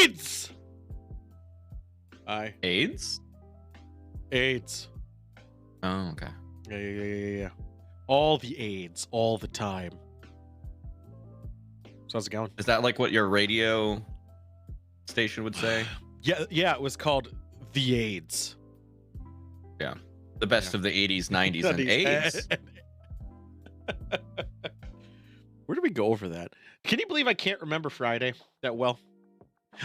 AIDS. AIDS? AIDS. Oh, okay. Yeah. All the AIDS, all the time. So how's it going? Is that like what your radio station would say? Yeah. It was called the AIDS. Yeah. The best of the 80s, 90s, and AIDS. Where did we go over that? Can you believe I can't remember Friday that well?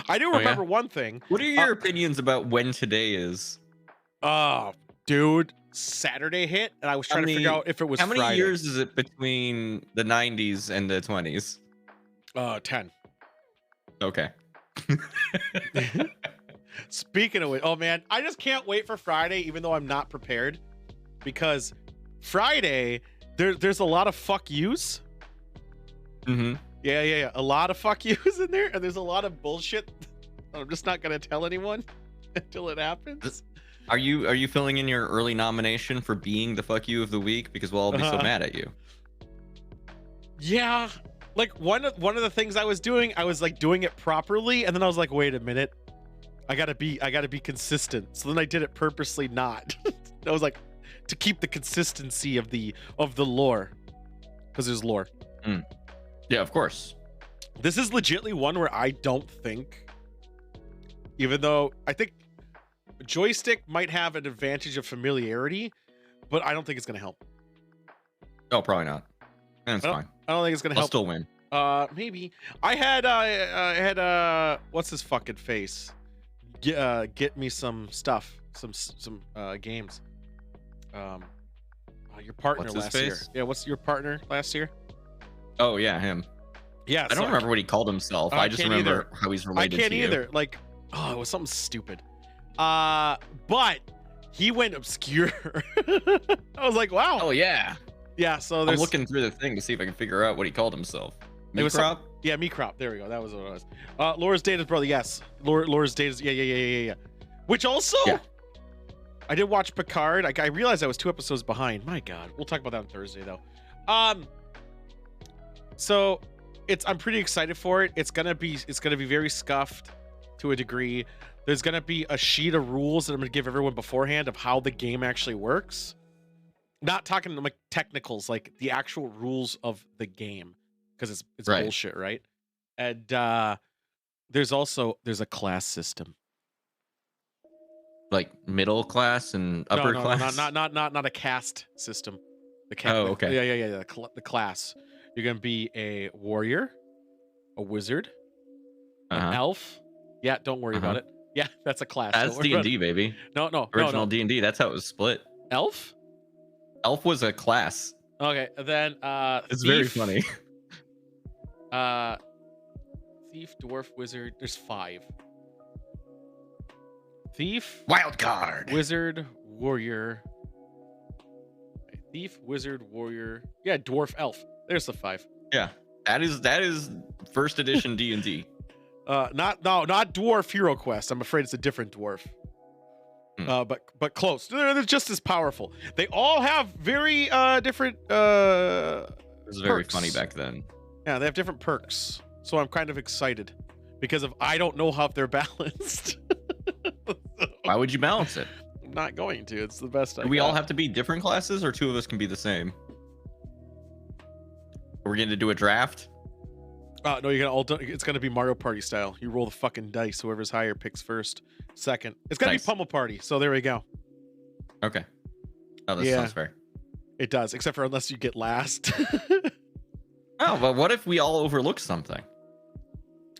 I do remember one thing. What are your opinions about when today is? Oh, dude, Saturday hit, and I was trying to figure out if it was Friday. How many years is it between the 90s and the 20s? 10. Okay. Speaking of which, oh man, I just can't wait for Friday, even though I'm not prepared, because Friday there's a lot of fuck yous. Mm-hmm. Yeah. A lot of fuck yous in there, and there's a lot of bullshit that I'm just not gonna tell anyone until it happens. Are you filling in your early nomination for being the fuck you of the week? Because we'll all be so mad at you. Yeah. Like one of the things I was doing, I was like doing it properly, and then I was like, wait a minute. I gotta be consistent. So then I did it purposely not. I was like, to keep the consistency of the lore. Because there's lore. Mm. Yeah, of course. This is legitimately one where I don't think, even though I think joystick might have an advantage of familiarity, but I don't think it's gonna help. Oh, probably not. And it's fine. I don't think it's gonna help. I'll still win. Maybe. I had what's his fucking face? Get me some stuff, some games. Your partner last year. Yeah, what's your partner last year? Oh yeah, him. Yeah, I don't remember what he called himself. I just remember how he's related to you. I can't either. Like, oh, it was something stupid. But he went obscure. I was like, wow. Oh yeah. Yeah. So I'm looking through the thing to see if I can figure out what he called himself. Meatcrop? Yeah, Meatcrop. There we go. That was what it was. Laura's Data's brother. Yes. Laura's Data's. Yeah. Which also, I did watch Picard. I realized I was 2 episodes behind. My God. We'll talk about that on Thursday though. So I'm pretty excited for it. It's gonna be very scuffed to a degree. There's gonna be a sheet of rules that I'm gonna give everyone beforehand of how the game actually works. Not talking like technicals, like the actual rules of the game, because it's right. Bullshit, right? And there's a class system, like middle class and upper class. Not a caste system. Oh, okay. Yeah. The class. You're gonna be a warrior, a wizard, an elf. Yeah, don't worry about it. Yeah, that's a class. That's D&D, baby. No. Original D&D. That's how it was split. Elf was a class. Okay, then it's thief, very funny. Thief, dwarf, wizard. There's 5. Thief, wild card, wizard, warrior. Thief, wizard, warrior. Yeah, dwarf, elf. There's the 5. Yeah, that is first edition D&D. Not dwarf Hero Quest. I'm afraid it's a different dwarf. But close. They're just as powerful. They all have very different. It was very funny back then. Yeah, they have different perks. So I'm kind of excited because I don't know how they're balanced. Why would you balance it? I'm not going to. It's the best. Do we all have to be different classes, or 2 of us can be the same? We're going to do a draft. No, you're gonna it's gonna be Mario Party style. You roll the fucking dice. Whoever's higher picks first, second. It's gonna be Pummel Party. So there we go. Okay. Oh, that sounds fair. It does, except for unless you get last. Oh, but what if we all overlook something?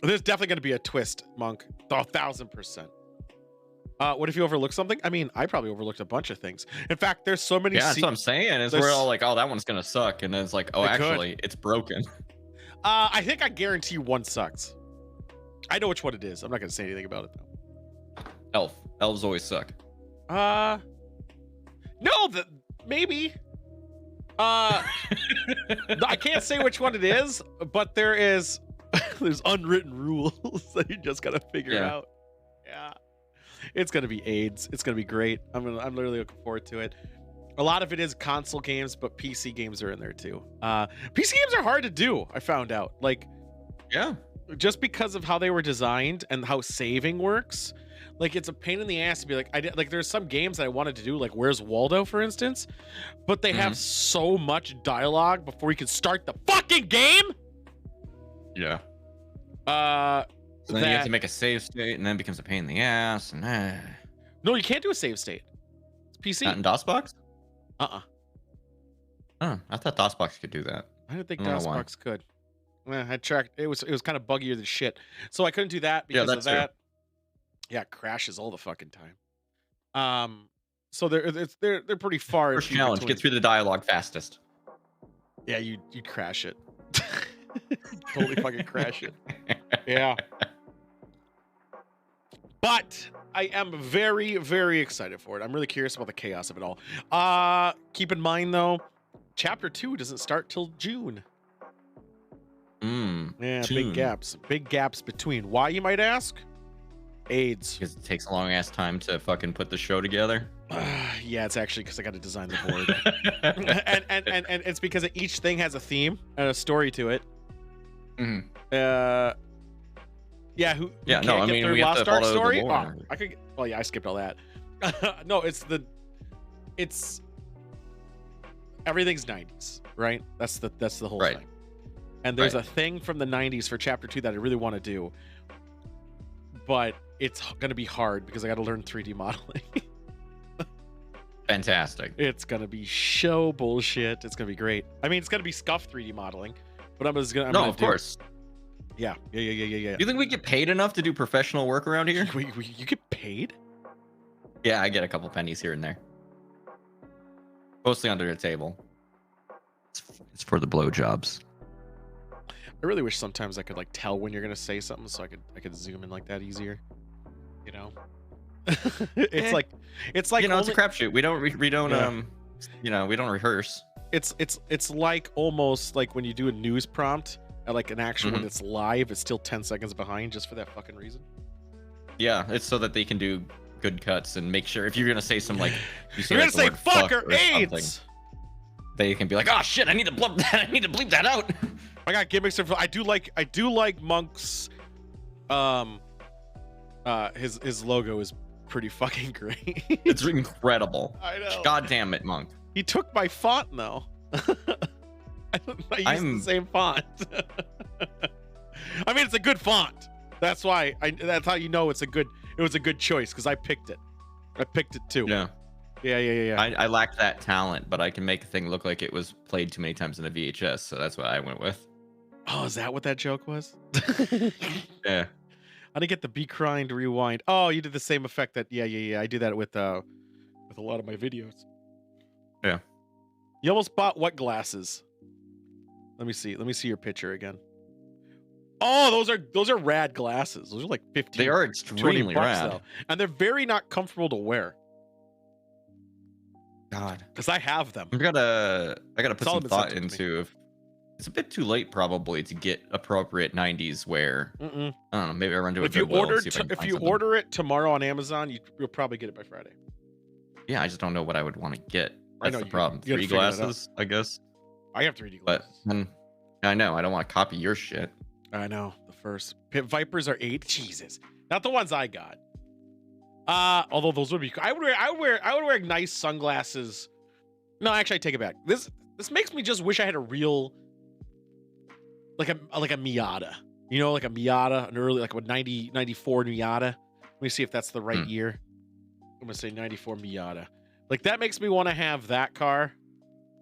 There's definitely gonna be a twist, Monk. 1000%. What if you overlook something? I mean, I probably overlooked a bunch of things. In fact, there's so many. Yeah, that's what I'm saying. Is we're all like, oh, that one's gonna suck, and then it's like, oh, actually, it's broken. I think I guarantee one sucks. I know which one it is. I'm not gonna say anything about it though. Elves always suck. No, maybe. I can't say which one it is, but there's unwritten rules that you just gotta figure out. Yeah, it's gonna be AIDS. It's gonna be great. I'm literally looking forward to it. A lot of it is console games, but PC games are in there too. PC games are hard to do. I found out. Like, yeah, just because of how they were designed and how saving works, like it's a pain in the ass to be like, like there's some games that I wanted to do, like Where's Waldo, for instance, but they have so much dialogue before you can start the fucking game. Yeah. So then you have to make a save state, and then it becomes a pain in the ass. And no, you can't do a save state. It's PC. Not in DOSBox? Oh, I thought DOSBox could do that. I didn't think DOSBox could. I checked. It was kind of buggier than shit. So I couldn't do that because of that. Yeah, it crashes all the fucking time. So they're pretty far. First challenge: get through the dialogue fastest. Yeah, you crash it. Totally fucking crash it. Yeah. But I am very, very excited for it. I'm really curious about the chaos of it all. Keep in mind though, Chapter 2 doesn't start till June. Yeah, June. Big gaps between. Why, you might ask? AIDS. Because it takes a long ass time to fucking put the show together. Yeah, it's actually because I got to design the board. and it's because each thing has a theme and a story to it. Yeah, who yeah, can't no, I get mean, through we have Lost to Ark follow story? the lore. I could. Well, yeah, I skipped all that. No, it's everything's 90s, right? That's the whole thing. And there's a thing from the 90s for Chapter 2 that I really want to do, but it's gonna be hard because I got to learn 3D modeling. Fantastic. It's gonna be show bullshit. It's gonna be great. I mean, it's gonna be scuff 3D modeling, but I'm gonna of course. Yeah. You think we get paid enough to do professional work around here? You get paid? Yeah, I get a couple pennies here and there. Mostly under the table. It's for the blowjobs. I really wish sometimes I could like tell when you're gonna say something, so I could zoom in like that easier. You know, it's like it's a crapshoot. We don't we don't rehearse. It's like almost like when you do a news prompt at like an actual when it's live, it's still 10 seconds behind just for that fucking reason. Yeah, it's so that they can do good cuts and make sure if you're gonna say some like you're gonna say fuck or AIDS, they can be like, oh shit, I need to bleep that. I need to bleep that out. I got gimmicks. I do like Monk's. His logo is pretty fucking great. It's incredible. I know. God damn it, Monk. He took my font though. I used the same font. I mean, it's a good font. That's why. That's how you know it was a good choice because I picked it. I picked it too. Yeah. Yeah. I lack that talent, but I can make a thing look like it was played too many times in a VHS, so that's what I went with. Oh, is that what that joke was? Yeah. I didn't get the be crying to rewind. Oh, you did the same effect that. Yeah. I do that with a lot of my videos. Yeah. You almost bought what glasses? Let me see your picture again. Oh, those are rad glasses. Those are like 15. They are extremely rad. Though. And they're very not comfortable to wear. God. Because I have them. I gotta put some thought into if it's a bit too late probably to get appropriate 90s wear. I don't know, maybe I run to a Goodwill and see if you order it tomorrow on Amazon, you'll probably get it by Friday. Yeah, I just don't know what I would want to get. That's the problem. You 3 glasses, I guess. I have 3D glasses. But I know, I don't want to copy your shit. I know. The first Pit Vipers are 8. Jesus. Not the ones I got. Although those would be I would wear nice sunglasses. No, actually I take it back. This makes me just wish I had a real like a Miata. You know, like a Miata, an early like a 94 Miata. Let me see if that's the right year. I'm gonna say 94 Miata. Like that makes me want to have that car.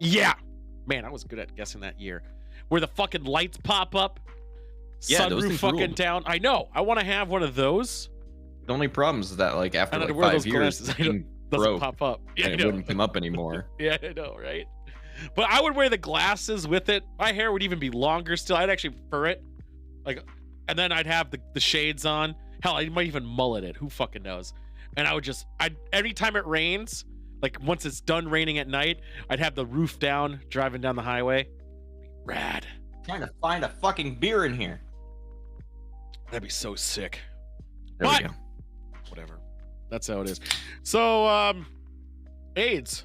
Yeah. Man, I was good at guessing that year. Where the fucking lights pop up. Yeah, those sunroof fucking ruled. Down. I know. I want to have one of those. The only problem is that like after like 5 years, it doesn't pop up. Yeah, and it wouldn't come up anymore. Yeah, I know, right? But I would wear the glasses with it. My hair would even be longer still. I'd actually prefer it. Like, and then I'd have the shades on. Hell, I might even mullet it. Who fucking knows? And I would every time it rains, like once it's done raining at night, I'd have the roof down, driving down the highway. Rad. Trying to find a fucking beer in here. That'd be so sick. There we go. Whatever. That's how it is. So, AIDS.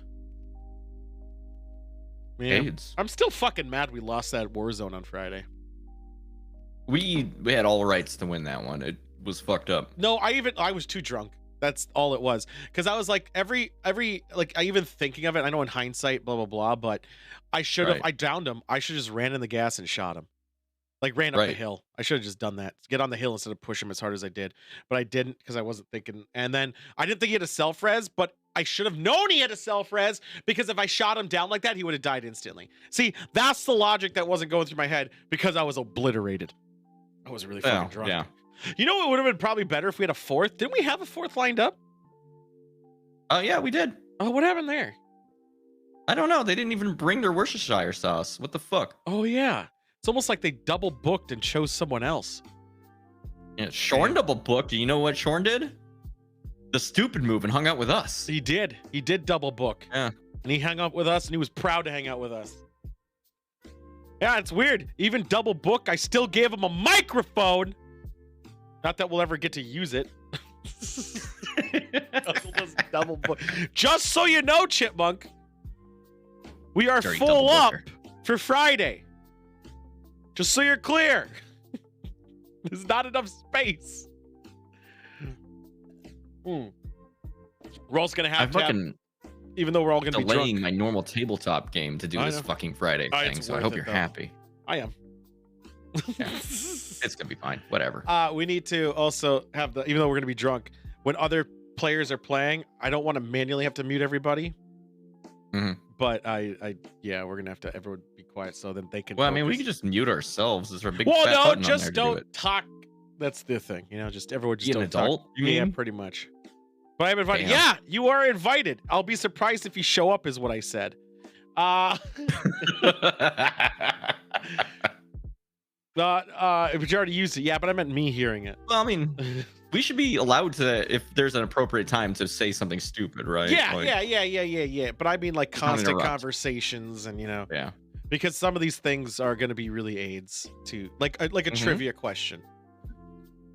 Man, AIDS. I'm still fucking mad we lost that Warzone on Friday. We had all rights to win that one. It was fucked up. No, I was too drunk. That's all it was. Because I was like, every like, I even thinking of it, I know in hindsight, blah blah blah, but I should have. I downed him. I should just ran in the gas and shot him. Like ran up the hill. I should have just done that. Get on the hill instead of push him as hard as I did. But I didn't because I wasn't thinking. And then I didn't think he had a self-res, but I should have known he had a self-res because if I shot him down like that, he would have died instantly. See, that's the logic that wasn't going through my head because I was obliterated. I was really fucking drunk. Yeah. You know what would have been probably better if we had a fourth? Didn't we have a fourth lined up? Oh, yeah, we did. Oh, what happened there? I don't know. They didn't even bring their Worcestershire sauce. What the fuck? Oh, yeah. It's almost like they double booked and chose someone else. Yeah, Shorn double booked. Do you know what Shorn did? The stupid move and hung out with us. He did. He did double book. Yeah. And he hung out with us and he was proud to hang out with us. Yeah, it's weird. Even double book, I still gave him a microphone. Not that we'll ever get to use it. Double book. Just so you know, Chipmunk, we are Dirty full up for Friday. Just so you're clear. There's not enough space. We're also gonna have even though we're all gonna be drunk. Delaying my normal tabletop game to do this fucking Friday thing, so I hope you're happy. I am. Yeah. It's gonna be fine. Whatever. We need to also have even though we're gonna be drunk, when other players are playing, I don't want to manually have to mute everybody. But yeah, we're gonna have to everyone be quiet so then they can. Well, I mean, we can just mute ourselves. Is there a big well, fat no, button just on there don't talk. That's the thing, you know. Just everyone just be an don't adult. talk. You Yeah, mean? pretty much. But I'm invited. Damn. Yeah, you are invited. I'll be surprised if you show up, is what I said. But you already used it. Yeah, but I meant me hearing it. Well, I mean, we should be allowed to, if there's an appropriate time to say something stupid, right? Yeah, like, yeah. But I mean, like constant interrupt. conversations, and you know, Yeah. because some of these things are going to be really aids to like a trivia question.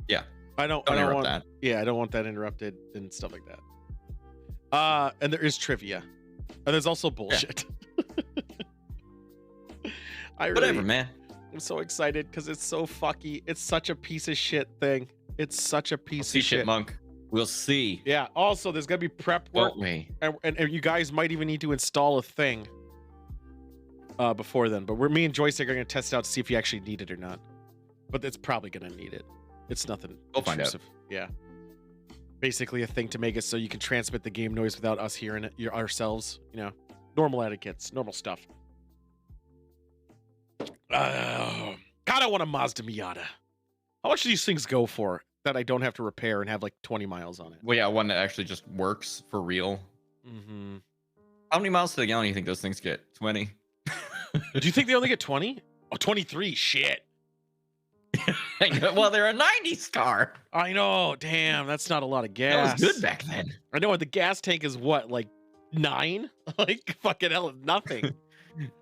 Yeah. I don't want that. Yeah, I don't want that interrupted and stuff like that. And there is trivia, and there's also bullshit. Yeah. Whatever, man. I'm so excited because it's so fucky. It's such a piece of shit thing. It's such a piece of shit. Chipmunk. We'll see. Yeah. Also, there's gonna be prep work, Won't we? and you guys might even need to install a thing before then. But me and Joystick are gonna test it out to see if you actually need it or not. But it's probably gonna need it. It's nothing. We'll find out. Yeah. Basically, a thing to make it so you can transmit the game noise without us hearing it ourselves. You know, normal etiquettes, normal stuff. God, I want a Mazda Miata. How much do these things go for that I don't have to repair and have like 20 miles on it? Well, yeah, one that actually just works for real. How many miles to the gallon do you think those things get? 20? Do you think they only get 20? Oh, 23. Shit. Well, they're a 90s car. I know. Damn, that's not a lot of gas. That was good back then. I know. The gas tank is what, like 9? Like fucking hell, nothing.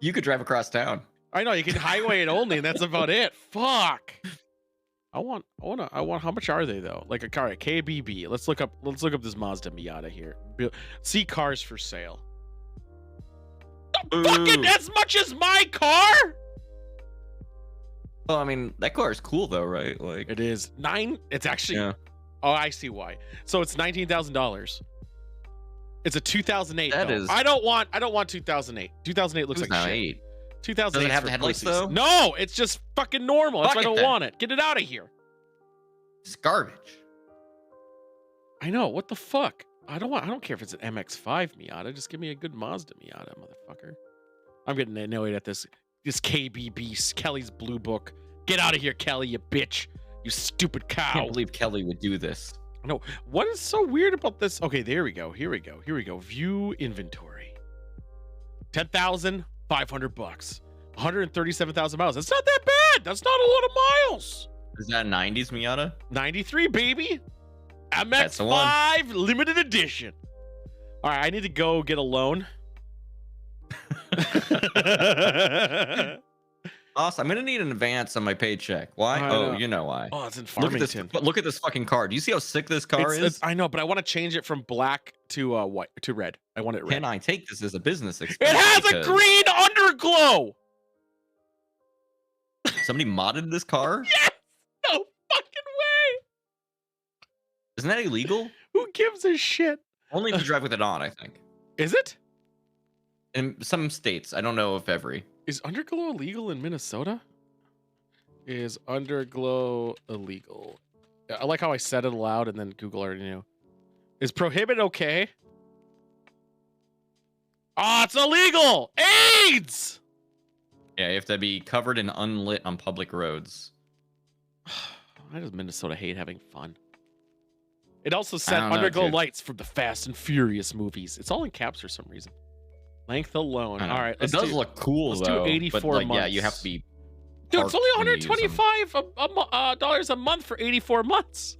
You could drive across town. I know. You can highway it only, and that's about it. Fuck. I want. How much are they though? Like a car, a KBB. Let's look up this Mazda Miata here. See cars for sale. Fucking as much as my car. Well, I mean, that car is cool though, right? Like it is 9. It's actually. Yeah. Oh, I see why. So it's $19,000. It's a 2008. That though. is. I don't want 2008. 2008 looks like shit. 2008. Does it have the headlights though? No, it's just fucking normal. That's why I don't want it. Get it out of here. It's garbage. I know. What the fuck? I don't care if it's an MX-5 Miata. Just give me a good Mazda Miata, motherfucker. I'm getting annoyed at this KBB, Kelly's Blue Book. Get out of here, Kelly, you bitch. You stupid cow. I can't believe Kelly would do this. No. What is so weird about this? Okay, there we go. Here we go. View inventory. $10,500. 137,000 miles. That's not that bad. That's not a lot of miles. Is that a 90s Miata? 93, baby. MX-5 limited edition. All right, I need to go get a loan. Awesome. I'm gonna need an advance on my paycheck. Why? Oh, you know why. Oh, it's in Farmington. Look at this fucking car. Do you see how sick this car is? I know, but I want to change it from black to white to red. I want it red. Can I take this as a business expense? It has a green underglow. Somebody modded this car? Yes. fucking way. Isn't that illegal? Who gives a shit? Only if you drive with it on, I think. Is it? In some states, I don't know if every. Is underglow illegal in Minnesota? Is underglow illegal? I like how I said it aloud and then Google already knew. Is prohibit okay? Oh, it's illegal! AIDS! Yeah, you have to be covered and unlit on public roads. Why does Minnesota hate having fun? It also said I don't know, underglow dude. lights from the Fast and Furious movies. It's all in caps for some reason. Length alone. I know. All right, It does look cool, let's though. do 84 but, like, months. Yeah, you have to be. Dude, it's only parked when you use them. $125 a month for 84 months.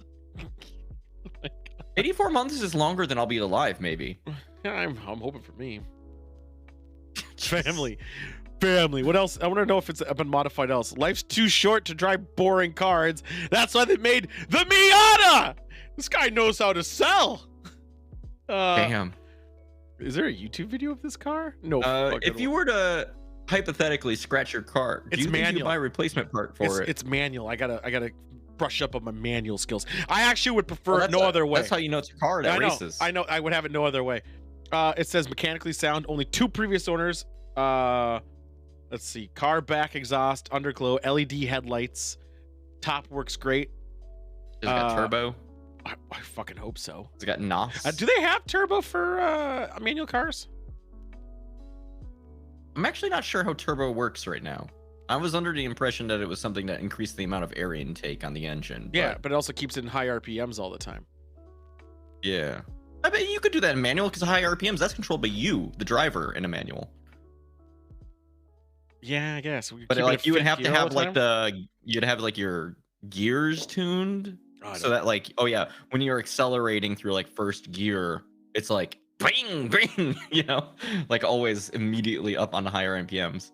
84 months is longer than I'll be alive, maybe. Yeah, I'm hoping for me. Family. What else? I want to know if it's been modified else. Life's too short to drive boring cars. That's why they made the Miata. This guy knows how to sell. Damn. Is there a YouTube video of this car? No. If you were to hypothetically scratch your car, do you think you buy a replacement part for it? It's manual. I gotta brush up on my manual skills. I actually would prefer it no other way. That's how you know it's a car that races. I know. I would have it no other way. It says mechanically sound. Only 2 previous owners. Let's see. Car back exhaust, underglow, LED headlights. Top works great. It's got turbo. I fucking hope so. It's got NOS. Do they have turbo for manual cars? I'm actually not sure how turbo works right now. I was under the impression that it was something that increased the amount of air intake on the engine. Yeah, but it also keeps it in high RPMs all the time. Yeah. I bet you could do that in manual because high RPMs, that's controlled by you, the driver, in a manual. Yeah, I guess. But like you would have to have like you'd have like your gears tuned so that like, oh yeah, when you're accelerating through like first gear, it's like bring, you know, like always immediately up on the higher RPMs.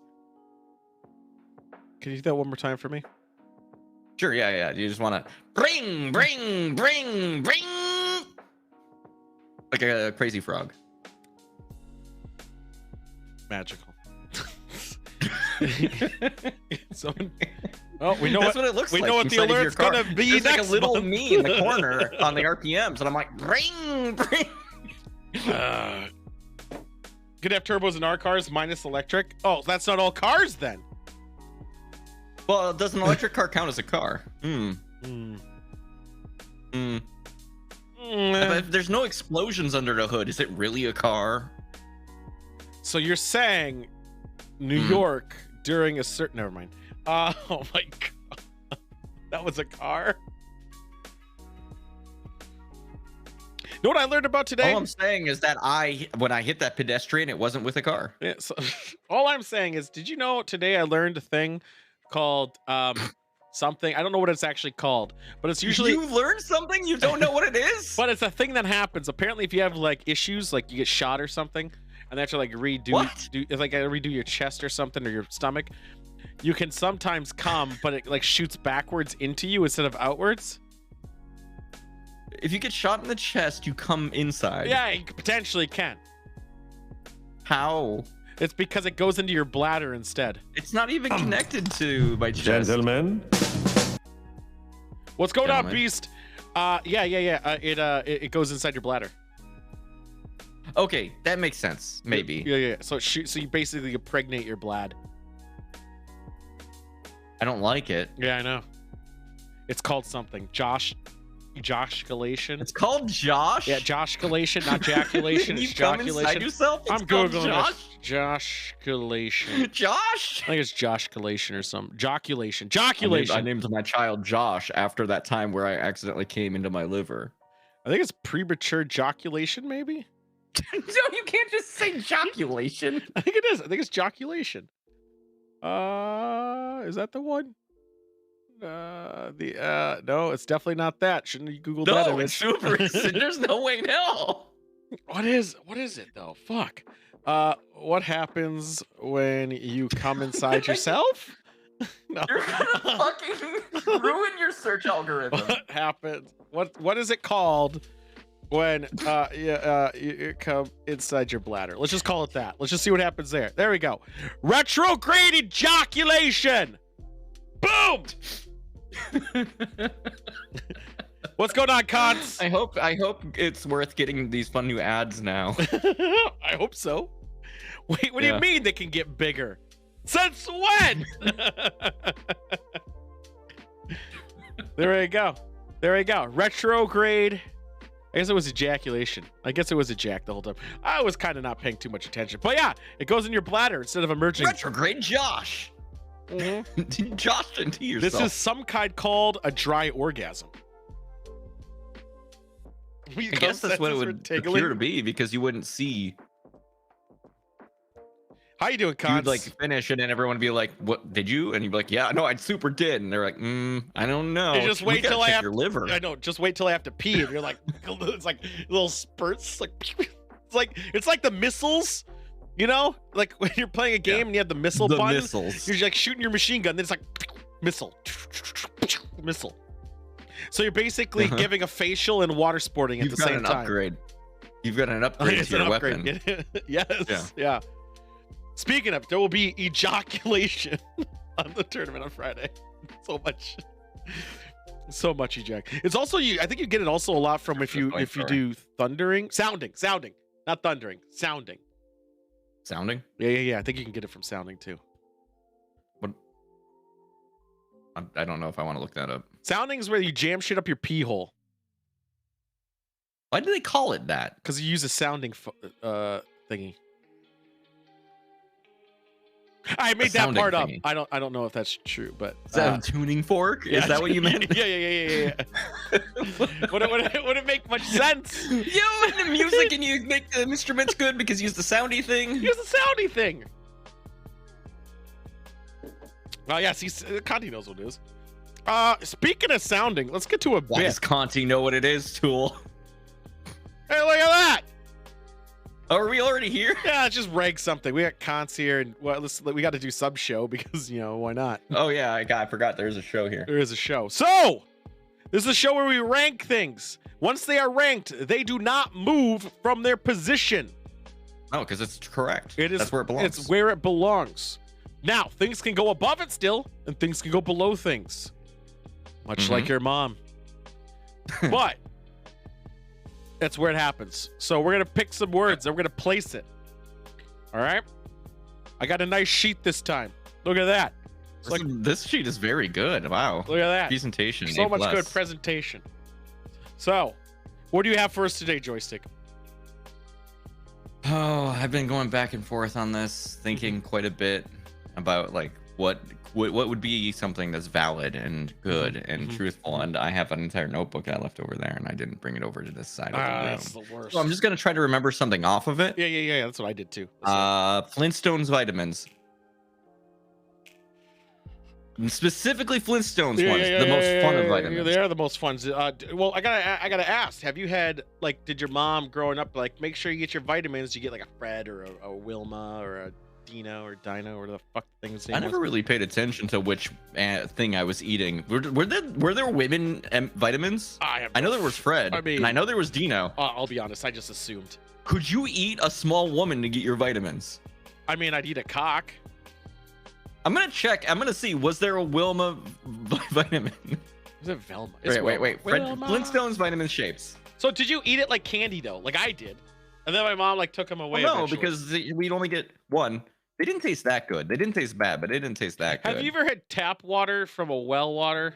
Can you do that one more time for me? Sure, yeah. You just want to bring. Like a crazy frog. Magical. Oh, we know that's what it looks like. We know what the alert's gonna be. There's next like a little month. me in the corner on the RPMs, and I'm like, bring. Could have turbos in our cars minus electric. Oh, that's not all cars then. Well, does an electric car count as a car? If there's no explosions under the hood, is it really a car? So you're saying New York during a certain... Never mind. Oh my god. That was a car? You know what I learned about today? All I'm saying is that when I hit that pedestrian, it wasn't with a car. Yeah, so, all I'm saying is, did you know today I learned a thing called something? I don't know what it's actually called, but it's usually... You learned something? You don't know what it is? But it's a thing that happens. Apparently, if you have like issues, like you get shot or something, and they have to like redo your chest or something, or your stomach, you can sometimes come, but it like shoots backwards into you instead of outwards. If you get shot in the chest, you come inside. Yeah, you potentially can. How? It's because it goes into your bladder instead. It's not even connected to my chest. Gentlemen. What's going on, Beast? It goes inside your bladder. Okay, that makes sense. Maybe. Yeah. So you basically impregnate your blad. I don't like it. Yeah, I know. It's called something. Joshculation. It's called Josh? Yeah, Joshculation, not jaculation. You It's come joculation. inside yourself? I'm Googling it. Joshculation. Josh? I think it's Joshculation or something. Joculation. I named my child Josh after that time where I accidentally came into my liver. I think it's premature joculation, maybe? No, you can't just say joculation. I think it is. I think it's joculation. Is that the one? No, it's definitely not that. Shouldn't you Google that? No, it's super recent. There's no way in hell. What is it though? Fuck. What happens when you come inside yourself? No. You're gonna fucking ruin your search algorithm. What happens? What is it called when you come inside your bladder? Let's just call it that. Let's just see what happens there. There we go. Retrograded joculation. Boom. What's going on, cons? I hope it's worth getting these fun new ads now. I hope so. Wait, what do you mean they can get bigger? Since when? There we go. There we go. Retrograde. I guess it was ejaculation. I guess it was ejac the whole time. I was kind of not paying too much attention. But yeah, it goes in your bladder instead of emerging. Retrograde Josh. Mm-hmm. Josh into yourself. This is some kind called a dry orgasm. I guess that's what it would appear to be, because you wouldn't see. How you doing, Cons? You'd like finish, and then everyone would be like, "What did you?" And you'd be like, "Yeah, no, I super did." And they're like, "I don't know." You just wait till I have your liver. I know. Just wait till I have to pee, and you're like, it's like little spurts, it's like the missiles, you know, like when you're playing a game and you have the missile button. Missiles. You're like shooting your machine gun, then it's like missile. So you're basically giving a facial and water sporting at the same time. Upgrade. You've got an upgrade to your weapon. Yes. Yeah. Speaking of, there will be ejaculation on the tournament on Friday. So much ejac. It's also I think you get it also a lot from if you do sounding, not thundering, sounding. Sounding? Yeah. I think you can get it from sounding too. What? I don't know if I want to look that up. Sounding is where you jam shit up your pee hole. Why do they call it that? Because you use a sounding thingy. I made that part up. I don't know if that's true, but is that a tuning fork? Is that what you meant? Yeah. Would it make much sense? You know, in the music and you make the instruments good because you use the soundy thing. Use the soundy thing. Oh yeah, see, Conti knows what it is. Speaking of sounding, let's get to a bit. Does Conti know what it is, Tool? Hey, look at that! Oh, are we already here? Yeah, just rank something. We got cons here, and we got to do sub show because why not? Oh yeah, I forgot there is a show here. There is a show. So this is a show where we rank things. Once they are ranked, they do not move from their position. Oh, because it's correct. It is. That's where it belongs. It's where it belongs. Now things can go above it still, and things can go below things, much like your mom. But that's where it happens. So we're gonna pick some words and we're gonna place it. All right. I got a nice sheet this time. Look at that. This sheet is very good. Wow. Look at that presentation. So much good presentation. So, what do you have for us today, Joystick? Oh, I've been going back and forth on this, thinking quite a bit about like what would be something that's valid and good and truthful. And I have an entire notebook I left over there, and I didn't bring it over to this side of the room. That's the worst. So I'm just gonna try to remember something off of it. Yeah. That's what I did too. Flintstones vitamins. Specifically Flintstones ones, the most fun of vitamins. They are the most fun. Well, I gotta ask. Have you had did your mom growing up make sure you get your vitamins? You get like a Fred or a Wilma or a Dino or Dino or the fuck things. I never really paid attention to which thing I was eating. Were there women vitamins? I know there was Fred. And I know there was Dino. I'll be honest. I just assumed. Could you eat a small woman to get your vitamins? I mean, I'd eat a cock. I'm gonna check. I'm gonna see. Was there a Wilma vitamin? Was it Velma? Wait. Flintstones vitamin shapes. So did you eat it like candy though? Like I did, and then my mom took them away. Well, no, because we'd only get one. They didn't taste that good. They didn't taste bad, but they didn't taste that good. Have you ever had tap water from a well water?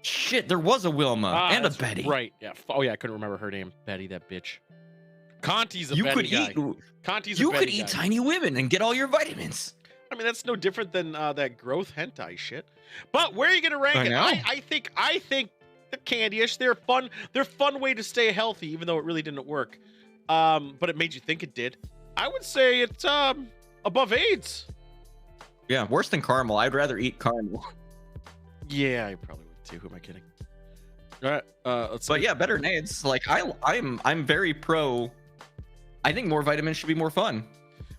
Shit, there was a Wilma and a Betty. Right. Yeah. Oh yeah, I couldn't remember her name. Betty, that bitch. Conti's a Betty guy. Conti's a Betty guy. You could eat tiny women and get all your vitamins. I mean, that's no different than that growth hentai shit. But where are you gonna rank it? I think they're candy-ish. They're fun. They're a fun way to stay healthy, even though it really didn't work. But it made you think it did. I would say it's above AIDS. Yeah, worse than caramel. I'd rather eat caramel. Yeah, I probably would too. Who am I kidding? All right, but yeah, better than AIDS. Like I'm very pro. I think more vitamins should be more fun.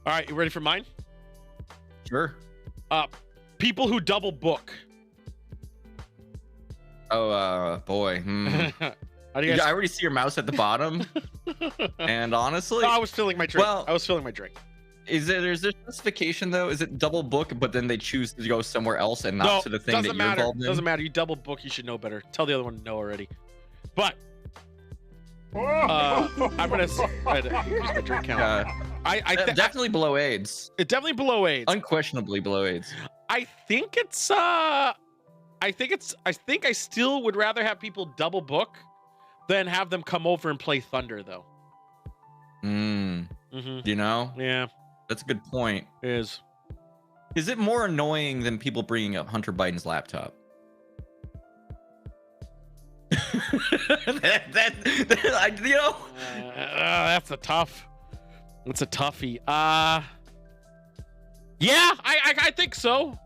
All right, you ready for mine? Sure. People who double book. Oh, boy. I already see your mouse at the bottom. And honestly, I was filling my drink. Well, I was filling my drink. Is there specification though? Is it double book, but then they choose to go somewhere else and not to the thing that you're involved in? Doesn't matter. You double book, you should know better. Tell the other one to know already. But I'm gonna use my drink count. I definitely below AIDS. It's definitely below AIDS. Unquestionably below AIDS. I think I still would rather have people double book than have them come over and play Thunder though. You know? Yeah. That's a good point. It is. Is it more annoying than people bringing up Hunter Biden's laptop? You know, that's a tough. It's a toughie. Yeah, I think so.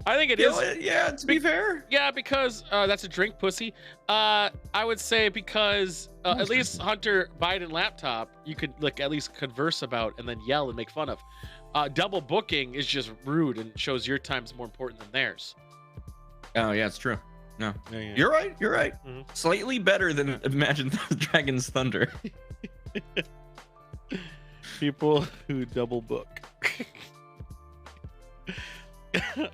I think it is. Yeah, to be fair. Yeah, because that's a drink, pussy. I would say because at least Hunter Biden laptop, you could like at least converse about and then yell and make fun of. Double booking is just rude and shows your time's more important than theirs. Oh yeah, it's true. No, yeah. You're right. You're right. Slightly better than Imagine Dragon's Thunder. People who double book.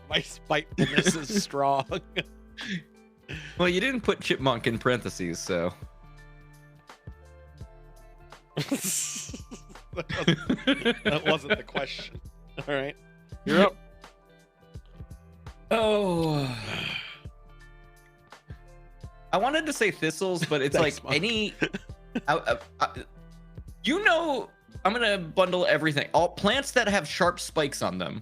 My spitefulness is strong. Well, you didn't put chipmunk in parentheses, so. That wasn't the question. All right, you're up. Oh. I wanted to say thistles, but it's like any. You know, I'm gonna bundle everything. All plants that have sharp spikes on them.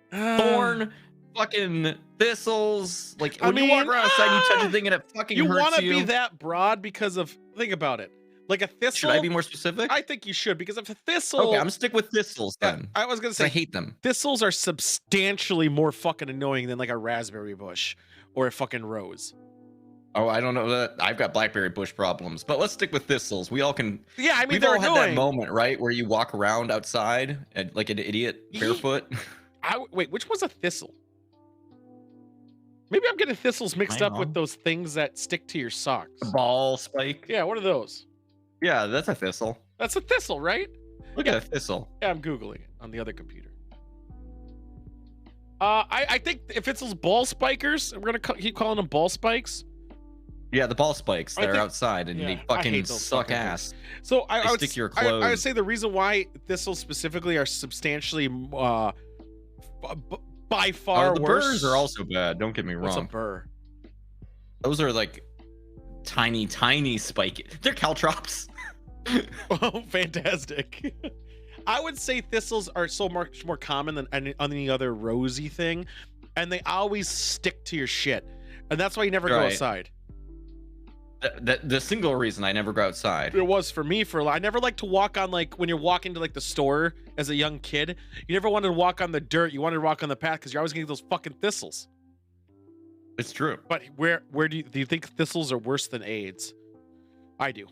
Thorn, fucking thistles. Like when you walk around outside, you touch a thing and it fucking hurts you. You want to be that broad because of. Think about it. Like a thistle. Should I be more specific? I think you should, because if a thistle. Okay, I'm gonna stick with thistles then. I was gonna say I hate them. Thistles are substantially more fucking annoying than like a raspberry bush or a fucking rose. Oh, I don't know that. I've got blackberry bush problems, but let's stick with thistles. We all can. Yeah, I mean, we've all had that moment, right, where you walk around outside and, like an idiot barefoot. Wait, which was a thistle? Maybe I'm getting thistles mixed up with those things that stick to your socks. A ball spike. Yeah, what are those? Yeah, that's a thistle. That's a thistle, right? Look at a thistle. Yeah, I'm Googling it on the other computer. I think if it's those ball spikers, we're gonna keep calling them ball spikes. Yeah, the ball spikes that are outside and they fucking suck ass. So I would stick to your clothes. I would say the reason why thistles specifically are substantially by far the worse. Burrs are also bad. Don't get me wrong. What's a burr? Those are like tiny spiky. They're caltrops. Oh, fantastic. I would say thistles are so much more common than any other rosy thing, and they always stick to your shit, and that's why you never go outside. The single reason I never go outside. It was for me for a lot. I never liked to walk on, like, when you're walking to like the store as a young kid, you never wanted to walk on the dirt. You wanted to walk on the path because you're always gonna get those fucking thistles. It's true. But where do you think thistles are worse than AIDS? I do.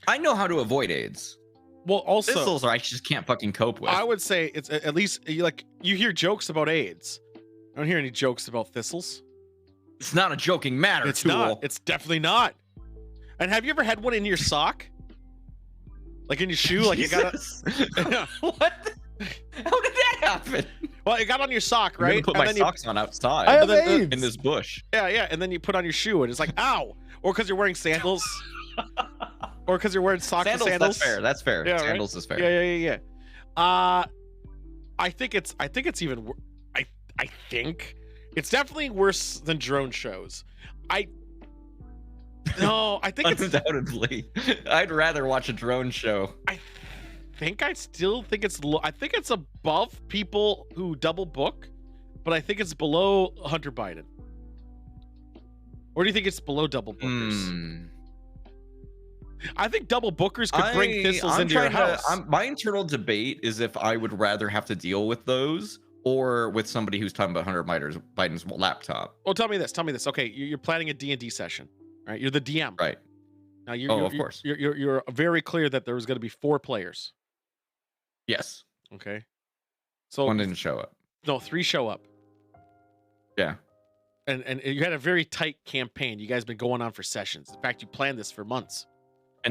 I know how to avoid AIDS. Well, also thistles I just can't fucking cope with. I would say it's at least like you hear jokes about AIDS. I don't hear any jokes about thistles. It's not a joking matter. It's not. It's definitely not. And have you ever had one in your sock? Like in your shoe? Like you got a... What? How did that happen? Well, it got on your sock, right? I'm gonna put my socks on outside. I have AIDS. In this bush. Yeah, and then you put on your shoe and it's like, ow! Or because you're wearing sandals. Or because you're wearing socks and sandals. That's fair. Yeah, sandals is fair. Yeah. I think it's even. I think it's definitely worse than drone shows. I think it's undoubtedly. I'd rather watch a drone show. I still think it's low. I think it's above people who double book, but I think it's below Hunter Biden. Or do you think it's below double bookers? I think double bookers could bring thistles into your house. My internal debate is if I would rather have to deal with those or with somebody who's talking about Hunter Biden's laptop. Well, tell me this. Okay, you're planning a D&D session, right? You're the DM, right? Now of course. You're very clear that there was going to be 4 players. Yes. Okay. So 1 didn't show up. No, 3 show up. Yeah. And you had a very tight campaign. You guys been going on for sessions. In fact, you planned this for months.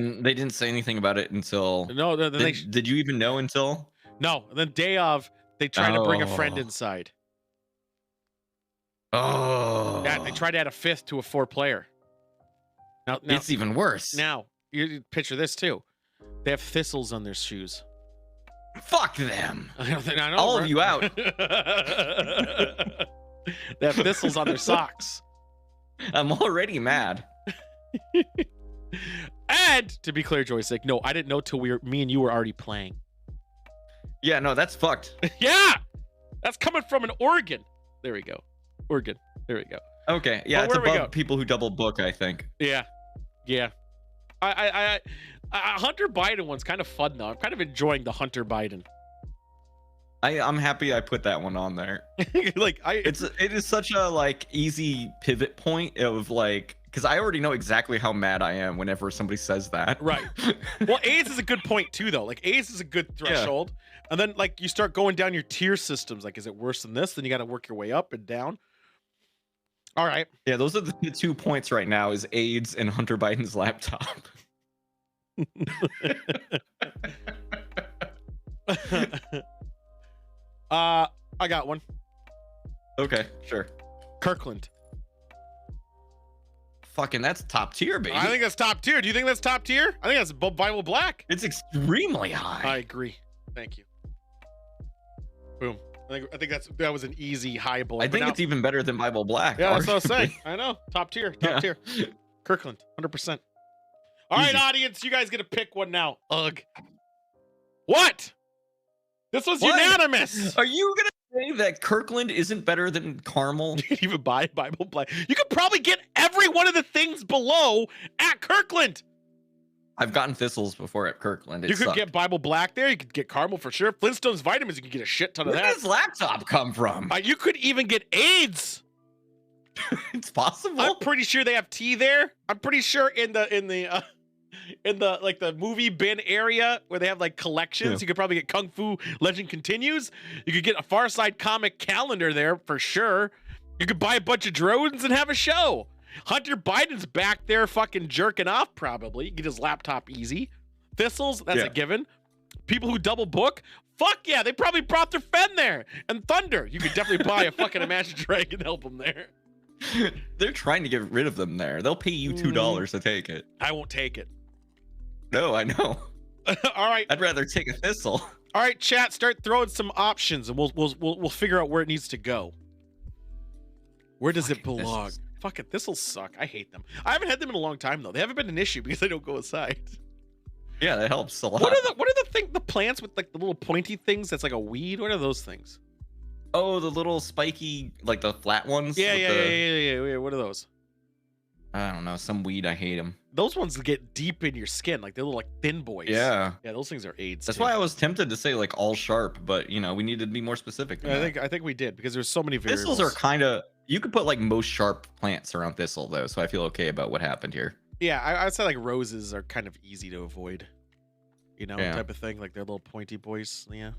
And they didn't say anything about it until. No, Did you even know until? No. The day of, they tried to bring a friend inside. Oh. Yeah, they tried to add a 5th to a 4-player. Now It's even worse. Now, you picture this too. They have thistles on their shoes. Fuck them. I know, All of you out. They have thistles on their socks. I'm already mad. And to be clear, Joystick, no, I didn't know till me and you were already playing. Yeah, no, that's fucked. Yeah, that's coming from an organ. There we go. Organ. There we go. Okay, yeah, it's above people who double book, I think. Yeah. I Hunter Biden one's kind of fun though. I'm kind of enjoying the Hunter Biden. I'm happy I put that one on there. It is such a like easy pivot point of like, because I already know exactly how mad I am whenever somebody says that. Right. Well, AIDS is a good point too though. Like AIDS is a good threshold. Yeah. And then like you start going down your tier systems. Like, is it worse than this? Then you got to work your way up and down. All right. Yeah, those are the 2 points right now: is AIDS and Hunter Biden's laptop. I got one. Okay, sure. Kirkland. Fucking, that's top tier, baby. I think that's top tier. Do you think that's top tier? I think that's Bible Black. It's extremely high. I agree. Thank you. Boom. I think that was an easy high boy. I think it's even better than Bible Black. Yeah, that's what I was saying. I know. Top tier. Tier. Kirkland, 100%. All right, audience, you guys get to pick one now. Ugh. What? This was unanimous. Are you gonna say that Kirkland isn't better than Caramel? You can even buy Bible Black. You could probably get every one of the things below at Kirkland. I've gotten thistles before at Kirkland. You could get Bible Black there. You could get Caramel for sure. Flintstones vitamins. You could get a shit ton of that. Where does laptop come from? You could even get AIDS. It's possible. I'm pretty sure they have tea there. I'm pretty sure in the like the movie bin area where they have like collections, you could probably get Kung Fu Legend Continues. You could get a Far Side comic calendar there for sure. You could buy a bunch of drones and have a show. Hunter Biden's back there fucking jerking off probably. Get his laptop easy. Thistles, that's a given. People who double book, fuck yeah, they probably brought their Fen there. And Thunder, you could definitely buy a fucking Imagine Dragon and help them there. They're trying to get rid of them there. They'll pay you $2 to take it. I won't take it. No, I know. All right. I'd rather take a thistle. All right, chat, start throwing some options and we'll figure out where it needs to go. Where does it belong? Fuck it, this'll suck. I hate them. I haven't had them in a long time though. They haven't been an issue because they don't go aside. Yeah, that helps a lot. What are the plants with like the little pointy things that's like a weed? What are those things? Oh, the little spiky, like the flat ones? Yeah. What are those? I don't know. Some weed. I hate them. Those ones get deep in your skin. Like they're little like thin boys. Yeah. Yeah, those things are AIDS. That's why I was tempted to say like all sharp, but you know, we need to be more specific. I think we did because there's so many variables. Thistles are kind of, you could put like most sharp plants around thistle though, so I feel okay about what happened here. Yeah, I'd say like roses are kind of easy to avoid. You know, type of thing. Like they're little pointy boys. Yeah.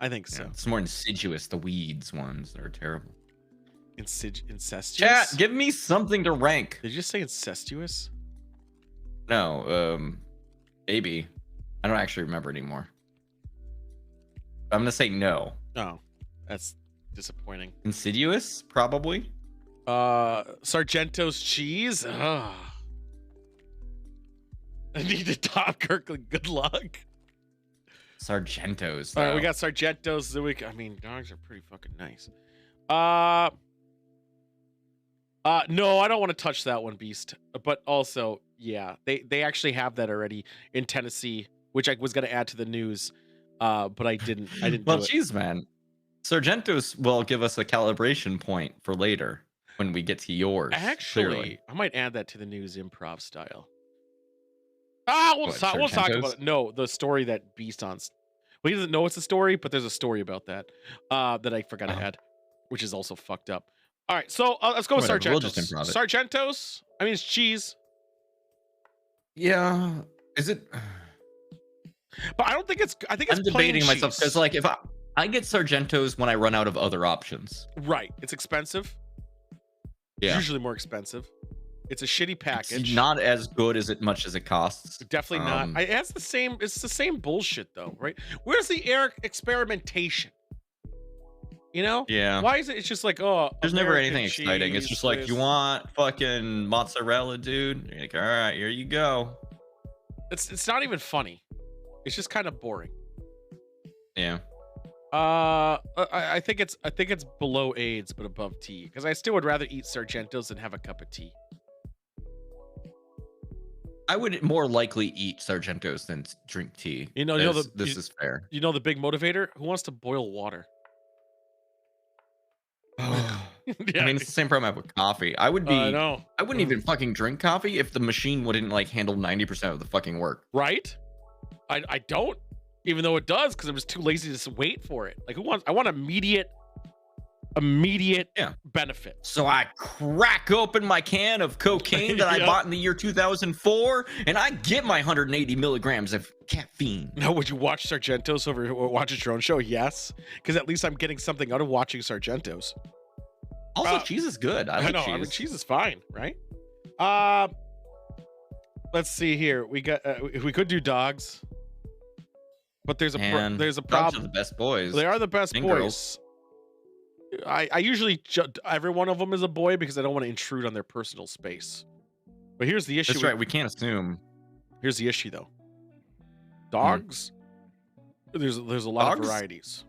I think so. It's more insidious. The weeds ones are terrible. Incestuous? Chat, give me something to rank. Did you just say incestuous? No, maybe. I don't actually remember anymore. I'm gonna say no. Oh, that's disappointing. Insidious, probably. Sargento's cheese. Ugh. I need to top Kirkland. Good luck. Sargento's. All right, we got Sargento's. I mean, dogs are pretty fucking nice. No, I don't want to touch that one, Beast. But also, yeah, they actually have that already in Tennessee, which I was going to add to the news, but I didn't. Well, geez, man, Sargento's will give us a calibration point for later when we get to yours. Actually, clearly. I might add that to the news improv style. We'll talk about it. No, the story that Beast on. Well, he doesn't know it's a story, but there's a story about that that I forgot to add, which is also fucked up. All right, so let's go with Sargento's. We'll just improv it. Sargento's. I mean, it's cheese. Yeah, is it? But I don't think it's. I think it's. I'm debating myself because, like, if I get Sargento's when I run out of other options. Right, it's expensive. Yeah, It's usually more expensive. It's a shitty package. It's not as good as much as it costs. Definitely not. It has the same. It's the same bullshit though, right? Where's the experimentation? You know? Yeah. Why is it? It's just like, oh, there's American never anything exciting. It's just like, you want fucking mozzarella, dude? You're like, all right, here you go. It's not even funny. It's just kind of boring. Yeah. I think it's below AIDS but above tea, because I still would rather eat Sargentos than have a cup of tea. I would more likely eat Sargentos than drink tea. This is fair. You know the big motivator? Who wants to boil water? Yeah. I mean, it's the same problem I have with coffee. I wouldn't even fucking drink coffee if the machine wouldn't like handle 90% of the fucking work. Right? I don't, even though it does, because I'm just too lazy to just wait for it. Like, I want immediate benefit. So I crack open my can of cocaine that I bought in the year 2004, and I get my 180 milligrams of caffeine. Now, would you watch Sargentos over watch a drone show? Yes, because at least I'm getting something out of watching Sargentos. Also, cheese is good. I know. Cheese. I mean, cheese is fine, right? Let's see here. We could do dogs, but there's a problem. Dogs are the best boys. They are the best boys. Girls. I usually every one of them is a boy because I don't want to intrude on their personal space. But here's the issue. That's right. We can't assume. Here's the issue, though. Dogs. There's a lot of varieties.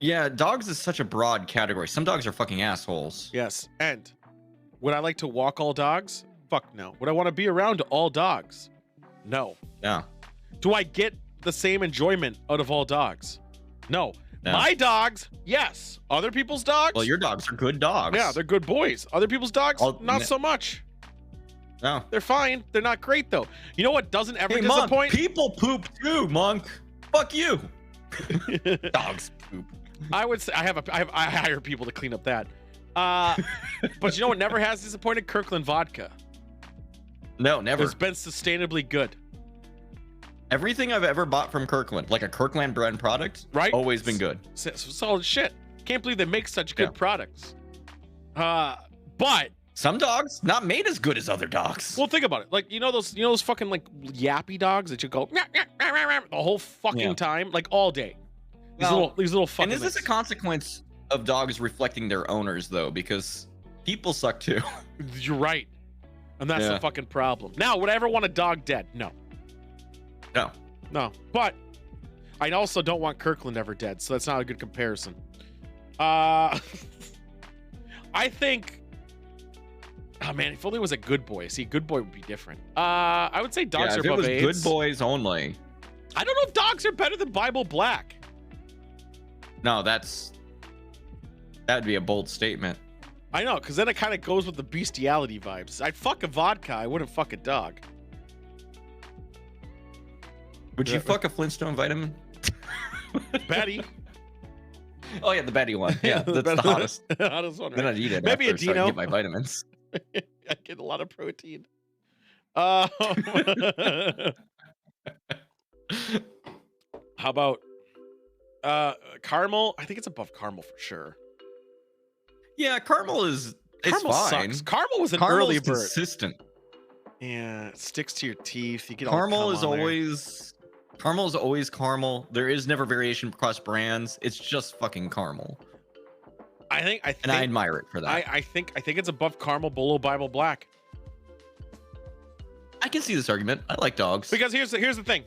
Yeah, dogs is such a broad category. Some dogs are fucking assholes. Yes, and would I like to walk all dogs? Fuck no. Would I want to be around all dogs? No. Yeah. Do I get the same enjoyment out of all dogs? No. My dogs, yes. Other people's dogs? Well, your dogs are good dogs. Yeah, they're good boys. Other people's dogs, not so much. No. They're fine. They're not great, though. You know what doesn't ever disappoint? Monk, people poop too, Monk. Fuck you. Dogs poop. I would say I hire people to clean up that. But you know what never has disappointed? Kirkland vodka. No, never. It's been sustainably good. Everything I've ever bought from Kirkland, like a Kirkland brand product, right? Always been good. Solid shit. Can't believe they make such good products. But some dogs not made as good as other dogs. Well, think about it. Like, you know those fucking like yappy dogs that you go the whole fucking time, like all day. These little fucking. And is this a consequence of dogs reflecting their owners though? Because people suck too. You're right, and that's the fucking problem. Now, would I ever want a dog dead? No. But I also don't want Kirkland ever dead, so that's not a good comparison. I think. Oh man, if only it was a good boy. See, good boy would be different. I would say dogs are above AIDS. Good boys only. I don't know if dogs are better than Bible Black. No, that'd be a bold statement. I know, because then it kind of goes with the bestiality vibes. I'd fuck a vodka. I wouldn't fuck a dog. Would you fuck a Flintstone vitamin? Betty. Oh yeah, the Betty one. Yeah, that's the hottest. Hottest one. Right? Then I'd eat it. Maybe a Dino. So I get my vitamins. I get a lot of protein. How about caramel? I think it's above caramel for sure. Yeah, caramel is fine. Sucks. Caramel was an early bird. Consistent. Yeah, it sticks to your teeth. You get caramel is always caramel. There is never variation across brands. It's just fucking caramel. I think, and I admire it for that. I think it's above caramel, below Bible Black. I can see this argument. I like dogs because here's the thing.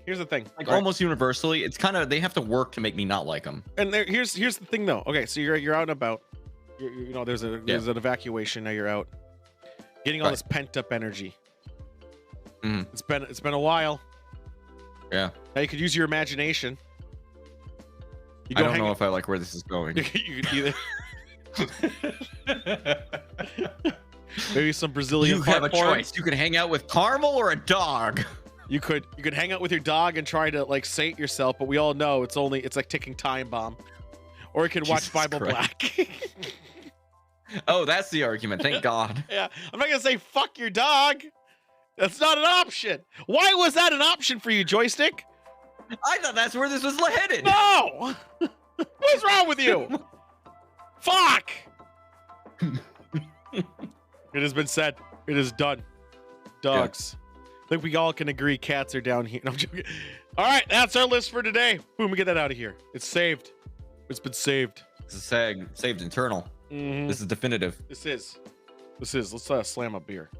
Like almost universally, it's kind of they have to work to make me not like them. And here's the thing though. Okay, so you're out and about. You know, there's an evacuation. Now you're out, getting all this pent up energy. Mm. It's been a while. Yeah. Now you could use your imagination. I don't know if I like where this is going. You could either. Maybe some Brazilian. You have a choice. You can hang out with caramel or a dog. You could hang out with your dog and try to like sate yourself, but we all know it's like ticking time bomb. Or you could watch Bible Black. Oh, that's the argument. Thank God. Yeah, I'm not gonna say fuck your dog. That's not an option. Why was that an option for you, Joystick? I thought that's where this was headed. No. What's wrong with you? Fuck. It has been said. It is done. Dogs. I think we all can agree cats are down here. No, I'm joking. All right, that's our list for today. Boom, we get that out of here. It's saved. It's been saved. This is saved internal. Mm-hmm. This is definitive. This is. Let's slam a beer.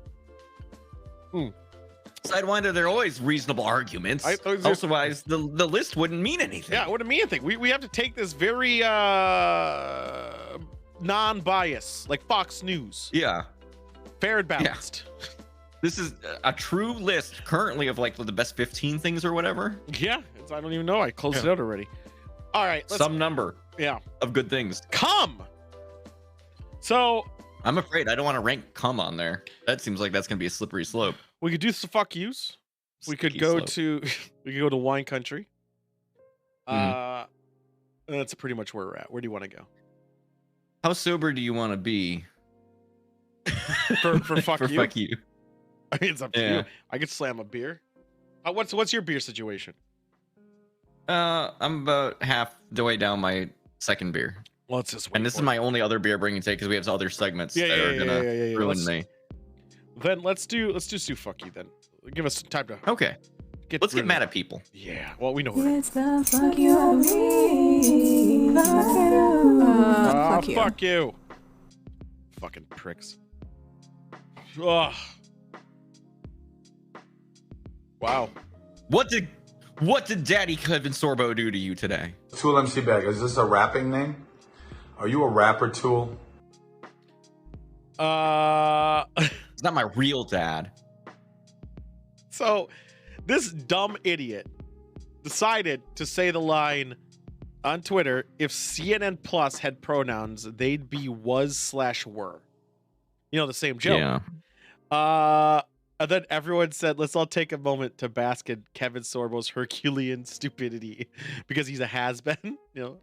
Sidewinder, there are always reasonable arguments. Otherwise, the list wouldn't mean anything. Yeah, it wouldn't mean anything. We have to take this very non-biased, like Fox News. Yeah. Fair and balanced. Yeah. This is a true list currently of like the best 15 things or whatever. Yeah, I don't even know. I closed it out already. All right. Some number. Yeah. Of good things. Come. So. I'm afraid I don't want to rank cum on there. That seems like that's gonna be a slippery slope. We could do some fuck yous. We could go to wine country. That's pretty much where we're at. Where do you want to go? How sober do you want to be? For fuck for you? Fuck you. I mean, it's up to you. I could slam a beer. What's your beer situation? I'm about half the way down my second beer. Well, let's just wait. And this is my only other beer bringing today because we have other segments that are gonna ruin me. Then let's do fuck you then. Give us time to. Okay. Let's get mad at people. Yeah. Well, we know. It's the fuck you of me. Fuck you. Fucking pricks. Ugh. Wow. What did Daddy Kevin Sorbo do to you today? Tool MC Bag, is this a rapping name? Are you a rapper, Tool? It's not my real dad. So, this dumb idiot decided to say the line on Twitter, if CNN Plus had pronouns, they'd be was/were. You know, the same joke. Yeah. And then everyone said, let's all take a moment to bask in Kevin Sorbo's Herculean stupidity because he's a has-been, you know,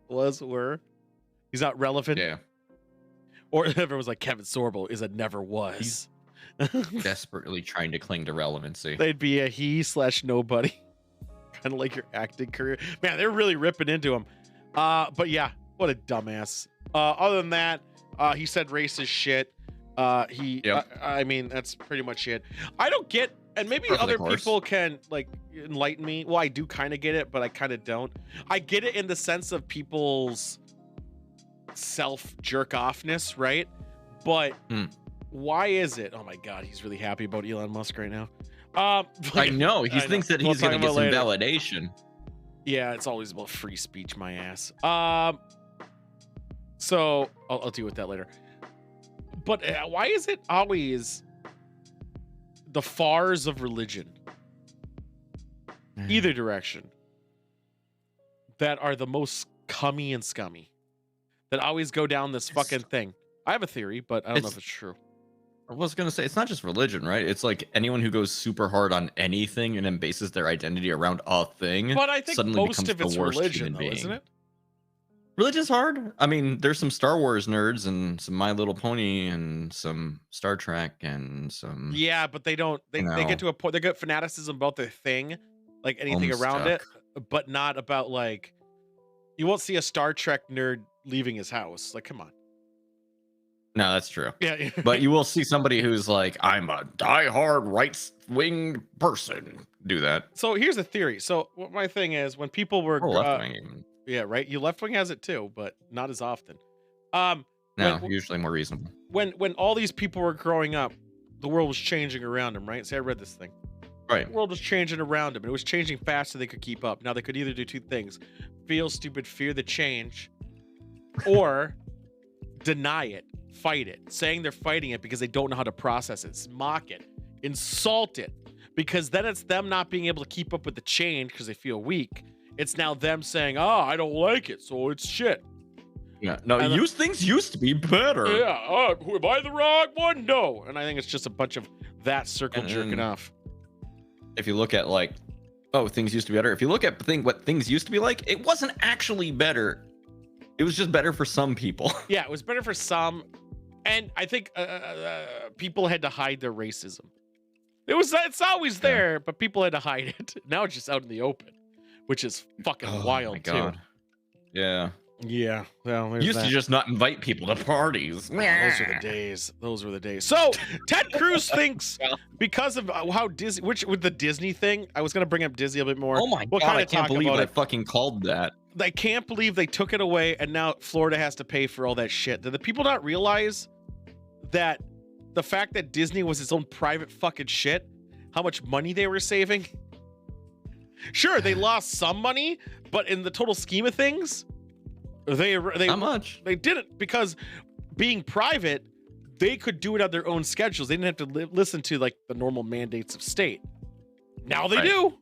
were. He's not relevant. Yeah. Or everyone was like, Kevin Sorbo is a never was. Desperately trying to cling to relevancy. They'd be a he/nobody. Kind of like your acting career. Man, they're really ripping into him. But yeah, what a dumbass. Other than that, he said racist shit. I mean, that's pretty much it. I don't get, and maybe other people can like enlighten me. Well, I do kind of get it, but I kind of don't. I get it in the sense of people's self jerk offness, right? But why is it? Oh my God, he's really happy about Elon Musk right now. I know he thinks that he's gonna get some validation. Yeah, it's always about free speech, my ass. So I'll deal with that later. But why is it always the fars of religion, either direction, that are the most cummy and scummy, that always go down this fucking thing? I have a theory, but I don't know if it's true. I was gonna say, it's not just religion, right? It's like anyone who goes super hard on anything and then bases their identity around a thing. But I think suddenly most of it's religion, though, isn't it? Religion's hard. I mean, there's some Star Wars nerds and some My Little Pony and some Star Trek and some. Yeah, but they don't. They get to a point. They get fanaticism about their thing, like anything around it, but not about like. You won't see a Star Trek nerd leaving his house. Like, come on. No, that's true. Yeah, but you will see somebody who's like, I'm a diehard right-wing person. Do that. So here's the theory. So what my thing is, when people were left-wing. Yeah, right. You left wing has it too, but not as often. Usually more reasonable. When all these people were growing up, the world was changing around them, right? See, I read this thing. Right. The world was changing around them, and it was changing faster than they could keep up. Now they could either do two things: feel stupid, fear the change, or deny it, fight it, saying they're fighting it because they don't know how to process it, mock it, insult it, because then it's them not being able to keep up with the change because they feel weak. It's now them saying, "Oh, I don't like it, so it's shit." Yeah, no, things used to be better. Yeah, am I the wrong one? No, and I think it's just a bunch of that circle jerking off. If you look at like, things used to be better. If you look at what things used to be like, it wasn't actually better. It was just better for some people. Yeah, it was better for some, and I think people had to hide their racism. It's always there, but people had to hide it. Now it's just out in the open, which is fucking wild too. Yeah. Yeah, well, You used to just not invite people to parties. Those are the days. Those were the days. So Ted Cruz thinks because of how Disney, which with the Disney thing, I was gonna bring up Disney a bit more. Oh my god, I can't believe I fucking called that. I can't believe they took it away, and now Florida has to pay for all that shit. Did the people not realize that the fact that Disney was its own private fucking shit, how much money they were saving? Sure, they lost some money, but in the total scheme of things, they how much? They didn't, because being private, they could do it on their own schedules. They didn't have to listen to like the normal mandates of state. Now they do.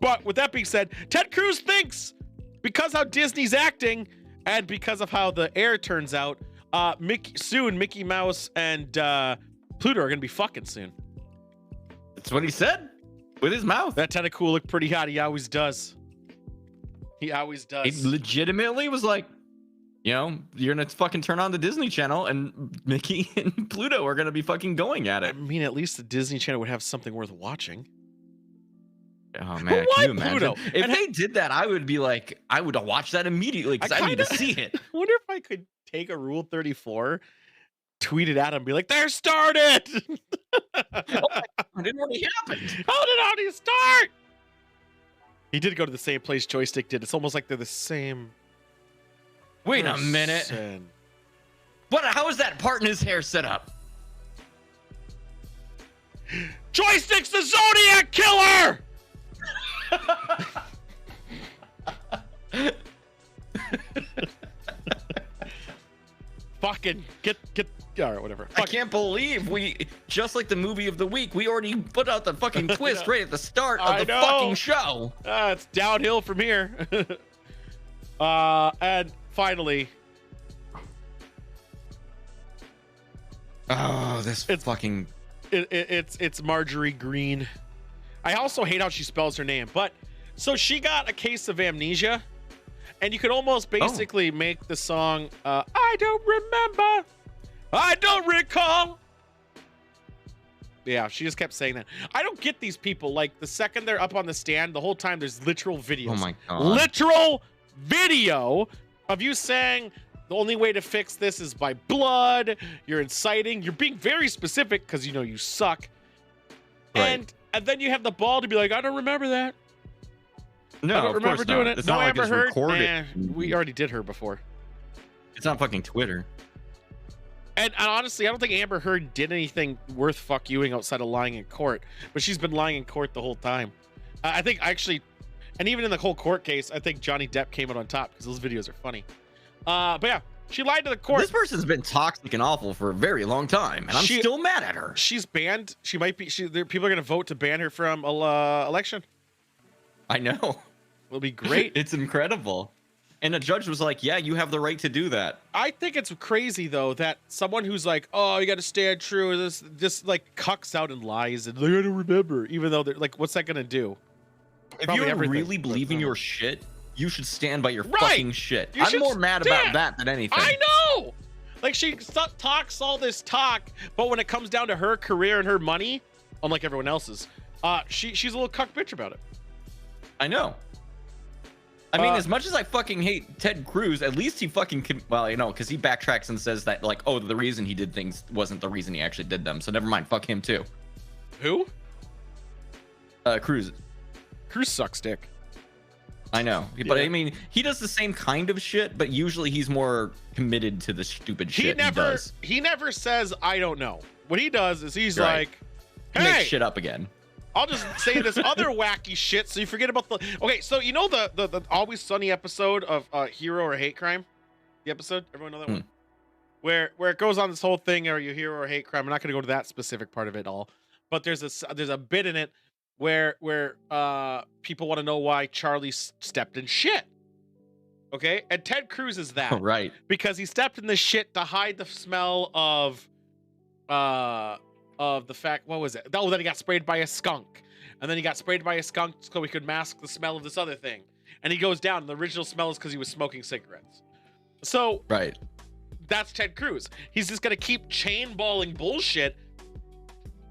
But with that being said, Ted Cruz thinks because how Disney's acting and because of how the air turns out, Mickey Mouse and Pluto are gonna be fucking soon. That's what he said with his mouth. That tentacle looked pretty hot. He always does. He always does. He legitimately was like, you know, you're gonna fucking turn on the Disney Channel and Mickey and Pluto are gonna be fucking going at it. I mean, at least the Disney Channel would have something worth watching. Oh man, can you imagine? Pluto? If they did that, I would be like, I would watch that immediately because I need to see it. I wonder if I could take a Rule 34, tweet it at him, and be like, "There started." It didn't already happen. How did it already start? He did go to the same place Joystick did. It's almost like they're the same. Wait a minute. What? How is that part in his hair set up? Joystick's the Zodiac Killer. Fucking get all right, whatever. I can't believe we, just like the movie of the week, we already put out the fucking twist right at the start of the fucking show. It's downhill from here. And finally, oh, it's Marjorie Green. I also hate how she spells her name, but so she got a case of amnesia, and you could almost basically make the song I don't remember, I don't recall. Yeah, she just kept saying that. I don't get these people. Like, the second they're up on the stand, the whole time there's literal videos. Oh my god. Literal video of you saying the only way to fix this is by blood. You're inciting. You're being very specific because you know you suck. Right. And then you have the ball to be like, I don't remember that. No, I don't remember doing it. It's no not like Amber it's Heard. recorded. We already did her before. It's not fucking Twitter. And honestly, I don't think Amber Heard did anything worth fuck youing outside of lying in court. But she's been lying in court the whole time. I think actually, and even in the whole court case, I think Johnny Depp came out on top because those videos are funny. But yeah, she lied to the court. This person's been toxic and awful for a very long time, and I'm still mad at her. She's banned. She might be. People are going to vote to ban her from election. I know. It'll be great. It's incredible. And the judge was like, yeah, you have the right to do that. I think it's crazy, though, that someone who's like, oh, you got to stand true, this just like cucks out and lies and they got to remember, even though they're like, what's that going to do? If you really believe in your shit, you should stand by your fucking shit. I'm more mad about that than anything. I know. Like, she talks all this talk, but when it comes down to her career and her money, unlike everyone else's, she's a little cuck bitch about it. I know. I mean, as much as I fucking hate Ted Cruz, at least he fucking can, well, you know, because he backtracks and says that, like, oh, the reason he did things wasn't the reason he actually did them. So never mind. Fuck him, too. Who? Cruz. Cruz sucks dick. I know. But I mean, he does the same kind of shit, but usually he's more committed to the stupid shit he does. He never says, I don't know. What he does is he's like, hey, make shit up again. I'll just say this other wacky shit so you forget about the... Okay, so you know the Always Sunny episode of Hero or Hate Crime? The episode? Everyone know that one? Where it goes on this whole thing, are you hero or hate crime? I'm not going to go to that specific part of it all. But there's a bit in it where people want to know why Charlie stepped in shit. Okay? And Ted Cruz is that. Right. Because he stepped in the shit to hide the smell of the fact, what was it? Oh, then he got sprayed by a skunk. And then he got sprayed by a skunk so he could mask the smell of this other thing. And he goes down. The original smell is because he was smoking cigarettes. So, right. That's Ted Cruz. He's just going to keep chain balling bullshit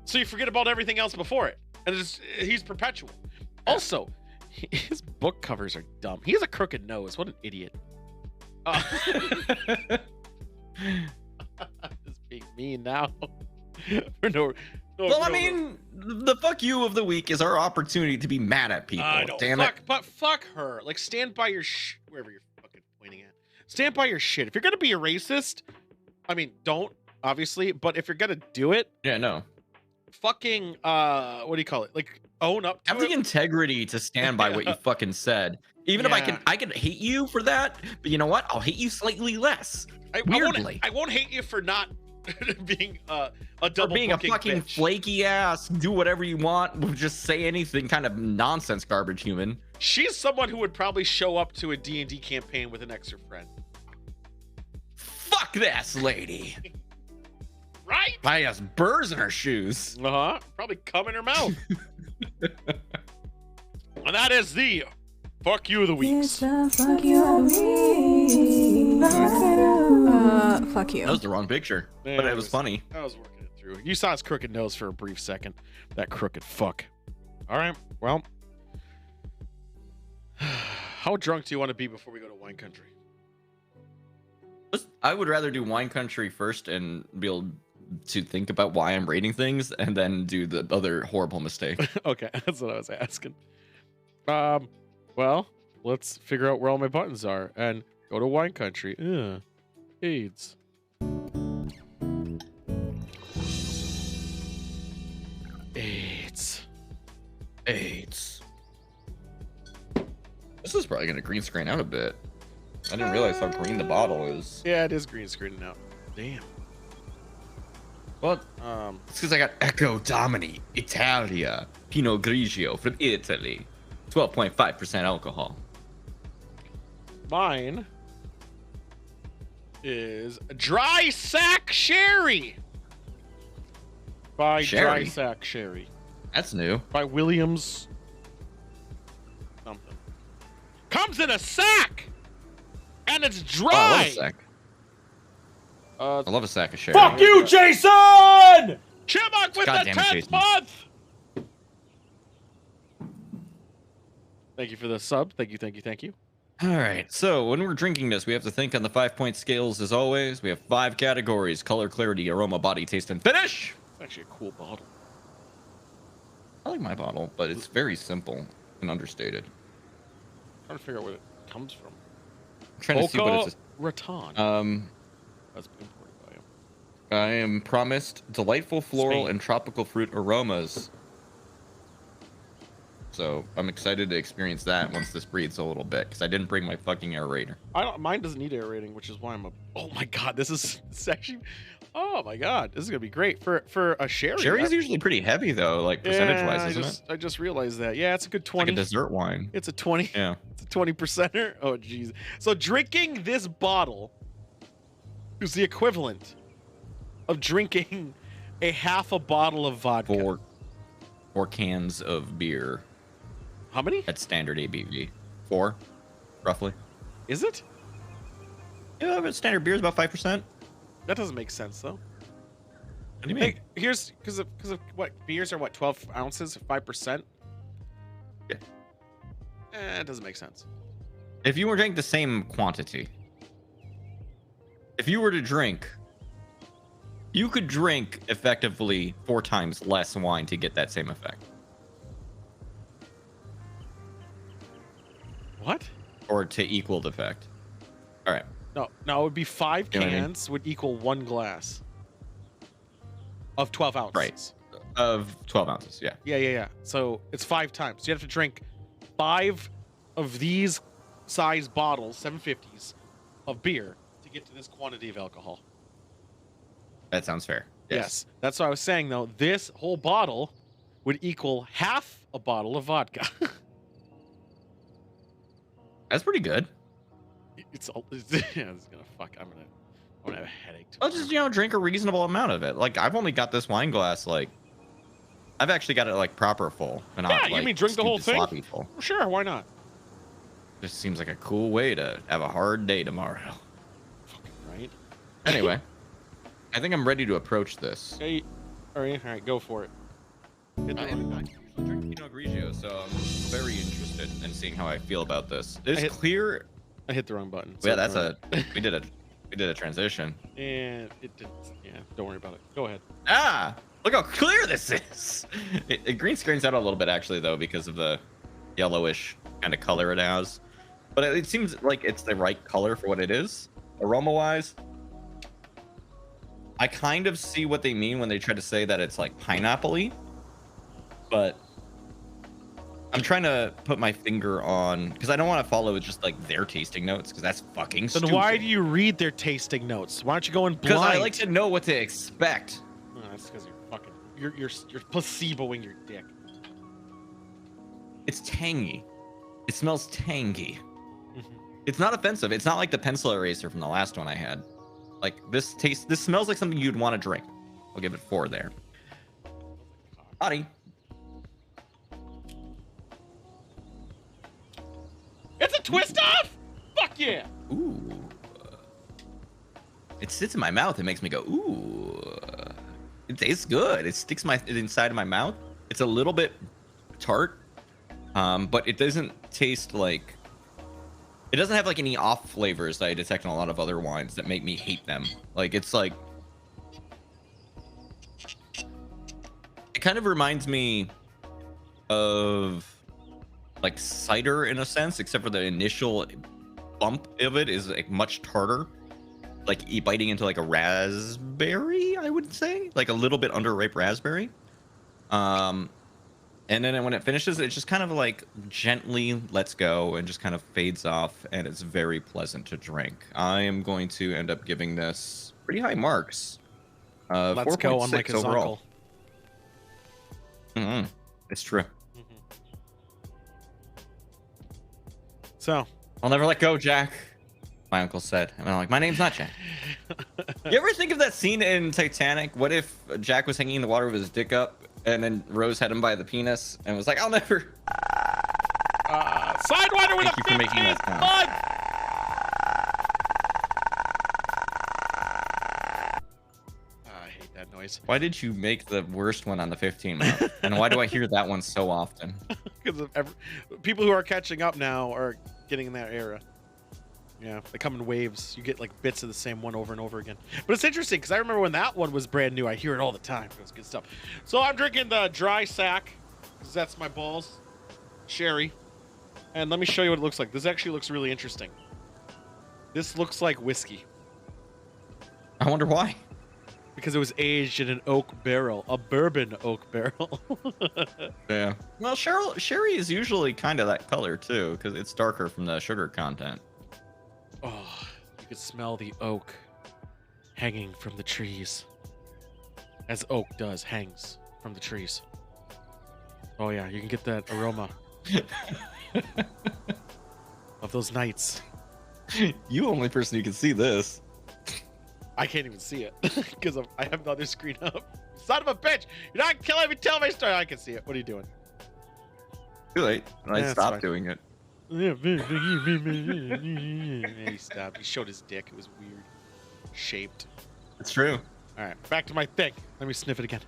so you forget about everything else before it. And he's perpetual. Also, His book covers are dumb. He has a crooked nose. What an idiot. Just being mean now. For no well, I mean, the fuck you of the week is our opportunity to be mad at people. Damn it. But fuck her. Like, stand by your wherever you're fucking pointing at. Stand by your shit. If you're gonna be a racist, I mean, don't, obviously, but if you're gonna do it, yeah, no. Fucking what do you call it? Like, own up to have the integrity to stand by what you fucking said. Even if I can hate you for that, but you know what? I'll hate you slightly less. Weirdly. I won't hate you for not being a double, for being a fucking bitch. flaky ass, do whatever you want, just say anything kind of nonsense garbage human. She's someone who would probably show up to a D&D campaign with an extra friend. Fuck this lady. Right? Probably has burrs in her shoes. Probably cum in her mouth. And that is the fuck you of the week. Fuck you of the week. Fuck you. That was the wrong picture, but it was funny. I was working it through. You saw his crooked nose for a brief second. That crooked fuck. All right. Well, how drunk do you want to be before we go to wine country? I would rather do wine country first and be able to think about why I'm rating things, and then do the other horrible mistake. Okay, that's what I was asking. Well, let's figure out where all my buttons are and go to wine country. AIDS. AIDS. This is probably gonna green screen out a bit. I didn't realize how green the bottle is. Yeah, it is green screening out. Damn. What? It's because I got Echo Domini Italia Pinot Grigio from Italy, 12.5% alcohol. Mine is Dry Sack Sherry by Sherry? Dry Sack Sherry That's new. by Williams something. Comes in a sack and it's Oh, I love a dry. sack. I love a sack of sherry. Fuck you, Jason! Chipmunk with Goddamn the 10th Jason. month. Thank you for the sub. Thank you. All right. So when we're drinking this, we have to think on the 5-point scales as always. We have 5 categories: color, clarity, aroma, body, taste, and finish. It's actually a cool bottle. I like my bottle, but it's very simple and understated. I'm trying to figure out where it comes from. I'm trying to see what it's. Raton. That's been imported by him. I am promised delightful floral Spain. and tropical fruit aromas. So I'm excited to experience that once this breathes a little bit, because I didn't bring my fucking aerator. Mine doesn't need aerating, which is why I'm a. Oh my god, this is actually. Oh my god, this is gonna be great for a sherry. Sherry's usually pretty heavy though, like percentage-wise, isn't it? I just realized that. Yeah, it's a good 20. Like a dessert wine. It's a 20. Yeah. It's a 20%er. Oh jeez. So drinking this bottle is the equivalent of drinking a half a bottle of vodka. 4 cans of beer How many? at standard ABV. 4, roughly. Is it? Yeah, but standard beer is about 5%. That doesn't make sense though. What do you mean? Hey, here's because of what beers are 12 ounces, 5%. Yeah. It doesn't make sense. If you were drinking the same quantity, if you were to drink, you could drink effectively 4 times less wine to get that same effect. What? Or to equal the effect. All right. No, it would be 5 You know what I mean? cans would equal 1 glass of 12 ounces. Right. Of 12 ounces, yeah. Yeah. So it's 5 times. You have to drink 5 of these size bottles, 750s, of beer to get to this quantity of alcohol. That sounds fair. Yes. That's what I was saying, though. This whole bottle would equal half a bottle of vodka. That's pretty good. it's gonna fuck. I'm gonna have a headache. I'll just, drink a reasonable amount of it. Like, I've only got this wine glass, like, I've actually got it, like, proper full. And Yeah, not, you like, mean drink the whole stupid thing? sloppy full. Sure, why not? Just seems like a cool way to have a hard day tomorrow. Right? Anyway, I think I'm ready to approach this. Okay. All right, go for it. Hit the I'm drinking Pinot Grigio, so I'm very interested in seeing how I feel about this. It's clear. I hit the wrong button. Yeah, that's we did a transition. And it didn't. Yeah, don't worry about it. Go ahead. Ah, look how clear this is. It green screens out a little bit actually though because of the yellowish kind of color it has, but it seems like it's the right color for what it is. Aroma wise, I kind of see what they mean when they try to say that it's like pineapple-y, but I'm trying to put my finger on, because I don't want to follow just like their tasting notes, because that's fucking stupid. Then why do you read their tasting notes? Why don't you go in blind? Because I like to know what to expect. Oh, that's because you're fucking you're placeboing your dick. It's tangy. It smells tangy. It's not offensive. It's not like the pencil eraser from the last one I had. Like this smells like something you'd want to drink. I'll give it 4 there. Body. It's a twist off. Fuck yeah. Ooh. It sits in my mouth. It makes me go ooh. It tastes good. It sticks inside of my mouth. It's a little bit tart, but it doesn't taste like. It doesn't have like any off flavors that I detect in a lot of other wines that make me hate them. Like it's like. It kind of reminds me of like cider in a sense, except for the initial bump of it is like much tartar, like biting into like a raspberry, I would say, like a little bit underripe raspberry. And then when it finishes, it just kind of like gently lets go and just kind of fades off, and it's very pleasant to drink. I am going to end up giving this pretty high marks. Let's go, unlike his overall. uncle. It's true. So I'll never let go, Jack. My uncle said. And I'm like, my name's not Jack. You ever think of that scene in Titanic? What if Jack was hanging in the water with his dick up, and then Rose had him by the penis and was like, I'll never. Sidewinder with Thank you for making that sound. I hate that noise. Why did you make the worst one on the 15 mouth? And why do I hear that one so often? Because of people who are catching up now are getting in that era. Yeah, they come in waves. You get like bits of the same one over and over again. But it's interesting because I remember when that one was brand new. I hear it all the time. It was good stuff. So I'm drinking the dry sack because that's my balls. Sherry. And let me show you what it looks like. This actually looks really interesting. This looks like whiskey. I wonder why. Because it was aged in an oak barrel, a bourbon oak barrel. Yeah. Well, sherry is usually kind of that color too, because it's darker from the sugar content. Oh, you could smell the oak hanging from the trees. As oak does, hangs from the trees. Oh yeah, you can get that aroma of those nights. You only person who can see this. I can't even see it because I have the other screen up. Son of a bitch! You're not killing me. Tell my story. I can see it. What are you doing? Too late. I Yeah, stopped doing it. Yeah, he stopped. He showed his dick. It was weird, shaped. It's true. All right, back to my thing. Let me sniff it again.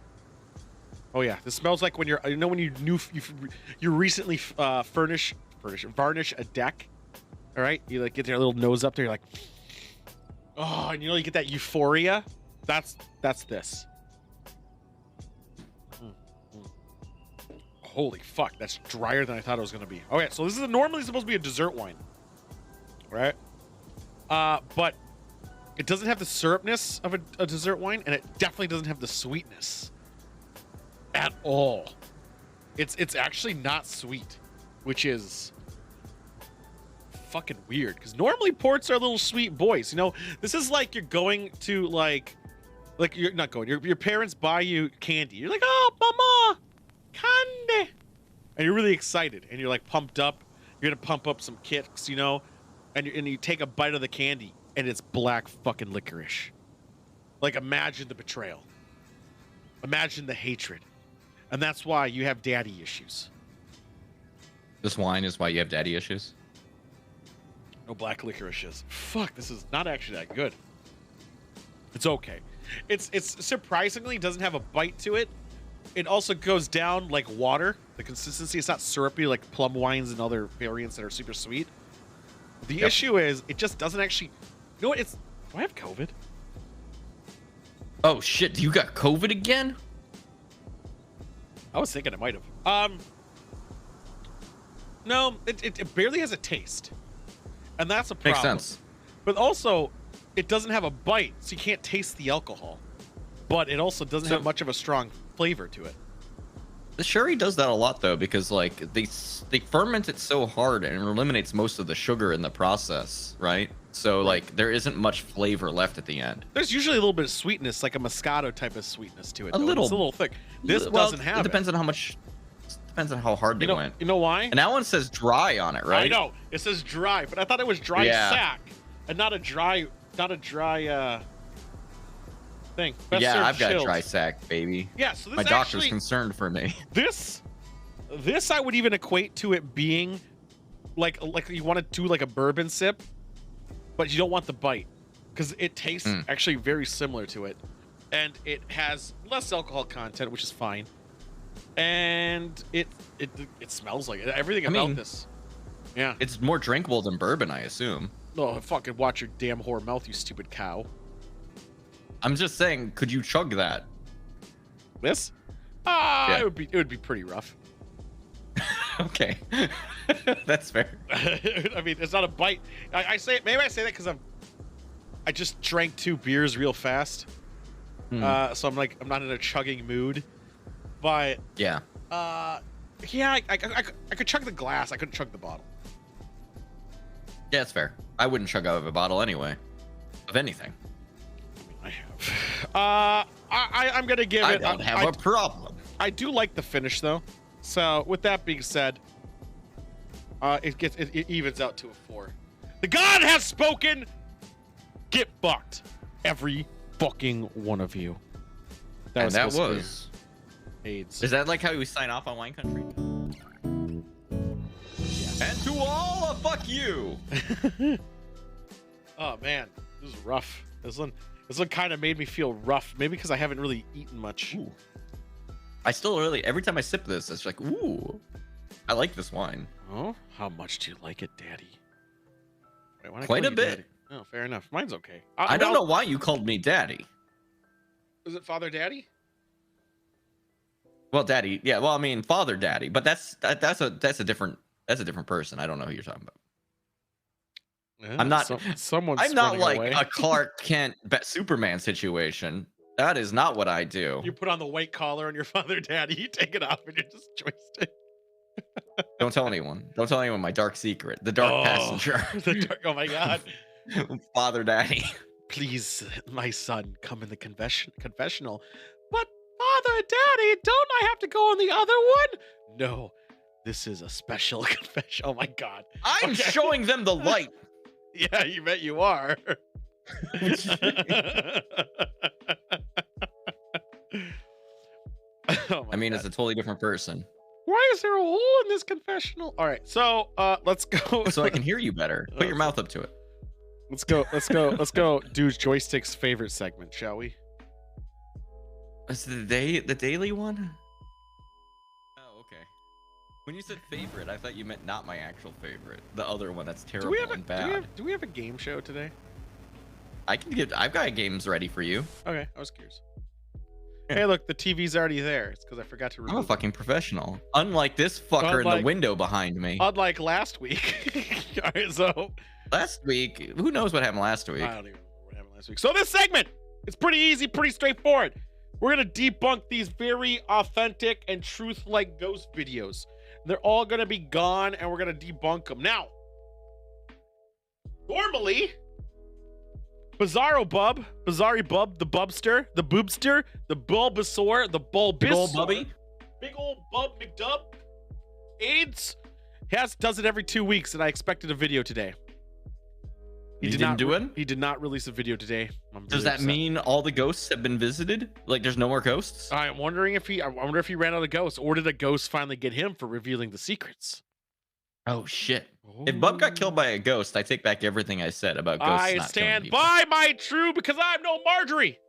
Oh yeah, this smells like when you're. You know when you recently varnish a deck. All right, you like get your little nose up there. You're like, oh, and you know you get that euphoria. That's this. Holy fuck, that's drier than I thought it was gonna be. Okay, so this is normally supposed to be a dessert wine, right? But it doesn't have the syrupness of a dessert wine, and it definitely doesn't have the sweetness at all. It's actually not sweet, which is fucking weird. Because normally ports are little sweet boys. You know, this is like you're going to like you're not going. Your parents buy you candy. You're like, oh, mama. Candy, and you're really excited, and you're like pumped up. You're gonna pump up some kicks, you know, and you take a bite of the candy, and it's black fucking licorice. Like, imagine the betrayal, imagine the hatred, and that's why you have daddy issues. This wine is why you have daddy issues. No black licorice is. Fuck, this is not actually that good. It's okay. It's surprisingly doesn't have a bite to it. It also goes down like water. The consistency, it's not syrupy like plum wines and other variants that are super sweet. The issue is it just doesn't actually. You know what? It's. Do I have COVID? Oh shit! You got COVID again? I was thinking it might have. No, it barely has a taste, and that's a problem. Makes sense. But also, it doesn't have a bite, so you can't taste the alcohol. But it also doesn't have much of a strong flavor to it. The sherry does that a lot though, because like they ferment it so hard and it eliminates most of the sugar in the process, right? So like there isn't much flavor left at the end. There's usually a little bit of sweetness, like a Moscato type of sweetness to it. A little, it's a little thick. This doesn't have it. Depends on how much. Depends on how hard they went. You know why? And that one says dry on it, right? I know it says dry, but I thought it was dry sack and not a dry thing. Best yeah, served I've got chilled. dry sack, baby. Yeah, so this my doctor's concerned for me. This I would even equate to it being like you want to do like a bourbon sip, but you don't want the bite because it tastes actually very similar to it, and it has less alcohol content, which is fine, and it smells like it. Everything about this. Yeah, it's more drinkable than bourbon, I assume. Oh, fucking watch your damn whore mouth, you stupid cow. I'm just saying, could you chug that? This? It would be pretty rough. Okay. That's fair. I mean, it's not a bite. I say maybe I say that because I just drank 2 beers real fast. So I'm not in a chugging mood. But yeah. I could chug the glass. I couldn't chug the bottle. Yeah, it's fair. I wouldn't chug out of a bottle anyway. Of anything. I have. I'm gonna give it. I don't have a problem. I do like the finish though. So with that being said, it evens out to a 4. The God has spoken. Get fucked, every fucking one of you. That was AIDS. Is that like how we sign off on Wine Country? Yeah. And to all, fuck you. Oh man, this is rough. This one kind of made me feel rough. Maybe because I haven't really eaten much. Ooh. I still really, every time I sip this, it's like, ooh, I like this wine. Oh, how much do you like it, Daddy? Wait, quite a bit. Daddy? Oh, fair enough. Mine's okay. I don't know why you called me Daddy. Is it Father Daddy? Well, Daddy, yeah. Well, I mean, Father Daddy, but that's a different person. I don't know who you're talking about. Yeah, I'm not. I'm not like a Clark Kent Superman situation. That is not what I do. You put on the white collar on your Father Daddy. You take it off and you're just joystick. Don't tell anyone. Don't tell anyone my dark secret. The dark passenger. Oh my God. Father Daddy. Please, my son, come in the confessional. But Father Daddy, don't I have to go on the other one? No, this is a special confession. Oh my God. I'm showing them the light. Yeah, you bet you are. I mean, it's a totally different person. Why is there a hole in this confessional? All right, so let's go. So I can hear you better. Put your mouth up to it. Let's go. Dude's Joystick's favorite segment, shall we? Is the daily one? Oh, okay. When you said favorite, I thought you meant not my actual favorite. The other one that's terrible and bad. Do we have a game show today? I've got games ready for you. Okay, I was curious. Hey, look, the TV's already there. It's because I forgot to remove I'm a fucking professional. Unlike this fucker in the window behind me. Unlike last week. All right, so last week, who knows what happened last week? I don't even remember what happened last week. So this segment, it's pretty easy, pretty straightforward. We're gonna debunk these very authentic and truth-like ghost videos. They're all gonna be gone, and we're gonna debunk them. Now, normally, Bizarro Bub, the Bubster, the Bulbasaur, the Bulbasaur, Big old Bubby, Big old Bub McDub, AIDS, does it every 2 weeks, and I expected a video today. He didn't do it? He did not release a video today. Does that mean all the ghosts have been visited? Like there's no more ghosts? I wonder if he ran out of ghosts, or did a ghost finally get him for revealing the secrets? Oh shit. If Bub got killed by a ghost, I take back everything I said about ghosts. I stand by my true because I'm no Marjorie.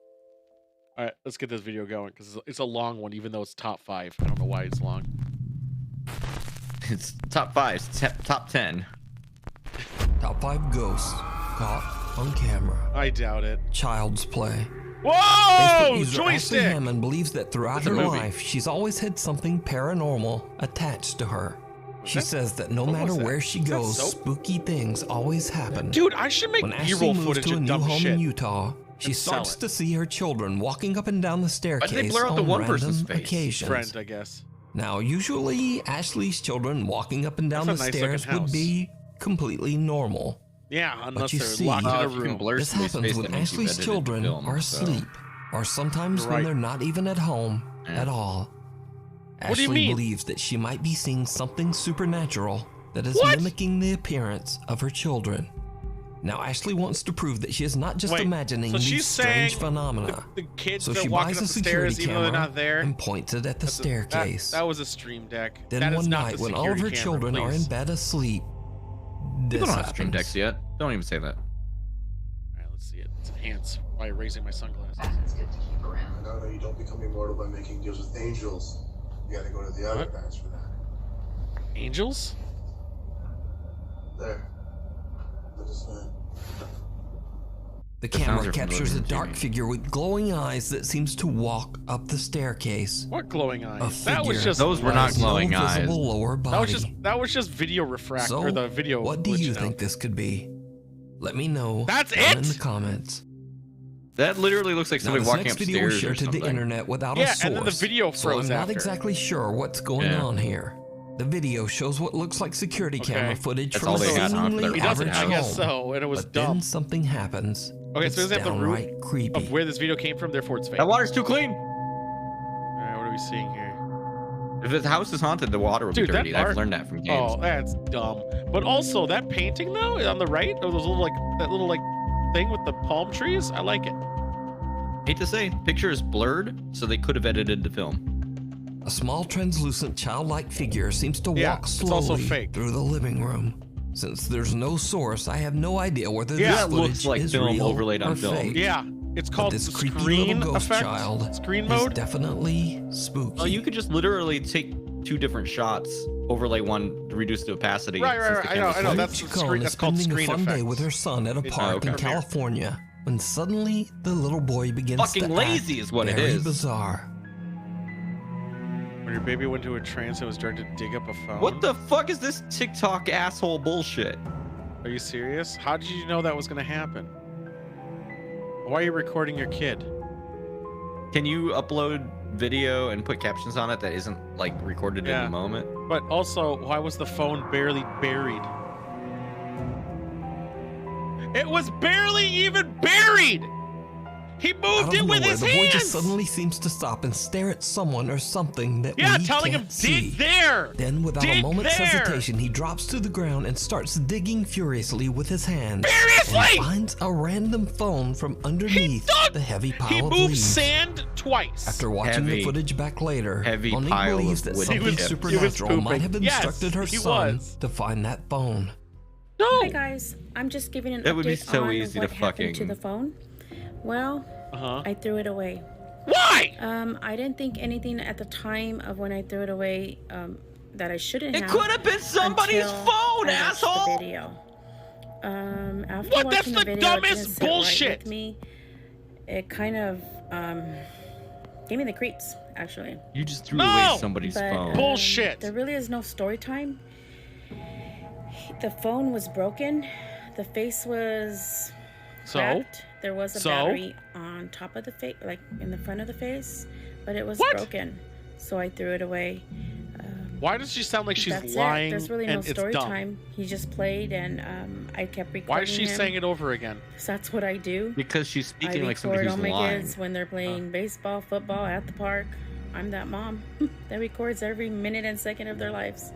All right, let's get this video going because it's a long one, even though it's top 5. I don't know why it's long. It's top 5, top 10. Top 5 ghosts caught on camera. I doubt it. Child's Play. Whoa! Facebook user Ashley Joystick! Hammond believes that throughout It's a her movie. life, she's always had something paranormal attached to her. She that- says that no what matter was that? where she Was that goes, soap? spooky things always happen. Dude, I should make When Ashley B-roll moves footage to a of new dumb home shit. in Utah, she and sell starts it. to see her children walking up and down the Why staircase did they blur out on the one random person's face? occasions. Friend, I guess. Now, usually, Ashley's children walking up and down That's the a nice looking stairs would house. be completely normal. Yeah, unless you they're see- locked in a If you can room. blur This somebody's happens face, when that means you've Ashley's edited children film, are so- asleep, or sometimes Right. when they're not even at home at all. What do you Ashley mean? believes that she might be seeing something supernatural that is What? mimicking the appearance of her children. Now, Ashley wants to prove that she is not just Wait, imagining so these she's strange saying phenomena. The kids So that she walking buys up a the security stairs even though they're camera not there. and points it at the staircase. That was a stream deck. Then That is one not night, the when all of her security camera, children are in please. bed asleep, this People don't have stream happens. decks yet. Don't even say that. Alright, let's see it. Let's enhance by raising my sunglasses. It's good to keep around. No, you don't become immortal by making deals with angels. You gotta go to the other What? guys for that. Angels? There. Look at that. The The sounds camera are from captures a Living dark Jimmy. figure with glowing eyes that seems to walk up the staircase. What glowing eyes? A That was figure just Those were that not has glowing no eyes. visible lower body. that was just video refract So, or the video. what do you glitching think out. this could be? Let me know That's down in it? the comments. That literally looks like Now, somebody this walking next video was upstairs or shared to the something. internet without Yeah, a source, and then the video so I'm froze not after. exactly sure what's going Yeah. on here. The video shows what looks like security camera Okay. footage That's from all a they got on for seemingly their He doesn't, average I guess home. so, and it was But dumb. then something happens. Okay, It's so it doesn't have the root downright creepy. of where this video came from, therefore it's fake. That water's too clean. Alright, what are we seeing here? If the house is haunted, the water will Dude, be that dirty. art- I've learned that from games. Oh, that's dumb. But also that painting though on the right, or those little that little thing with the palm trees, I like it. Hate to say, picture is blurred, so they could have edited the film. A small translucent childlike figure seems to Yeah, walk it's also slowly fake. through the living room. Since there's no source, I have no idea whether Yeah, this that footage looks like is film real overlaid on or film. fake. Yeah, it's But called this creepy screen little ghost effect. child Screen is mode. definitely spooky. Oh, you could just literally take 2 different shots, overlay one to reduce the opacity. Right, since the I know, camera's I know. flipped. That's Chicone screen. is That's called spending screen a fun day effect. with her son at a It's park in okay. California when suddenly the little boy begins Fucking to lazy act is what it very is. bizarre. When your baby went into a trance and was directed to dig up a phone. What the fuck is this TikTok asshole bullshit? Are you serious? How did you know that was gonna happen? Why are you recording your kid? Can you upload video and put captions on it that isn't like recorded in Yeah. the moment? But also, why was the phone barely buried? It was barely even buried! He Out moved of it with nowhere, his the boy just hands! suddenly seems to stop and stare at someone or something that Yeah, we telling him, can't dig see. there! Then, without a Dig moment's there! hesitation, he drops to the ground and starts digging furiously with his hands. Seriously! And finds a random phone from underneath dug- the heavy pile He of moved leaves. sand twice. After watching Heavy- the footage back later, heavy Monique pile believes of that wood something chips. supernatural He was might have pooping. Yes, instructed her he son was. to find that phone. No! Hi guys, I'm just giving an It would be update so on easy what to happened to fucking- the phone. Well, Uh-huh. I threw it away. Why? I didn't think anything at the time of when I threw it away that I shouldn't It have. could have been somebody's until phone, I watched asshole! The video. After What? watching That's the the video, it dumbest didn't sit right bullshit. with me. It kind of gave me the creeps, actually. You just threw No! away somebody's But, phone. Bullshit. There really is no story time. The phone was broken. The face was So? cracked. There was a So? battery on top of the face, like in the front of the face, but it was What? broken. So I threw it away. Why does she sound like she's That's lying it. There's really no and it's story dumb? time. He just played, and I kept recording Why is she him. saying it over again? So that's what I do. Because she's I speaking like somebody record who's all my lying. kids when they're playing baseball, football at the park. I'm that mom that records every minute and second of their lives.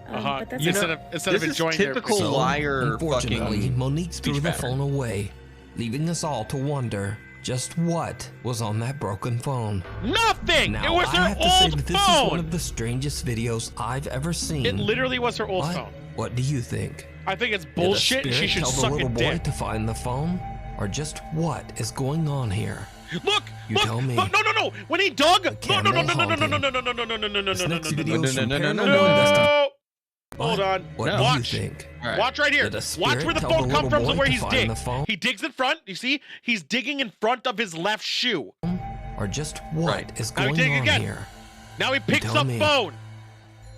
But that's Instead it. of this is enjoying their typical So, liar unfortunately, fucking Monique threw speech the pattern. phone away, leaving us all to wonder just what was on that broken phone. nothing. Now, It was I her have to say old that this is one phone. of the strangest videos I've ever seen. It literally was her old But phone. what do you think? I think it's Did a bullshit. And she spirit should tell the suck little a boy dick. to find the phone, or just what is going on here? Look! You Look! tell me. Look! No! When he dug! No! This next video is from Paranormal No! Investigation. Hold on. What Watch. do you think? Right. Watch right here. Did a Watch spirit where the tell phone the comes little from to boy where to he's find digging. the phone? He digs in front. You see? He's digging in front of his left shoe. Or just what is Now going dig on again. here? Now he picks tell up me. phone.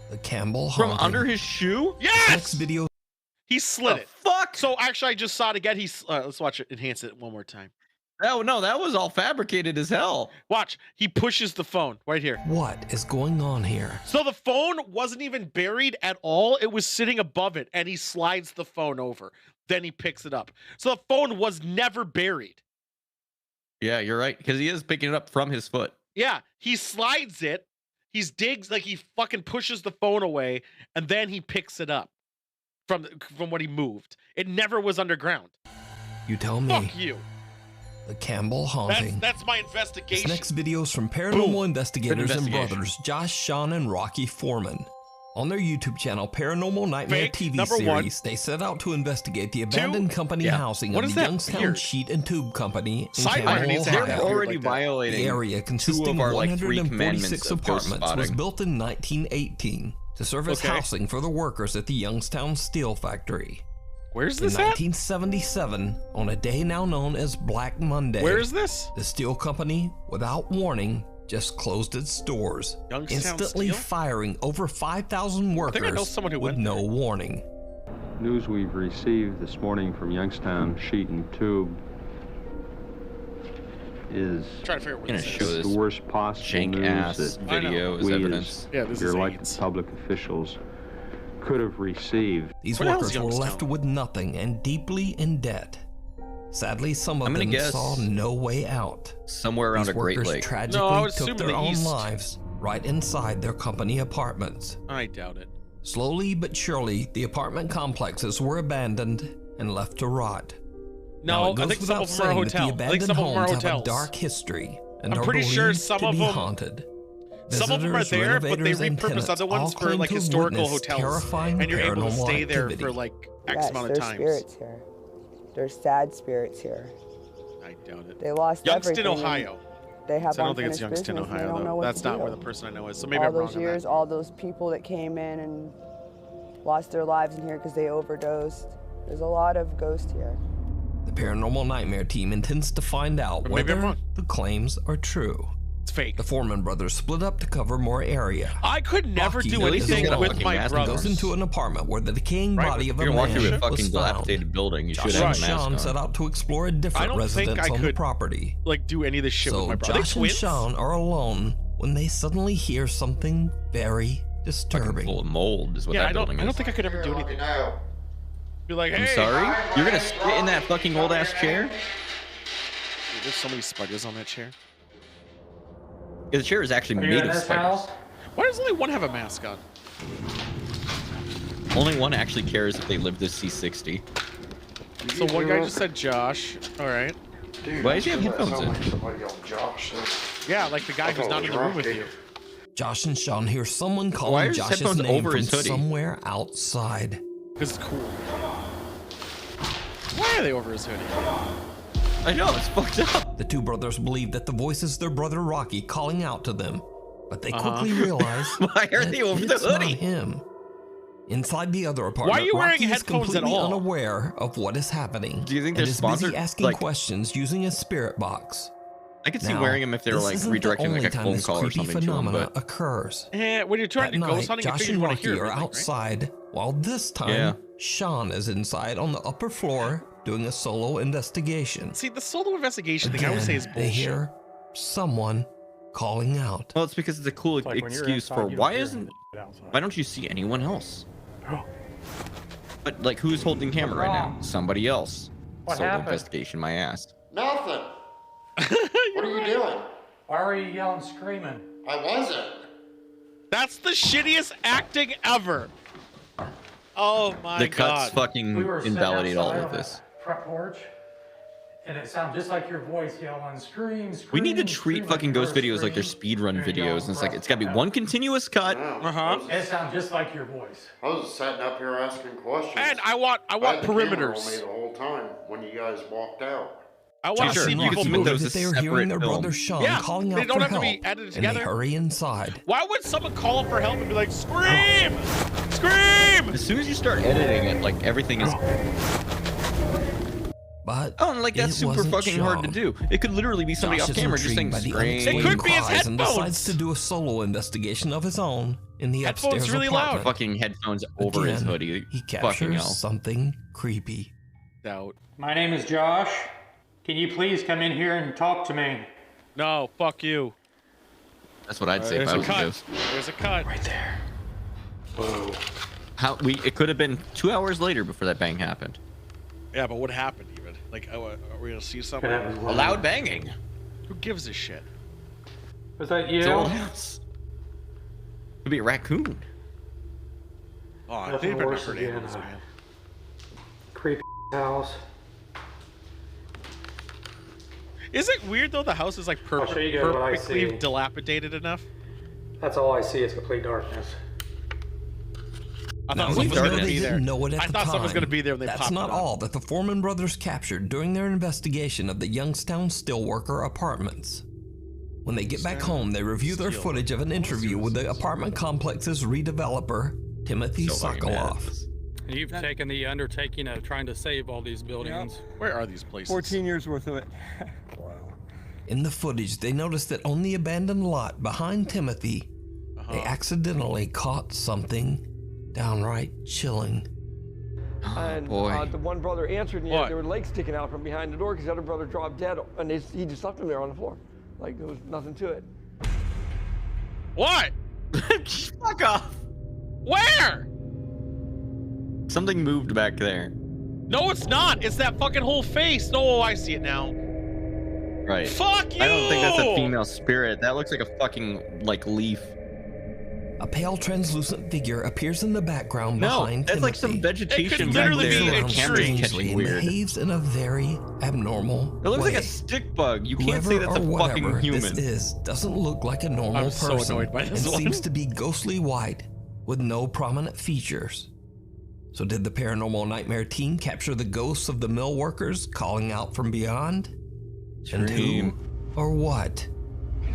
The Campbell From haunting. under his shoe? This Yes! next video. He slid The it. fuck? So actually, I just saw it again. Let's watch it. Enhance it one more time. Oh no, that was all fabricated as hell. Watch. He pushes the phone right here. What is going on here? So the phone wasn't even buried at all. It was sitting above it, and he slides the phone over. Then he picks it up. So the phone was never buried. Yeah, you're right, because he is picking it up from his foot. Yeah, he slides it. He digs, like he fucking pushes the phone away, and then he picks it up from what he moved. It never was underground. You tell me. Fuck you. The Campbell haunting. That's my This investigation. next video is from paranormal Boom. investigators Good and investigation. brothers Josh, Sean, and Rocky Foreman. On their YouTube channel, Paranormal Nightmare Fake, TV number series, one. they set out to investigate the abandoned company Yeah. housing What of is the that Youngstown beard? Sheet and Tube Company in Sidebar Campbell, needs to have They're that Ohio. beard. already like that. violating The area consisting of our, of like, 3 146 commandments of ghost apartments was spotting. built in 1918 to serve as Okay. housing for the workers at the Youngstown Steel Factory. Where's In this at? 1977, on a day now known as Black Monday, Where is this? the steel company, without warning, just closed its doors, Youngstown instantly Steel? firing over 5,000 think I workers know someone who with went no there. warning. News we've received this morning from Youngstown Sheet and Tube is Trying to figure out where Gonna this show is. this the worst possible jank news ass that video as we evidence. Yeah, this your is elected AIDS. public officials could have received. These Where the hell is workers were Youngstown? left with nothing and deeply in debt. Sadly, some of I'm gonna them guess saw no way out. Somewhere around These a Great workers Lake. tragically No, I would took assume their the own east. lives right inside their company apartments. I doubt it. Slowly but surely, the apartment complexes were abandoned and left to rot. Now, No, it goes I think some without of them are saying that the hotels. I think abandoned some of them are homes have a hotels. dark history and I'm are pretty sure believed some to of be them- haunted. Some of them are Visitors, there, but they renovators, and repurpose tenants other ones all for claim like to have historical witnessed hotels, terrifying and you're able to paranormal stay there activity. for like X Yes, amount of there's times. spirits here. There's sad spirits here. I doubt it. They lost Youngstown, everything. and Ohio. They have So I don't think it's unfinished Youngstown, business, and they Ohio, don't know though. what That's to not do. where the person I know is. So maybe All I'm wrong those on years, that. all those people that came in and lost their lives in here because they overdosed. There's a lot of ghosts here. The Paranormal Nightmare team intends to find out But maybe I'm whether wrong. the claims are true. It's fake. The Foreman brothers split up to cover more area. I could never Rocky do goes anything alone with fucking my mask and brothers. goes into an apartment where the decaying Right, body of You're a gonna walk man through a was fucking found. dilapidated building. You should Josh have and a mask Sean on. set out to explore a I different don't think residence I on the could, property. Like do any of this shit with So my brothers. Josh and Sean are alone when they suddenly hear something very Fucking disturbing. full of mold is what Yeah, that I don't. building I don't is. think I could ever do anything. Be like, hey, I'm sorry? You're gonna sit in that fucking old ass chair? Dude, there's so many spiders on that chair. Yeah, the chair is actually made of spiders. Why does only one have a mask on? Only one actually cares if they live this C60. So one guy just said Josh. All right. Why does he have headphones in? Yeah, like the guy who's not in the room with you. Josh and Sean hear someone Why calling are his Josh's headphones name over from his hoodie? somewhere outside. Because it's cool. Why are they over his hoodie? I know, it's fucked up. The two brothers believe that the voice is their brother Rocky calling out to them, but they quickly realize Why are that they over the it's not hoodie? him. Inside the other apartment, you wearing Rocky is headphones at completely all? unaware of what is happening. Do you think and they're is sponsored? busy asking Like, questions using a spirit box. I could see Now, wearing them if they were this like isn't the redirecting only like a time phone this call or creepy something to them, phenomena but occurs. When you're trying That to go night, hunting, I Josh figure and you want to Rocky hear are everything, right? outside, while this time, Yeah. Sean is inside on the upper floor doing a solo investigation. See, the solo investigation thing I would say is They bullshit. hear someone calling out. well, it's because it's a cool excuse for why don't you see anyone else? But like, who's holding camera right now? Somebody else. What Solo happened? investigation, my ass. Nothing. What are you doing? Why were you yelling, screaming? I wasn't. That's the shittiest acting ever. Oh my The cuts god. fucking We were sitting invalidate all outside of on this. that front porch, and it sounded just like your voice yelling, scream, scream. We need to scream, treat like fucking you ghost were videos like they're screaming, speedrun and you're videos, and it's like it's gotta be yelling one continuous cut. Uh-huh. across. It sounded just like your voice. I was sitting up here asking questions. And I want I had the camera on me perimeters. the whole time when you guys walked out. I want to see people move. move. That they were hearing their brother Sean calling out they don't for have help, to be edited and together. they hurry inside. Why would someone call up for help and be like, scream, scream? As soon as you start editing it, like everything is. But like that's super fucking hard to do. It could literally be somebody off camera just saying scream. It could be his headphones. And decides to do a solo investigation of his own in the upstairs really apartment. loud. Fucking headphones over his hoodie. He captures something creepy. Doubt. My name is Josh. Can you please come in here and talk to me? No, fuck you. That's what I'd say if I was a ghost. There's a cut. Right there. Whoa. It could have been 2 hours later before that bang happened. Yeah, but what happened even? Like, are we gonna see something? A loud banging. Who gives a shit? Was that you? It's all house. Could be a raccoon. Oh, Nothing they've been worse hurt again. animals, man. Creepy house. Is it weird though? The house is like I'll show you guys what I perfectly see. dilapidated enough. That's all I see is complete darkness. I thought Even someone was though going to they be there. didn't know it at I the thought someone was going to time, be there when they that's popped not it up. all that the Foreman brothers captured during their investigation of the Youngstown Steelworker apartments. When they get back home, they review their footage of an interview with the apartment complex's redeveloper, Timothy Sokoloff. You've taken the undertaking of trying to save all these buildings. Where are these places? 14 years worth of it. In the footage, they notice that on the abandoned lot behind Timothy, they accidentally caught something downright chilling. And the one brother answered, and there were legs sticking out from behind the door because the other brother dropped dead, and he just left him there on the floor. Like there was nothing to it. What? Fuck off. Where? Something moved back there. No, it's not. It's that fucking whole face. No, I see it now. Right. Fuck you! I don't think that's a female spirit. That looks like a fucking leaf. A pale translucent figure appears in the background behind that's Timothy. like some vegetation back there. there. The camera's Strangely catching and weird. behaves in a very abnormal It looks way. like a stick bug. You can't Whoever say that's a or fucking whatever human. This is doesn't look like a normal I'm so person annoyed by and this one. seems to be ghostly white with no prominent features. So did the paranormal nightmare team capture the ghosts of the mill workers calling out from beyond? And who or what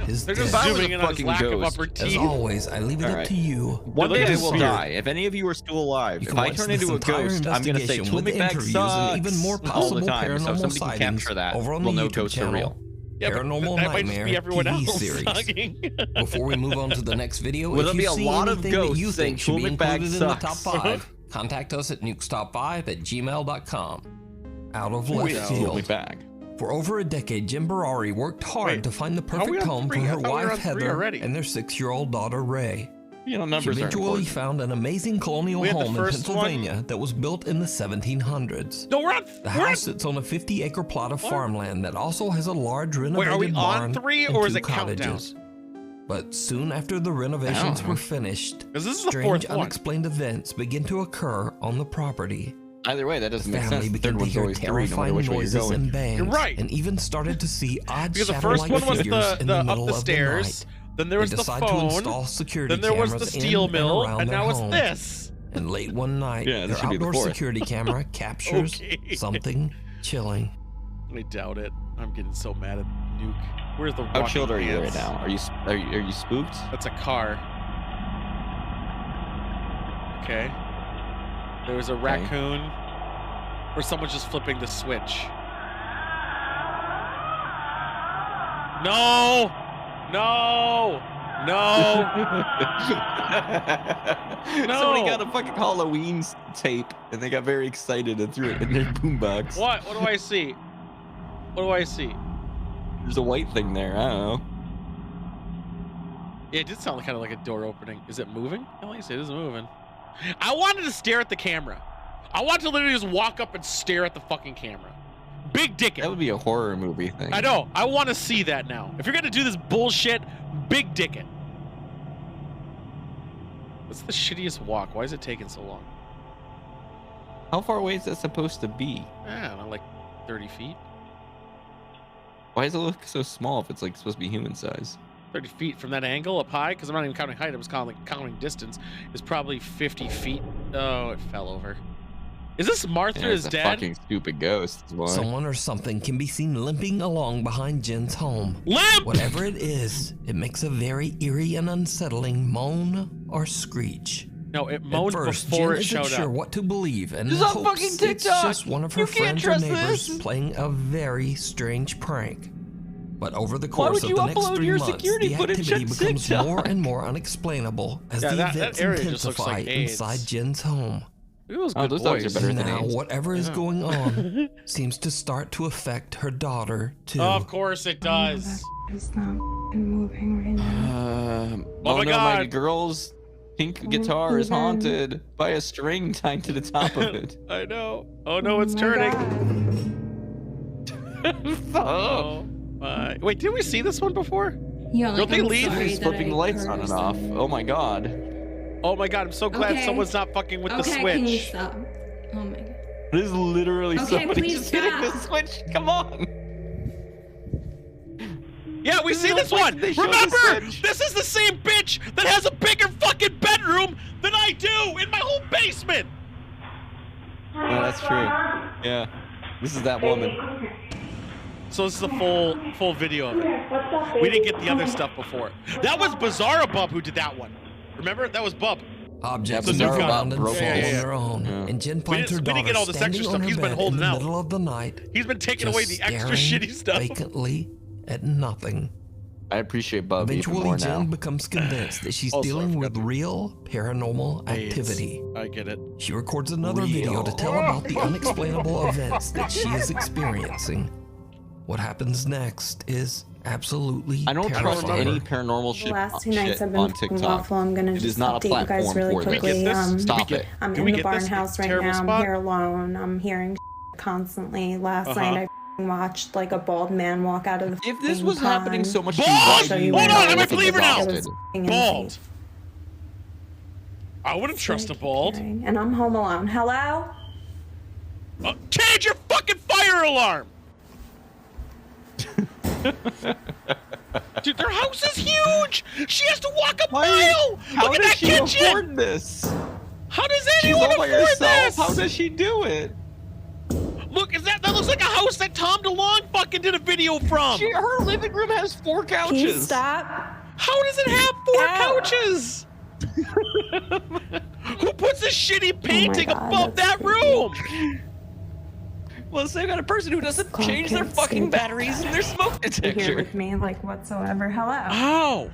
is They're dead? just zooming in on his lack of ghost. upper As teeth. always, I leave it up to you. One day I to will see. die. If any of you are still alive, You if can I watch turn this into a entire ghost, I'm going to say investigation with Toolbag interviews sucks and even more all possible the time. So paranormal somebody can sightings capture that. over on We'll the know YouTube ghosts are channel. real. Yeah, but Paranormal that might just Nightmare be everyone TV else series. sucking. Before we move on to the next video, Well, if there'll you be a see lot of anything that you ghosts think should be saying Toolbag included in the top sucks. 5, contact us at nukestop5@gmail.com. Out of Wait, left Toolbag field. bag. For over a decade, Jim Barari worked hard to find the are we perfect on home for 3? I her thought we were wife on 3 Heather already. and their 6-year-old daughter Ray. You know, She numbers are eventually important. found an amazing colonial We had the home in first one. Pennsylvania that was built in the 1700s. No, we're on. The house sits on a 50-acre plot of farmland that also has a large renovated are we on barn 3 and or is 2 it countdown? cottages. But soon after the renovations know. were finished, 'Cause this is the strange, fourth one. unexplained events begin to occur on the property. Either way, that doesn't make sense. Family The began third to one's hear always 3, no matter terrifying which way you're noises going. and bangs, You're right. and even started to see odd Because the first shadow-like one was figures in the up middle the of stairs. the night. Then there was They the decide to phone. install security Then there was the cameras in steel and mill, around and their now it's home. this. And late one night, Yeah, this their should be the outdoor 4th. security camera captures Okay. something chilling. I doubt it. I'm getting so mad at Nuke. Where's the How walking chilled are you right ants? now? Are you spooked? That's a car. Okay. There was a raccoon. Or someone's just flipping the switch. No! No! No! Somebody got a fucking Halloween tape and they got very excited and threw it in their boombox. What? What do I see? What do I see? There's a white thing there. I don't know. Yeah, it did sound kind of like a door opening. Is it moving? At least it is moving. I wanted to stare at the camera. I want to literally just walk up and stare at the fucking camera. Big dick it. That would be a horror movie thing. I know. I want to see that now. If you're going to do this bullshit, big dick it. What's the shittiest walk? Why is it taking so long? How far away is that supposed to be? I don't know, like 30 feet. Why does it look so small if it's like supposed to be human size? 30 feet from that angle up high, because I'm not even counting height. I was counting distance. It's probably 50 feet. Oh, it fell over. Is this Martha is a dead? Fucking stupid ghost. Someone or something can be seen limping along behind Jen's home. Limp! Whatever it is, it makes a very eerie and unsettling moan or screech. No, it moaned At first, before Jen it showed isn't sure up. what to believe and This is on hopes fucking it's TikTok. just one of her You can't friends or trust neighbors this. playing a very strange prank. But over the Why course would of you the next upload 3 your months, security the footage activity on becomes TikTok? more and more unexplainable as Yeah, the that events area just looks intensify like AIDS. inside Jen's home. It was Oh, good those dogs voice. are better than Now, AIDS. whatever is going on seems to start to affect her daughter, too. Of course it does. It's not moving right now. Oh my God. my girl's pink guitar is haunted by a string tied to the top of it. I know. Oh no, it's turning. Oh my. Wait, did we see this one before? Yeah, Don't they leave? He's flipping the lights on and off. Oh my God. Oh my God, I'm so glad Okay. someone's not fucking with the Okay, can you switch. stop? Oh my god. It is literally Okay, somebody please just hitting the stop. switch. Come on. Yeah, we see no this place one. that they show the Remember, switch. this is the same bitch that has a bigger fucking bedroom than I do in my whole basement. Yeah, that's true. Yeah. This is that woman. So this is a full video of it. We didn't get the other stuff before. That was Bizarre Bub who did that one. Remember? That was Bub. Objects The new move guy. around and broke fall all. on Yeah. their own, and Jen finds her we didn't daughter get all this extra standing stuff. on her He's been bed in holding the out. middle of the night. He's been taking away the just extra staring shitty stuff. vacantly at nothing. I appreciate Bub even Eventually, more Jen now. becomes convinced that she's Also, I dealing forgot with real paranormal activity. I get it. She records another video to tell about the unexplainable events that she is experiencing. What happens next is absolutely I don't trust terrifying. any paranormal The shit, last 2 nights shit I've been on fucking TikTok. waffle. I'm gonna It is just not a update you guys platform really for this. quickly. Stop it. I'm Do in we the get barn this house right terrible now. I'm spot? here alone. I'm hearing constantly. Last night I watched like a bald man walk out of the If this fucking was happening pond. so much, Bald! why do you Hold on, I'm a look believer now. exhausted? It was f***ing Bald. insane. I wouldn't trust a bald. And I'm home alone. Hello? Change your fucking fire alarm! Dude, their house is huge! She has to walk a mile! How Look at does that she kitchen! afford this? How does She's anyone all by afford herself. this? How does she do it? Look, that looks like a house that Tom DeLonge fucking did a video from! Her living room has 4 couches. Can you stop? How does it have 4 couches? Who puts a shitty painting God, above that's that room? Well, so you got a person who doesn't Clock change their can't fucking see. batteries in their smoke Here detector. with me, like whatsoever. Hello? How?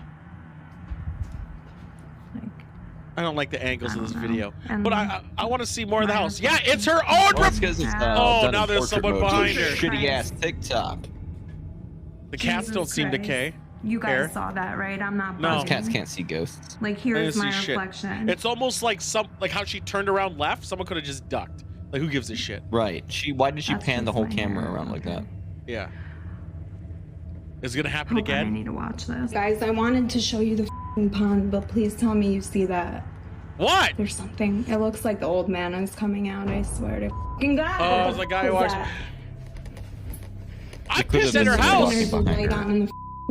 I don't like the angles of this video, but I want to see more of the house. Yeah, it's her own. Well, it's 'cause it's, oh, done now in there's portrait someone mode, so behind her. it's Shitty ass TikTok. The cats Jesus don't seem to Christ. decay. You guys Care. saw that, right? I'm not No. bugging. Those cats can't see ghosts. Like, I here's didn't my see shit. reflection. It's almost like how she turned around left. Someone could have just ducked. Like, who gives a shit? Right. Why did she That's pan the just whole my camera hair. around like that? Yeah. Is it gonna happen Hold on, I again? need to watch this. Guys, I wanted to show you the f***ing pond, but please tell me you see that. What? There's something. It looks like the old man is coming out, I swear to f***ing God. Oh, What it's the the guy f- who is watched. that? I It could have pissed at been her somebody house. walking There's a behind light her. on in the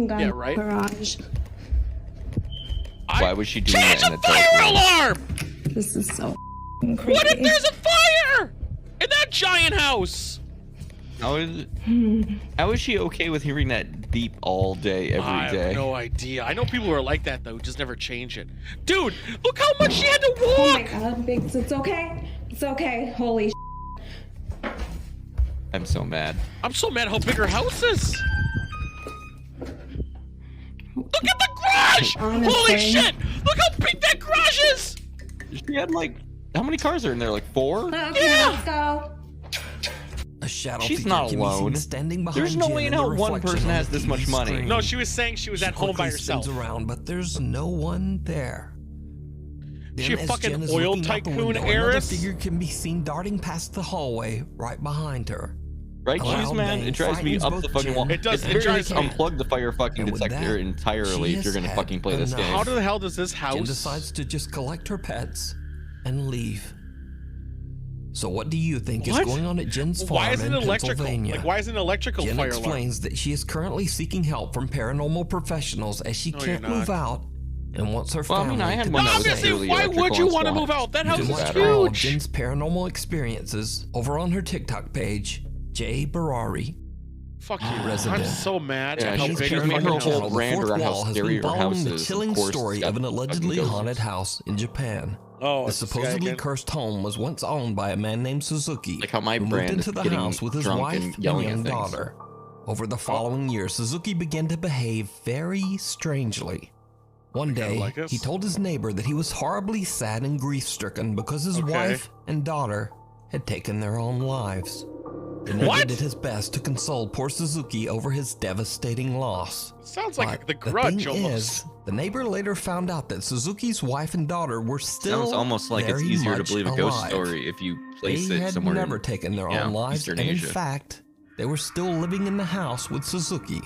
f***ing Yeah, right. garage. Why was she doing Change that in the a dark fire room? alarm! This is so f***ing crazy. What if there's a fire in that giant house? How is she okay with hearing that beep all day, I every day? have no idea. I know people who are like that though, who just never change it. Dude, look how much she had to Oh my walk. God, Biggs, it's okay. It's okay. Holy I'm so mad. I'm so mad how big her house is. Look at the garage! Honestly. Holy shit! Look how big that garage is! She had like, how many cars are in there? Like 4? Okay, Yeah. let's go. A shadow She's figure not can be seen alone. standing behind There's no Jen way in the hell one reflection person on has the this much TV money. screen. No, she was saying she was at home by quickly spins herself. around, but there's no one there. She a Then, as fucking Jen is oil looking out the tycoon window, heiress? Another figure can be seen darting past the hallway right behind her. Right, A Cheese loud Man? bang It drives me frightens up both the fucking Jen wall. It does- It's it drives better me- to unplug the fire fucking And with detector that, entirely she if you're has gonna had fucking play this enough. game. How the hell does this house? Jen decides to just collect her pets and leave. So what do you think What? is going on at Jen's farm Why is it in electrical? Pennsylvania? Like, why is it an electrical Jen fire alarm? explains that she is currently seeking help from paranormal professionals as she No, can't you're not. move out And once her Well, I family... mean, I had one that was Obviously, why would you want to move out? That house is watch all of huge. Jen's paranormal experiences over on her TikTok page, Jay Barari. Fuck you. Resident. I'm so mad Yeah, at how she's big her paranormal fucking channel, house The brand Fourth around how Wall has scary been her following house the is. Of chilling course, story it's of an got allegedly fucking haunted ghosts. house in Japan. Oh, The it's this guy supposedly again? cursed home was once owned by a man named Suzuki, Like how my who moved brand into is the getting house with his drunk wife and and yelling at young things. daughter. Over the following year, Suzuki began to behave very strangely. One day, like this. he told his neighbor that he was horribly sad and grief-stricken because his wife and daughter had taken their own lives. The neighbor did his best to console poor Suzuki over his devastating loss. Sounds like But The Grudge the thing almost. is, the neighbor later found out that Suzuki's wife and daughter were still Sounds almost like it's very easier to much believe a ghost alive. story if you place They it had somewhere. never taken their own lives, Eastern and in Asia. fact, they were still living in the house with Suzuki.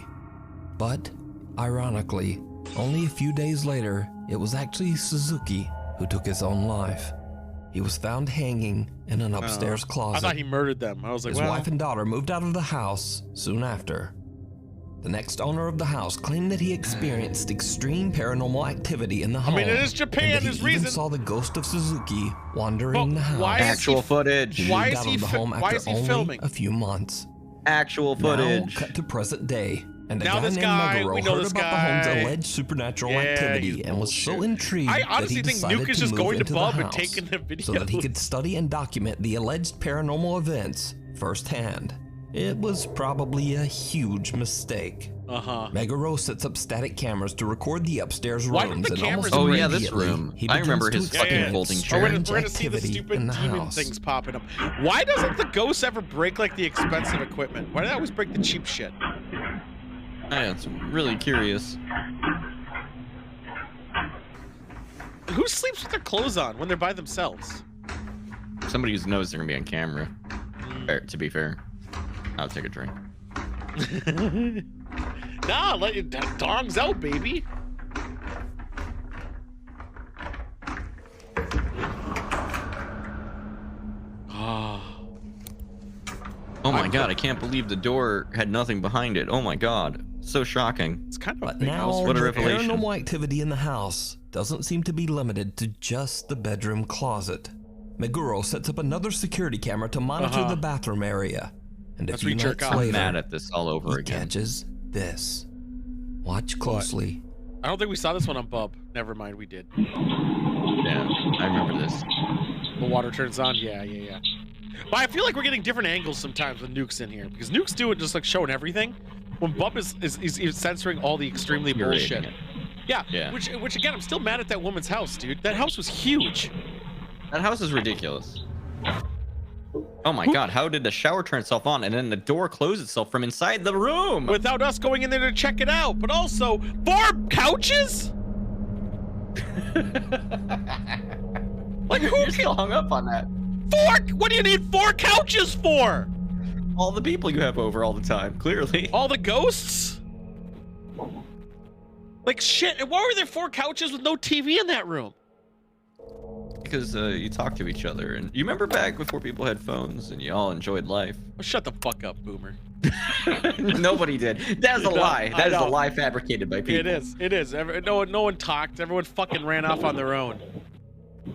But, ironically, only a few days later, it was actually Suzuki who took his own life. He was found hanging in an upstairs closet. I thought he murdered them. I was like, His well, wife and daughter moved out of the house soon after. The next owner of the house claimed that he experienced extreme paranormal activity in the home. I mean, it is Japan. and that There's he even reason. saw the ghost of Suzuki wandering the house. why is Actual footage. He Why moved is out he of the fi- home why after is he only filming? a few months. Actual footage. Now, cut to present day, and a Now guy this named guy, Meguro we know heard this about guy. the home's alleged supernatural Yeah, activity he's and was so bullshit. intrigued I that he honestly think decided Nuke is to just move going to into the Bub and house taking the so that he videos. could study and document the alleged paranormal events firsthand. It was probably a huge mistake. Meguro sets up static cameras to record the upstairs Why rooms, did the and almost cameras- Oh, yeah, this immediately, room. he I remember begins his to fucking experience folding Oh, chair. we're strange gonna see the activity stupid in the demon house. things popping up. Why doesn't the ghost ever break like the expensive equipment? Why do they always break the cheap shit? Yeah, it's really curious. Who sleeps with their clothes on when they're by themselves? Somebody who knows they're gonna be on camera. Fair, to be fair, I'll take a drink. Nah, let your dongs out, baby. Oh my god, I can't believe the door had nothing behind it. Oh my god, so shocking. It's kind of a But big now, house. What a the revelation. paranormal activity in the house doesn't seem to be limited to just the bedroom closet. Meguro sets up another security camera to monitor the bathroom area. And a That's few where you jerk nights off. later, I'm mad at this all over he again. catches this. Watch closely. I don't think we saw this one on Bub. Never mind, we did. Yeah, I remember this. The water turns on. Yeah. But I feel like we're getting different angles sometimes when Nuke's in here because Nuke's doing just like showing everything. When Bub is censoring all the extremely bullshit. Curating it. Yeah. Which again, I'm still mad at that woman's house, dude. That house was huge. That house is ridiculous. Oh my god, how did the shower turn itself on and then the door close itself from inside the room? Without us going in there to check it out. But also, 4 couches? Like who You're still hung up on that. 4? What do you need 4 couches for? All the people you have over all the time, clearly. All the ghosts? Like shit, and why were there 4 couches with no TV in that room? Because you talk to each other, and you remember back before people had phones and you all enjoyed life. Well, shut the fuck up, Boomer. Nobody did. That is a lie. That is a know. lie fabricated by people. It is. No one talked. Everyone fucking ran off on their own.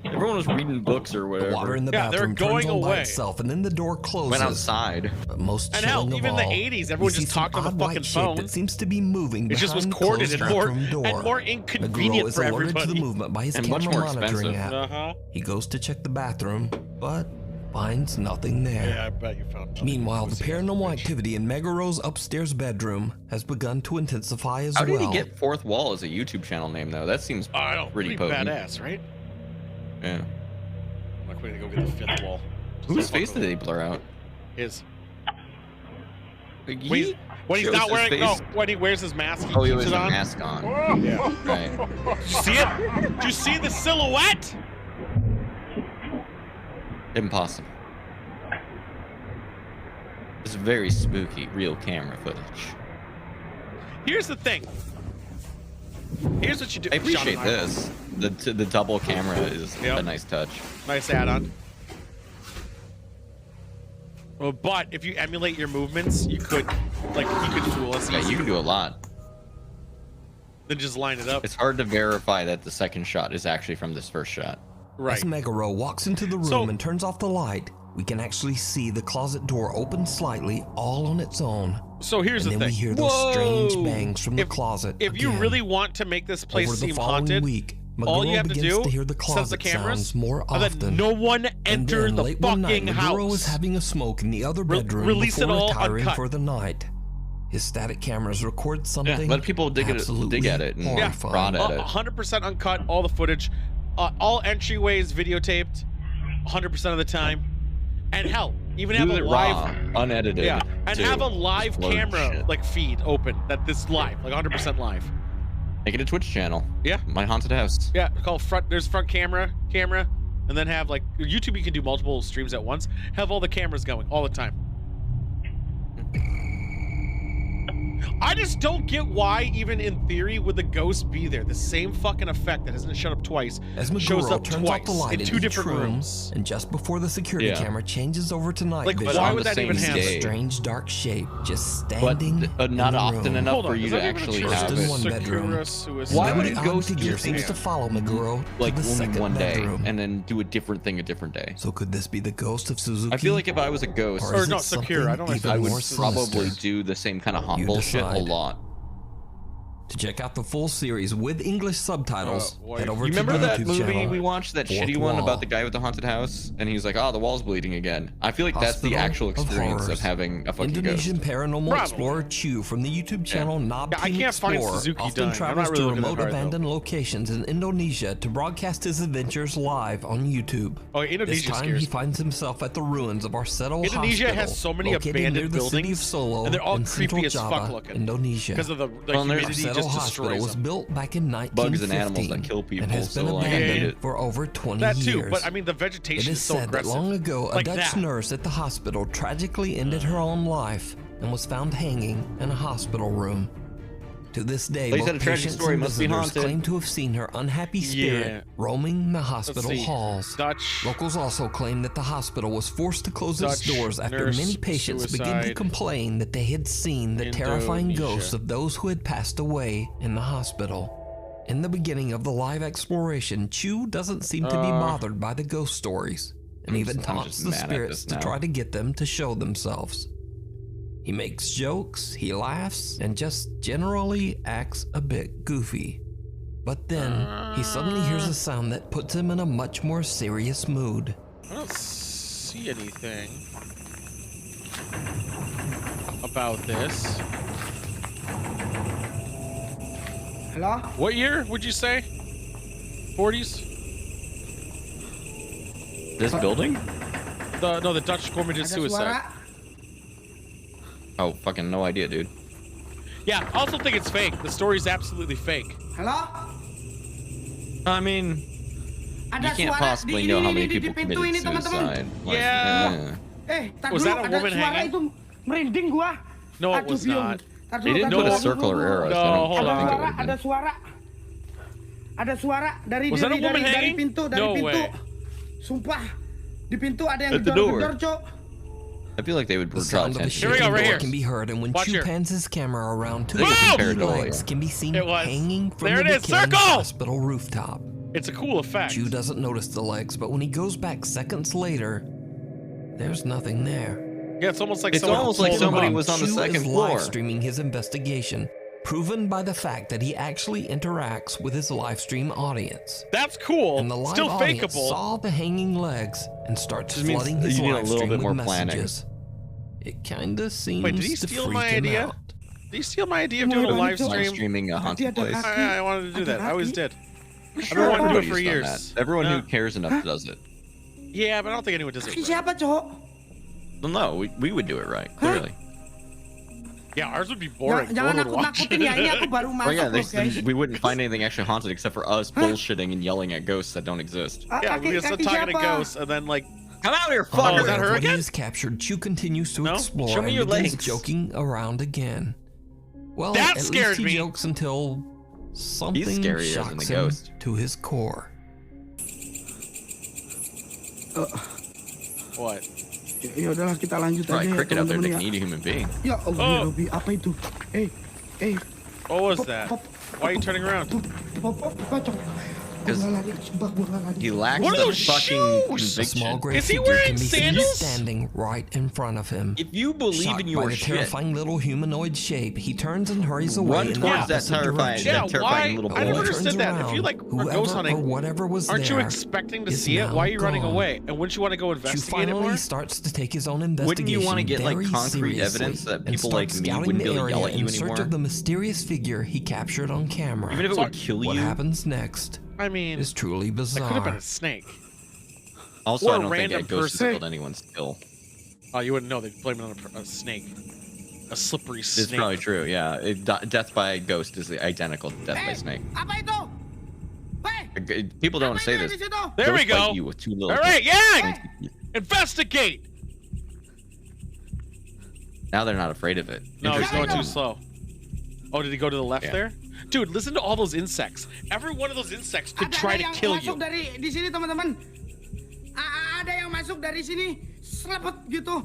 Everyone was reading books or whatever. The water in the Yeah, they're bathroom going turns on by away. itself, and then the door closes. Went outside. But most And hell, chilling even of in all, the 80s, everyone we just see some talked on the odd fucking white shape phone. that seems to be moving It just was behind the corded closed and more bathroom door. and more Meguro inconvenient is for alerted to the everybody. movement by his And camera much more monitoring expensive. app. He goes to check the bathroom, but finds nothing there. Yeah, I bet you found nothing. Meanwhile, the paranormal activity in Meguro's upstairs bedroom has begun to intensify as How well. did he get Fourth Wall as a YouTube channel name, though? That seems I don't pretty pretty potent. badass, right? Yeah. I'm not going to go get the 5th wall. Whose face did they blur out? His. Like, When he's shows not his wearing, face. no, when he wears his mask, he Oh, he keeps has it a on. mask on. Yeah. Right. Did you see it? Did you see the silhouette? Impossible. It's very spooky, real camera footage. Here's the thing. Here's what you do. I appreciate Sean, this. The double camera is a nice touch. Nice add-on. Well, but if you emulate your movements, you could fool us. Yeah, you can do a lot. then just line it up. It's hard to verify that the second shot is actually from this first shot. Right. As Megaro walks into the room and turns off the light, we can actually see the closet door open slightly all on its own. So here's the thing. And then we hear those strange bangs from the closet. If you really want to make this place seem haunted, week, all you have to do hear the set the cameras more and then no one enter the late one fucking night, house. Megaro was having a smoke in the other bedroom release before it all retiring uncut. for the night. His static cameras record something. Let people dig at it and prod at it. 100% uncut, all the footage, all entryways videotaped, 100% of the time, and hell, even have a live, unedited, and have a live camera like feed open that this live, like 100% live. Make it a Twitch channel. Yeah. My haunted house. Yeah, called front. There's front camera, and then have like YouTube. You can do multiple streams at once. Have all the cameras going all the time. I just don't get why, even in theory, would the ghost be there? The same fucking effect that hasn't shut up twice shows up turns twice off the light in two different rooms. And just before the security camera changes over to night like, vision, why would that even happen? a strange dark shape just standing but not in the often room. enough for you to actually have it. In one bedroom. Why would a ghost figure seems to follow Meguro like to the second one day bedroom. and then do a different thing a different day? So could this be the ghost of Suzuki? I feel like if I was a ghost, or not secure, I don't like I would more probably sinister? do the same kind of haunt bullshit a lot. To check out the full series with English subtitles, head over You to remember the that YouTube movie channel, we watched, that Fourth shitty one Wall. about the guy with the haunted house? And he was like, oh, the wall's bleeding again. I feel like that's the Hospital actual of experience of Horrors. having a fucking Indonesian ghost. paranormal explorer Chu from the YouTube channel Knob Yeah, I Team can't find Explorer Suzuki often dying. I'm travels not really to looking that remote hard, though. abandoned locations in Indonesia to broadcast his adventures live on YouTube. Oh, Indonesia This time scares he me. finds himself at the ruins of Arseto Indonesia Hospital, has so many located near abandoned the city of buildings, Solo and they're all in creepy Central as fuck Java, looking. Indonesia. Because of the there's humidity Arseto just Hospital destroys was them. built back in 1915 Bugs and animals that kill people, and has been so, like, I abandoned hate it. for over 20 That years. too, but I mean the vegetation It is is so said that aggressive. long ago, a Like Dutch that. nurse at the hospital tragically ended her own life and was found hanging in a hospital room. To this day, They said both a tragic patients story and must be visitors haunted. claim to have seen her unhappy spirit Yeah. roaming the hospital see. halls. Dutch. Locals also claim that the hospital was forced to close its Dutch doors after nurse many patients began to suicide. complain that they had seen the terrifying Indonesia. ghosts of those who had passed away in the hospital. In the beginning of the live exploration, Chu doesn't seem to be bothered by the ghost stories, and even I'm taunts just the mad at spirits this to now. try to get them to show themselves. He makes jokes, he laughs, and just generally acts a bit goofy. But then, he suddenly hears a sound that puts him in a much more serious mood. I don't see anything about this. Hello? What year would you say? 40s? This building? The Dutch committed suicide. Oh, fucking no idea, dude. Yeah, I also think it's fake. The story's absolutely fake. Hello? I mean, you can't possibly know how many people committed suicide. Like, Yeah. Was that a woman hanging? Itu merinding gua. No, it Aduh, was Biung. not. They didn't put a circular arrow. So I don't hold on. think it would have Ada been. suara. Ada suara dari Was that a woman dari hanging? pintu, dari No pintu. way. Sumpah. Di pintu ada yang At the door. gedor-gedor, Cok. I feel like they would The draw sound of the attention. shaking right door here. can be heard, and when Watch Chu here. pans his camera around, two They just human compared it all, legs yeah. can be seen It was. hanging from There the it is. decaying Circle! hospital rooftop. It's a cool effect. Chu doesn't notice the legs, but when he goes back seconds later, there's nothing there. Yeah, it's almost like It's someone almost like pulled him somebody up. was on the Chu second is floor. live streaming his investigation, proven by the fact that he actually interacts with his live stream audience. That's cool. And the live Still audience fakeable. saw the hanging legs and starts Just means flooding his you need a live little stream bit more with planning. messages. It kinda seems Wait, did he to steal freak my him idea? out. Did he steal my idea of doing a live stream? Streaming a haunted place. I wanted to do that. I always did. I've been Everyone wanting to do it who's for done years. that. Everyone No. who cares enough does it. Yeah, but I don't think anyone does it Kaki right. siapa, Cok? Well, no, we would do it right, clearly. Yeah, ours would be boring. Jangan No one would watch nakut-nakutin ya. Ini aku baru Well, yeah, masuk, loh, guys. we wouldn't find anything actually haunted except for us bullshitting and yelling at ghosts that don't exist. Yeah, we just Kaki talking to siapa? ghosts and then like, come out here, oh, fucker! is that her When he again? is captured, Chu continues to No? explore Show me and your begins legs. joking around again. Well, That at scared least he me. jokes until something scarier than shocks the him ghost. to his core. What? Ya udahlah, kita lanjut Right, aja ya, cricket out there teman-teman that ya. can eat a human being. Ya Allah, ya Robby, apa itu? What was that? Why are you turning around? Because he lacks what are the those fucking shoes? A small conviction. gray Is he figure wearing can be seen sandals? standing right in front of him. If you believe Shocked in by your the shit, terrifying little humanoid shape, he turns and hurries away run in the towards that opposite terrifying, direction. that terrifying why? little I never boy. understood that. If you like are Whoever ghost or hunting, whatever was aren't you there expecting to is see it? now Why are you running gone. away? And wouldn't you want to go Chu investigate it finally more? starts to take his own Wouldn't investigation you want to get like very concrete seriously evidence that and people like starts me scouting wouldn't be the able to area yell at you in search anymore? of the mysterious figure he captured on camera. Even if it would kill What you? happens next I mean, is truly that could have been bizarre. a snake. Also, Or I a don't think random that ghost has person. killed anyone still. Oh, you wouldn't know. They'd blame it on a snake. A slippery snake. It's probably true, yeah. Death by ghost is identical to death by snake. Apa itu? Hey, People don't say this. There we Ghosts bite go. you with two little All right, teeth. yeah. Investigate. Now they're not afraid of it. No, he's going too Interesting. slow. Oh, did he go to the left Yeah. there? Dude, listen to all those insects. Every one of those insects could try to yang kill masuk you. dari di sini teman-teman. Ada yang masuk dari sini, slepet gitu.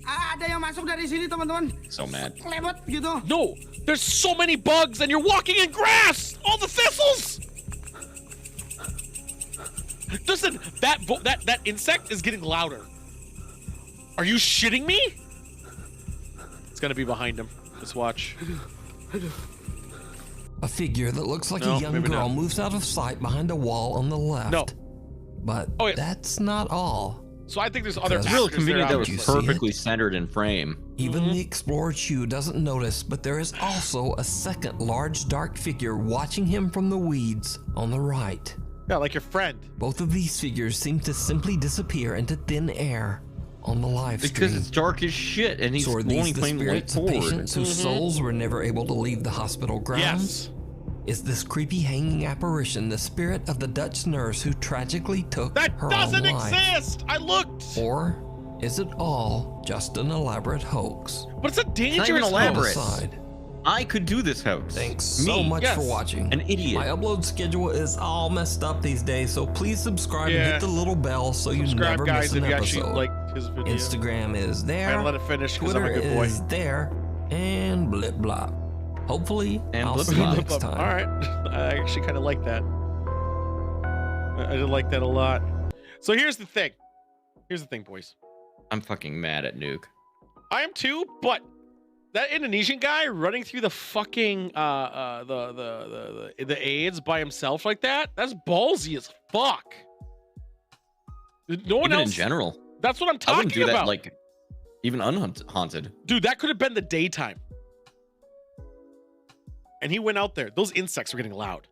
Ada yang masuk dari sini teman-teman. So mad. Slepet gitu. No, there's so many bugs, and you're walking in grass. All the thistles. Listen, that insect is getting louder. Are you shitting me? It's gonna be behind him. Just watch. A figure that looks like No, a young maybe girl not. moves out of sight behind a wall on the left. No. But Oh, yeah. that's not all. So I think there's other It's It's real factors there, convenient that was Did you see perfectly centered in frame. Even the explorer Chu doesn't notice, but there is also a second large dark figure watching him from the weeds on the right. Yeah, like your friend. Both of these figures seem to simply disappear into thin air on the live stream. Because it's dark as shit, and he's So are only these the playing light spirits of forward. patients whose souls were never able to leave the hospital grounds? Yes. Is this creepy hanging apparition the spirit of the Dutch nurse who tragically took That her doesn't own life? exist. I looked. Or is it all just an elaborate hoax? But it's a Not dangerous even elaborate. Decide. I could do this hoax. Thanks so much yes. for watching. An idiot. My upload schedule is all messed up these days, so please subscribe and Yeah. hit the little bell so you Subscribe, never guys, miss an if you episode. actually liked his video. Instagram is there. And let it finish because I'm Twitter a good boy. is there, and blip blop. Hopefully, And I'll blip see you blop. next time. All right. I actually kind of like that. I did like that a lot. So here's the thing. Here's the thing, boys. I'm fucking mad at Nuke. I am too, but that Indonesian guy running through the fucking the AIDS by himself like that's ballsy as fuck. No one Even else in general. That's what I'm I wouldn't talking do about. that, like, even unhaunted. Dude, that could have been the daytime. And he went out there. Those insects were getting loud.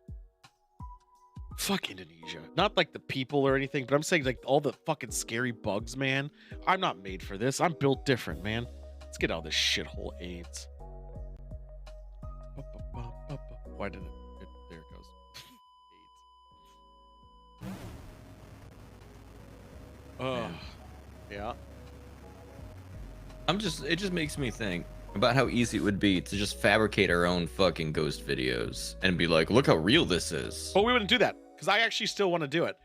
Fuck Indonesia. Not like the people or anything, but I'm saying like all the fucking scary bugs, man. I'm not made for this. I'm built different, man. Let's get out of this shithole AIDS. Why did it there it goes. AIDS. Oh, yeah. It just makes me think about how easy it would be to just fabricate our own fucking ghost videos and be like, look how real this is. But we wouldn't do that because I actually still want to do it.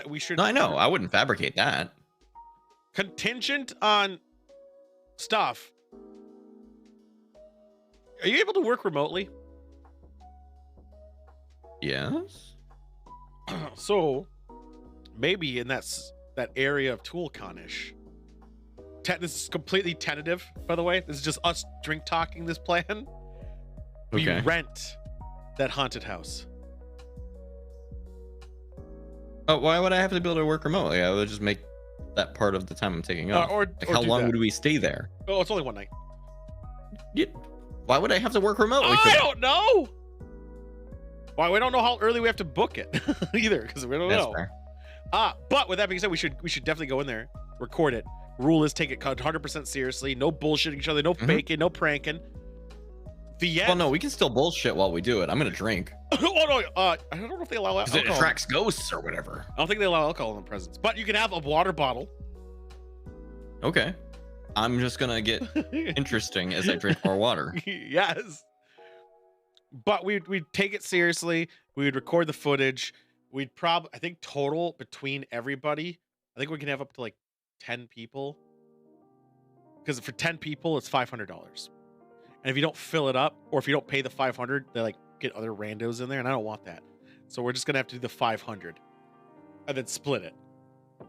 We should. No, I know. I wouldn't fabricate that. Contingent on stuff. Are you able to work remotely? Yes. So maybe in that area of ToolCon-ish. This is completely tentative, by the way. This is just us drink talking this plan. We Okay. rent that haunted house. Oh, why would I have to be able to work remotely? I would just make that part of the time I'm taking off. Or how do long that. would we stay there? Oh, it's only one night. Why would I have to work remotely? I don't know. Why we don't know how early we have to book it either, because we don't That's know. fair. But with that being said, we should definitely go in there, record it. Rule is take it 100% seriously. No bullshitting each other. No faking. No pranking. The end. Well, no, we can still bullshit while we do it. I'm gonna drink. Oh no. I don't know if they allow Because it alcohol. attracts ghosts or whatever. I don't think they allow alcohol in the presence, but you can have a water bottle. Okay. I'm just gonna get interesting as I drink more water. Yes. But we'd take it seriously. We'd record the footage. We'd I think total between everybody, I think we can have up to like 10 people. Because for 10 people, it's $500. And if you don't fill it up, or if you don't pay the 500, they like get other randos in there, and I don't want that. So we're just gonna have to do the 500, and then split it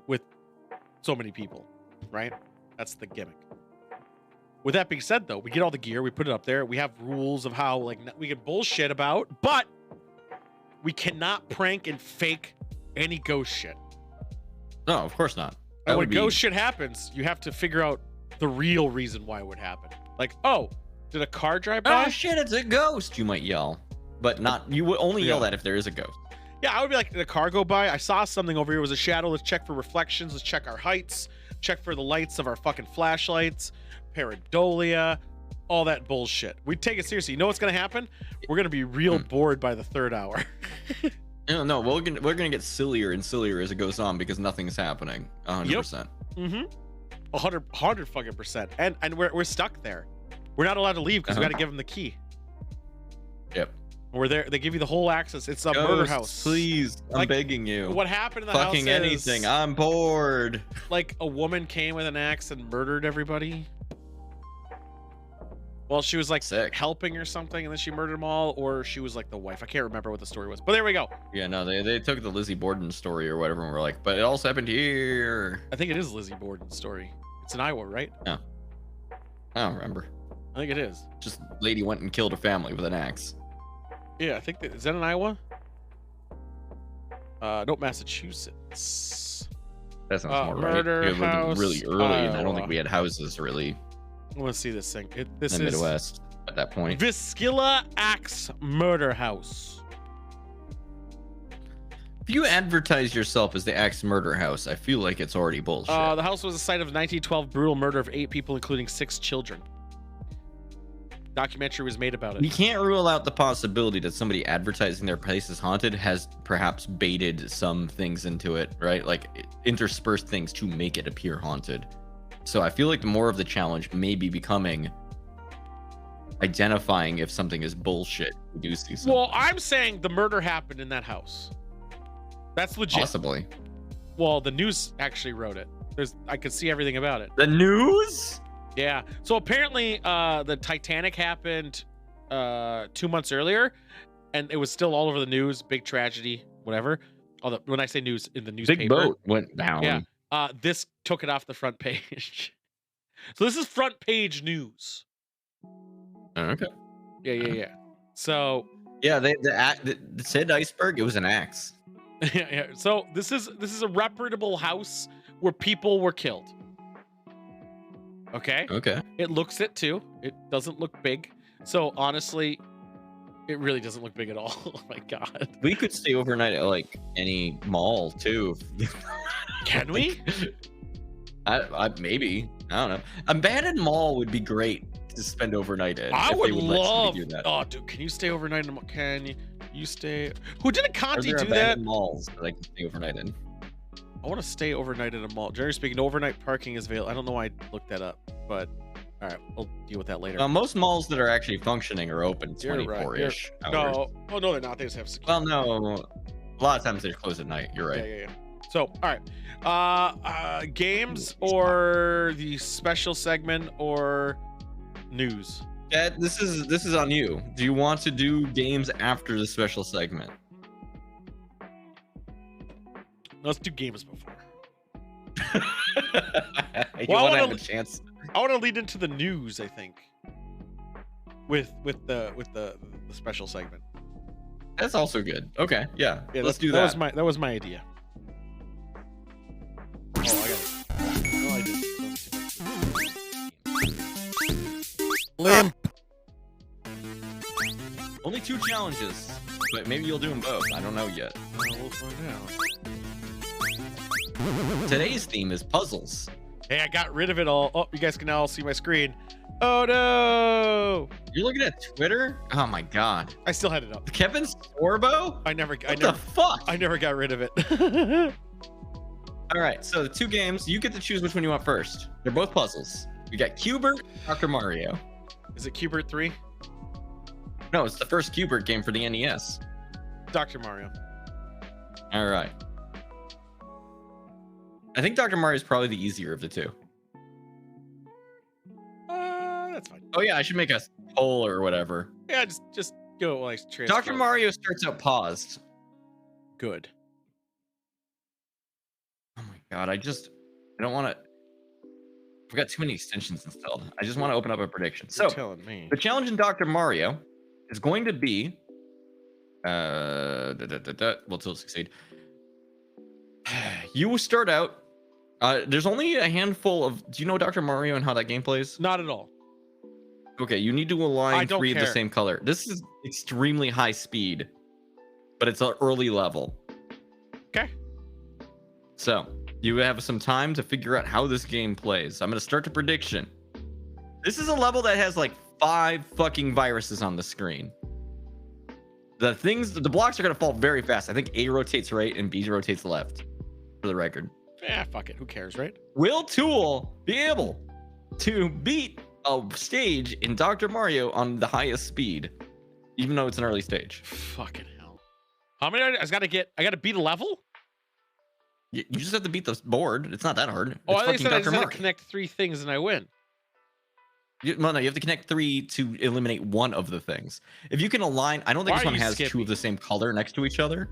with so many people, right? That's the gimmick. With that being said, though, we get all the gear, we put it up there. We have rules of how like we can bullshit about, but we cannot prank and fake any ghost shit. No, of course not. And when ghost shit happens, you have to figure out the real reason why it would happen. Like, oh, did a car drive by? Oh shit, it's a ghost! You might yell, but not. You would only yell that if there is a ghost. Yeah, I would be like, did a car go by? I saw something over here. It was a shadow. Let's check for reflections. Let's check our heights. Check for the lights of our fucking flashlights. Pareidolia. All that bullshit. We take it seriously. You know what's gonna happen? We're gonna be real bored by the 3rd hour. No, we're gonna get sillier and sillier as it goes on because nothing's happening. 100%. Mm-hmm. 100 fucking percent. And we're stuck there. We're not allowed to leave because we got to give them the key. Yep. We're there. They give you the whole access. It's a murder house. Please, I'm begging you. What happened in the fucking house anything. I'm bored. Like a woman came with an axe and murdered everybody. Well, she was like helping or something, and then she murdered them all, or she was like the wife. I can't remember what the story was, but there we go. Yeah, no, they took the Lizzie Borden story or whatever, and we're like, but it also happened here. I think it is Lizzie Borden's story. It's in Iowa, right? No, I don't remember. I think it is. Just lady went and killed her family with an axe. Yeah, I think that is that in Iowa. No, Massachusetts. That sounds more murder right. house, really early, and I don't think we had houses really. I want to see this thing. This in the is Midwest at that point. Viskilla Axe Murder House. If you advertise yourself as the Axe Murder House, I feel like it's already bullshit. The house was the site of 1912 brutal murder of 8 people, including 6 children. Documentary was made about it. We can't rule out the possibility that somebody advertising their place as haunted has perhaps baited some things into it, right? Like interspersed things to make it appear haunted. So I feel like more of the challenge may be becoming identifying if something is bullshit. We do see something. Well, I'm saying the murder happened in that house. That's legit. Possibly. Well, the news actually wrote it. I could see everything about it. The news? Yeah. So apparently, the Titanic happened 2 months earlier, and it was still all over the news. Big tragedy, whatever. When I say news, in the newspaper. Big boat went down. Yeah. This took it off the front page. So this is front page news. Okay. Yeah. So yeah, the said iceberg. It was an axe. yeah. So this is a reputable house where people were killed. Okay. It looks it too. It doesn't look big. So honestly, it really doesn't look big at all. Oh my god. We could stay overnight at like any mall too. Can we? I maybe. I don't know. Abandoned mall would be great to spend overnight in. I would love. Do that. Oh, dude, can you stay overnight in a mall? Can you stay? Who didn't Conti do that? Abandoned malls that I can stay overnight in. I want to stay overnight in a mall. Generally speaking, overnight parking is available. I don't know why I looked that up, but all right, we'll deal with that later. Most malls that are actually functioning are open 24-ish hours. No, oh no, they're not. They just have security. Well, no, a lot of times they're closed at night. You're right. Yeah. So, all right, games or the special segment or news? Dad, this is on you. Do you want to do games after the special segment? Let's do games before. You want to have a chance. I want to lead into the news. I think with the special segment. That's also good. Okay, yeah let's do that. That was my idea. Oh, I got it. No, I didn't. Limp. Only 2 challenges, but maybe you'll do them both. I don't know yet. We'll find out. Today's theme is puzzles. Hey, I got rid of it all. Oh, you guys can now all see my screen. Oh no! You're looking at Twitter? Oh my god! I still had it up. Kevin Sorbo? What the fuck? I never got rid of it. All right, so the 2 games, you get to choose which one you want first. They're both puzzles. We got Q*bert, Dr. Mario. Is it Q*bert 3? No, it's the first Q*bert game for the NES. Dr. Mario. All right. I think Dr. Mario is probably the easier of the 2. That's fine. Oh yeah, I should make a pull or whatever. Yeah, just go like transfer. Dr. Mario starts out paused. Good. Oh my god, I don't want to. I've got too many extensions installed. I just want to open up a prediction. You're So telling me. the challenge in Dr. Mario is going to be well, to succeed. You will start out. There's only a handful of. Do you know Dr. Mario and how that game plays? Not at all. Okay, you need to align 3 of the same color. This is extremely high speed, but it's an early level. Okay. So you have some time to figure out how this game plays. I'm going to start the prediction. This is a level that has like 5 fucking viruses on the screen. The blocks are going to fall very fast. I think A rotates right and B rotates left, for the record. Yeah, fuck it. Who cares, right? Will Tool be able to beat a stage in Dr. Mario on the highest speed, even though it's an early stage? Fucking hell. How many I gotta beat a level? You just have to beat the board. It's not that hard. Oh, It's I thought I Dr. just had to Mario. connect 3 things and I win. No, you have to connect 3 to eliminate one of the things. If you can align, I don't think this one has 2 of the same color next to each other.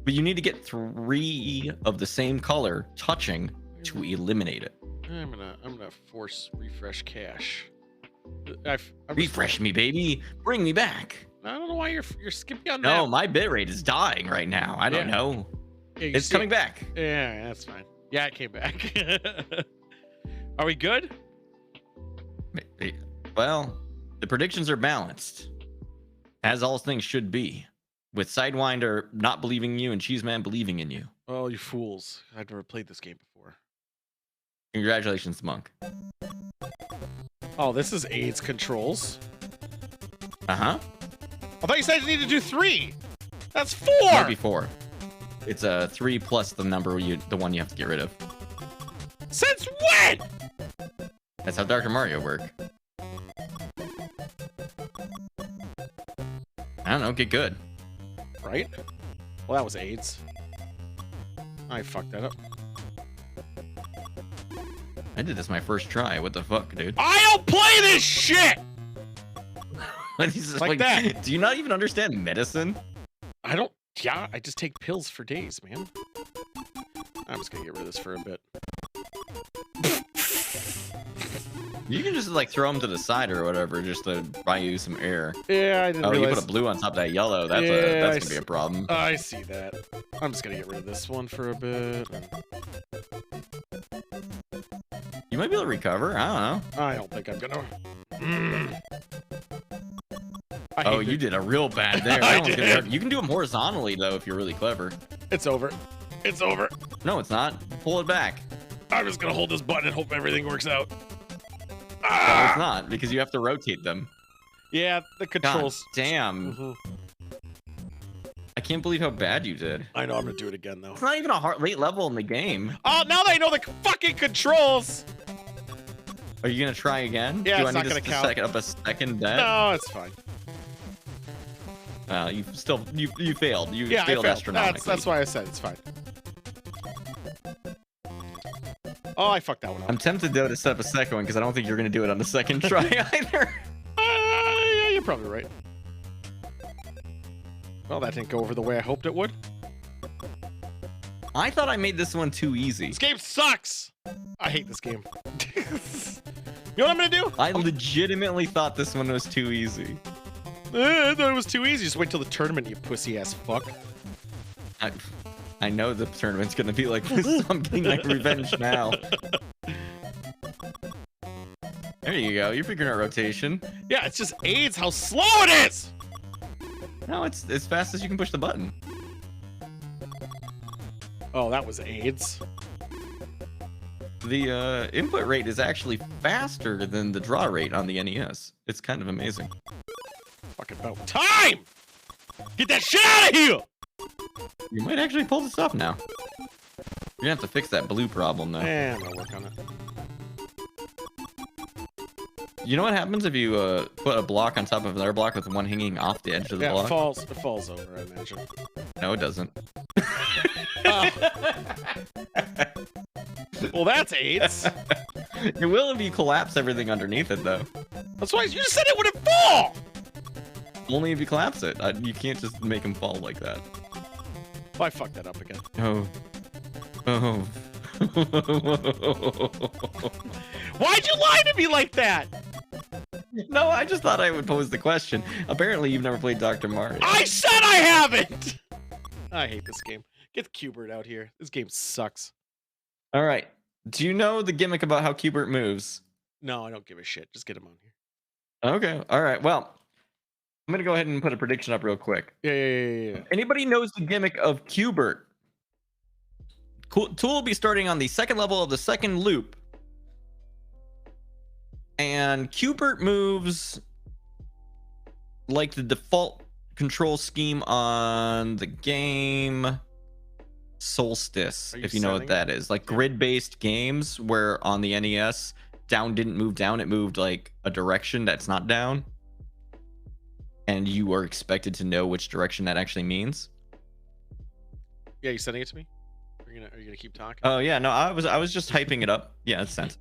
But you need to get 3 of the same color touching to eliminate it. I'm gonna force refresh cache. Refresh me, baby. Bring me back. I don't know why you're skipping on that. No, my bitrate is dying right now. I don't know. Yeah, it's coming back. Yeah, that's fine. Yeah, it came back. Are we good? Well, the predictions are balanced, as all things should be, with Sidewinder not believing in you and Cheeseman believing in you. Oh, you fools. I've never played this game before. Congratulations, Monk. Oh, this is AIDS controls. Uh-huh. I thought you said you need to do 3. That's 4. Maybe 4. It's 3 plus the number the one you have to get rid of. Since when? That's how Dr. Mario work. I don't know, get good. Right? Well, that was AIDS. I fucked that up. I did this my first try. What the fuck, dude? I don't play this shit! Like that. Do you not even understand medicine? I don't. Yeah, I just take pills for days, man. I'm just gonna get rid of this for a bit. You can just like throw them to the side or whatever, just to buy you some air. Yeah, I didn't realize. You put a blue on top of that yellow. That's gonna be a problem. I see that. I'm just gonna get rid of this one for a bit. You might be able to recover. I don't know. I don't think I'm gonna. Oh, you did a real bad there. I did. You can do them horizontally though if you're really clever. It's over. It's over. No, it's not. Pull it back. I'm just gonna hold this button and hope everything works out. No, it's not, because you have to rotate them. Yeah, the controls. God damn. I can't believe how bad you did. I know, I'm gonna do it again though. It's not even a late level in the game. Oh, now that I know the fucking controls. Are you gonna try again? Yeah, Do it's I not need gonna to count. set up a second bet? No, it's fine. You failed. You Yeah, failed I failed. astronomically. That's why I said it's fine. Oh, I fucked that one up. I'm tempted though to set up a second one because I don't think you're gonna do it on the second try either. Yeah, you're probably right. Well, that didn't go over the way I hoped it would. I thought I made this one too easy. This game sucks. I hate this game. You know what I'm gonna do? I legitimately thought this one was too easy. I thought it was too easy. Just wait till the tournament, you pussy ass fuck. I know the tournament's gonna be like this, so I'm getting my revenge now. There you go. You're figuring out rotation. Yeah, it's just AIDS how slow it is. No, it's as fast as you can push the button. Oh, that was AIDS. The input rate is actually faster than the draw rate on the NES. It's kind of amazing. Fucking about time! Get that shit out of here! You might actually pull this off now. You're gonna have to fix that blue problem though. Yeah, I'm gonna work on it. You know what happens if you put a block on top of another block with one hanging off the edge of the block? It falls over, I imagine. No, it doesn't. Well, that's AIDS. It will if you collapse everything underneath it though. That's why you just said it wouldn't fall. Only if you collapse it. You can't just make him fall like that. Well, I fucked that up again. Oh. Why'd you lie to me like that? No, I just thought I would pose the question. Apparently, you've never played Dr. Mario. I said I haven't! I hate this game. Get Q*bert out here. This game sucks. All right. Do you know the gimmick about how Q*bert moves? No, I don't give a shit. Just get him on here. Okay. All right. Well, I'm going to go ahead and put a prediction up real quick. Yeah. Anybody knows the gimmick of Q*bert? Tool will be starting on the second level of the second loop. And Q*bert moves like the default control scheme on the game Solstice, if you know what that is. Like grid-based games where on the NES, down didn't move down, it moved like a direction that's not down. And you are expected to know which direction that actually means. Yeah, you sending it to me? Are you gonna keep talking? Oh yeah, no, I was just hyping it up. Yeah, it's sent.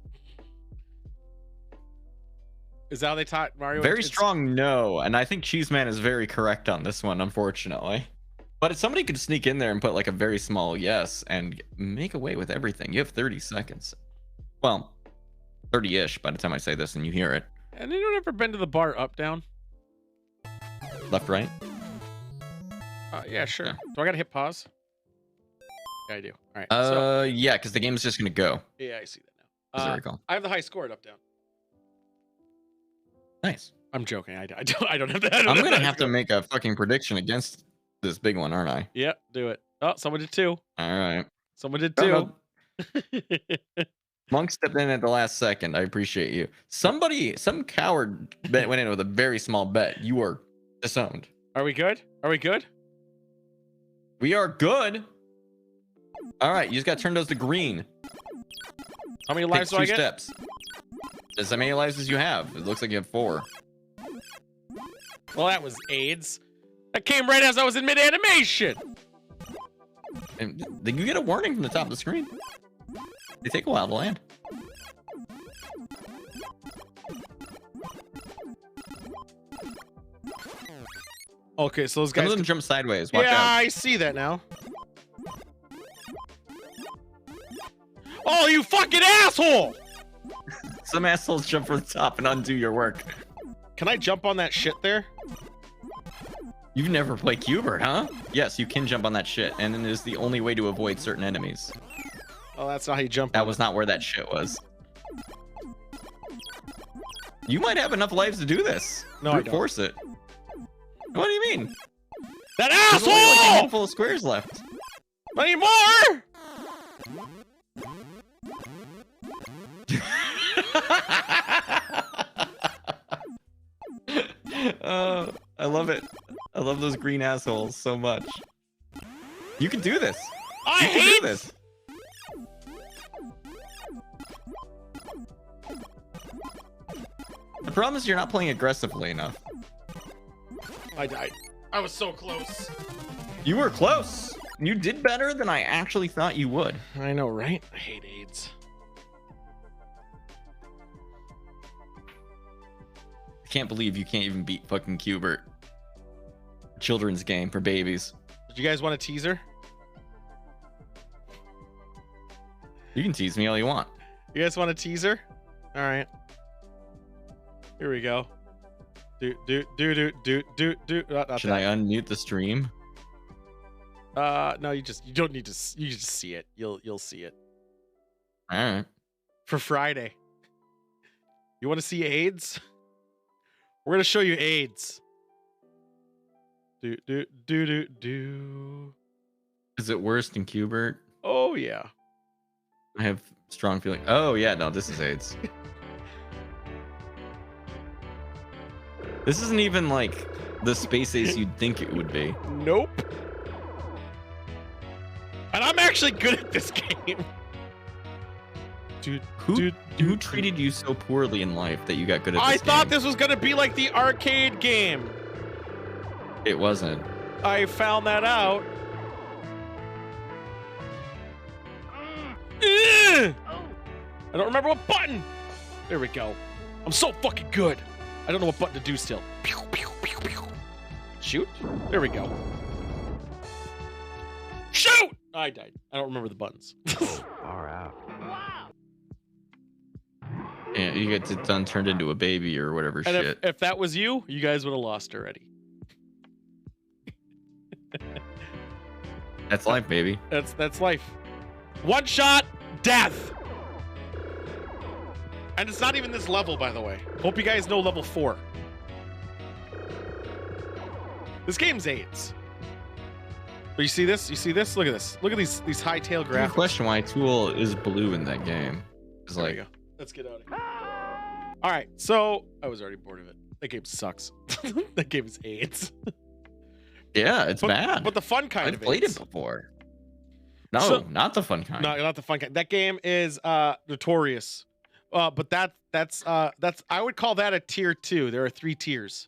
Is that how they taught Mario? Very strong no, and I think Cheeseman is very correct on this one, unfortunately. But if somebody could sneak in there and put like a very small yes and make away with everything, you have 30 seconds. Well, 30-ish by the time I say this and you hear it. And anyone ever been to the bar up, down? Left, right? Yeah, sure. Yeah. Do I gotta hit pause? Yeah, I do. All right. Yeah, because the game's just gonna go. Yeah, I see that now. As I recall. I have the high score at up, down. Nice. I'm joking. I don't have that. I'm gonna have to make a fucking prediction against this big one, aren't I? Yeah, do it. Oh, someone did too. All right. Someone did too. Monk stepped in at the last second. I appreciate you. Some coward went in with a very small bet. You are disowned. Are we good? Are we good? We are good. All right, you just got to turn those to green. How many lives do I get? 2 steps. As many lives as you have. It looks like you have 4. Well, that was AIDS. That came right as I was in mid-animation. And then you get a warning from the top of the screen. They take a while to land. Okay, so those guys... Some of them jump sideways. Watch yeah, out. I see that now. Oh, you fucking asshole! Some assholes jump for the top and undo your work. Can I jump on that shit there? You've never played Q*bert, huh? Yes, you can jump on that shit, and it is the only way to avoid certain enemies. Oh, that's not how you jump. That was not where that shit was. You might have enough lives to do this. No, I don't. Force it. What do you mean? That asshole! There's only like a handful of squares left. Not anymore! I love it. I love those green assholes so much. You can do this. I hate this. The problem is you're not playing aggressively enough. I died. I was so close. You were close. You did better than I actually thought you would. I know, right? I hate AIDS. I can't believe you can't even beat fucking Q*bert. Children's game for babies. Did you guys want a teaser? You can tease me all you want. You guys want a teaser? All right. Here we go. Should I unmute the stream? No, you don't need to. You just see it. You'll see it. All right. For Friday. You want to see AIDS? We're gonna show you AIDS. Do. Is it worse than Q*bert? Oh yeah. I have strong feeling. Oh yeah, no, this is AIDS. This isn't even like the space ace you'd think it would be. Nope. And I'm actually good at this game. Who treated you so poorly in life that you got good at this I thought game? this was gonna be like the arcade game. It wasn't. I found that out. I don't remember what button. There we go. I'm so fucking good. I don't know what button to do still. Pew, pew, pew, pew. Shoot. There we go. Shoot! I died. I don't remember the buttons. Far out. Yeah, you get it done turned into a baby or whatever And shit. if that was you guys would have lost already. That's life, baby. That's life. One shot, death. And it's not even this level, by the way. Hope you guys know level 4. This game's AIDS. But you see this? You see this? Look at this. Look at these high tail graphics. I have a question why Tool is blue in that game. It's there like, you go. Let's get out of here. All right, so I was already bored of it. That game sucks. That game is AIDS. Yeah, it's bad. But the fun kind I've of played AIDS. it before. No, not the fun kind. No, not the fun kind. That game is notorious. But that's I would call that a tier 2. There are 3 tiers.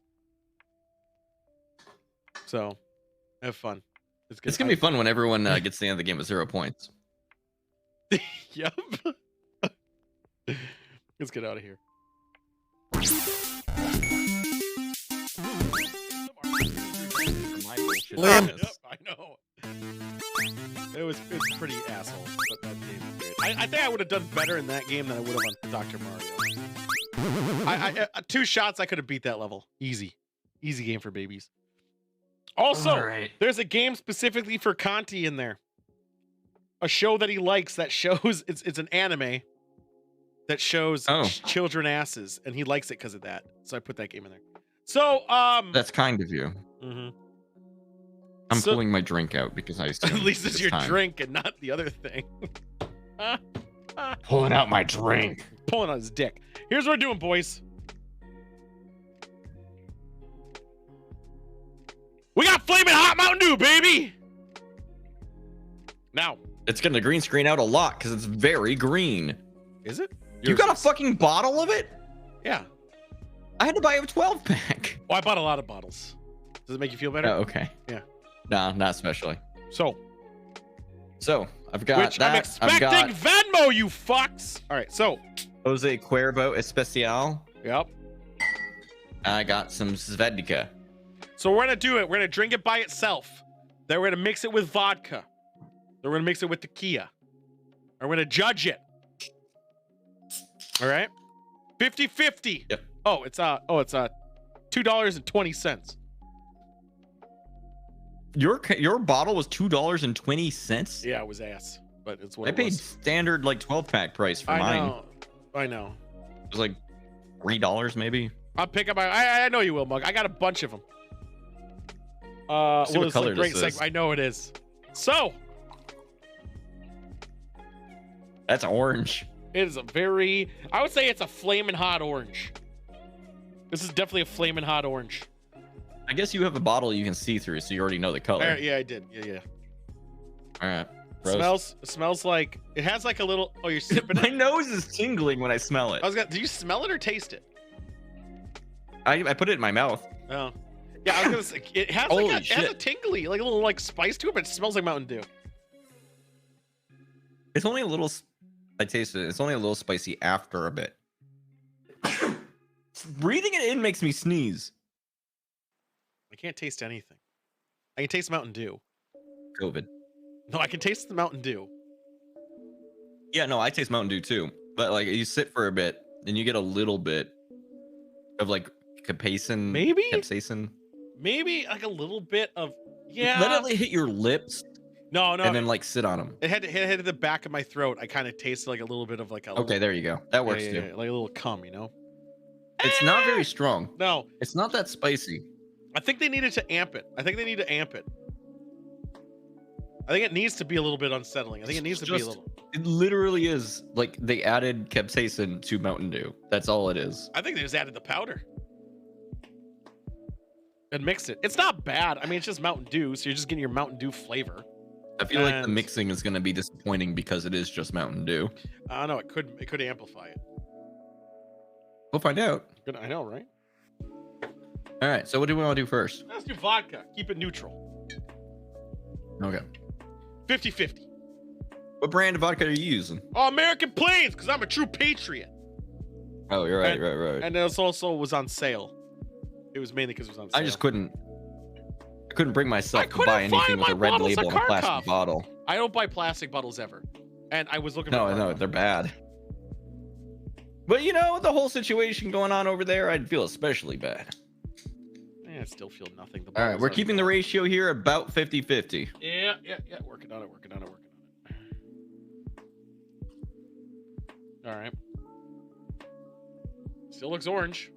So, have fun. It's good. It's gonna be fun when everyone gets to the end of the game with 0 points. Yep. Let's get out of here. Liam. Yep, I know. It's pretty asshole, but that game is great. I think I would have done better in that game than I would have on Dr. Mario. I 2 shots, I could have beat that level. Easy game for babies. Also, there's a game specifically for Conti in there. A show that he likes that shows it's an anime that shows children asses, and he likes it because of that. So I put that game in there. So that's kind of you. Mm-hmm. I'm pulling my drink out because I assume at least it's your time. drink and not the other thing. Pulling out my drink. Pulling on his dick. Here's what we're doing, boys. We got flaming hot Mountain Dew, baby. Now it's getting the green screen out a lot because it's very green. Is it? You got a fucking bottle of it? Yeah. I had to buy a 12-pack. Oh, I bought a lot of bottles. Does it make you feel better? Oh, okay. Yeah. Nah, not especially. So I've got which I'm expecting Venmo, you fucks. All right, so Jose Cuervo Especial. Yep. I got some Svedka. So we're gonna do it. We're gonna drink it by itself. Then we're gonna mix it with vodka. Then we're gonna mix it with tequila. And we're gonna judge it. All right. 50-50. Yep. Oh, it's $2.20. Your bottle was $2.20. Yeah, it was ass, but it's what I it paid was. Standard like 12-pack price for mine. I know. It was like $3 maybe. I'll pick up. I know you will, Mug. I got a bunch of them. See what color this is. I know it is. So that's orange. It is I would say it's a flaming hot orange. This is definitely a flaming hot orange. I guess you have a bottle you can see through, so you already know the color. Yeah, I did. Yeah. All right. It smells like it has like a little. Oh, you're sipping it. My nose is tingling when I smell it. Did you smell it or taste it? I put it in my mouth. Oh, yeah. I was gonna say it has it has a tingly, like a little like spice to it, but it smells like Mountain Dew. It's only a little. I tasted it. It's only a little spicy after a bit. Breathing it in makes me sneeze. I can't taste anything. I can taste Mountain Dew. COVID. No, I can taste the Mountain Dew. Yeah, no, I taste Mountain Dew too. But like you sit for a bit, and you get a little bit of like capsaicin. Maybe capsaicin. Maybe like a little bit of yeah. Let it hit your lips. No. And then like sit on them. It had to hit the back of my throat. I kind of tasted like a little bit of like a. Okay, there you go. That works too. Yeah, like a little cum, you know. It's not very strong. No, it's not that spicy. I think they needed to amp it. I think it needs to be a little bit unsettling. I think it needs to be a little. It literally is like they added capsaicin to Mountain Dew. That's all it is. I think they just added the powder and mixed it. It's not bad. I mean, it's just Mountain Dew, so you're just getting your Mountain Dew flavor. I feel like the mixing is going to be disappointing because it is just Mountain Dew. I know it could amplify it. We'll find out. Good, I know, right? All right. So what do we want to do first? Let's do vodka. Keep it neutral. Okay. 50-50. What brand of vodka are you using? Oh, American Plains, because I'm a true patriot. Oh, you're right, right. And it also was on sale. It was mainly because it was on sale. I just couldn't bring myself to buy anything with a red label and a plastic bottle. I don't buy plastic bottles ever. And I was looking for No, no, they're bad. But you know, the whole situation going on over there, I'd feel especially bad. I still feel nothing. All right, we're keeping the ratio here about 50-50. Yeah. Working on it. All right. Still looks orange.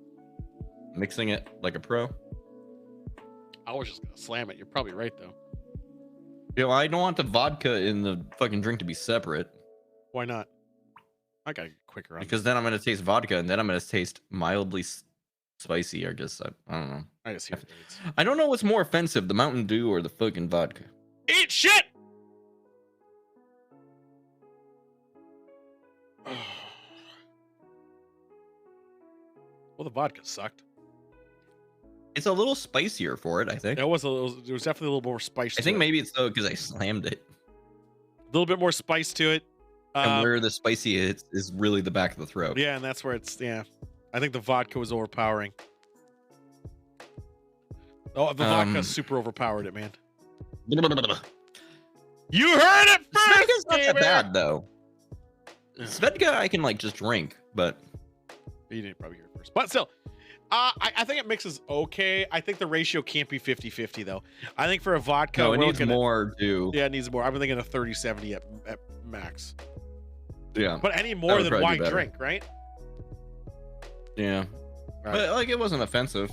Mixing it like a pro. I was just gonna slam it. You're probably right though. Yo, I don't want the vodka in the fucking drink to be separate. Why not? I gotta get quicker on because then I'm gonna taste vodka and then I'm gonna taste mildly spicy. I guess I don't know. I just hear I don't know what's more offensive, the Mountain Dew or the fucking vodka. Eat shit. Well, the vodka sucked. It's a little spicier for it, I think. It was definitely a little more spice. I think maybe it's though because I slammed it. A little bit more spice to it. And where the spicy is really the back of the throat. Yeah, and that's where it's I think the vodka was overpowering. Oh, the vodka super overpowered it, man. You heard it first. Svedka's not that bad though. Svedka I can like just drink, but you didn't probably hear it first. But still, I think it mixes okay. I think the ratio can't be 50-50 though. I think for a vodka, no, it needs more too. Yeah, it needs more. I'm thinking a 30-70 at max. Yeah, but any more than wine drink, right? Yeah, right. But like it wasn't offensive.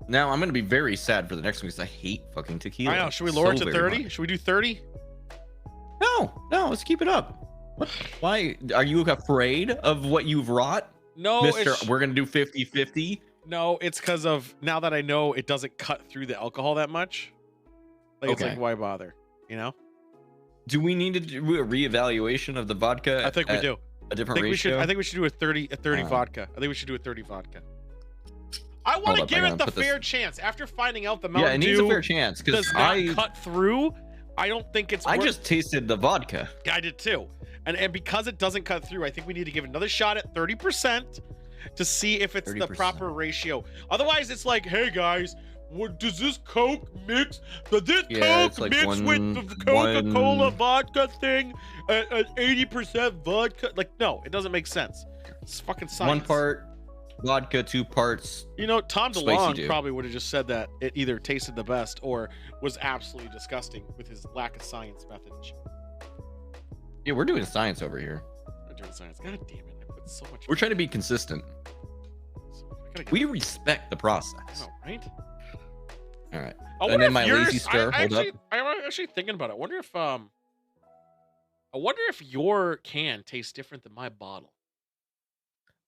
Now I'm gonna be very sad for the next one because I hate fucking tequila. I know. Should we lower it to 30? Should we do 30? No, let's keep it up. What? Why are you afraid of what you've wrought? No, Mister, we're gonna do 50-50. No, it's because of now that I know it doesn't cut through the alcohol that much. Like it's like why bother? You know? Do we need to do a reevaluation of the vodka? I think we do. A different ratio? I think we should do a 30 vodka. I think we should do a 30 vodka. I want to give it the fair chance. After finding out the Mountain Dew needs a fair chance does not cut through, I don't think it's I just tasted the vodka. Yeah, I did too. And because it doesn't cut through, I think we need to give it another shot at 30% to see if it's 30%. The proper ratio. Otherwise, it's like, hey guys, what does this Coke mix? Does this Coke mix with the Coca-Cola vodka thing at 80% vodka? Like, no, it doesn't make sense. It's fucking science. 1 part vodka, 2 parts. You know, Tom DeLonge probably would have just said that it either tasted the best or was absolutely disgusting with his lack of science methods. Yeah, we're doing science over here. I'm doing science. God damn it! I put so much. We're trying to be consistent. We respect the process. I know, right? All right. And then my lazy stir. I'm actually thinking about it. I wonder if your can tastes different than my bottle.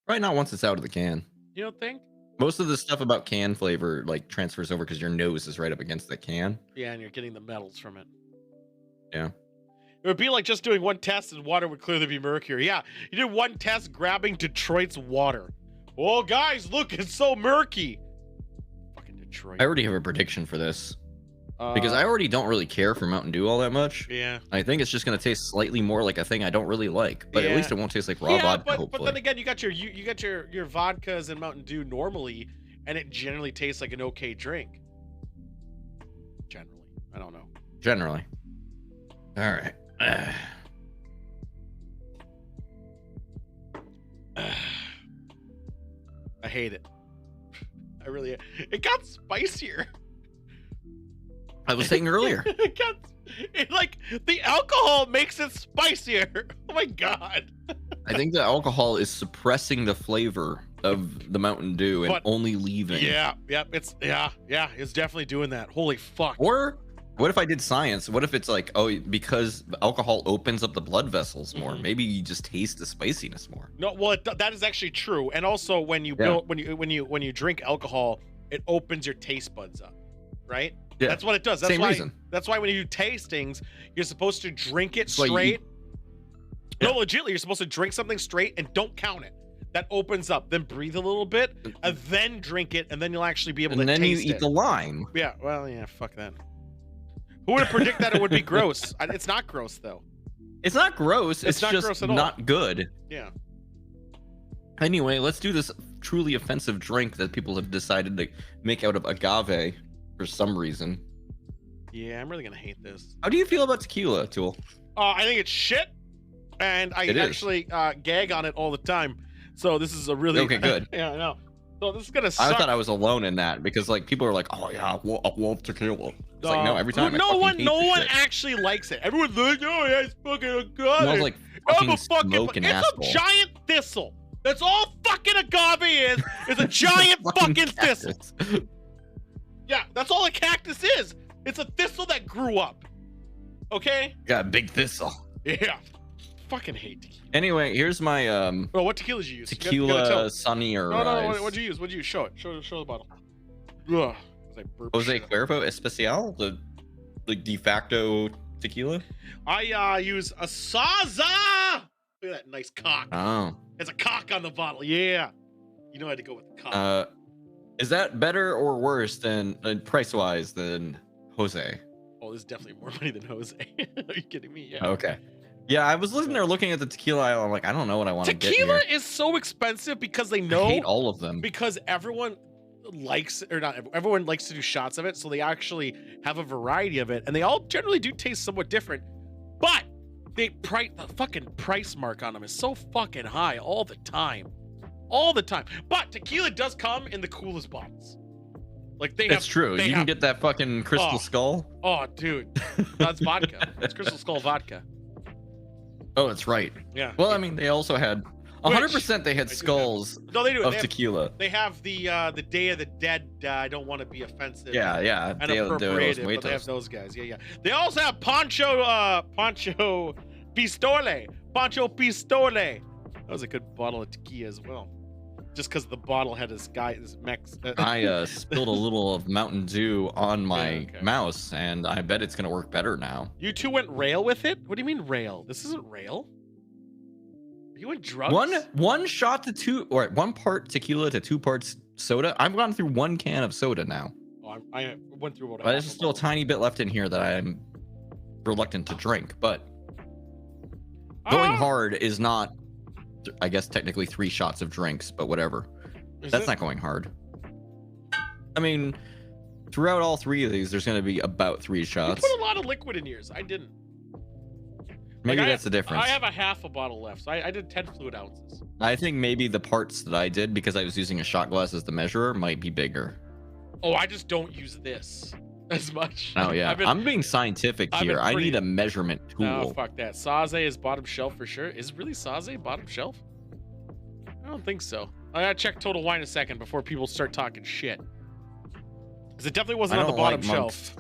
Right now, once it's out of the can. You don't think? Most of the stuff about can flavor like transfers over because your nose is right up against the can. Yeah, and you're getting the metals from it. Yeah. It would be like just doing one test and water would clearly be mercury. Yeah, you did one test grabbing Detroit's water. Oh, guys, look, it's so murky. Fucking Detroit. I already have a prediction for this. Because I already don't really care for Mountain Dew all that much. Yeah. I think it's just going to taste slightly more like a thing I don't really like. But at least it won't taste like raw vodka, but then again, you got your vodkas and Mountain Dew normally, and it generally tastes like an okay drink. Generally. I don't know. Generally. All right. I hate it. I really. It got spicier. I was saying earlier. The alcohol makes it spicier. Oh my god. I think the alcohol is suppressing the flavor of the Mountain Dew and only leaving. Yeah, it's definitely doing that. Holy fuck. Or what if I did science? What if it's like, oh, because alcohol opens up the blood vessels more, maybe you just taste the spiciness more. No, well, that is actually true. And also when you when you drink alcohol, it opens your taste buds up, right? Yeah. That's what it does. That's why. That's why when you do tastings, you're supposed to drink it straight. No, legitimately, you're supposed to drink something straight and don't count it. That opens up. Then breathe a little bit, and then drink it, and then you'll actually be able to taste it. And then you eat the lime. Yeah. Well, yeah. Fuck that. Who would have predicted that it would be gross? It's not gross though. It's not gross. It's not just gross at all. Not good. Yeah. Anyway, let's do this truly offensive drink that people have decided to make out of agave for some reason. Yeah, I'm really gonna hate this. How do you feel about tequila, Tool? I think it's shit, and I actually gag on it all the time. So this is a really okay. Good. Yeah, I know. So this is gonna suck. I thought I was alone in that because like people are like, oh yeah, I love tequila. It's like no, every time. No one actually likes it. Everyone's like, oh yeah, it's fucking agave. It smells like fucking smoke and asshole. It's a giant thistle. That's all fucking agave is. It's a giant fucking thistle. Yeah, that's all a cactus is. It's a thistle that grew up. Okay? Got a big thistle. Yeah. Fucking hate tequila. Anyway, here's my Oh, what tequilas you use? Tequila Sunny or No, what'd you use? What'd you use? Show it. Show the bottle. Ugh. Jose Cuervo Especial, the de facto tequila. I use a Saza. Look at that nice cock. Oh. There's a cock on the bottle. Yeah. You know I had to go with the cock. Is that better or worse than price wise than Jose? Oh, this is definitely more money than Jose. Are you kidding me? Yeah. Okay. Yeah, I was looking at the tequila aisle. I'm like, I don't know what I want to get here. Tequila is so expensive because they know. I hate all of them. Because everyone likes, or not everyone likes to do shots of it, so they actually have a variety of it, and they all generally do taste somewhat different. But the fucking price mark on them is so fucking high all the time. But tequila does come in the coolest bottles. Like it's true. You can get that fucking Crystal Skull. Oh, dude, that's vodka. It's Crystal Skull vodka. Oh, that's right. Yeah. Well, I mean, they also had 100%. They had skulls. No, they do. Of tequila. They have the Day of the Dead. I don't want to be offensive. Yeah. And appropriated, but they have those guys. Yeah. They also have Pancho Pistole. Pancho Pistole. That was a good bottle of tequila as well. Just because the bottle had this Mex. I spilled a little of Mountain Dew on my mouse, and I bet it's gonna work better now. You two went rail with it? What do you mean rail? This isn't rail. Are you in drugs? One shot to two, or 1 part tequila to 2 parts soda. I've gone through 1 can of soda now. Oh, I went through what. But there's still a tiny bit left in here that I'm reluctant to drink. But going hard is not. I guess technically 3 shots of drinks, but whatever. That's not going hard. I mean, throughout all 3 of these, there's going to be about 3 shots. You put a lot of liquid in yours. I didn't. Maybe that's the difference. I have a half a bottle left. So I did 10 fluid ounces. I think maybe the parts that I did, because I was using a shot glass as the measurer, might be bigger. Oh, I just don't use this as much. Oh, yeah. I'm being scientific here. I need a measurement tool. No, fuck that. Saze is bottom shelf for sure. Is really Saze bottom shelf? I don't think so. I gotta check Total Wine a second before people start talking shit. Because it definitely wasn't on the bottom shelf.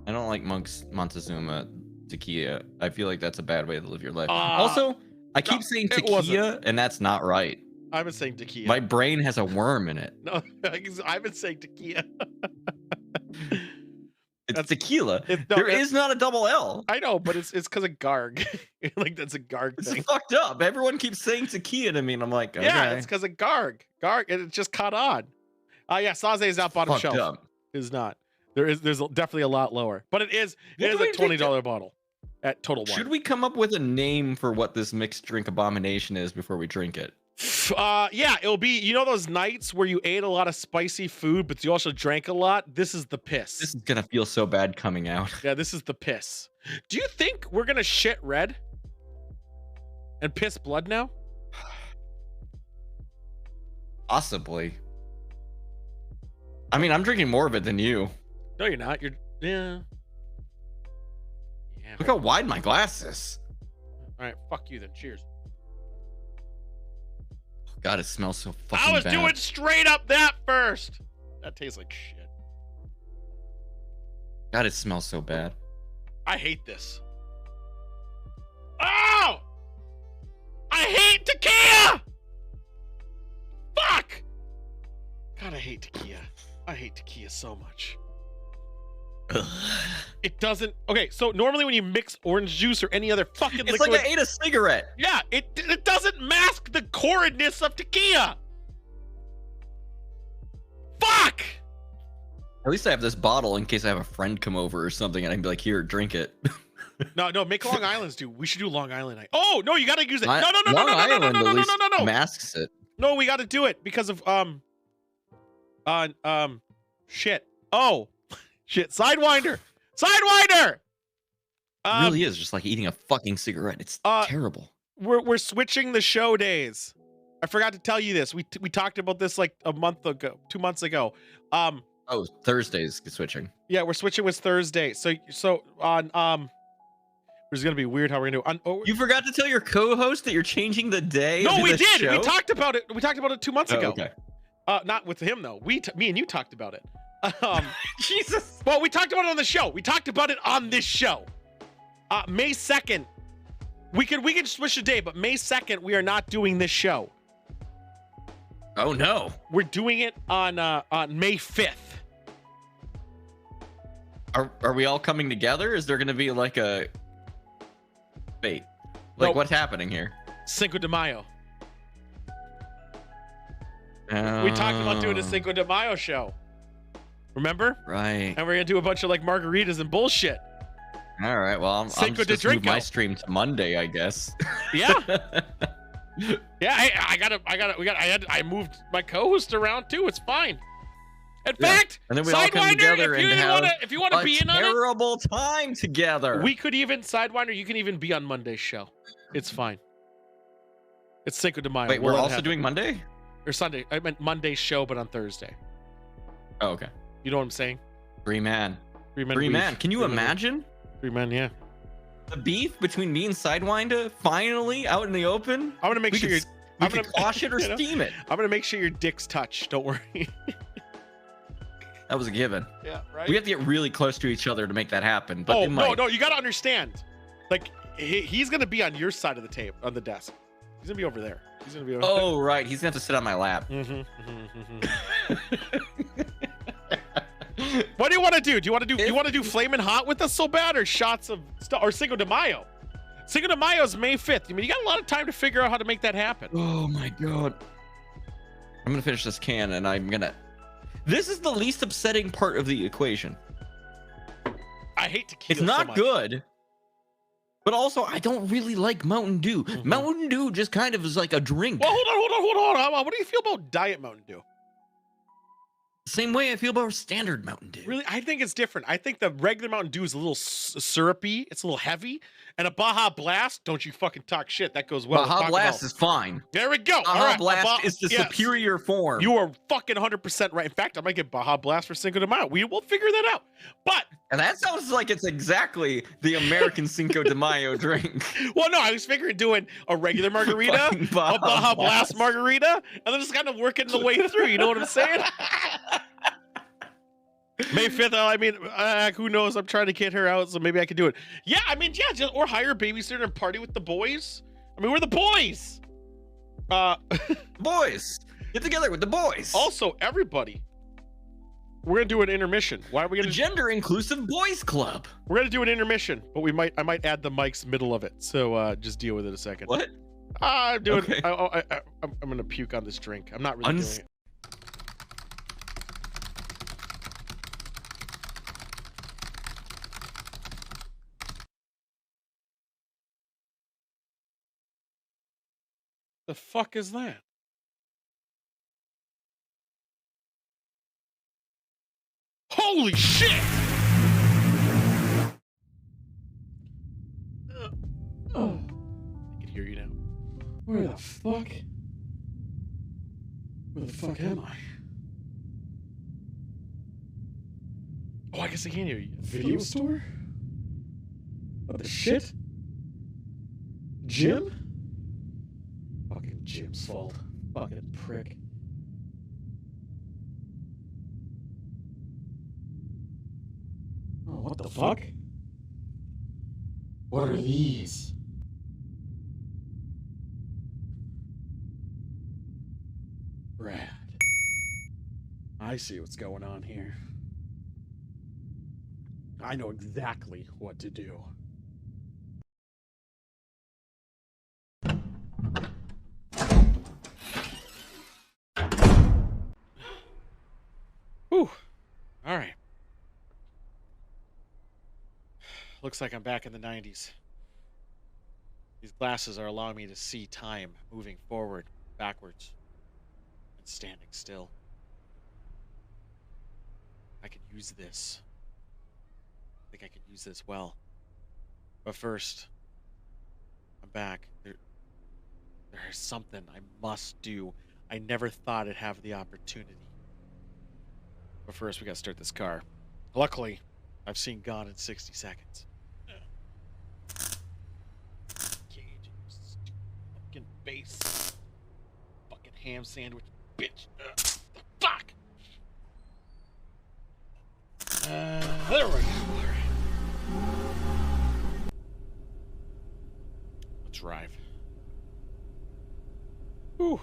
I don't like Monk's Montezuma tequila. I feel like that's a bad way to live your life. Also, I keep saying tequila, and that's not right. I've been saying tequila. My brain has a worm in it. No, I've been saying tequila. It's tequila. There is not a double L. I know, but it's because of Garg. Like that's a Garg thing. It's fucked up. Everyone keeps saying tequila to me, and I'm like, okay. Yeah, it's because of Garg. Garg, it just caught on. Yeah, Saze is not bottom shelf. Up. Is not. There's definitely a lot lower, but it is a $20 bottle at Total Wine. Should we come up with a name for what this mixed drink abomination is before we drink it? Yeah, it'll be, you know those nights where you ate a lot of spicy food, but you also drank a lot? This is the piss. This is gonna feel so bad coming out. Yeah, this is the piss. Do you think we're gonna shit red and piss blood now? Possibly. I mean, I'm drinking more of it than you. No, you're not. Yeah. Look how wide my glass is. All right, fuck you then. Cheers. God, it smells so fucking I was bad. doing straight up that first. That tastes like shit. God, it smells so bad. I hate this. Oh! I hate tequila! Fuck! God, I hate tequila. I hate tequila so much. It doesn't. Okay, so normally when you mix orange juice or any other fucking liquid, it's like I ate a cigarette. Yeah, it doesn't mask the corridness of tequila. Fuck. At least I have this bottle in case I have a friend come over or something, and I can be like, "Here, drink it." No, make Long Island's do. We should do Long Island night. Oh no, you gotta use it. No. Long Island at least masks it. No, we got to do it because of shit. Oh, shit. Sidewinder. Sidewinder. It really is just like eating a fucking cigarette. It's terrible. We're switching the show days. I forgot to tell you this. We talked about this like a month ago, 2 months ago. Oh, Thursday's switching. Yeah, we're switching with Thursday. So on it's gonna be weird how we're gonna do. You forgot to tell your co-host that you're changing the day. No, we did. Show? We talked about it. We talked about it 2 months ago. Okay. Not with him though. Me and you talked about it. Jesus. Well, we talked about it on the show. We talked about it on this show. May 2nd. We can switch the day, but May 2nd we are not doing this show. Oh no. We're doing it on May 5th. Are we all coming together? Is there going to be like a wait? Like what's happening here? Cinco de Mayo. We talked about doing a Cinco de Mayo show. Remember? Right. And we're gonna do a bunch of like margaritas and bullshit. All right. Well, I'm just move my stream to Monday, I guess. Yeah. Yeah. I moved my co-host around too. It's fine. In fact, and then we all come together if you want to be in on it, terrible time together. We could even Sidewinder. You can even be on Monday's show. It's fine. It's Cinco de Mayo. Wait, we're also doing Monday or Sunday? I meant Monday's show, but on Thursday. Oh, okay. You know what I'm saying? Three man. Can you imagine? 3 men, yeah. The beef between me and Sidewinder finally out in the open. I'm gonna make sure we can quash it or steam it. I'm gonna make sure your dicks touch. Don't worry. That was a given. Yeah, right. We have to get really close to each other to make that happen. But no, you gotta understand. Like he's gonna be on your side of the tape on the desk. He's gonna be over there. He's gonna be over there. Right. He's gonna have to sit on my lap. What do you want to do? Do you want to do Flamin' Hot with us so bad, or shots of or Cinco de Mayo? Cinco de Mayo is May 5th. I mean, you got a lot of time to figure out how to make that happen. Oh my god. I'm gonna finish this can, and I'm gonna. This is the least upsetting part of the equation. I hate to. It's not good. But also, I don't really like Mountain Dew. Mountain Dew just kind of is like a drink. Well, hold on. What do you feel about Diet Mountain Dew? Same way I feel about standard Mountain Dew. Really, I think it's different. I think the regular Mountain Dew is a little syrupy. It's a little heavy. And a Baja Blast, don't you fucking talk shit. That goes well. Baja Blast is fine. There we go. Baja Blast is the superior form. You are fucking 100% right. In fact, I might get Baja Blast for Cinco de Mayo. We'll figure that out. And that sounds like it's exactly the American Cinco de Mayo drink. Well, no, I was figuring doing a regular margarita, a Baja Blast margarita, and then just kind of working the way through. You know what I'm saying? May 5th, I mean, who knows? I'm trying to get her out, so maybe I can do it. Yeah, I mean, yeah, or hire a babysitter and party with the boys. I mean, we're the boys. Boys, get together with the boys. Also, everybody, we're gonna do an intermission. Why are we gonna gender inclusive boys club? We're gonna do an intermission, but I might add the mics middle of it. So just deal with it a second. What? I'm doing. Okay. I'm gonna puke on this drink. I'm not really doing it. The fuck is that? Holy shit! Oh, I can hear you now. Where the fuck? Where the fuck am I? Oh, I guess I can hear you. Video store? What the shit? Jim? Fucking Jim's fault. Fucking prick. Oh, what the fuck? What are these? Brad. I see what's going on here. I know exactly what to do. Whew. All right. Looks like I'm back in the 90s. These glasses are allowing me to see time moving forward, backwards. been standing still. I could use this. I think I could use this well. But first, I'm back. There is something I must do. I never thought I'd have the opportunity. But first, we gotta start this car. Luckily, I've seen Gone in 60 seconds. Fucking base. Fucking ham sandwich, bitch. Fuck! There we go. Let's drive. Whew.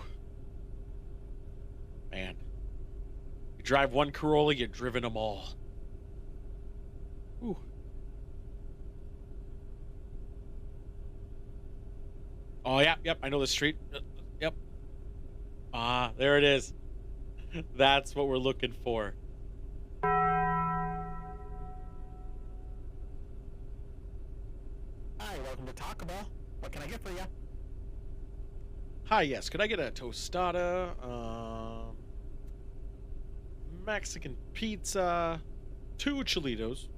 Man. You drive one Corolla, you've driven them all. Whew. Oh, yep, I know the street. Yep. Ah, there it is. That's what we're looking for. Hi, welcome to Taco Bell. What can I get for you? Hi, yes. Could I get a tostada, Mexican pizza, 2 Cholitos.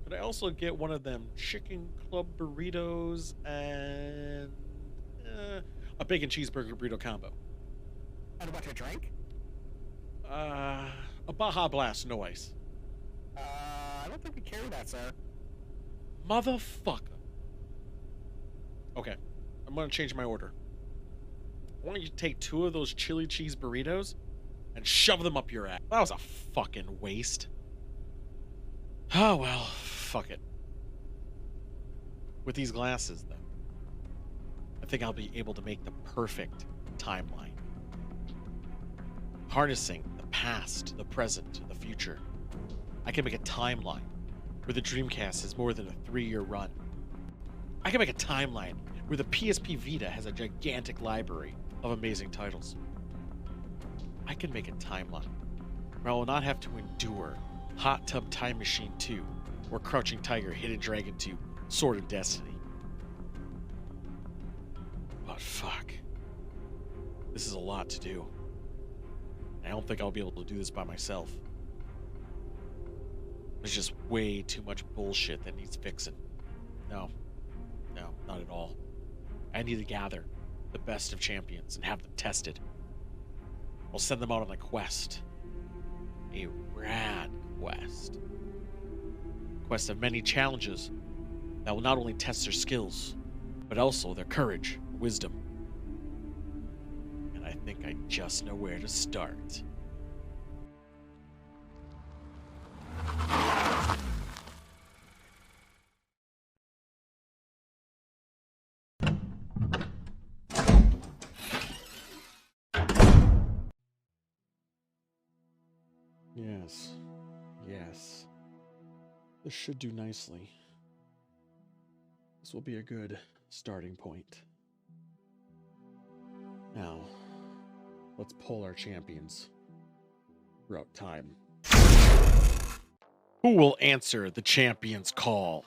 Could I also get one of them chicken club burritos and a bacon cheeseburger burrito combo? And about your drink? A Baja Blast, no ice. I don't think we carry that, sir. Motherfucker. Okay, I'm gonna change my order. I want you to take 2 of those chili cheese burritos and shove them up your ass. That was a fucking waste. Oh well, fuck it. With these glasses, though, I think I'll be able to make the perfect timeline. Harnessing the past, the present, the future. I can make a timeline where the Dreamcast has more than a 3-year run. I can make a timeline where the PSP Vita has a gigantic library of amazing titles. I can make a timeline where I will not have to endure Hot Tub Time Machine 2 or Crouching Tiger, Hidden Dragon 2, Sword of Destiny. But fuck. This is a lot to do. I don't think I'll be able to do this by myself. There's just way too much bullshit that needs fixing. No, not at all. I need to gather the best of champions and have them tested. I'll send them out on a quest. A rad quest. Quest of many challenges that will not only test their skills, but also their courage, wisdom. And I think I just know where to start. Yes. This should do nicely. This will be a good starting point. Now, let's pull our champions throughout time. Who will answer the champion's call?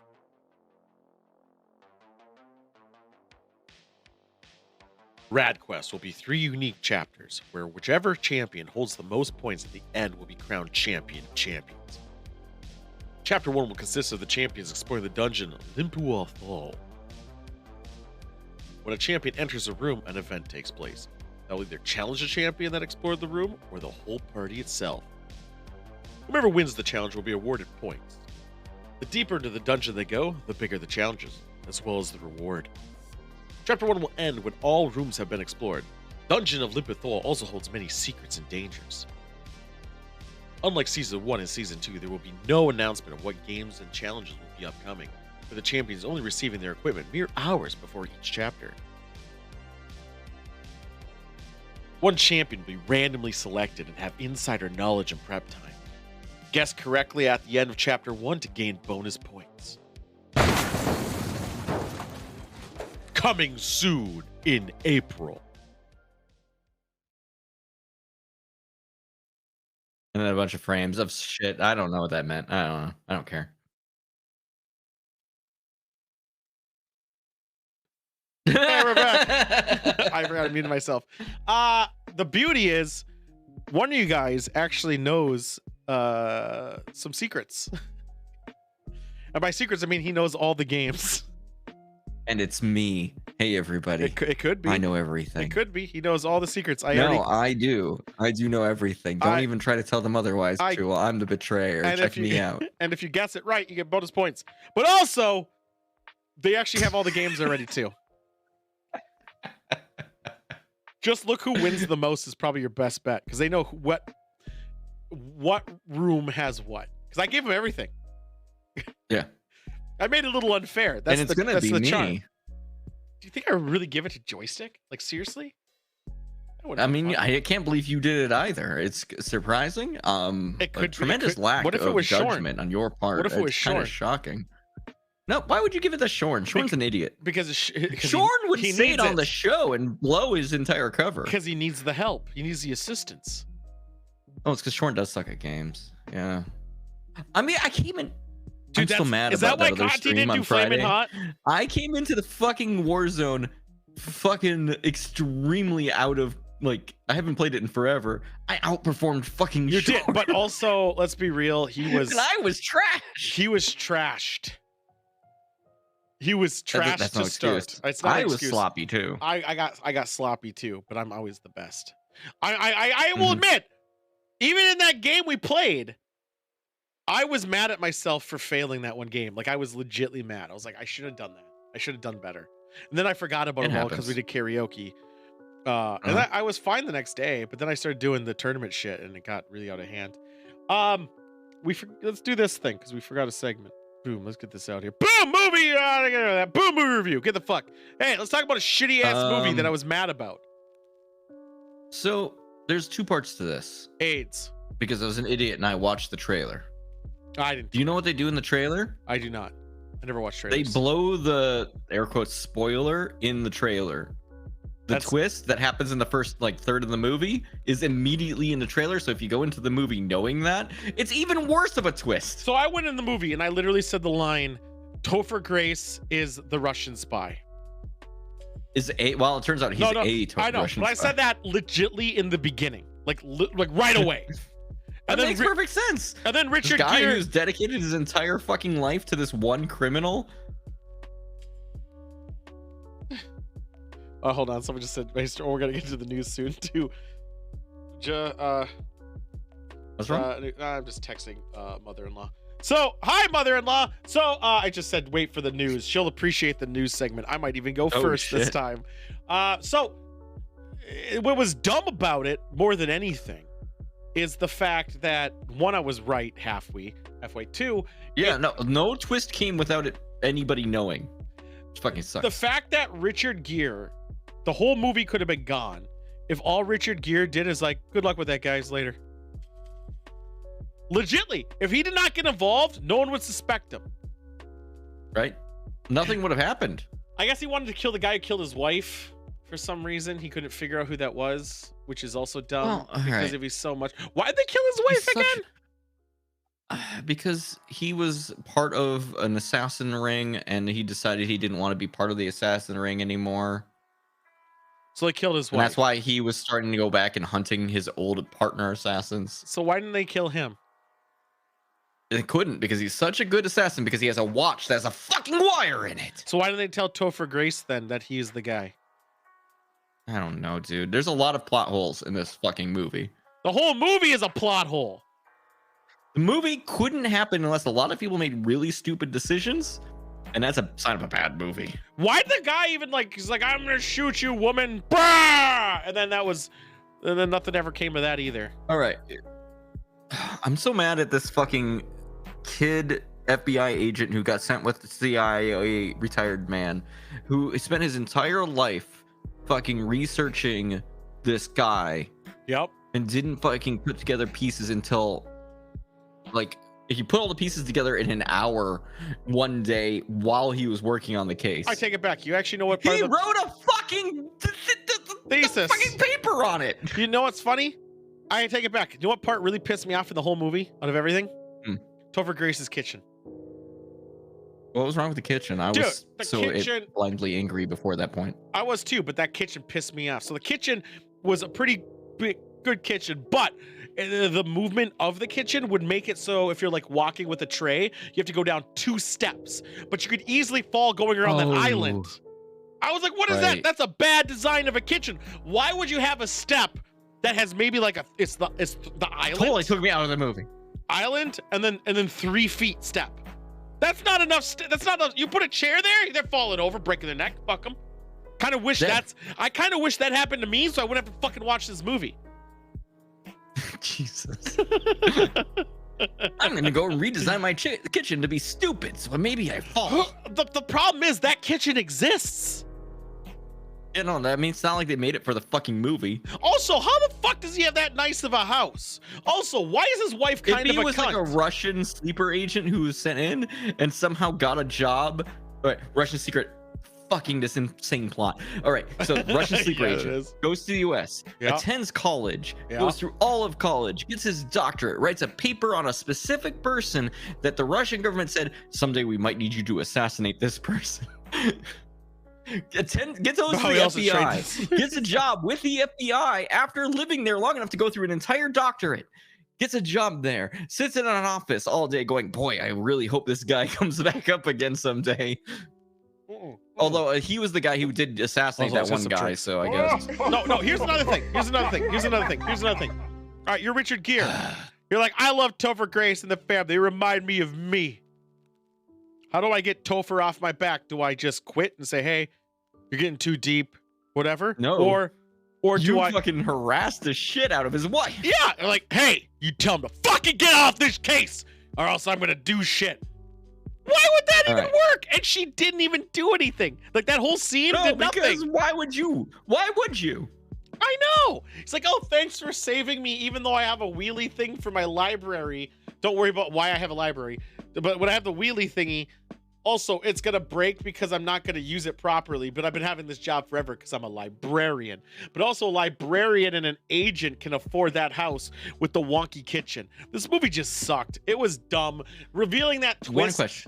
RadQuest will be 3 unique chapters, where whichever champion holds the most points at the end will be crowned champion of champions. Chapter 1 will consist of the champions exploring the dungeon Limpuathal. When a champion enters a room, an event takes place. That will either challenge the champion that explored the room, or the whole party itself. Whoever wins the challenge will be awarded points. The deeper into the dungeon they go, the bigger the challenges, as well as the reward. Chapter 1 will end when all rooms have been explored. Dungeon of Limpuathal also holds many secrets and dangers. Unlike Season 1 and Season 2, there will be no announcement of what games and challenges will be upcoming, with the champions only receiving their equipment mere hours before each chapter. One champion will be randomly selected and have insider knowledge and prep time. Guess correctly at the end of Chapter 1 to gain bonus points. Coming soon in April. And then a bunch of frames of shit. I don't know what that meant. I don't know. I don't care. Hey, we're back. I forgot to mute myself. The beauty is, one of you guys actually knows some secrets. And by secrets, I mean he knows all the games. And it's me. Hey, everybody. It could be. I know everything. It could be. He knows all the secrets. I do. I do know everything. Don't even try to tell them otherwise, Jewel. I'm the betrayer. Check me out. And if you guess it right, you get bonus points. But also, they actually have all the games already, too. Just look who wins the most is probably your best bet. Because they know what room has what. Because I gave them everything. Yeah. I made it a little unfair. That's and it's gonna be me. Charm. Do you think I would really give it to Joystick? Like, seriously? I mean, I can't believe you did it either. It's surprising. It could a tremendous lack of judgment on your part. What if it was kind of shocking. No, why would you give it to Shorn? Shorn's an idiot. Because Shorn would say it on the show and blow his entire cover. Because he needs the help. He needs the assistance. Oh, it's because Shorn does suck at games. Yeah. I mean, I came in. Dude, I'm so mad is about that that why other Conti stream didn't on do Friday. Flamin' Hot? I came into the fucking Warzone fucking extremely out of, like, I haven't played it in forever. I outperformed fucking You Shorn. did, but also, let's be real, he was... And I was trash. He was trashed. He was trashed That's to no start. excuse. It's not I an was excuse. sloppy too. I got sloppy too, but I'm always the best. I will admit, even in that game we played, I was mad at myself for failing that one game. Like, I was legitly mad. I was like, I should have done that. I should have done better. And then I forgot about it all because we did karaoke. And I was fine the next day, but then I started doing the tournament shit and it got really out of hand. Let's do this thing because we forgot a segment. Boom, let's get this out here. Boom, movie! Boom, movie review. Get the fuck. Hey, let's talk about a shitty ass movie that I was mad about. So there's two parts to this. AIDS. Because I was an idiot and I watched the trailer. I didn't. Do you know what they do in the trailer? I do not. I never watched trailers. They blow the air quotes spoiler in the trailer. The twist that happens in the first third of the movie is immediately in the trailer. So if you go into the movie knowing that, it's even worse of a twist. So I went in the movie and I literally said the line, Topher Grace is the Russian spy. Well, it turns out he's I know, Russian but I spy. said that legitly in the beginning, like right away. That makes perfect sense. And then Richard this guy Gere, who's dedicated his entire fucking life to this one criminal. Oh, hold on. Someone just said, oh, we're gonna get to the news soon too. What's wrong? I'm just texting mother-in-law. So, hi, mother-in-law. So, I just said, wait for the news. She'll appreciate the news segment. I might even go first this time. So, what was dumb about it, more than anything, is the fact that, one, I was right halfway. Two, no twist came without anybody knowing. It fucking sucks. The fact that Richard Gere, the whole movie could have been gone if all Richard Gere did is like, good luck with that, guys, later. Legitly, if he did not get involved, no one would suspect him. Right? Nothing would have happened. I guess he wanted to kill the guy who killed his wife for some reason. He couldn't figure out who that was, which is also dumb because if he's so much. Why'd they kill his wife again? Because he was part of an assassin ring and he decided he didn't want to be part of the assassin ring anymore. So he killed his wife. And that's why he was starting to go back and hunting his old partner assassins. So why didn't they kill him? They couldn't because he's such a good assassin because he has a watch that has a fucking wire in it. So why didn't they tell Topher Grace then that he's the guy? I don't know, dude. There's a lot of plot holes in this fucking movie. The whole movie is a plot hole. The movie couldn't happen unless a lot of people made really stupid decisions, and that's a sign of a bad movie. Why'd the guy even he's like, I'm gonna shoot you, woman, bah! And then nothing ever came of that either. All right. I'm so mad at this fucking kid FBI agent who got sent with the CIA retired man who spent his entire life fucking researching this guy. Yep. And didn't fucking put together pieces until if you put all the pieces together in an hour one day while he was working on the case. I take it back. You actually know what part he wrote a fucking thesis, fucking paper on it. You know what's funny? I take it back. You know what part really pissed me off in the whole movie out of everything? Topher Grace's kitchen. What was wrong with the kitchen? I was blindly angry before that point. I was too, but that kitchen pissed me off. So the kitchen was a pretty good kitchen, but the movement of the kitchen would make it so if you're like walking with a tray, you have to go down 2 steps, but you could easily fall going around that island. I was like, what is that? That's a bad design of a kitchen. Why would you have a step that has maybe like it's the island? Totally took me out of the movie. Island and then 3 feet step. That's not enough. That's not enough. You put a chair there, they're falling over, breaking their neck. Fuck them. Kind of wish I kind of wish that happened to me, so I wouldn't have to fucking watch this movie. Jesus. I'm gonna go redesign my kitchen to be stupid, so maybe I fall. The problem is that kitchen exists. You know, that means it's not like they made it for the fucking movie. Also, how the fuck does he have that nice of a house? Also, why is his wife kind of a cunt? If he was like a Russian sleeper agent who was sent in and somehow got a job, Russian secret, fucking this insane plot. All right, so Russian sleeper agent goes to the U.S., attends college, goes through all of college, gets his doctorate, writes a paper on a specific person that the Russian government said someday we might need you to assassinate this person. Gets those to the FBI, gets a job with the FBI after living there long enough to go through an entire doctorate, gets a job there, sits in an office all day going, boy, I really hope this guy comes back up again someday. Although he was the guy who did assassinate that one guy, so I guess. No, here's another thing. Here's another thing. All right, you're Richard Gere. You're like, I love Topher Grace and the family. They remind me of me. How do I get Topher off my back? Do I just quit and say, hey, you're getting too deep, whatever? No. Or do I fucking harass the shit out of his wife? Yeah, like, hey, you tell him to fucking get off this case, or else I'm gonna do shit. Why would that even work? And she didn't even do anything. Like that whole scene did nothing. Because why would you? Why would you? I know. It's like, oh, thanks for saving me, even though I have a wheelie thing for my library. Don't worry about why I have a library. But when I have the wheelie thingy, also, it's going to break because I'm not going to use it properly, but I've been having this job forever because I'm a librarian. But also, a librarian and an agent can afford that house with the wonky kitchen. This movie just sucked. It was dumb. Revealing that twist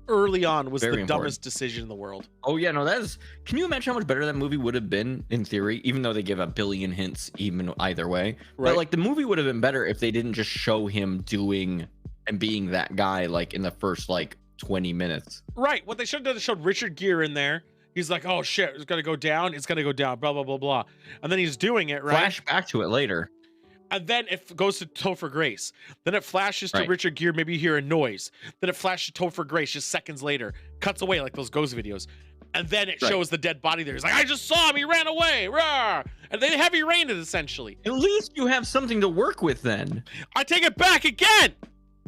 early on was the dumbest decision in the world. Oh, yeah, no, that is... Can you imagine how much better that movie would have been, in theory, even though they give a billion hints even either way? Right. But, like, the movie would have been better if they didn't just show him doing and being that guy, like, in the first, like, 20 minutes. Right. What they should have done is showed Richard Gere in there. He's like, oh shit, it's gonna go down. It's gonna go down. Blah blah blah blah. And then he's doing it right. Flash back to it later. And then it goes to Topher Grace. Then it flashes to Richard Gere. Maybe you hear a noise. Then it flashes to Topher Grace just seconds later. Cuts away like those ghost videos. And then it shows the dead body there. He's like, I just saw him. He ran away. Rah! And they heavy rained it essentially. At least you have something to work with then. I take it back again.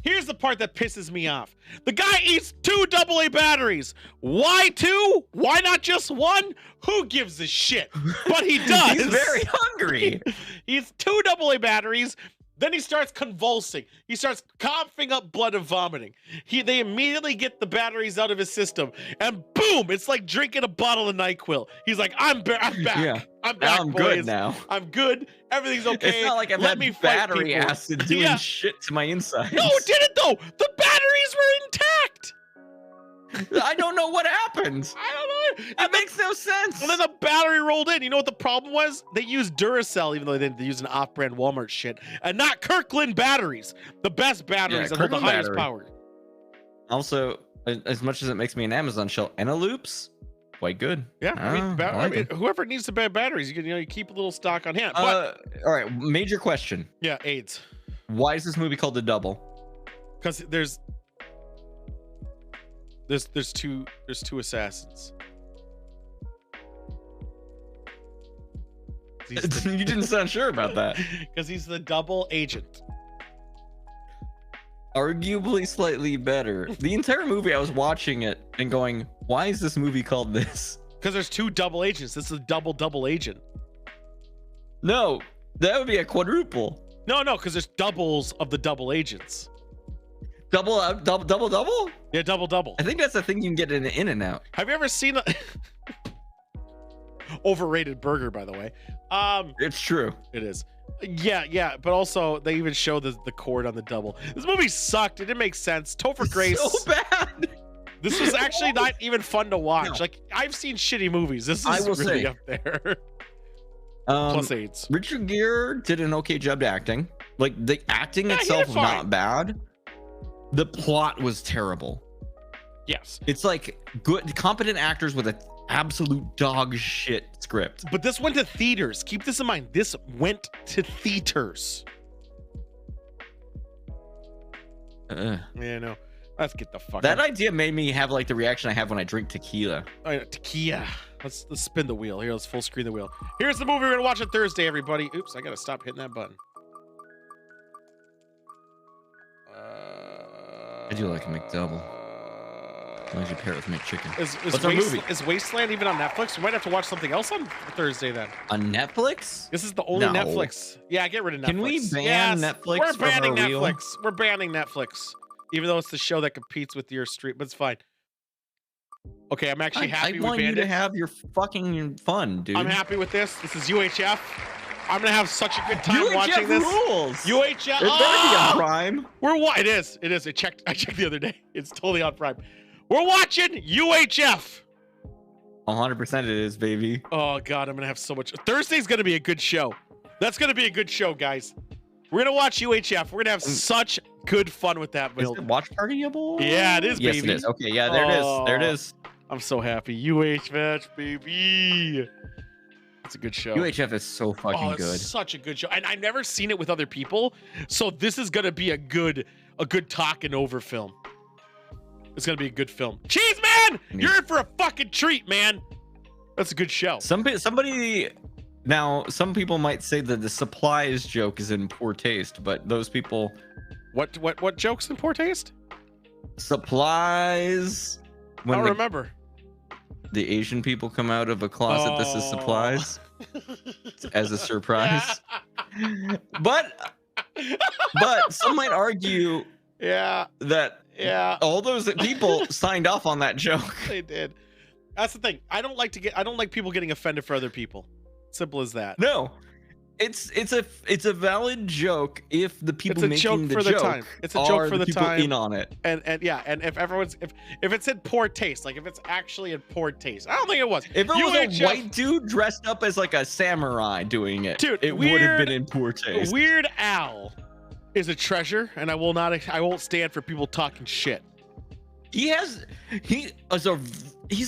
Here's the part that pisses me off. The guy eats 2 AA batteries. Why 2? Why not just 1? Who gives a shit? But he does. He's very hungry. He eats 2 AA batteries. Then he starts convulsing. He starts coughing up blood and vomiting. They immediately get the batteries out of his system, and boom! It's like drinking a bottle of NyQuil. He's like, I'm back. Yeah. I'm back, I'm boys. good now. I'm good. Everything's okay. It's not like I've had battery acid doing shit to my insides. No, it didn't though. The batteries were intact. I don't know what happened. I don't know. It makes no sense. And then the battery rolled in. You know what the problem was? They used Duracell, even though they didn't use an off-brand Walmart shit, and not Kirkland batteries. The best batteries that hold the highest power. Also, as much as it makes me an Amazon shell, Eneloops, quite good. Yeah, I mean, whoever needs the bad batteries, you keep a little stock on hand. But, all right, major question. Yeah, AIDS. Why is this movie called The Double? Because there's two assassins. You didn't sound sure about that. Because he's the double agent. Arguably slightly better. The entire movie I was watching it and going, why is this movie called this? Because there's 2 double agents. This is a double agent. No, that would be a quadruple. No, because there's doubles of the double agents. Double? Yeah, double. I think that's the thing you can get in In-N-Out. Have you ever seen a overrated burger, by the way? It's true. It is. Yeah, but also they even show the cord on the double. This movie sucked. It didn't make sense. Topher Grace. So bad. This was actually not even fun to watch. No. Like, I've seen shitty movies. This is really up there. Plus 8s. Richard Gere did an okay job acting. Like, the acting itself was not bad. The plot was terrible. Yes. It's like good, competent actors with an absolute dog shit script. But this went to theaters. Keep this in mind. This went to theaters. Yeah, no. Let's get the fuck That idea made me have like the reaction I have when I drink tequila. Tequila. Let's spin the wheel. Here, let's full screen the wheel. Here's the movie we're gonna watch on Thursday, everybody. Oops, I gotta stop hitting that button. I do like a McDouble. Why did you pair it with McChicken? What's our movie? Is Wasteland even on Netflix? We might have to watch something else on Thursday then. On Netflix? This is the only Netflix. Yeah, get rid of Netflix. Can we ban Netflix? We're banning Netflix. We're banning Netflix. Even though it's the show that competes with your stream, but it's fine. Okay, I'm actually happy. I want you to have your fucking fun, dude. I'm happy with this. This is UHF. I'm gonna have such a good time watching this. Rules. UHF. It better be on Prime. It is. It is. I checked the other day. It's totally on Prime. We're watching UHF. 100% it is, baby. Oh God, I'm gonna have so much. Thursday's gonna be a good show. That's gonna be a good show, guys. We're gonna watch UHF. We're gonna have such good fun with that build. Is it watch partyable? Yeah, it is, baby. Yes, it is. Okay, yeah, there it is. There it is. I'm so happy. UHF, baby. It's a good show. UHF is so fucking good. It's such a good show, and I've never seen it with other people, so this is gonna be a good talking over film. It's gonna be a good film. Cheese man, you're in for a fucking treat, man. That's a good show. Somebody. Now, some people might say that the supplies joke is in poor taste, but those people. What joke's in poor taste? Supplies. I don't remember. The Asian people come out of a closet. This is supplies as a surprise. But some might argue that all those people signed off on that joke. They did. That's the thing. I don't like people getting offended for other people. Simple as that. No. It's a valid joke if the people making the joke it's a joke for the time in on it. And if everyone's if it's in poor taste, like if it's actually in poor taste. I don't think it was. If it was a white dude dressed up as like a samurai doing it, dude, it would have been in poor taste. Weird Al is a treasure, and I won't stand for people talking shit. He's a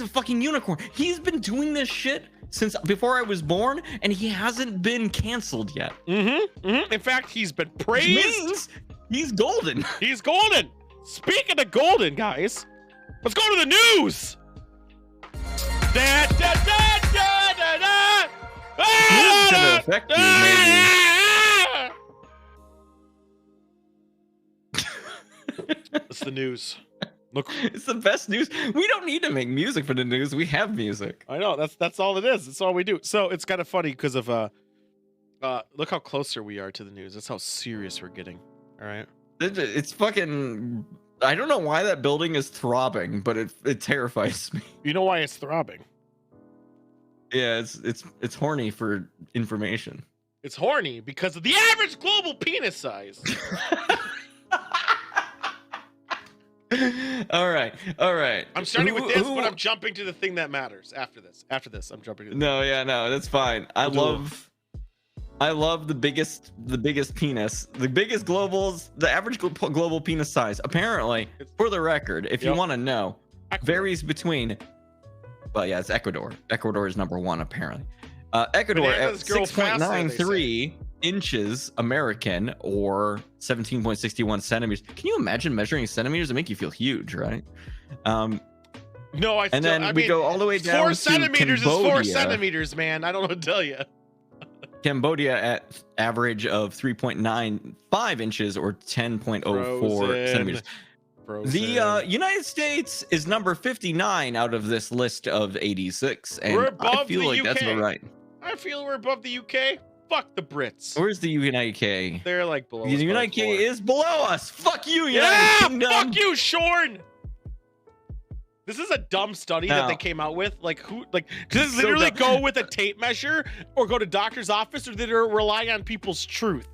fucking unicorn. He's been doing this shit since before I was born, and he hasn't been canceled yet. In fact, he's been praised. Which means he's golden. He's golden. Speaking of golden, guys, let's go to the news. This is gonna affect you, maybe. It's the news. Look, it's the best news. We don't need to make music for the news. We have music. I know. That's all it is. That's all we do. So it's kind of funny because of look how closer we are to the news. That's how serious we're getting. All right. It's fucking. I don't know why that building is throbbing, but it terrifies me. You know why it's throbbing? Yeah, it's horny for information. It's horny because of the average global penis size. All right. I'm starting with this, but I'm jumping to the thing that matters after this. I'm jumping to No, that's fine. I love the biggest penis, the average global penis size. Apparently, for the record, if you want to know, varies between. Well, yeah, it's Ecuador. Ecuador is number one apparently. Ecuador at 6.93 inches American or 17.61 centimeters. Can you imagine measuring centimeters? It make you feel huge, right? No, I mean, we go all the way down 4 to centimeters Cambodia. Is 4 centimeters, man. I don't know what to tell you. Cambodia at average of 3.95 inches or 10.04 centimeters. The United States is number 59 out of this list of 86, and I feel like that's about right. I feel we're above the UK. Fuck the Brits. Where's the United K? They're like below us. The United K is below us. Fuck you, United Kingdom. Fuck you, Shorn. This is a dumb study that they came out with. Like, does it literally go with a tape measure or go to doctor's office, or did it rely on people's truth?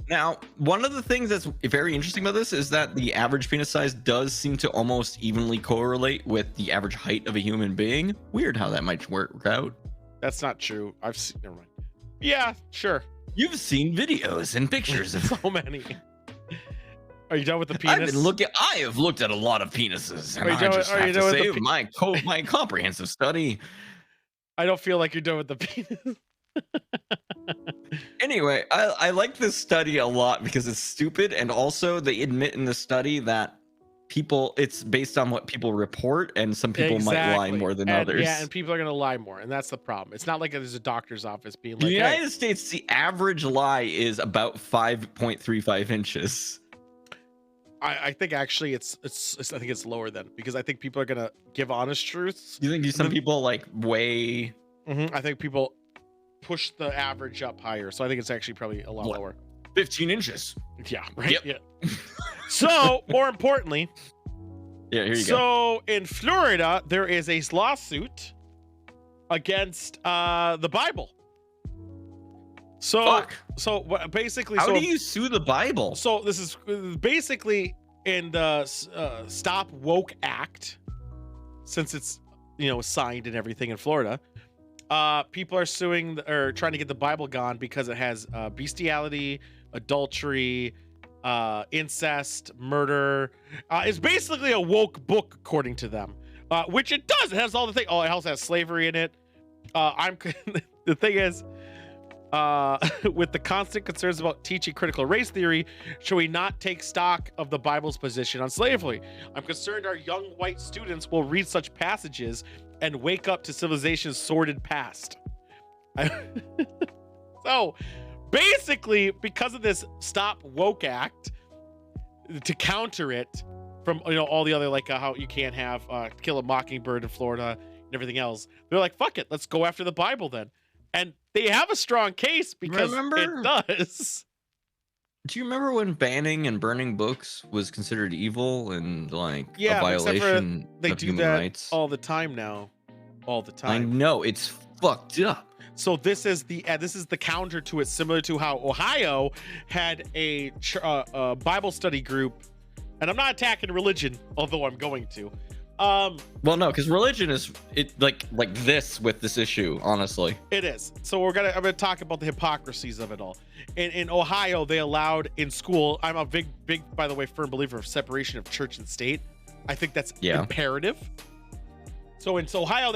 Now, one of the things that's very interesting about this is that the average penis size does seem to almost evenly correlate with the average height of a human being. Weird how that might work out. That's not true. I've seen. Never mind. Yeah, sure. You've seen videos and pictures of so many. Are you done with the penis? I have looked at a lot of penises, and I just have to say my comprehensive study. I don't feel like you're done with the penis. Anyway, I like this study a lot because it's stupid, and also they admit in the study that it's based on what people report, and some people might lie more than others. Yeah, and people are gonna lie more, and that's the problem. It's not like there's a doctor's office being like, in the United States, the average lie is about 5.35 inches. I think actually it's I think it's lower then, because I think people are gonna give honest truths. You think some people like way? I think people push the average up higher, so I think it's actually probably a lot lower. 15 inches. Yeah, right. Yep. Yeah. So more importantly, here you go. So in Florida, there is a lawsuit against the Bible. So basically, how do you sue the Bible? So this is basically in the Stop Woke Act, since it's signed and everything in Florida. People are suing or trying to get the Bible gone because it has bestiality, adultery, incest, murder. It's basically a woke book according to them, which it does. It has all the things. Oh, it also has slavery in it. The thing is, with the constant concerns about teaching critical race theory, should we not take stock of the Bible's position on slavery? I'm concerned our young white students will read such passages and wake up to civilization's sordid past. So basically, because of this Stop Woke Act, to counter it from all the other how you can't have kill a mockingbird in Florida and everything else, they're like, fuck it, let's go after the Bible then. And they have a strong case because it does. Do you remember when banning and burning books was considered evil and a violation of human rights? All the time now. All the time. I know, it's fucked up. So this is the counter to it, similar to how Ohio had a Bible study group. And I'm not attacking religion, although I'm going to. Well, no, because religion is like this with this issue, honestly. It is. So I'm gonna talk about the hypocrisies of it all. In Ohio, they allowed in school. I'm a big, by the way, firm believer of separation of church and state. I think that's imperative. So in Ohio,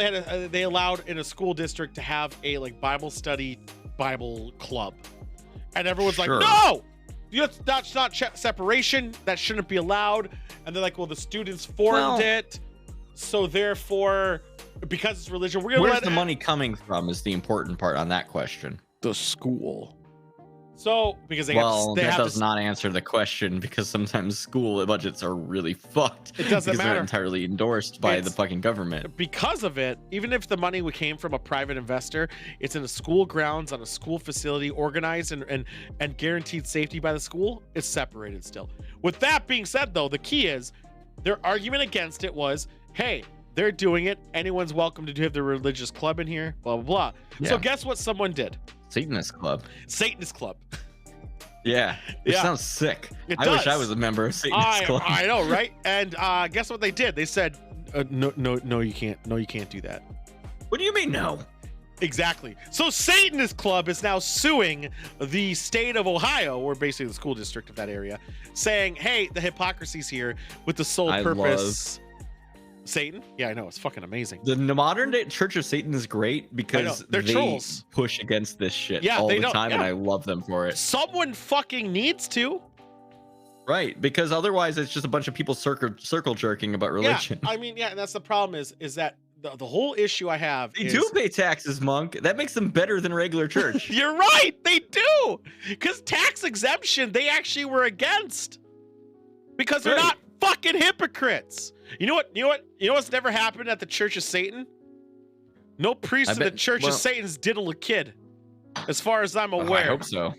they allowed in a school district to have a Bible study, Bible club, and everyone's like, no, that's not separation. That shouldn't be allowed. And they're like, well, the students formed it. So therefore, because it's religion, we're gonna where's the money coming from is the important part on that question. The school. So because they does not answer the question, because sometimes school budgets are really fucked. It doesn't matter. They're entirely endorsed by the fucking government. Because of it, even if the money came from a private investor, it's in a school grounds on a school facility, organized and guaranteed safety by the school. It's separated still. With that being said, though, the key is their argument against it was, hey, they're doing it. Anyone's welcome to have their religious club in here, blah, blah, blah. Yeah. So guess what someone did? Satanist club. Yeah. It sounds sick. I wish I was a member of Satanist club. I know, right? And guess what they did? They said, no, you can't. No, you can't do that. What do you mean, no? Exactly. So Satanist club is now suing the state of Ohio, or basically the school district of that area, saying, hey, the hypocrisy's here with the sole purpose. Satan? Yeah, I know. It's fucking amazing. The modern day Church of Satan is great because they trolls. Push against this shit all the time, and I love them for it. Someone fucking needs to. Right, because otherwise it's just a bunch of people circle jerking about religion. Yeah, I mean, and that's the problem is that the whole issue I have is... They do pay taxes, Monk. That makes them better than regular church. You're right, they do. Because tax exemption, they actually were against. Because they're not fucking hypocrites. You know what's never happened at the Church of Satan? No priest of the Church of Satan's diddle a kid, as far as I'm aware. I hope so.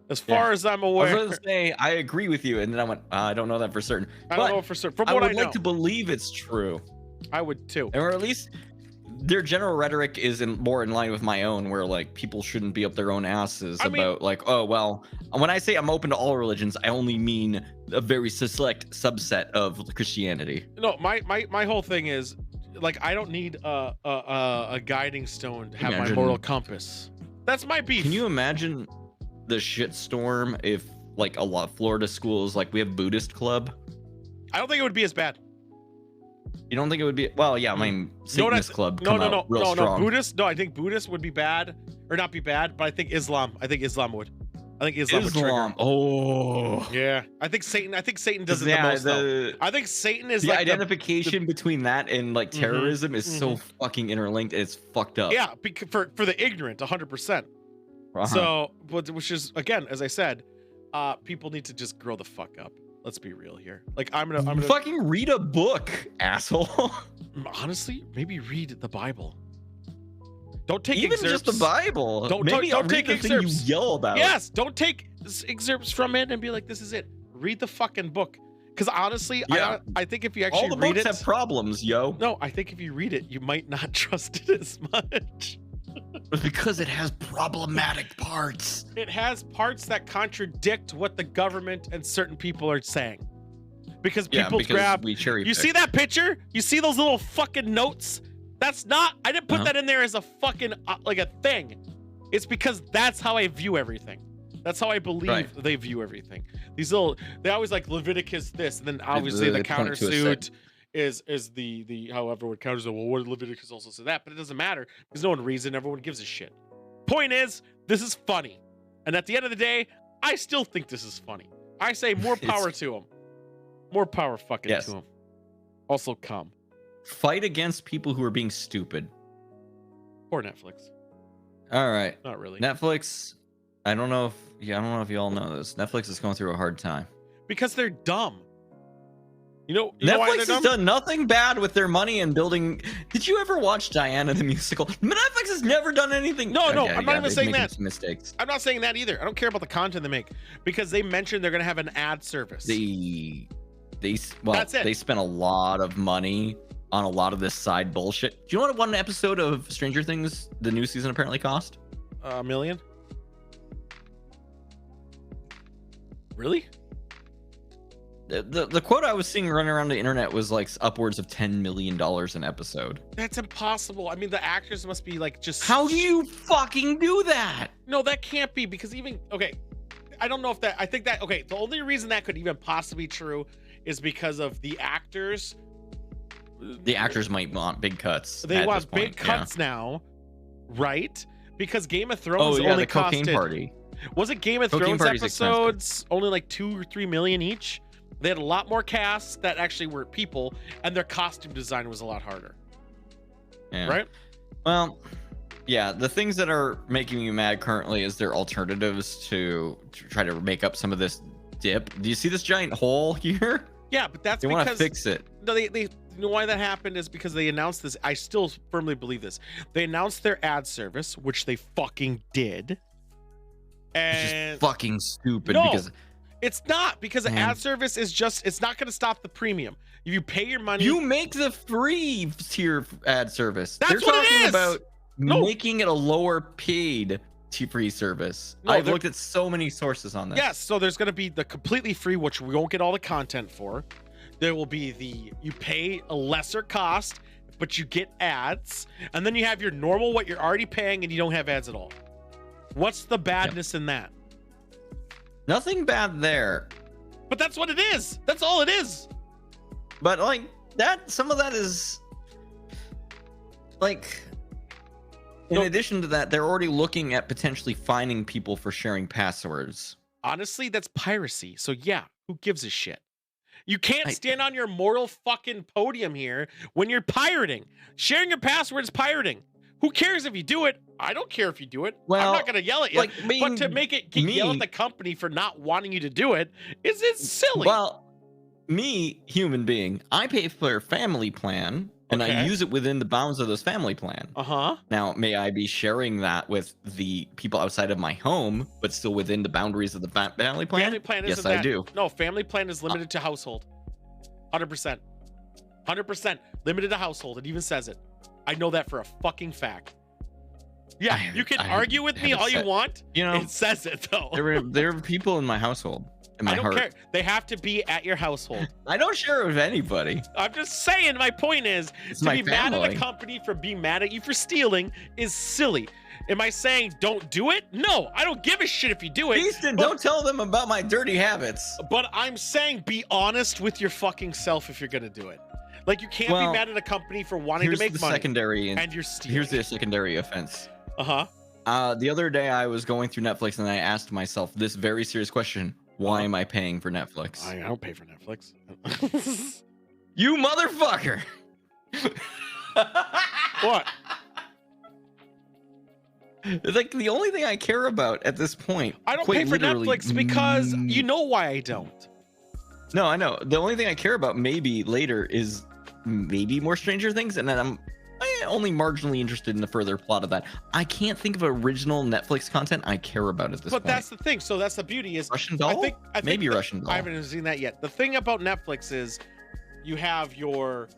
As far as I'm aware. I was going to say, I agree with you, and then I went, I don't know that for certain. I don't know for certain. From what I would like to believe it's true. I would too. Or at least their general rhetoric is more in line with my own, where like people shouldn't be up their own asses about like, oh well, when I say I'm open to all religions, I only mean a very select subset of Christianity. No, my whole thing is like I don't need a guiding stone to have my moral compass. That's my beef. Can you imagine the shitstorm if like a lot of Florida schools, like we have Buddhist club? I don't think it would be as bad. You don't think it would be? Well, yeah, I mean, Satanist club. No. Buddhist. No, I think Buddhist would be bad, or not be bad, but I think Islam would. I think Islam would trigger. Oh, yeah. I think Satan does it the most. Though. I think Satan is the like identification between that and like terrorism is so fucking interlinked. It's fucked up. Yeah, for the ignorant, 100%. So, which is again, as I said, people need to just grow the fuck up. Let's be real here. Like I'm gonna fucking read a book, asshole. Honestly, maybe read the Bible. Don't take even excerpts. Just the Bible. Don't take the thing you yell about. Yes, don't take excerpts from it and be like, this is it. Read the fucking book. Because honestly, I think if you actually all the read books it, have problems, yo. No, I think if you read it, you might not trust it as much. Because it has problematic parts. It has parts that contradict what the government and certain people are saying. Because people grab. You see that picture? You see those little fucking notes? That's not. I didn't put that in there as a fucking like a thing. It's because that's how I view everything. That's how I believe they view everything. These little. They always like Leviticus this, and then obviously the countersuit is the how everyone counters it. Well, what did Leviticus also say that? But it doesn't matter because no one reads it. Everyone gives a shit. Point is, this is funny, and at the end of the day, I still think this is funny. I say more power to him. More power fucking to him. Also, come fight against people who are being stupid. Or Netflix. All right. Not really. Netflix. I don't know if you all know this. Netflix is going through a hard time because they're dumb. You know Netflix has done nothing bad with their money and building. Did you ever watch Diana the musical? Netflix has never done anything. No, I'm not even saying that. Mistakes. I'm not saying that either. I don't care about the content they make because they mentioned they're going to have an ad service. They spent a lot of money on a lot of this side bullshit. Do you know what one episode of Stranger Things, the new season, apparently cost? $1 million. Really? The quote I was seeing running around the internet was like upwards of $10 million an episode. That's impossible. I mean, the actors must be like just. How do you fucking do that? No, that can't be because I don't know if that. I think that the only reason that could even possibly be true is because of the actors. The actors might want big cuts. They want big cuts now, right? Because Game of Thrones only the cocaine party. Was it Game of Thrones episodes only like 2 or 3 million each? They had a lot more casts that actually were people, and their costume design was a lot harder. Yeah. Right? Well, yeah, the things that are making me mad currently is their alternatives to try to make up some of this dip. Do you see this giant hole here? Yeah, but that's they want to fix it. No, they you know why that happened is because they announced this. I still firmly believe this. They announced their ad service, which they fucking did. And it's just fucking stupid because it's not because the ad service is it's not going to stop the premium. If you pay your money, you make the free tier ad service. That's what it is. About making it a lower paid free service. I've looked at so many sources on this. Yes, so there's going to be the completely free, which we won't get all the content for. There will be you pay a lesser cost, but you get ads, and then you have your normal what you're already paying, and you don't have ads at all. What's the badness in that? Nothing bad there. But that's what it is. That's all it is. But like that, some of that is like. In addition to that, they're already looking at potentially fining people for sharing passwords. Honestly, that's piracy. So yeah, who gives a shit? You can't stand on your moral fucking podium here when you're pirating. Sharing your password is pirating. Who cares if you do it? I don't care if you do it. Well, I'm not going to yell at you. But to make it yell at the company for not wanting you to do it is silly. Well, me, human being, I pay for a family plan. And I use it within the bounds of this family plan. Now, may I be sharing that with the people outside of my home, but still within the boundaries of the family plan? Family plan isn't I do. No, family plan is limited to household. 100%. 100% limited to household. It even says it. I know that for a fucking fact. Yeah, you can argue with me all you want. It says it though. There are people in my household. In my I don't heart. care. They have to be at your household. I don't share it with anybody. I'm just saying. My point is It's to my be mad at a family. company for being mad at you for stealing is silly. Am I saying don't do it? No, I don't give a shit if you do it. Easton, don't tell them about my dirty habits. But I'm saying be honest with your fucking self if you're gonna do it. Like you can't be mad at a company for wanting to make money. Secondary, and you're stealing. Here's the secondary offense. The other day I was going through Netflix and I asked myself this very serious question: why am I paying for Netflix? I don't pay for Netflix. You motherfucker! What? Like the only thing I care about at this point. I don't pay for Netflix because you know why I don't. No, I know. The only thing I care about maybe later is maybe more Stranger Things, and then I'm only marginally interested in the further plot of that. I can't think of original Netflix content I care about at this point. But that's the thing. So that's the beauty is Russian Doll? I think Maybe Russian Doll. I haven't seen that yet. The thing about Netflix is you have your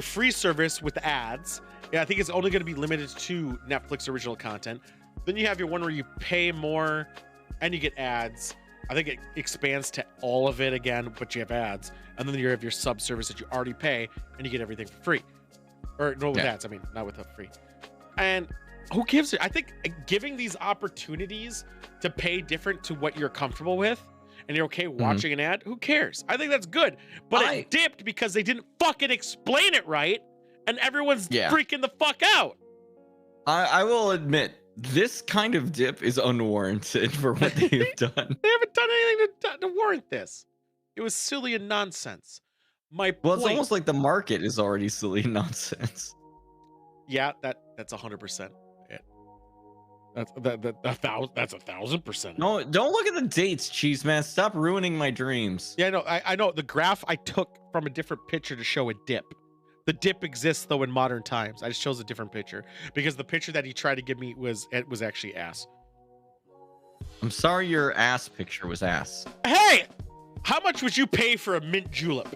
free service with ads. Yeah, I think it's only going to be limited to Netflix original content. Then you have your one where you pay more and you get ads. I think it expands to all of it again, but you have ads. And then you have your sub service that you already pay and you get everything for free. Or no, with ads, I mean, not with the free. And who gives it? I think giving these opportunities to pay different to what you're comfortable with and you're okay watching an ad, who cares? I think that's good. But it dipped because they didn't fucking explain it right and everyone's freaking the fuck out. I will admit, this kind of dip is unwarranted for what they have done. They haven't done anything to warrant this. It was silly and nonsense. Well, it's almost like the market is already silly nonsense. Yeah, that's 100% it. That's 1,000%. No, don't look at the dates, Cheese Man. Stop ruining my dreams. Yeah, no, I know the graph I took from a different picture to show a dip. The dip exists though in modern times. I just chose a different picture because the picture that he tried to give me was actually ass. I'm sorry your ass picture was ass. Hey, how much would you pay for a mint julep?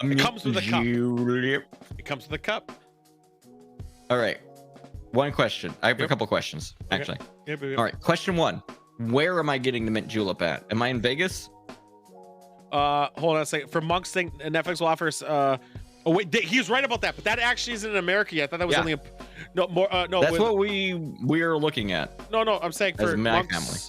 It comes with a cup. It comes with a cup. All right. One question. I have a couple questions, actually. All right. Question one. Where am I getting the mint julep at? Am I in Vegas? Hold on a second. For Monk's thing, Netflix will offer us. Oh wait, he's right about that. But that actually isn't in America yet. I thought that was only no more. No, that's what we're looking at. No, I'm saying for my Monk's family.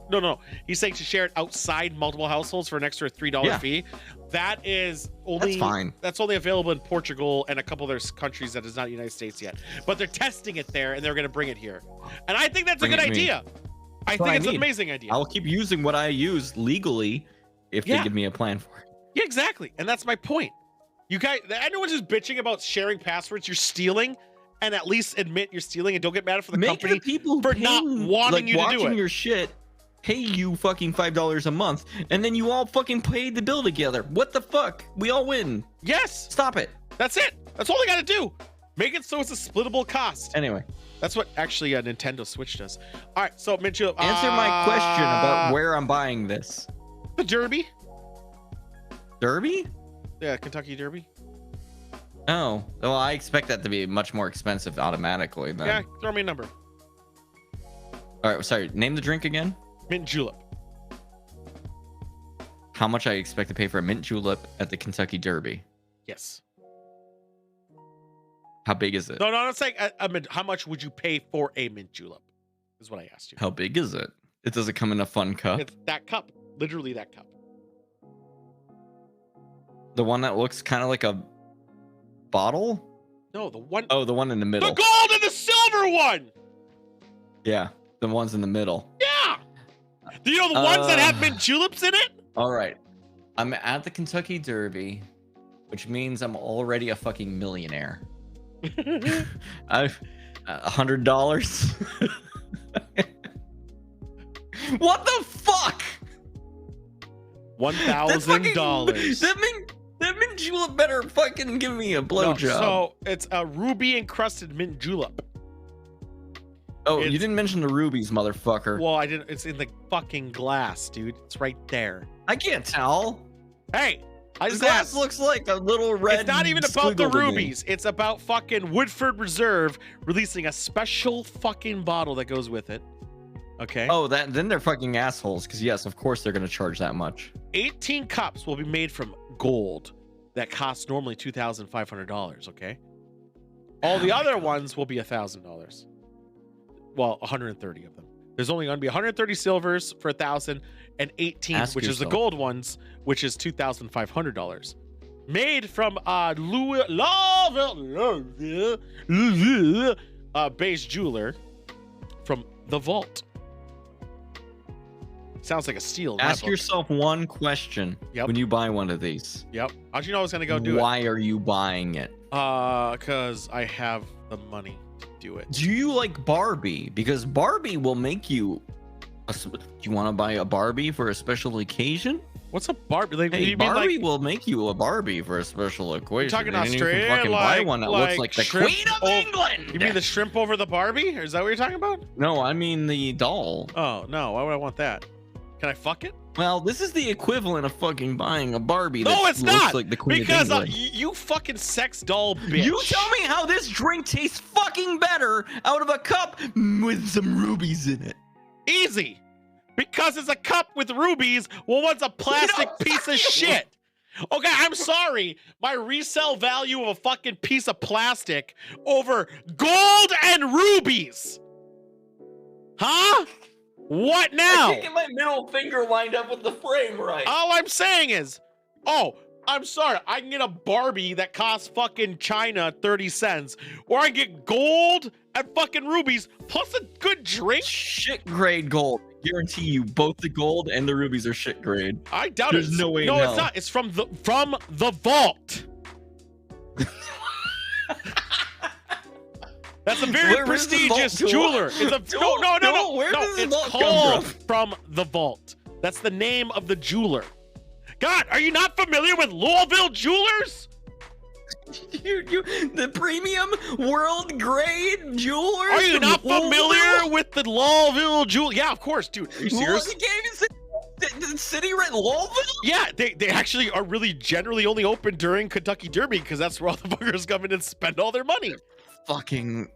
No. He's saying to share it outside multiple households for an extra $3 fee. That is only. That's fine. That's only available in Portugal and a couple of other countries that is not the United States yet. But they're testing it there and they're going to bring it here. And I think that's a good idea. I think it's an amazing idea. I'll keep using what I use legally if they give me a plan for it. Yeah, exactly. And that's my point. You guys, everyone's just bitching about sharing passwords. You're stealing, and at least admit you're stealing and don't get mad for the company the people for not wanting you to do it. Your shit, pay you fucking $5 a month, and then you all fucking pay the bill together. What the fuck? We all win. Yes. Stop it. That's it. That's all they got to do. Make it so it's a splittable cost. Anyway. That's what actually a Nintendo Switch does. All right, so Mint Julep. Answer my question about where I'm buying this. The Derby. Derby? Yeah, Kentucky Derby. Oh, well, I expect that to be much more expensive automatically. Then. Yeah, throw me a number. All right, sorry. Name the drink again. Mint Julep. How much I expect to pay for a mint julep at the Kentucky Derby? Yes. How big is it? No, I'm saying how much would you pay for a mint julep? Is what I asked you. How big is it? It doesn't come in a fun cup. It's that cup, literally that cup. The one that looks kind of like a bottle? No, the one. Oh, the one in the middle. The gold and the silver one. Yeah, the ones in the middle. Yeah. Do you know the ones that have mint juleps in it? All right. I'm at the Kentucky Derby, which means I'm already a fucking millionaire. I've $100. What the fuck? $1,000. That mint julep better fucking give me a blowjob. No, so it's a ruby encrusted mint julep. Oh, you didn't mention the rubies, motherfucker. Well, I didn't. It's in the fucking glass, dude. It's right there. I can't tell. Hey, The glass looks like a little red. It's not even about the squiggle to me. rubies. It's about fucking Woodford Reserve releasing a special fucking bottle that goes with it. Okay. Oh, then they're fucking assholes. Because yes, of course they're gonna charge that much. 18 cups will be made from gold that costs normally $2,500. Okay. All the other ones will be $1,000. Well, 130 of them. There's only going to be 130 silvers for 1,000 and 18, which is the gold ones, which is $2,500. Made from base jeweler from the vault. Sounds like a steal. Ask yourself one question when you buy one of these. Yep. How'd you know I was going to go do it? Why are you buying it? Because I have the money to do it. Do you like Barbie? Because Barbie will make you. Do you want to buy a Barbie for a special occasion? What's a Barbie? Like, hey, you Barbie mean will make you a Barbie for a special occasion. You're talking and Australia? You can fucking buy one that looks like the Queen of England. You mean the shrimp over the Barbie? Or is that what you're talking about? No, I mean the doll. Oh, no. Why would I want that? Can I fuck it? Well, this is the equivalent of fucking buying a Barbie. No, it's not. Like the Queen because of England. You fucking sex doll bitch. You tell me how this drink tastes fucking better out of a cup with some rubies in it. Easy. Because it's a cup with rubies. Well, one's a plastic piece of shit. Okay, I'm sorry. My resale value of a fucking piece of plastic over gold and rubies. Huh? What now? I can't get my middle finger lined up with the frame right. All I'm saying is, I'm sorry. I can get a Barbie that costs fucking China 30 cents, or I can get gold and fucking rubies plus a good drink. Shit grade gold. I guarantee you, both the gold and the rubies are shit grade. I doubt it. There's no way. No, it's not. It's from the vault. That's a very prestigious jeweler. It's a no. Where does it's called from the vault. That's the name of the jeweler. God, are you not familiar with Louisville Jewelers? The premium world grade jewelers. Are you not familiar with the Louisville Jeweler? Yeah, of course, dude. Are you serious? The city right Louisville? Yeah, they actually are really generally only open during Kentucky Derby because that's where all the fuckers come in and spend all their money. Fucking.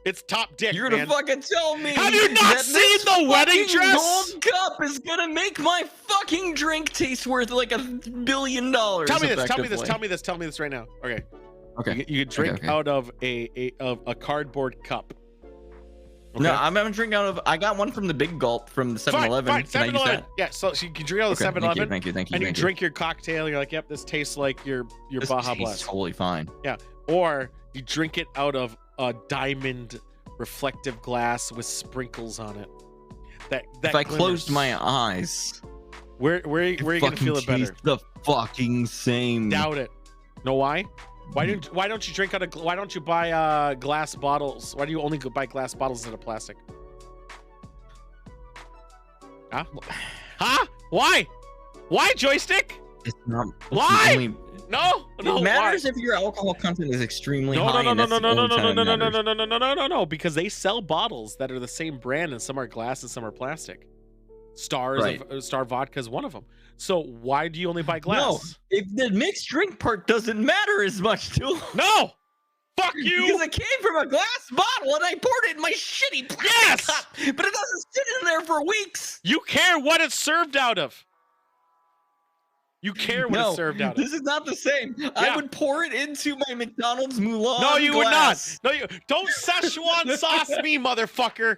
It's top dick. You're gonna fucking tell me? Have you not seen the wedding dress? Gold cup is gonna make my fucking drink taste worth like $1 billion. Tell me this right now. Okay. You can drink out of a cardboard cup. Okay. No, I'm drinking out of. I got one from the Big Gulp from the 7-Eleven. Fine, 7-Eleven. Yeah, so you can drink out of the 7-Eleven. Thank you. And you drink your cocktail. You're like, yep, this tastes like your Baja Blast. Totally fine. Yeah. Or you drink it out of a diamond reflective glass with sprinkles on it. That if I closed my eyes, where are you gonna feel it better? The fucking same. Doubt it. Know why? Why don't you drink out of? Why don't you buy glass bottles? Why do you only buy glass bottles instead of plastic? Huh? Huh? Why? Why, joystick? It's not. Why? No. It matters if your alcohol content is extremely high. No, because they sell bottles that are the same brand and some are glass and some are plastic. Star Vodka is one of them. So why do you only buy glass? No, if the mixed drink part doesn't matter as much too. No. Fuck you. Because it came from a glass bottle and I poured it in my shitty plastic cup, but it doesn't sit in there for weeks. You care what it's served out of. You care what it's served out of. This is not the same. Yeah. I would pour it into my McDonald's Mulan. No, you glass. would not. No, you don't Szechuan sauce me, motherfucker.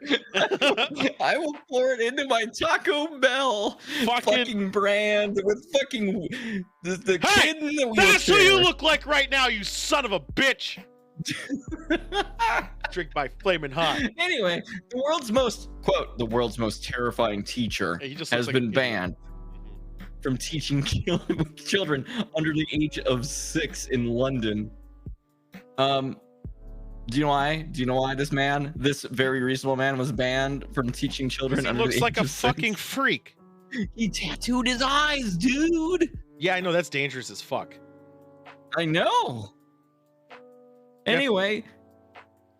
I will pour it into my Taco Bell fucking brand with fucking the kid in the wheelchair. That's what you look like right now, you son of a bitch. Drink my flaming hot. Anyway, the world's most terrifying teacher has been banned from teaching children under the age of 6 in London. Do you know why? Do you know why this very reasonable man was banned from teaching children under the age of 6? He looks like a fucking freak. He tattooed his eyes, dude. Yeah, I know, that's dangerous as fuck. I know. Anyway,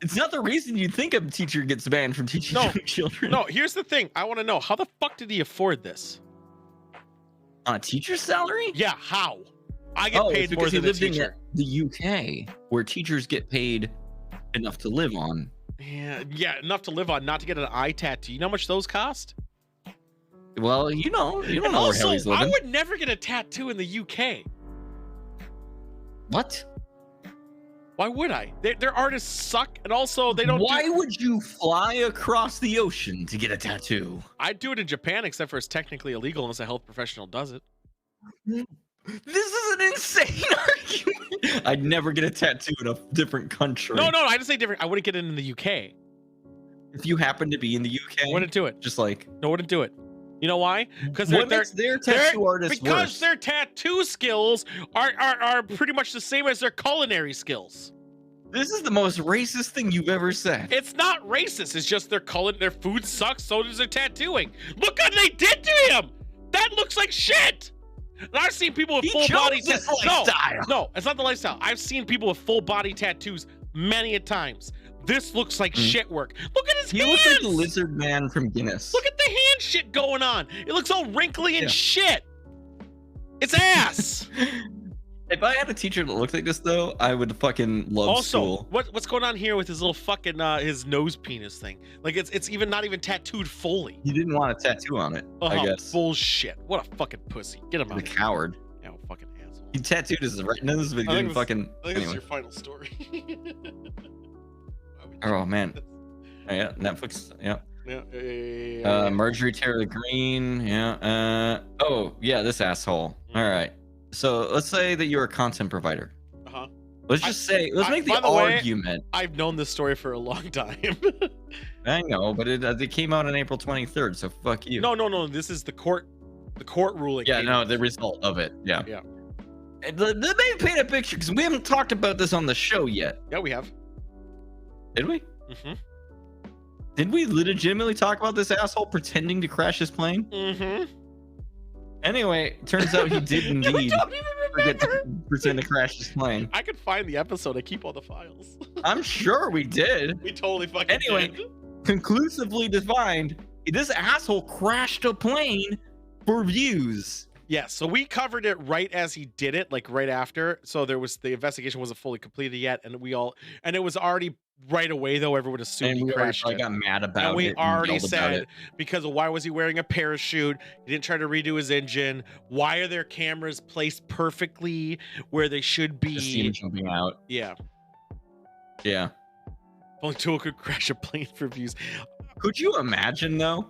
it's not the reason you think a teacher gets banned from teaching children. No, here's the thing. I want to know, how the fuck did he afford this? On a teacher's salary? Yeah, how? I get paid more than a teacher. In the UK, where teachers get paid enough to live on. Yeah, enough to live on, not to get an eye tattoo. You know how much those cost? Well, you don't know where Haley's living. I would never get a tattoo in the UK. What? Why would I? Their artists suck, and also they don't. Why would you fly across the ocean to get a tattoo? I'd do it in Japan, except for it's technically illegal unless a health professional does it. This is an insane argument. I'd never get a tattoo in a different country. No, I just say different. I wouldn't get it in the UK. If you happen to be in the UK, wouldn't do it. Just like wouldn't do it. You know why? Because their tattoo artists worse? Their tattoo skills are pretty much the same as their culinary skills. This is the most racist thing you've ever said. It's not racist. It's just their food sucks. So does their tattooing. Look what they did to him. That looks like shit. And I've seen people with full body tattoos. No, it's not the lifestyle. I've seen people with full body tattoos many a times. This looks like shit work. Look at his hands. He looks like the lizard man from Guinness. Look at the hand shit going on. It looks all wrinkly and shit. It's ass. If I had a teacher that looked like this, though, I would fucking love school. What's going on here with his little fucking his nose penis thing? Like it's even not even tattooed fully. He didn't want a tattoo on it. I guess. Bullshit. What a fucking pussy. Get him out. The coward. Yeah, fucking asshole. He tattooed his retinas, but he didn't fucking. I think it's your final story. Oh man. Oh, yeah, Netflix. Yeah. Yeah. Marjorie Taylor Greene. Yeah. Oh yeah, this asshole. All right. So let's say that you're a content provider. Let's just say, let's make the argument. I've known this story for a long time. I know, but it came out on April 23rd, so fuck you. No. This is the court ruling. Yeah, no, the result of it. Yeah. Yeah. Let me paint a picture because we haven't talked about this on the show yet. Yeah, we have. Did we? Mm-hmm. Did we legitimately talk about this asshole pretending to crash his plane? Mm-hmm. Anyway, turns out he did indeed forget to pretend to crash his plane. I could find the episode. I keep all the files. I'm sure we did. We totally fucking did. Conclusively defined, this asshole crashed a plane for views. Yeah, so we covered it right as he did it, like right after. So the investigation wasn't fully completed yet, and it was already right away though. Everyone assumed he crashed it. Got mad about it. And we already said because of why was he wearing a parachute? He didn't try to redo his engine. Why are their cameras placed perfectly where they should be? Just see him jumping out. Yeah. Yeah. Only Tool could crash a plane for views. Could you imagine though?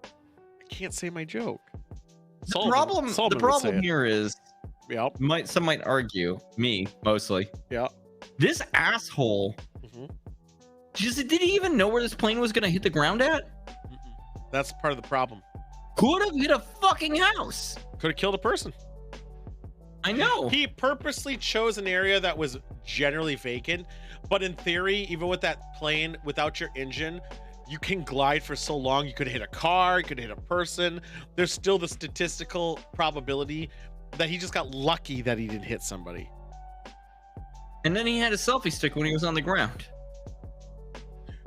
I can't say my joke. The problem here is, some might argue, me mostly. Yeah. This asshole, did he even know where this plane was gonna hit the ground at? That's part of the problem. Could have hit a fucking house. Could have killed a person. I know. He purposely chose an area that was generally vacant, but in theory, even with that plane without your engine, you can glide for so long. You could hit a car, you could hit a person. There's still the statistical probability that he just got lucky that he didn't hit somebody. And then he had a selfie stick when he was on the ground.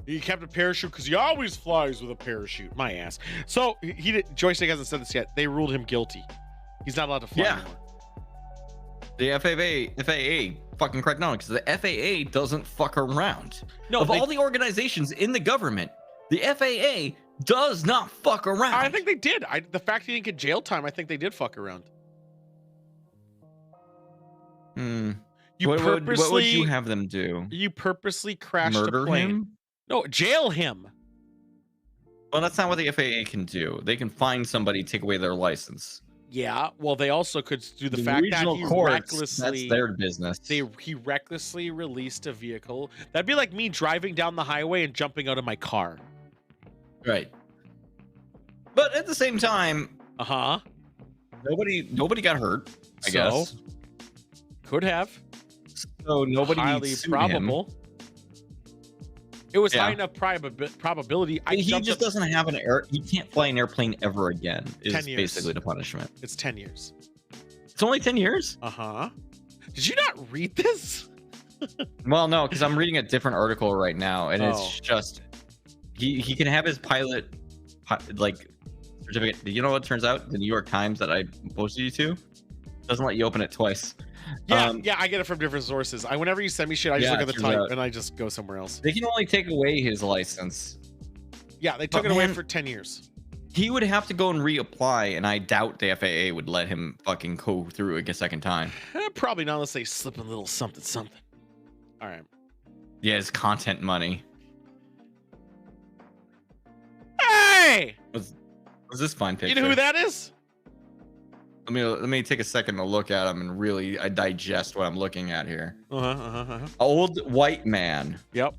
He kept a parachute because he always flies with a parachute. My ass. So Joystick hasn't said this yet. They ruled him guilty. He's not allowed to fly anymore. The FAA fucking cracked down because the FAA doesn't fuck around. No, all the organizations in the government, the FAA does not fuck around. I think they did. The fact he didn't get jail time, I think they did fuck around. What would you have them do? You purposely crashed Murder a plane. him? No, jail him. Well, that's not what the FAA can do. They can find somebody, take away their license. Yeah, well, they also could do the fact that he recklessly. That's their business. He recklessly released a vehicle. That'd be like me driving down the highway and jumping out of my car. Right. But at the same time, nobody got hurt. I guess could have. So nobody highly probable. Him. It was high enough probability. He just doesn't have an air. He can't fly an airplane ever again. Is basically the punishment. It's 10 years. It's only 10 years. Did you not read this? Well, no, because I'm reading a different article right now, and it's just he can have his pilot certificate. You know what turns out? The New York Times that I posted you to doesn't let you open it twice. Yeah, I get it from different sources. Whenever you send me shit, I just look at the type and I just go somewhere else. They can only take away his license. Yeah, they took it away for 10 years. He would have to go and reapply, and I doubt the FAA would let him fucking go through it a second time. Probably not unless they slip a little something. All right. Yeah, his content money. Hey! Was this fine picture? You know who that is? Let me take a second to look at him and really digest what I'm looking at here. Old white man. Yep.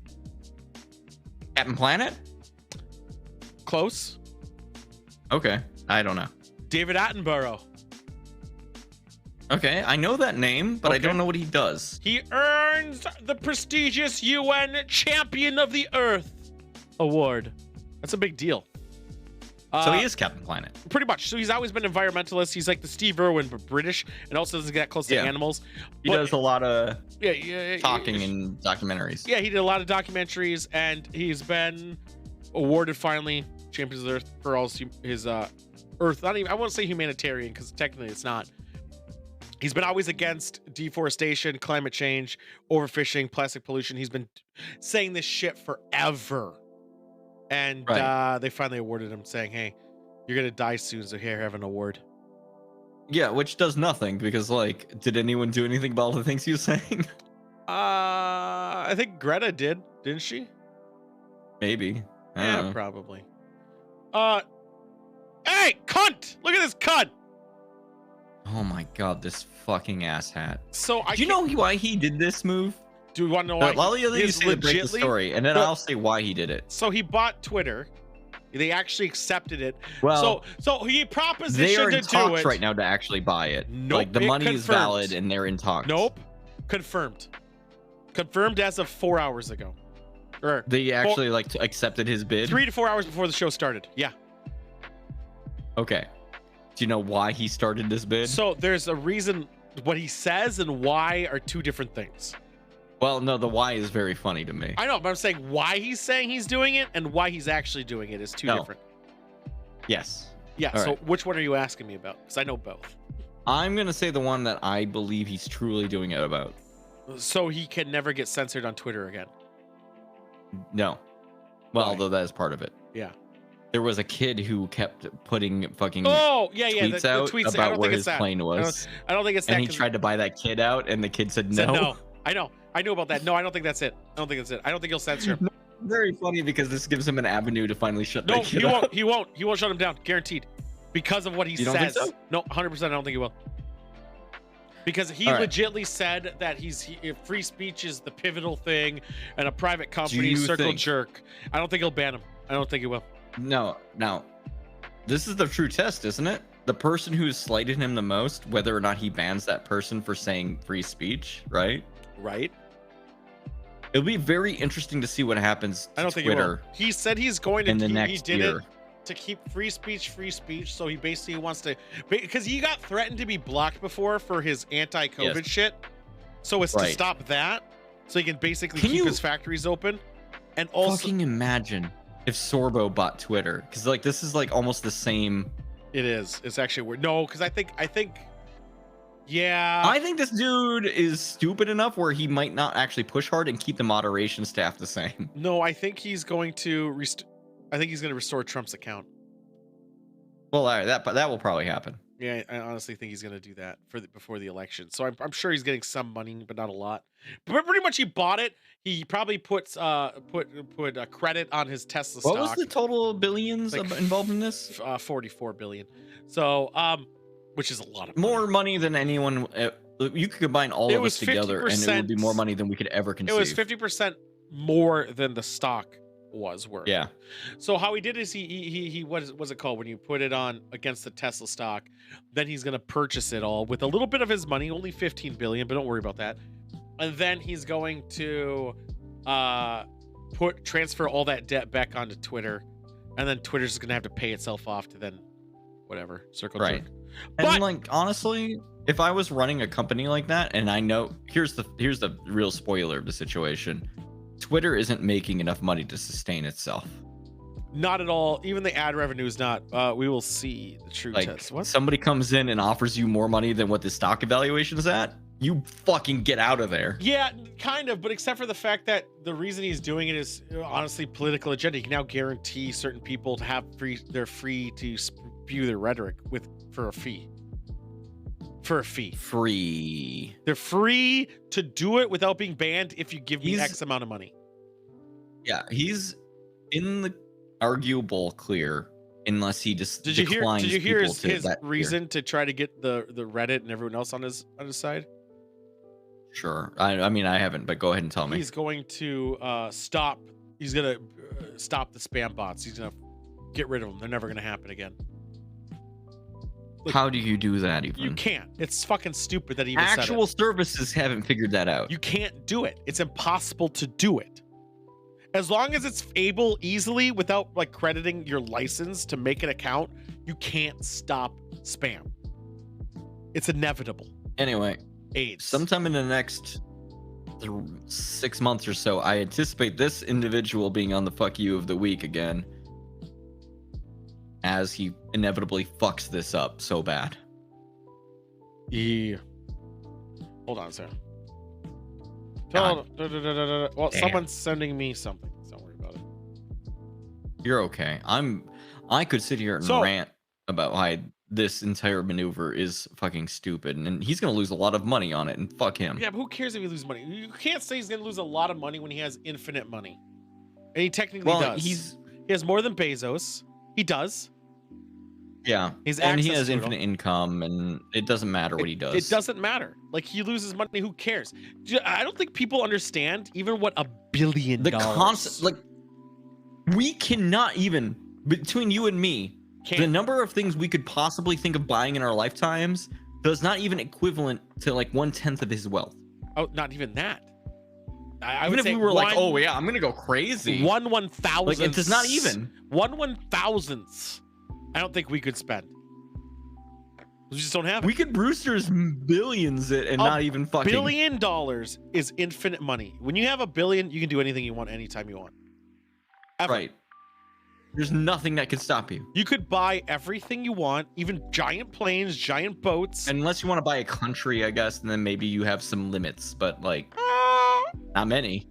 Captain Planet? Close. Okay, I don't know. David Attenborough. Okay, I know that name, but I don't know what he does. He earns the prestigious UN Champion of the Earth award. That's a big deal. So he is Captain Planet. Pretty much. So he's always been environmentalist. He's like the Steve Irwin, but British, and also doesn't get close to animals. He does a lot of talking yeah. in documentaries. Yeah, he did a lot of documentaries, and he's been awarded finally Champions of the Earth for all his Earth. Not even, I won't say humanitarian because technically it's not. He's been always against deforestation, climate change, overfishing, plastic pollution. He's been saying this shit forever. And they finally awarded him, saying, hey, you're going to die soon, so here, have an award. Yeah, which does nothing, because, like, did anyone do anything about all the things he was saying? I think Greta did, didn't she? Maybe. Yeah, probably. Hey, cunt! Look at this cunt! Oh my god, this fucking asshat. So do you know why he did this move? Do we want to know why? I'll let you say the story, and then I'll say why he did it. So he bought Twitter. They actually accepted it. Well, so he propositioned they are in to talks do it right now to actually buy it. Nope, like the money is valid, and they're in talks. Nope, confirmed as of 4 hours ago. Or they actually accepted his bid 3 to 4 hours before the show started. Yeah. Okay. Do you know why he started this bid? So there's a reason. What he says and why are two different things. Well, no, the why is very funny to me. I know, but I'm saying why he's saying he's doing it and why he's actually doing it is two different. Yes. Yeah. All so right. which one are you asking me about? Because I know both. I'm gonna say the one that I believe he's truly doing it about. So he can never get censored on Twitter again. No. Well, although that is part of it. Yeah. There was a kid who kept putting fucking tweets the out tweets about where his plane was. I don't think it's that. And he tried to buy that kid out, and the kid said no. No. I know about that. No, I don't think that's it. I don't think he'll censor him. Very funny because this gives him an avenue to finally shut that kid up. up. He won't shut him down, guaranteed. Because of what he You don't says. think so? No, 100% I don't think he will. Because he legitly said that free speech is the pivotal thing, and a private company circle jerk. I don't think he'll ban him. I don't think he will. No, now, this is the true test, isn't it? The person who's slighted him the most, whether or not he bans that person for saying free speech, right? Right. It'll be very interesting to see what happens to I don't think Twitter. He said he's going to in the next year. It to keep free speech. So he basically wants to, because he got threatened to be blocked before for his anti-COVID shit. So it's to stop that, so he can basically keep his factories open, and also fucking imagine if Sorbo bought Twitter, because like this is like almost the same. It is. It's actually weird. No, because I think. Yeah. I think this dude is stupid enough where he might not actually push hard and keep the moderation staff the same. No, I think he's going to restore Trump's account. Well, all right, that will probably happen. Yeah, I honestly think he's going to do that before the election. So I'm sure he's getting some money, but not a lot. But pretty much he bought it. He probably put a credit on his Tesla stock. What was the total billions involved in this? 44 billion. So which is a lot of more money than anyone. You could combine all of us together, and it would be more money than we could ever conceive. It was 50% more than the stock was worth. Yeah. So how he did is he what's it called when you put it on against the Tesla stock, then he's gonna purchase it all with a little bit of his money, only 15 billion, but don't worry about that. And then he's going to transfer all that debt back onto Twitter, and then Twitter's gonna have to pay itself off to then whatever circle jerk. And like honestly, if I was running a company like that, and I know here's the real spoiler of the situation. Twitter isn't making enough money to sustain itself. Not at all. Even the ad revenue is not. We will see the true Like test. What? somebody comes in and offers you more money than what the stock evaluation is at, you fucking get out of there. Yeah, kind of, but except for the fact that the reason he's doing it is honestly political agenda. He can now guarantee certain people to have they're free to spew their rhetoric for a fee. For a fee. Free. They're free to do it without being banned if you give me X amount of money. Yeah, he's in the arguable clear unless he just Did you hear his reason clear. to try to get the Reddit and everyone else on his side? Sure. I mean, I haven't, but go ahead and tell me. He's going to stop. He's gonna stop the spam bots. He's gonna get rid of them. They're never gonna happen again. Like, how do you do that even? You can't. It's fucking stupid that he even actual said it. Services haven't figured that out. You can't do it. It's impossible to do it. As long as it's able easily without like crediting your license to make an account, you can't stop spam. It's inevitable. Anyway, AIDS. Sometime in the next 6 months or so, I anticipate this individual being on the fuck you of the week again, as he inevitably fucks this up so bad. Yeah. Hold on, sir. Well, someone's sending me something. Don't worry about it. You're okay. I could sit here and rant about why this entire maneuver is fucking stupid, and he's gonna lose a lot of money on it, and fuck him. Yeah, but who cares if he loses money? You can't say he's gonna lose a lot of money when he has infinite money, and he technically does. He has more than Bezos. He does. Yeah, he has infinite income, and it doesn't matter what he does. It doesn't matter. Like, he loses money, who cares? I don't think people understand even what $1 billion. Like, we cannot even, between you and me, the number of things we could possibly think of buying in our lifetimes does not even equivalent to like 1/10 of his wealth. Oh, not even that. I even would if say we were like, oh yeah, I'm gonna go crazy. 1/1000. Like, it does not even 1/1000. I don't think we could spend. We just don't have it. We could Brewster's billions it and not even fucking. $1 billion is infinite money. When you have $1 billion, you can do anything you want anytime you want. Ever. Right. There's nothing that could stop you. You could buy everything you want, even giant planes, giant boats. Unless you want to buy a country, I guess, and then maybe you have some limits, but like not many.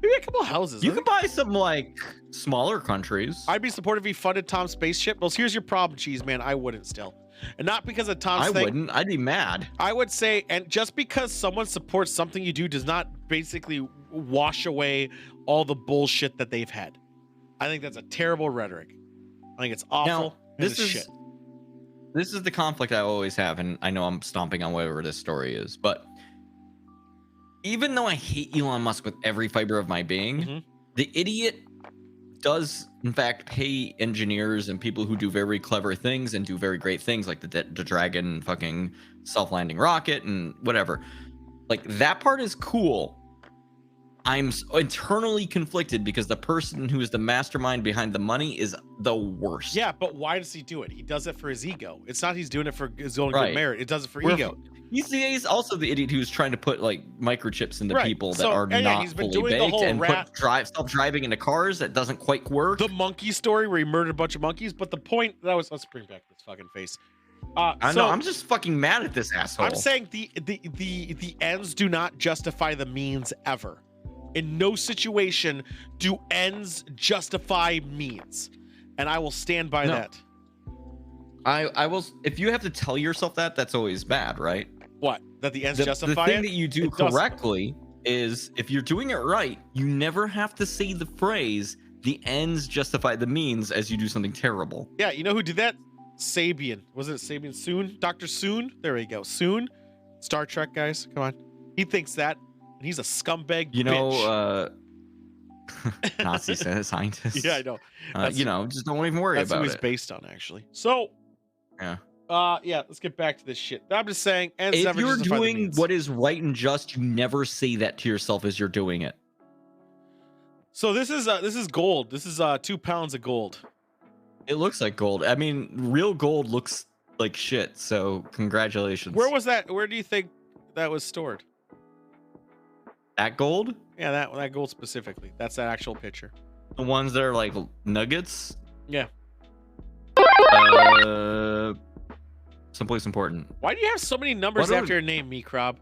Maybe a couple houses. You could buy some like smaller countries. I'd be supportive if he funded Tom's spaceship. Well, here's your problem, Cheese Man. I wouldn't still. And not because of Tom's thing. I wouldn't. I'd be mad. I would say, and just because someone supports something you do does not basically wash away all the bullshit that they've had. I think that's a terrible rhetoric. I think it's awful. Now, this is the conflict I always have, and I know I'm stomping on whatever this story is, but even though I hate Elon Musk with every fiber of my being, the idiot does in fact pay engineers and people who do very clever things and do very great things, like the Dragon fucking self-landing rocket and whatever. Like, that part is cool. I'm internally conflicted because the person who is the mastermind behind the money is the worst. Yeah, but why does he do it? He does it for his ego. It's not he's doing it for his own good merit. It does it for ego. He's also the idiot who's trying to put like microchips into people that are not he's been fully doing baked, the whole and put self-driving into cars that doesn't quite work. The monkey story where he murdered a bunch of monkeys, but the point that was, let's bring back this fucking face. I know, I'm just fucking mad at this asshole. I'm saying the ends do not justify the means ever. In no situation do ends justify means, and I will stand by that. I will. If you have to tell yourself that, that's always bad, right? What? That the ends justify it? The thing that you do correctly is, if you're doing it right, you never have to say the phrase "the ends justify the means" as you do something terrible. Yeah, you know who did that? Sabian. Was it Sabian Soon? Dr. Soon? There we go. Soon. Star Trek, guys. Come on. He thinks that. And he's a scumbag. You know, Nazi scientist. Yeah, I know. You know, just don't even worry about it. That's who he's based on, actually. So, yeah. Yeah, let's get back to this shit. I'm just saying, if you're doing what is right and just, you never say that to yourself as you're doing it. So this is gold. This is 2 pounds of gold. It looks like gold. I mean, real gold looks like shit. So congratulations. Where was that? Where do you think that was stored? That gold? Yeah, that gold specifically. That's that actual picture. The ones that are like nuggets? Yeah. Someplace important. Why do you have so many numbers after your name, Microb?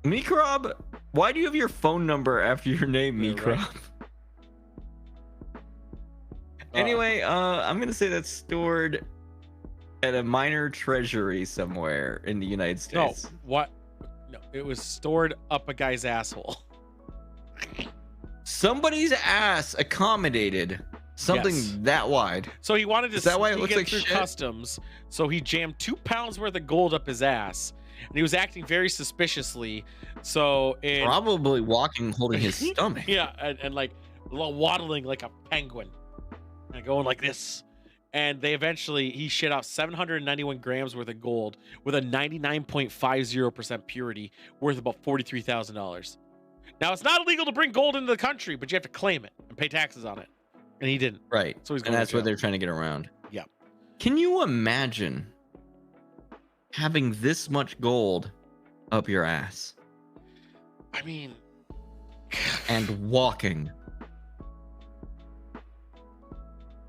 Microb? Why do you have your phone number after your name, Microb? Right. Anyway, I'm gonna say that's stored at a minor treasury somewhere in the United States. No, what? No, it was stored up a guy's asshole. Somebody's ass accommodated something that wide. So he wanted to Is that why it looks get like through shit? Customs. So he jammed 2 pounds worth of gold up his ass, and he was acting very suspiciously. So probably walking, holding his stomach. Yeah, and like waddling like a penguin, and going like this. And he shit out 791 grams worth of gold with a 99.50% purity, worth about $43,000. Now it's not illegal to bring gold into the country, but you have to claim it and pay taxes on it. And he didn't. Right. So he's going and that's what they're trying to get around. Yeah. Can you imagine having this much gold up your ass? I mean, and walking.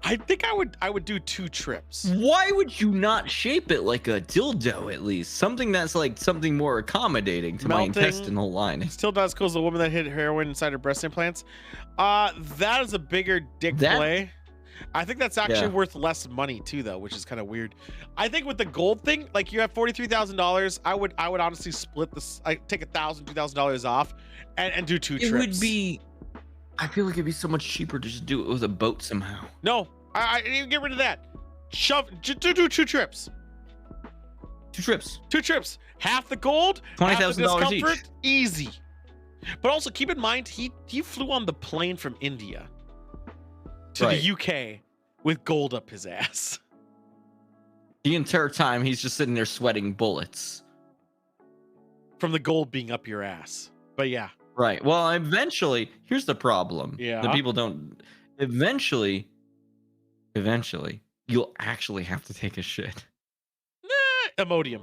I think I would do 2 trips. Why would you not shape it like a dildo at least? Something that's like something more accommodating to my intestinal lining. Still not as cool as the woman that hid heroin inside her breast implants. That is a bigger dick play. I think that's actually worth less money too, though, which is kind of weird. I think with the gold thing, like you have $43,000, I would honestly split this. I take $1,000, $2,000 off, and do 2 trips. It would be. I feel like it'd be so much cheaper to just do it with a boat somehow. No, I even get rid of that. Do 2 trips. 2 trips. 2 trips. Half the gold, $20,000 each. Easy. But also keep in mind, he flew on the plane from India to the UK with gold up his ass. The entire time he's just sitting there sweating bullets from the gold being up your ass. But yeah. Right. Well, eventually, here's the problem. Yeah. The people don't. Eventually, you'll actually have to take a shit. Imodium.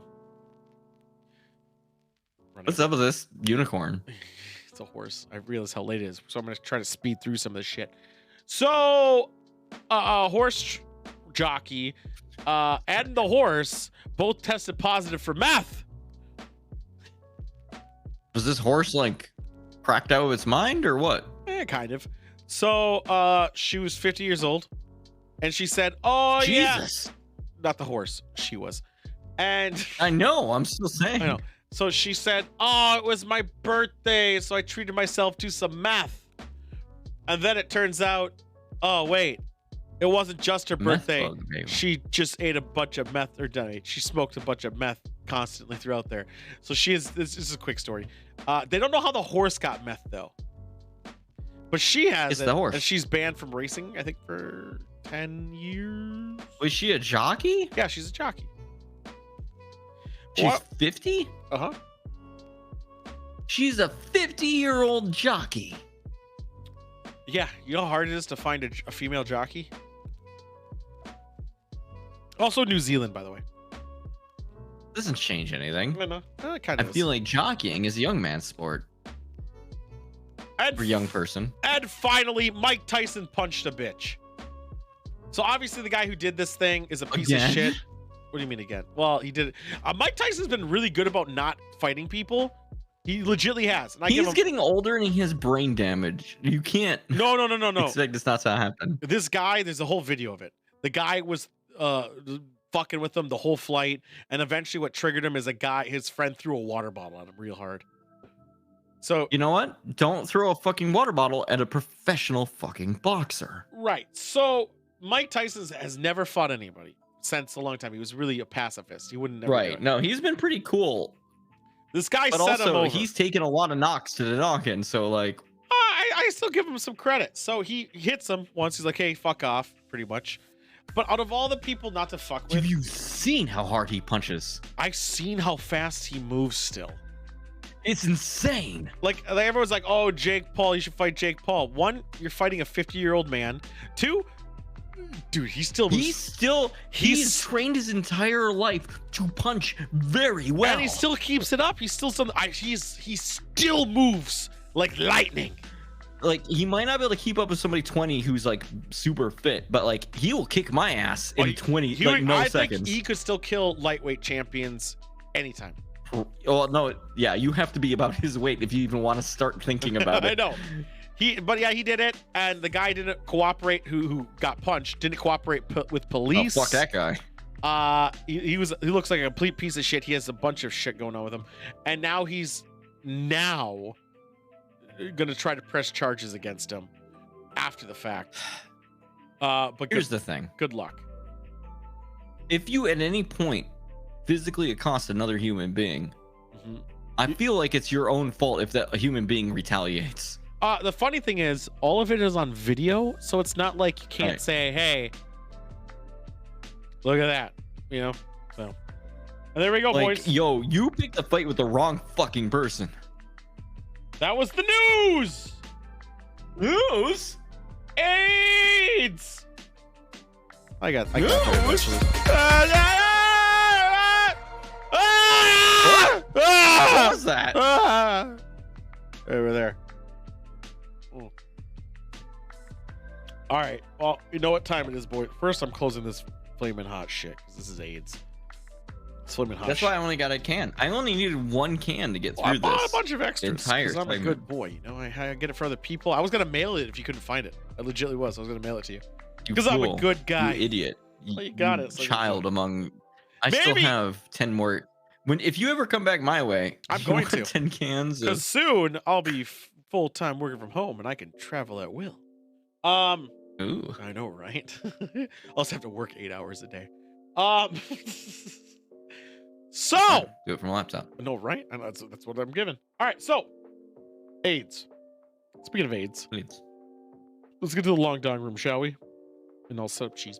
What's up with this unicorn? It's a horse. I realize how late it is, so I'm gonna try to speed through some of this shit. So, horse jockey, and the horse both tested positive for meth. Was this horse like cracked out of its mind or what? Kind of. So, she was 50 years old, and she said, "Oh Jesus." Yeah, not the horse. She was, and I know. I'm still saying. I know. So she said, "Oh, it was my birthday, so I treated myself to some meth." And then it turns out, oh wait, it wasn't just her birthday. She just ate a bunch of meth, she smoked a bunch of meth constantly throughout there. So this is a quick story. They don't know how the horse got meth though, but she has it's the horse, and she's banned from racing, I think, for 10 years. Was she a jockey? Yeah, she's a jockey. She's 50? Uh-huh. She's a 50-year-old jockey. Yeah, you know how hard it is to find a female jockey? Also New Zealand, by the way. Doesn't change anything. I know. Kind of. I feel like jockeying is a young man's sport. For a young person. And finally, Mike Tyson punched a bitch. So obviously the guy who did this thing is a piece of shit. What do you mean again? Well, he did it. Mike Tyson's been really good about not fighting people. He legitimately has. And He's getting older and he has brain damage. You can't. No. Expect this not to happen. This guy, there's a whole video of it. The guy was fucking with him the whole flight, and eventually what triggered him is his friend threw a water bottle at him real hard. So you know what? Don't throw a fucking water bottle at a professional fucking boxer. Right. So Mike Tyson has never fought anybody since a long time. He was really a pacifist. He wouldn't never do it. No, he's been pretty cool. This guy but set also, him over. He's taken a lot of knocks to the noggin, so like I still give him some credit. So he hits him once. He's like, hey, fuck off, pretty much. But out of all the people not to fuck with, have you seen how hard he punches? I've seen how fast he moves still. It's insane. Like everyone's like, oh, Jake Paul, you should fight Jake Paul. 1, you're fighting a 50-year-old man. 2, dude, he's trained his entire life to punch very well, and he still keeps it up. He's still he still moves like lightning. like he might not be able to keep up with somebody 20 who's like super fit, but like he will kick my ass in 20 I seconds. think he could still kill lightweight champions anytime. Well, no, yeah, you have to be about his weight if you even want to start thinking about it. I know. He did it, and the guy didn't cooperate. Who got punched didn't cooperate with police. Oh, fuck that guy. He looks like a complete piece of shit. He has a bunch of shit going on with him, and now he's gonna try to press charges against him after the fact. But here's the thing. Good luck. If you at any point physically accost another human being, I feel like it's your own fault if that a human being retaliates. The funny thing is, all of it is on video, so it's not like you can't say, "Hey, look at that," you know. So, and there we go, like, boys. Yo, you picked a fight with the wrong fucking person. That was the news. News. AIDS. I got news. What was that? Over there. All right. Well, you know what time it is, boy. First, I'm closing this flaming hot shit because this is AIDS. It's flaming hot. That's why I only got a can. I only needed one can to get through I bought this. a bunch of extras because I'm a segment. good boy. You know, I get it for other people. I was gonna mail it if you couldn't find it. I legitimately was. I was gonna mail it to you because I'm a good guy. You idiot. Well, you got it. So Child among. I still have 10 more. If you ever come back my way, I'm going to 10 cans. Because soon I'll be full time working from home and I can travel at will. Ooh. I know, right? I also have to work 8 hours a day. So do it from a laptop. No, right? And that's what I'm given. All right, so AIDS. Speaking of AIDS, let's get to the long dong room, shall we? And I'll set up cheese.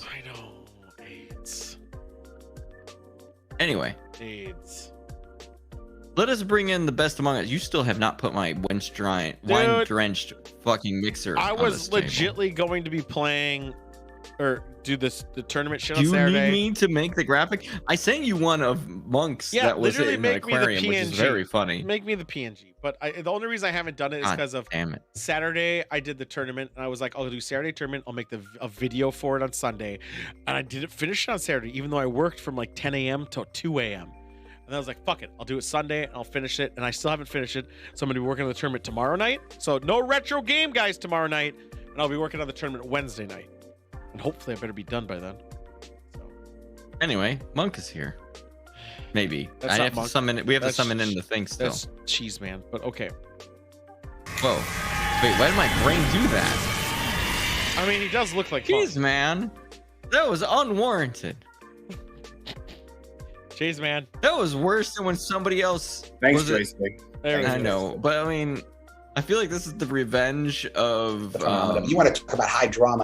I know. AIDS. Anyway. AIDS. Let us bring in the best among us. You still have not put my wine-drenched fucking mixer I on was this table. legitly going to be playing or do the tournament shit on Do you Saturday. need me to make the graphic? I sent you one of monks that was literally in the make me the aquarium, which is PNG. very funny. Make me the PNG. But the only reason I haven't done it is because of Saturday. I did the tournament and I was like, I'll do Saturday tournament. I'll make a video for it on Sunday. And I didn't finish it on Saturday, even though I worked from like 10 a.m. till 2 a.m. And I was like, fuck it. I'll do it Sunday and I'll finish it. And I still haven't finished it. So I'm going to be working on the tournament tomorrow night. So no retro game, guys, tomorrow night. And I'll be working on the tournament Wednesday night. And hopefully I better be done by then. Anyway, Monk is here. Maybe. That's I not have to Monk. summon it. We have to That's summon in the thing still. That's cheese, man. But okay. Whoa. Wait, why did my brain do that? I mean, he does look like Jeez, man. That was unwarranted. Cheese, man. That was worse than when somebody else. Thanks, was Tracy. I know, but I mean, I feel like this is the revenge of. You want to talk about high drama?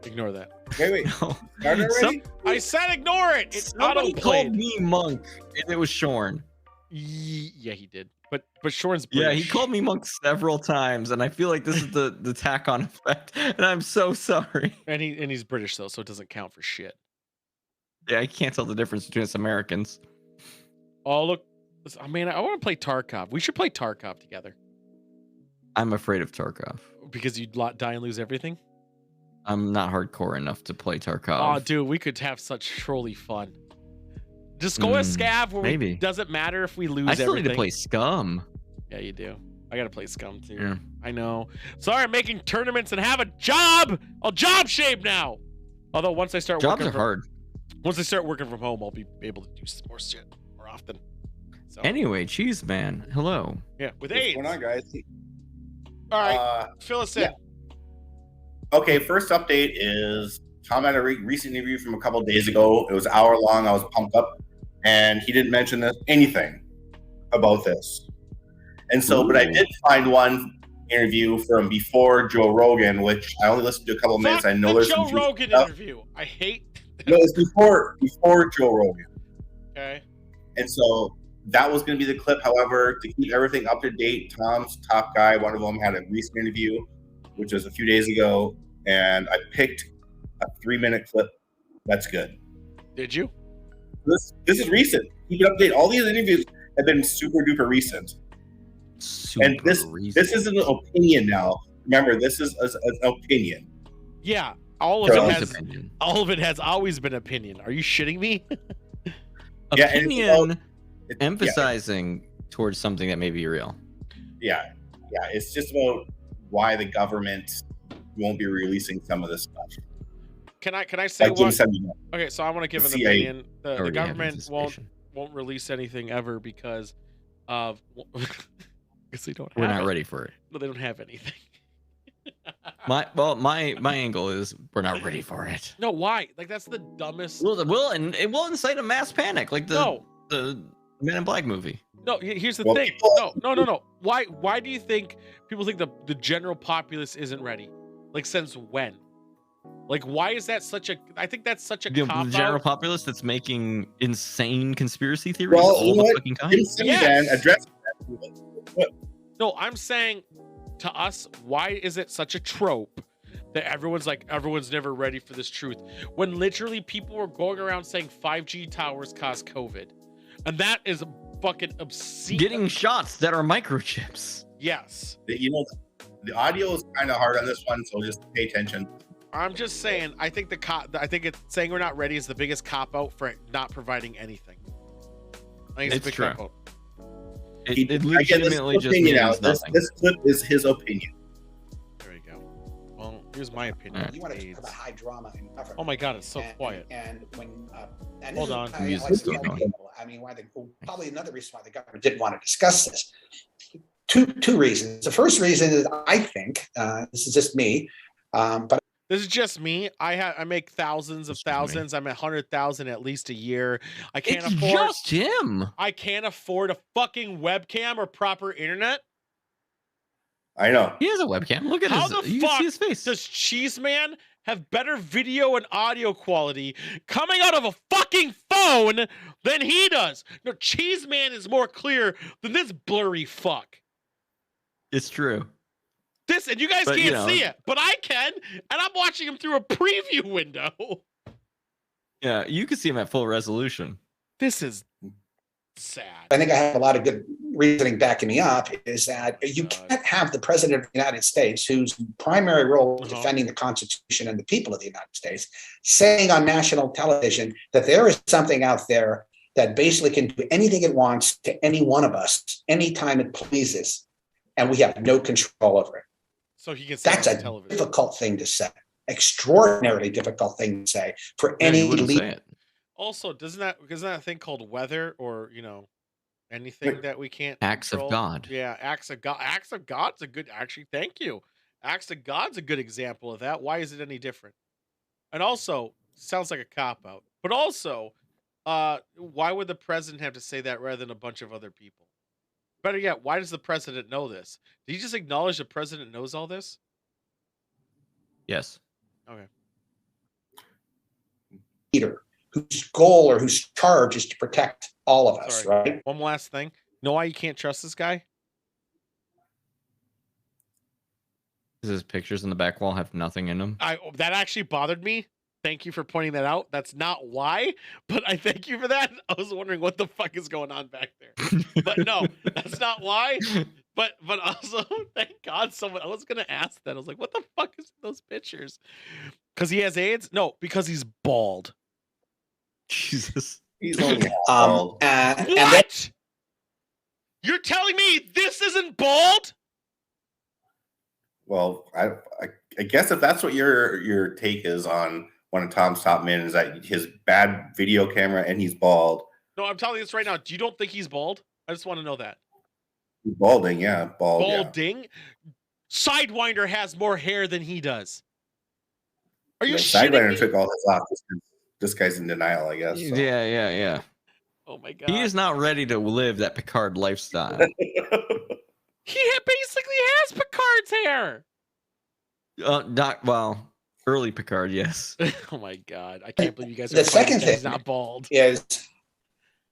Ignore that. Wait. No. Started already? I said ignore it. It's Somebody auto-played. called me Monk, and it was Shorn. Yeah, he did. But Shorn's Yeah, British. he called me Monk several times, and I feel like this is the tack on effect, and I'm so sorry. And he's British though, so it doesn't count for shit. Yeah, I can't tell the difference between us Americans. Oh look, I mean, I want to play Tarkov. We should play Tarkov together. I'm afraid of Tarkov. Because you'd die and lose everything. I'm not hardcore enough to play Tarkov. Oh, dude, we could have such trolley fun. Just go as Scav where maybe. Doesn't matter if we lose I still everything. need to play Scum. Yeah, you do. I gotta play Scum too. Yeah. I know. Sorry, I'm making tournaments and have a job. I'll job shape now. Although once I start Jobs working are hard. Once I start working from home, I'll be able to do some more shit more often. So. Anyway, Cheese Man, hello. Yeah, with What's AIDS. going on, guys? All right, fill us in. Okay, first update is Tom had a recent interview from a couple of days ago. It was an hour long. I was pumped up, and he didn't mention anything about this. And so, but I did find one interview from before Joe Rogan, which I only listened to a couple of minutes. I know there's Joe some Rogan stuff. interview. I hate. No, it's before Joe Rogan. Okay. And so that was going to be the clip. However, to keep everything up to date, Tom's top guy, one of them, had a recent interview, which was a few days ago, and I picked a 3-minute clip. That's good. Did you? This is recent. Keep it up to date. All these interviews have been super duper recent. And this is an opinion now. Remember, this is an opinion. Yeah, all of it has always been opinion. Are you shitting me? Opinion emphasizing towards something that may be real. Yeah. It's just about why the government won't be releasing some of this stuff. Can I say like what? Okay, so I want to give an CIA opinion. The government won't release anything ever because of because they don't. We're not ready for it. No, they don't have anything. My angle is we're not ready for it. No, why? Like that's the dumbest. And it will incite a mass panic, like the Men in Black movie. No, here's the thing. No. Why do you think people think the general populace isn't ready? Like since when? Like why is that such a? I think that's such a cop-out. The general populace that's making insane conspiracy theories Well, all the fucking time. Address that. No, I'm saying to us, why is it such a trope that everyone's never ready for this truth when literally people were going around saying 5G towers cause COVID, and that is fucking obscene. Getting shots that are microchips. Yes. You know, the audio is kind of hard on this one, so just pay attention. I'm just saying. I think it's saying we're not ready is the biggest cop out for not providing anything. I think it's a big true. cop out. It legitimately just means nothing. This clip is his opinion. There you go. Well, here's my opinion. You want to talk about high drama in government. Oh my God, it's so quiet. And when hold on, I mean, probably another reason why the government didn't want to discuss this. Two reasons. The first reason is I think this is just me, but. This is just me. I make thousands of thousands. I'm at 100,000 at least a year. I can't afford just him. I can't afford a fucking webcam or proper internet. I know. He has a webcam. Look at you can see his face. Does Cheeseman have better video and audio quality coming out of a fucking phone than he does? No, Cheeseman is more clear than this blurry fuck. It's true. This and you guys can't see it, but I can, and I'm watching him through a preview window. Yeah, you can see him at full resolution. This is sad. I think I have a lot of good reasoning backing me up. Is that you can't have the president of the United States, whose primary role is defending the Constitution and the people of the United States, saying on national television that there is something out there that basically can do anything it wants to any one of us anytime it pleases, and we have no control over it. So he can say that's a television. Difficult thing to say, extraordinarily difficult thing to say for any leader. Also, isn't that a thing called weather or anything that we can't acts control? Of God? Yeah, acts of God. Acts of God's a good. Actually, thank you. Acts of God's a good example of that. Why is it any different? And also, sounds like a cop out. But also, why would the president have to say that rather than a bunch of other people? Better yet, why does the president know this? Did he just acknowledge the president knows all this? Yes. Okay. Leader whose goal or whose charge is to protect all of us, right? One last thing. Know why you can't trust this guy? Because his pictures in the back wall have nothing in them. That actually bothered me. Thank you for pointing that out. That's not why, but I thank you for that. I was wondering what the fuck is going on back there. But no, that's not why. But also, thank God someone, I was going to ask that. I was like, what the fuck is those pictures? Because he has AIDS? No, because he's bald. Jesus. He's only bald. What? You're telling me this isn't bald? Well, I guess if that's what your take is on one of Tom's top men is that his bad video camera and he's bald. No, I'm telling you this right now. Do you don't think he's bald? I just want to know that. Balding, yeah. Balding? Yeah. Sidewinder has more hair than he does. Are you Sidewinder took all his off. This guy's in denial, I guess. So. Yeah. Oh my God. He is not ready to live that Picard lifestyle. He basically has Picard's hair. Early Picard, yes. Oh my God, I can't believe you guys. The second thing he's not bald. Is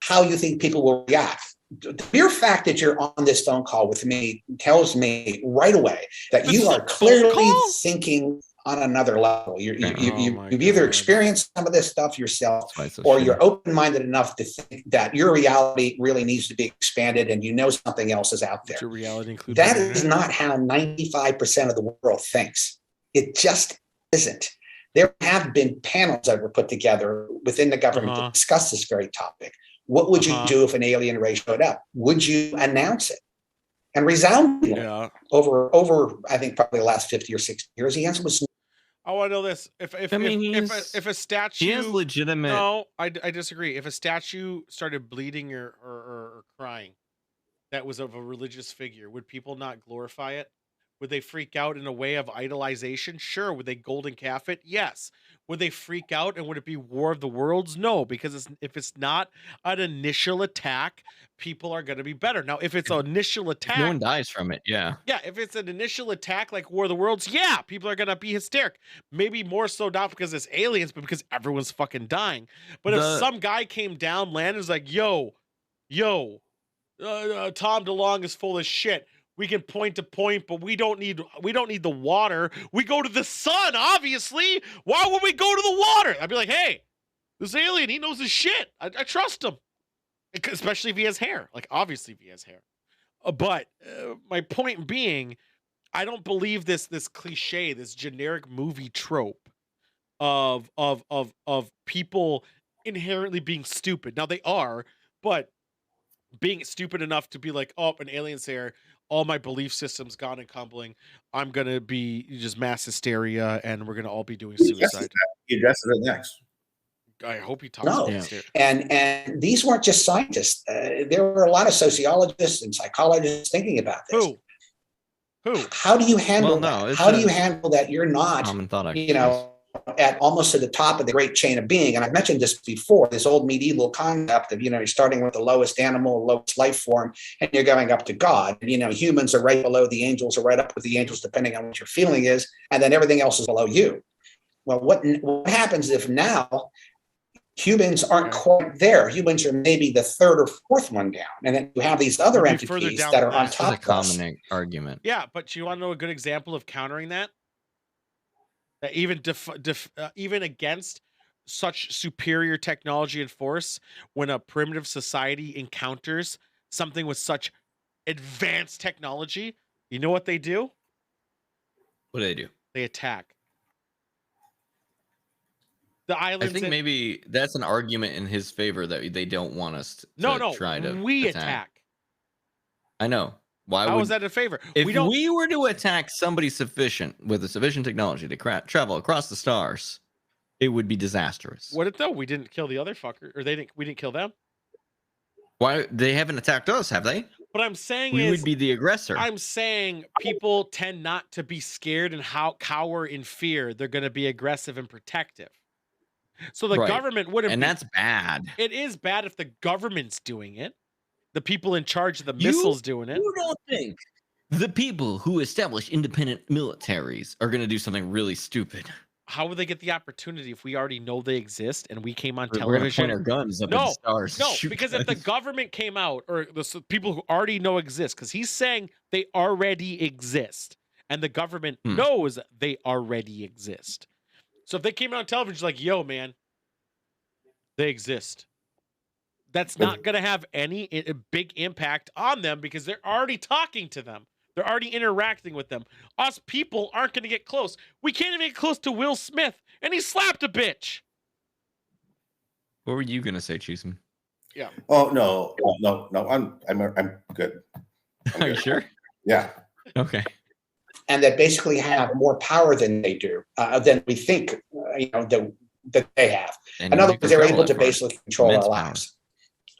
how you think people will react. The mere fact that you're on this phone call with me tells me right away that you are clearly thinking on another level. You've either experienced some of this stuff yourself, or you're open-minded enough to think that your reality really needs to be expanded and you know something else is out there. Your reality includes that is not how 95% of the world thinks. It just isn't. There have been panels that were put together within the government to discuss this very topic. What would you do if an alien race showed up? Would you announce it? And resoundingly, over I think probably the last 50 or 60 years, the answer was no. I want to know this. If a statue, he has legitimate. No, I disagree. If a statue started bleeding or crying, that was of a religious figure, would people not glorify it? Would they freak out in a way of idolization? Sure. Would they golden calf it? Yes. Would they freak out, and would it be War of the Worlds? No, because if it's not an initial attack, people are going to be better. Now, if it's an initial attack, no one dies from it. Yeah. Yeah. If it's an initial attack like War of the Worlds, yeah, people are going to be hysteric. Maybe more so not because it's aliens, but because everyone's fucking dying. But if some guy came down, landed, was like, Tom DeLonge is full of shit. We can point to point, but we don't need the water. We go to the sun, obviously. Why would we go to the water? I'd be like, hey, this alien, he knows his shit. I trust him. Especially if he has hair. Like, obviously if he has hair. But my point being, I don't believe this cliche, this generic movie trope of people inherently being stupid. Now they are, but being stupid enough to be like, oh, an alien's here. All my belief system's gone and crumbling. I'm going to be just mass hysteria, and we're going to all be doing suicide. He addresses it next. I hope he talks about hysteria. And these weren't just scientists. There were a lot of sociologists and psychologists thinking about this. Who? How do you handle that? How do you handle that you're not, at almost to the top of the great chain of being? And I've mentioned this before, this old medieval concept of, you're starting with the lowest animal, lowest life form, and you're going up to God. And, humans are right below the angels, or right up with the angels, depending on what your feeling is. And then everything else is below you. Well, what happens if now humans aren't quite there? Humans are maybe the third or fourth one down. And then you have these other entities that are on top of us. Common argument. Yeah, but you want to know a good example of countering that? That even against such superior technology and force, when a primitive society encounters something with such advanced technology, you know what they do? What do they do? They attack. The islands. I think maybe that's an argument in his favor that they don't want us to try to attack. I know. How is that a favor? If we were to attack somebody with a sufficient technology to travel across the stars, it would be disastrous. What though? We didn't kill the other fucker, or we didn't kill them. Why? They haven't attacked us, have they? What I'm saying we would be the aggressor. I'm saying people tend not to be scared and cower in fear. They're going to be aggressive and protective. So the government wouldn't. And that's bad. It is bad if the government's doing it. The people in charge of the missiles doing it. You don't think the people who establish independent militaries are going to do something really stupid? How would they get the opportunity if we already know they exist and we came on television? We're going to point our guns up at the stars. No, because if the government came out, or the people who already know exist, because he's saying they already exist, and the government knows they already exist. So if they came out on television, like, yo, man, they exist. That's not going to have any big impact on them because they're already talking to them. They're already interacting with them. Us people aren't going to get close. We can't even get close to Will Smith, and he slapped a bitch. What were you going to say, Cheeseman? Yeah. Oh, no. I'm good. Are you sure? Yeah. Okay. And that basically have more power than they do, than we think, that they have. In other words, they're able to basically control our lives.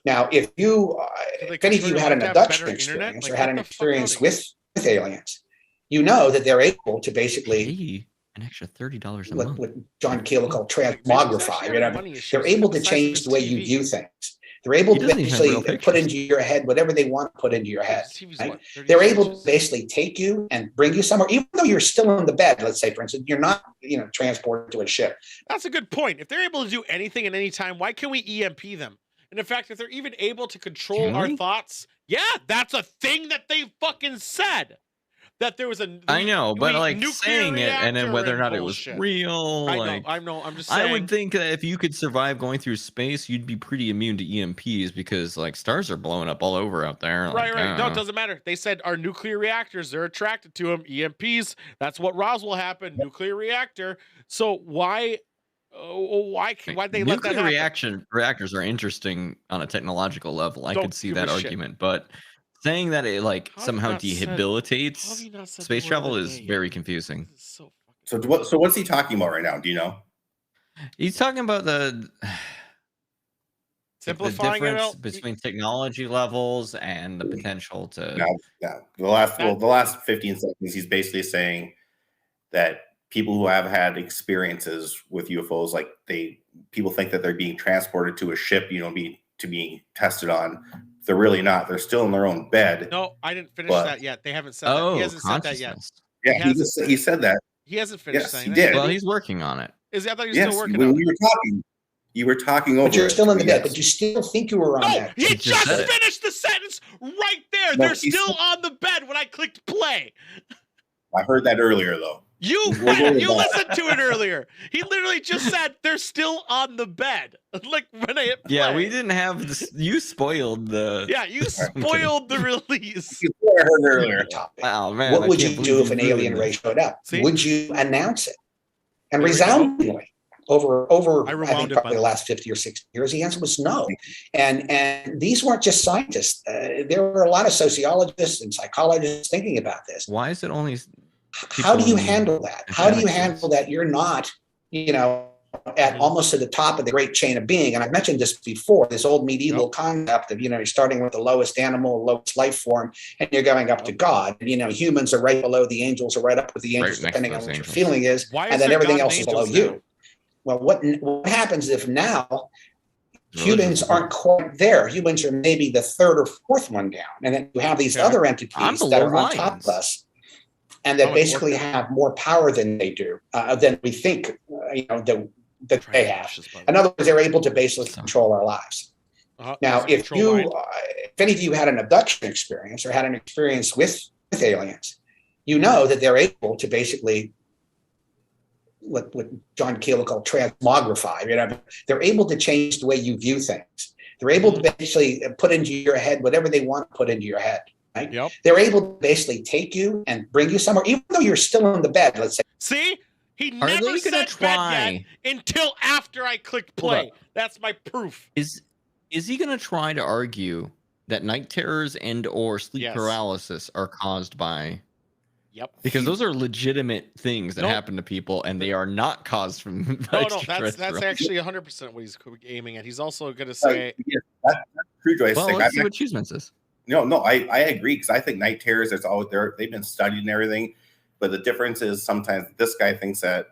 Now, if any of you had an abduction experience or had an experience with aliens, you know that they're able to basically an extra $30 a month. What John Keel called transmogrify. They're able to change the way you view things. They're able to basically put into your head whatever they want to put into your head. Right? They're able to basically take you and bring you somewhere, even though you're still in the bed. Let's say, for instance, you're not, transported to a ship. That's a good point. If they're able to do anything at any time, why can't we EMP them? And in fact, if they're even able to control our thoughts, yeah, that's a thing that they fucking said. That there was a I know, but like saying it and then whether or not bullshit. it was real. I know. I'm just saying. I would think that if you could survive going through space, you'd be pretty immune to EMPs because like stars are blowing up all over out there. Like, right. No, it doesn't matter. They said our nuclear reactors, they're attracted to them. EMPs, that's what Roswell happened. Nuclear reactor. So why they let that happen? Reactors are interesting on a technological level. I could see that argument, but saying that it like somehow debilitates space travel is very confusing. So what's he talking about right now? Do you know? He's talking about the simplifying difference between technology levels and the potential to. No. The last 15 seconds, he's basically saying that people who have had experiences with UFOs, like people think that they're being transported to a ship, being tested on. They're really not. They're still in their own bed. No, I didn't finish that yet. They haven't said that. He hasn't said that yet. Yeah, he said that. He hasn't finished saying he that. Did. Well, he's working on it. I thought he was still working on it. You were talking over. But you're still in the bed, but you still think you were on that. He just finished the sentence right there. They're still on the bed when I clicked play. I heard that earlier, though. You listened to it earlier. He literally just said they're still on the bed. Like when I hit play. Yeah, we didn't have this. You spoiled the. Yeah, you spoiled the release. I heard earlier. Oh man, what would you do if an alien race showed up? Would you announce it? And resoundingly over I think probably the last 50 or 60 years, the answer was no. And these weren't just scientists. There were a lot of sociologists and psychologists thinking about this. Why is it only? How do you handle that? How do you handle that you're not, at almost to the top of the great chain of being? And I mentioned this before, this old medieval concept of, you're starting with the lowest animal, lowest life form, and you're going up to God. And, humans are right below the angels, or right up with the angels, depending on what your feeling is. And then everything else is below you. Well, what happens if now humans aren't quite there? Humans are maybe the third or fourth one down. And then you have these other entities that are on top of us. And that basically have more power than they do, than we think, that they have. In other words, they're able to basically control our lives. Now, if any of you had an abduction experience or had an experience with aliens, you know that they're able to basically, what John Keel would call transmogrify. They're able to change the way you view things. They're able to basically put into your head whatever they want to put into your head. Right? Yep. They're able to basically take you and bring you somewhere, even though you're still in the bed, let's say. See? He never said bed yet until after I clicked play. That's my proof. Is he going to try to argue that night terrors and or sleep paralysis are caused by... Yep. Because those are legitimate things that happen to people, and they are not caused from... No, that's actually 100% what he's aiming at. He's also going to say... That's true, Joyce. Well, let's see what Cheeseman says. No, I agree, because I think night terrors, it's all there. They've been studied and everything, but the difference is sometimes this guy thinks that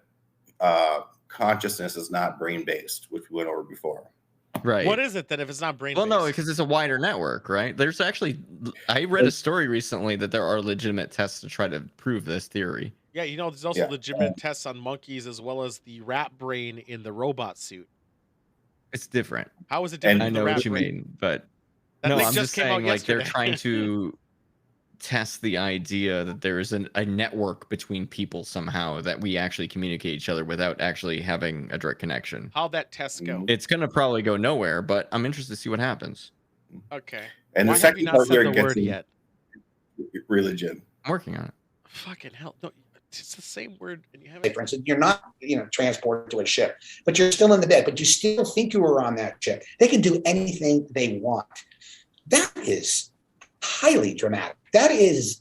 consciousness is not brain based, which we went over before. Right. What is it then if it's not brain based? Well, no, because it's a wider network, right? There's actually, I read a story recently that there are legitimate tests to try to prove this theory. Yeah, there's also legitimate tests on monkeys as well as the rat brain in the robot suit. It's different. How is it different? I know what you mean, but. No, I'm just saying, like, they're trying to test the idea that there is a network between people somehow, that we actually communicate each other without actually having a direct connection. How'd that test go? It's going to probably go nowhere, but I'm interested to see what happens. Okay. And the second part here gets yet? Religion. I'm working on it. Fucking hell. No, it's the same word. And you haven't... For instance, you're not, transported to a ship, but you're still in the bed, but you still think you were on that ship. They can do anything they want. That is highly dramatic. That is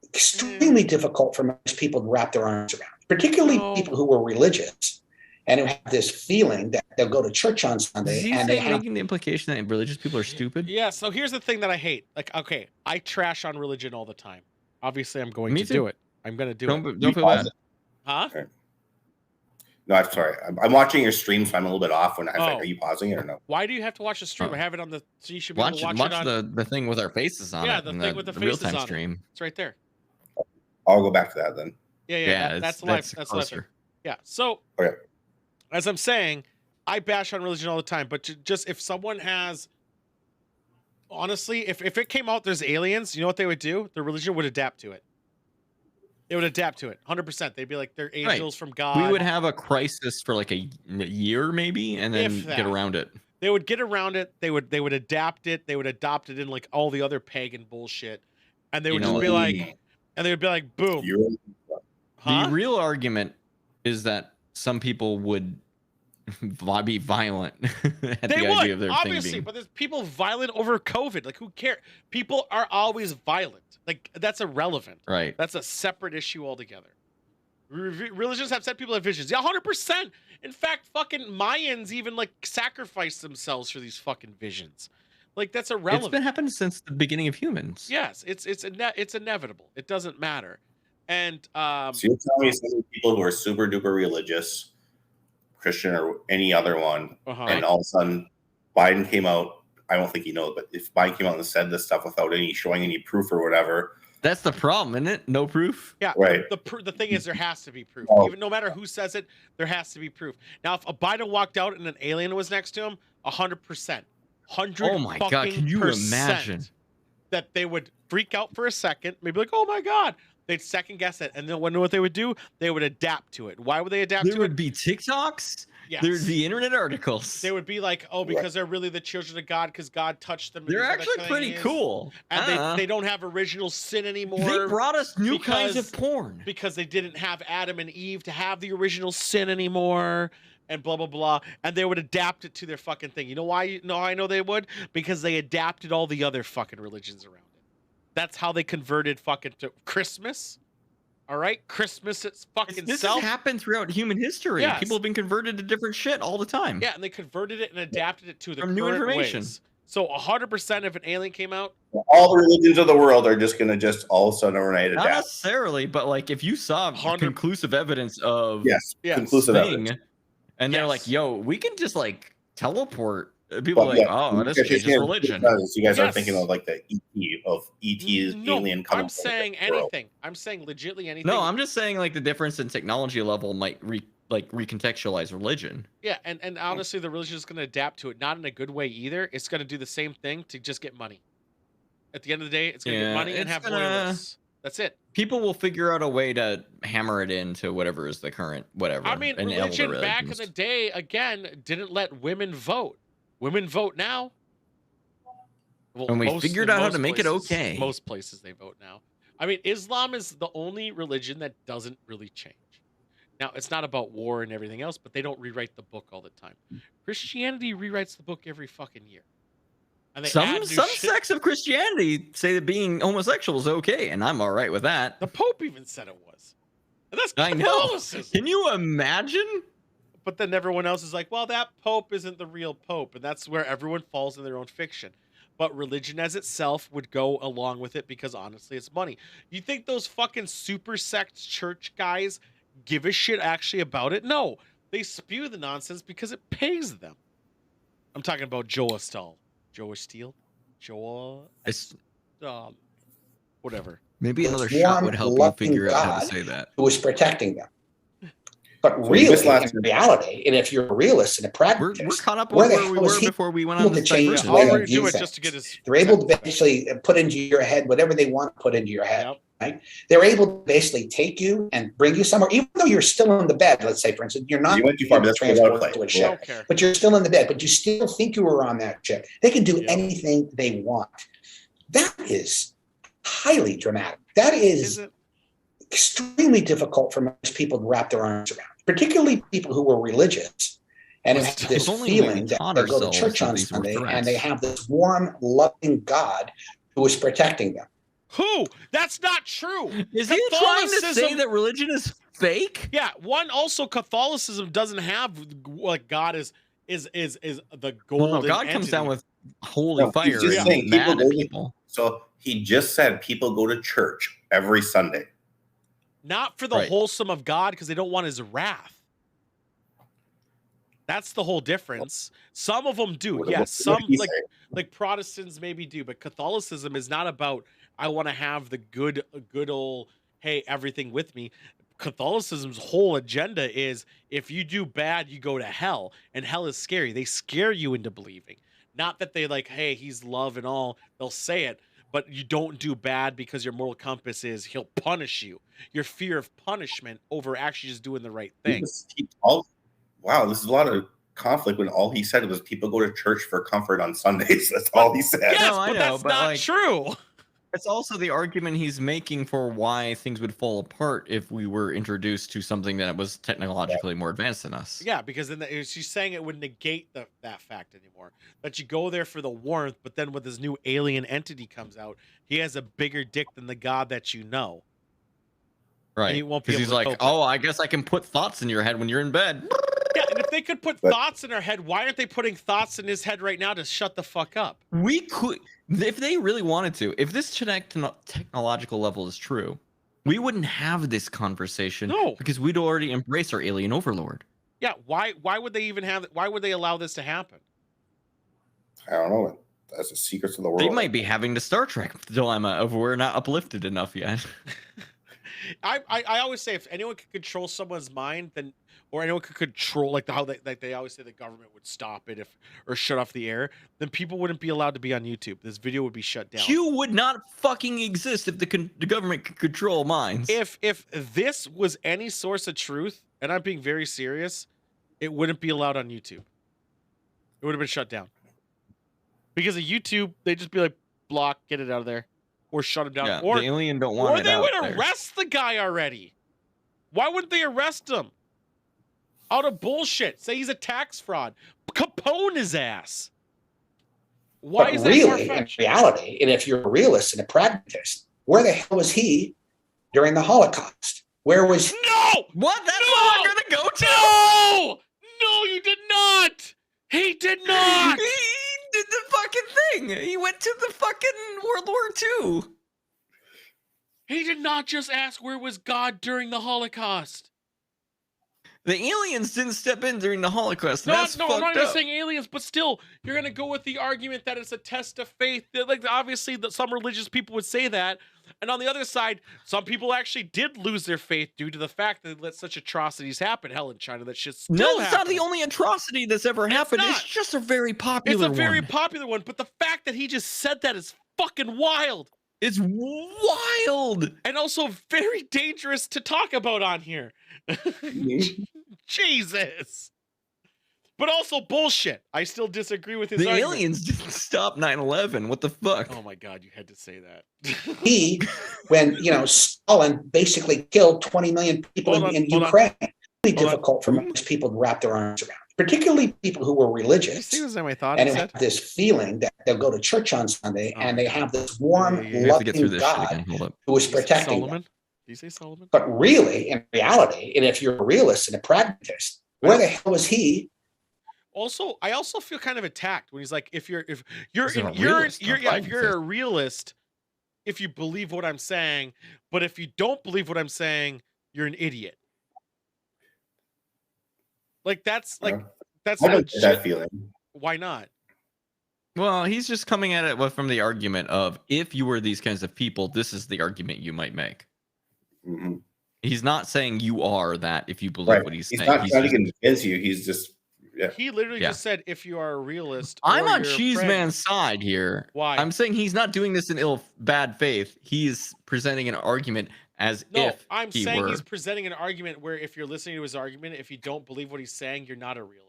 extremely difficult for most people to wrap their arms around, particularly people who are religious and who have this feeling that they'll go to church on Sunday. Is he making the implication that religious people are stupid? Yeah, so here's the thing that I hate. Like, okay, I trash on religion all the time. Obviously, I'm going to do it. I'm going to do it. Don't feel bad. Huh? Okay. No, I'm sorry. I'm watching your stream, so I'm a little bit off. When are you pausing it or no? Why do you have to watch the stream? I have it on the. So you should be able to watch it on the thing with our faces on it. Yeah, the thing with the faces on stream. It's right there. I'll go back to that then. Yeah. That's live. That's live. Yeah. So, as I'm saying, I bash on religion all the time, but just if someone has, honestly, if it came out there's aliens, you know what they would do? Their religion would adapt to it. They would adapt to it 100%. They'd be like, they're angels from God. We would have a crisis for like a year maybe, and then get around it. They would get around it. They would adapt it. They would adopt it in like all the other pagan bullshit, and they would just be like, and they would be like, boom. The real argument is that some people would be violent at the idea of their obviously, thing being. but there's people violent over COVID. Like, who cares? People are always violent. Like, that's irrelevant. Right. That's a separate issue altogether. Religions have said people have visions. Yeah, 100%. In fact, fucking Mayans even like sacrificed themselves for these fucking visions. Like, that's irrelevant. It's been happening since the beginning of humans. Yes, it's inevitable. It doesn't matter. And so you're telling me some people who are super duper religious, Christian or any other one, and all of a sudden Biden came out. I don't think he knows, but if Biden came out and said this stuff without showing any proof or whatever, that's the problem, isn't it? No proof. Yeah, right. The thing is, there has to be proof. Even no matter who says it, there has to be proof. Now, if a Biden walked out and an alien was next to him, 100%, Oh my God! Can you imagine that they would freak out for a second, maybe like, oh my God. They'd second guess it, and then what they would do? They would adapt to it. Why would they adapt to it? There would be TikToks. Yes. There'd be internet articles. They would be like, oh, because they're really the children of God, because God touched them. They're actually pretty cool. And they don't have original sin anymore. They brought us new kinds of porn. Because they didn't have Adam and Eve to have the original sin anymore, and blah, blah, blah. And they would adapt it to their fucking thing. You know why? I know they would? Because they adapted all the other fucking religions around it. That's how they converted fucking to Christmas. All right, Christmas it's fucking this has happened throughout human history. Yes. People have been converted to different shit all the time. Yeah, and they converted it and adapted it to the new information. Ways. So 100% if an alien came out, all the religions of the world are just going to all of a sudden overnight adapt. Not necessarily, but like if you saw conclusive evidence of conclusive evidence, and they're like, "Yo, we can just like teleport." People are like, "Oh, that's changes religion." You guys are thinking of like the ET's alien coming. I'm saying anything. I'm saying legitimately anything. No, I'm just saying like the difference in technology level might recontextualize religion. Yeah, and honestly, the religion is going to adapt to it, not in a good way either. It's going to do the same thing to just get money. At the end of the day, it's going to get money and have loyalists. That's it. People will figure out a way to hammer it into whatever is the current whatever. I mean, religion back in the day again didn't let women vote. Women vote now. Well, and we figured out how to make it okay. Most places they vote now. I mean, Islam is the only religion that doesn't really change. Now, it's not about war and everything else, but they don't rewrite the book all the time. Christianity rewrites the book every fucking year. And some sects of Christianity say that being homosexual is okay, and I'm all right with that. The Pope even said it was. And that's Catholicism. I know. Can you imagine? But then everyone else is like, well, that Pope isn't the real Pope. And that's where everyone falls in their own fiction. But religion as itself would go along with it because, honestly, it's money. You think those fucking super sect church guys give a shit actually about it? No. They spew the nonsense because it pays them. I'm talking about Joe Steele. Whatever. Maybe another shot would help you figure out how to say that. Who was protecting them. But really, in reality, and if you're a realist and a pragmatist, we're caught up with where we were before we went on this change the way they view things. They're able to basically put into your head whatever they want to put into your head. Yep. Right? They're able to basically take you and bring you somewhere, even though you're still in the bed. Let's say, for instance, you're not transported to a ship, but you're still in the bed, but you still think you were on that ship. They can do anything they want. That is highly dramatic. That is extremely difficult for most people to wrap their arms around, particularly people who were religious and have this feeling that they go to church on Sunday and they have this warm, loving God who is protecting them. Who? That's not true. Is he trying to say that religion is fake? Yeah. One, also Catholicism doesn't have like God is the golden. Well, no, God comes down with holy fire. People. So he just said people go to church every Sunday. Not for the wholesome of God, because they don't want his wrath. That's the whole difference. Some of them do, yes. Some like Protestants maybe do, but Catholicism is not about I want to have the good old hey everything with me. Catholicism's whole agenda is if you do bad, you go to hell, and hell is scary. They scare you into believing. Not that they like, hey, he's love and all. They'll say it, but you don't do bad because your moral compass is he'll punish you. Your fear of punishment over actually just doing the right thing. Wow, this is a lot of conflict when all he said was people go to church for comfort on Sundays. That's all he said. Yes, but that's not true. It's also the argument he's making for why things would fall apart if we were introduced to something that was technologically more advanced than us. Yeah, because then she's saying it would negate that fact anymore. That you go there for the warmth, but then when this new alien entity comes out, he has a bigger dick than the God that you know. Right. And he won't be Because able he's to like, cope with oh, I guess I can put thoughts in your head when you're in bed. Yeah, and if they could put thoughts in our head, why aren't they putting thoughts in his head right now to shut the fuck up? We could, if they really wanted to, if this technological level is true, we wouldn't have this conversation. No. Because we'd already embrace our alien overlord. Yeah, why would they even have, why would they allow this to happen? I don't know. That's the secrets of the world. They might be having the Star Trek dilemma of we're not uplifted enough yet. I always say if anyone could control someone's mind, then, or anyone could control like how they always say the government would stop it or shut off the air, then people wouldn't be allowed to be on YouTube. This video would be shut down. You would not fucking exist if the government could control minds. If this was any source of truth, and I'm being very serious, it wouldn't be allowed on YouTube. It would have been shut down. Because of YouTube, they'd just be like, block, get it out of there. Or shut him down. Yeah, or the alien don't want it they out would there. arrest the guy already. Why wouldn't they arrest him? Out of bullshit. Say he's a tax fraud. Capone his ass. Why But is really, that in reality, and if you're a realist and a pragmatist, where the hell was he during the Holocaust? Where was No! What? That's what we're gonna go to? No! No, you did not! He did not! He did the fucking thing. He went to the fucking World War II. He did not just ask where was God during the Holocaust. The aliens didn't step in during the Holocaust. No, That's I'm fucked not even up. saying aliens, but still, you're gonna go with the argument that it's a test of faith. Like obviously, some religious people would say that, and on the other side, some people actually did lose their faith due to the fact that they let such atrocities happen. Hell, in China, that shit's still No, it's not happening. the only atrocity that's ever happened. It's just a very popular It's a very one. popular one, but the fact that he just said that is fucking wild. It's wild. And also very dangerous to talk about on here. Jesus. But also bullshit. I still disagree with his The argument. aliens didn't stop 9/11. What the fuck? Oh my God, you had to say that. he, when Stalin basically killed 20 million people in Ukraine? Really difficult for most people to wrap their arms around, particularly people who were religious. See, was that my thought? And who have this feeling that they'll go to church on Sunday and they have this warm, loving God who is protecting them. Solomon? Did you say Solomon? But really, in reality, and if you're a realist and a pragmatist, where the hell was he? Also, I also feel kind of attacked when he's like, if you're He's a realist, if you believe what I'm saying, but if you don't believe what I'm saying, you're an idiot. Like that's I not don't get that feeling. Why not? Well, he's just coming at it from the argument of if you were these kinds of people, this is the argument you might make. Mm-hmm. He's not saying you are that if you believe what he's saying. Not trying to convince you. He's just He literally just said, if you are a realist, I'm or on you're a Cheese prag- Man's side here. Why? I'm saying he's not doing this in bad faith. He's presenting an argument as No, if I'm he saying were. he's presenting an argument where if you're listening to his argument, if you don't believe what he's saying, you're not a realist.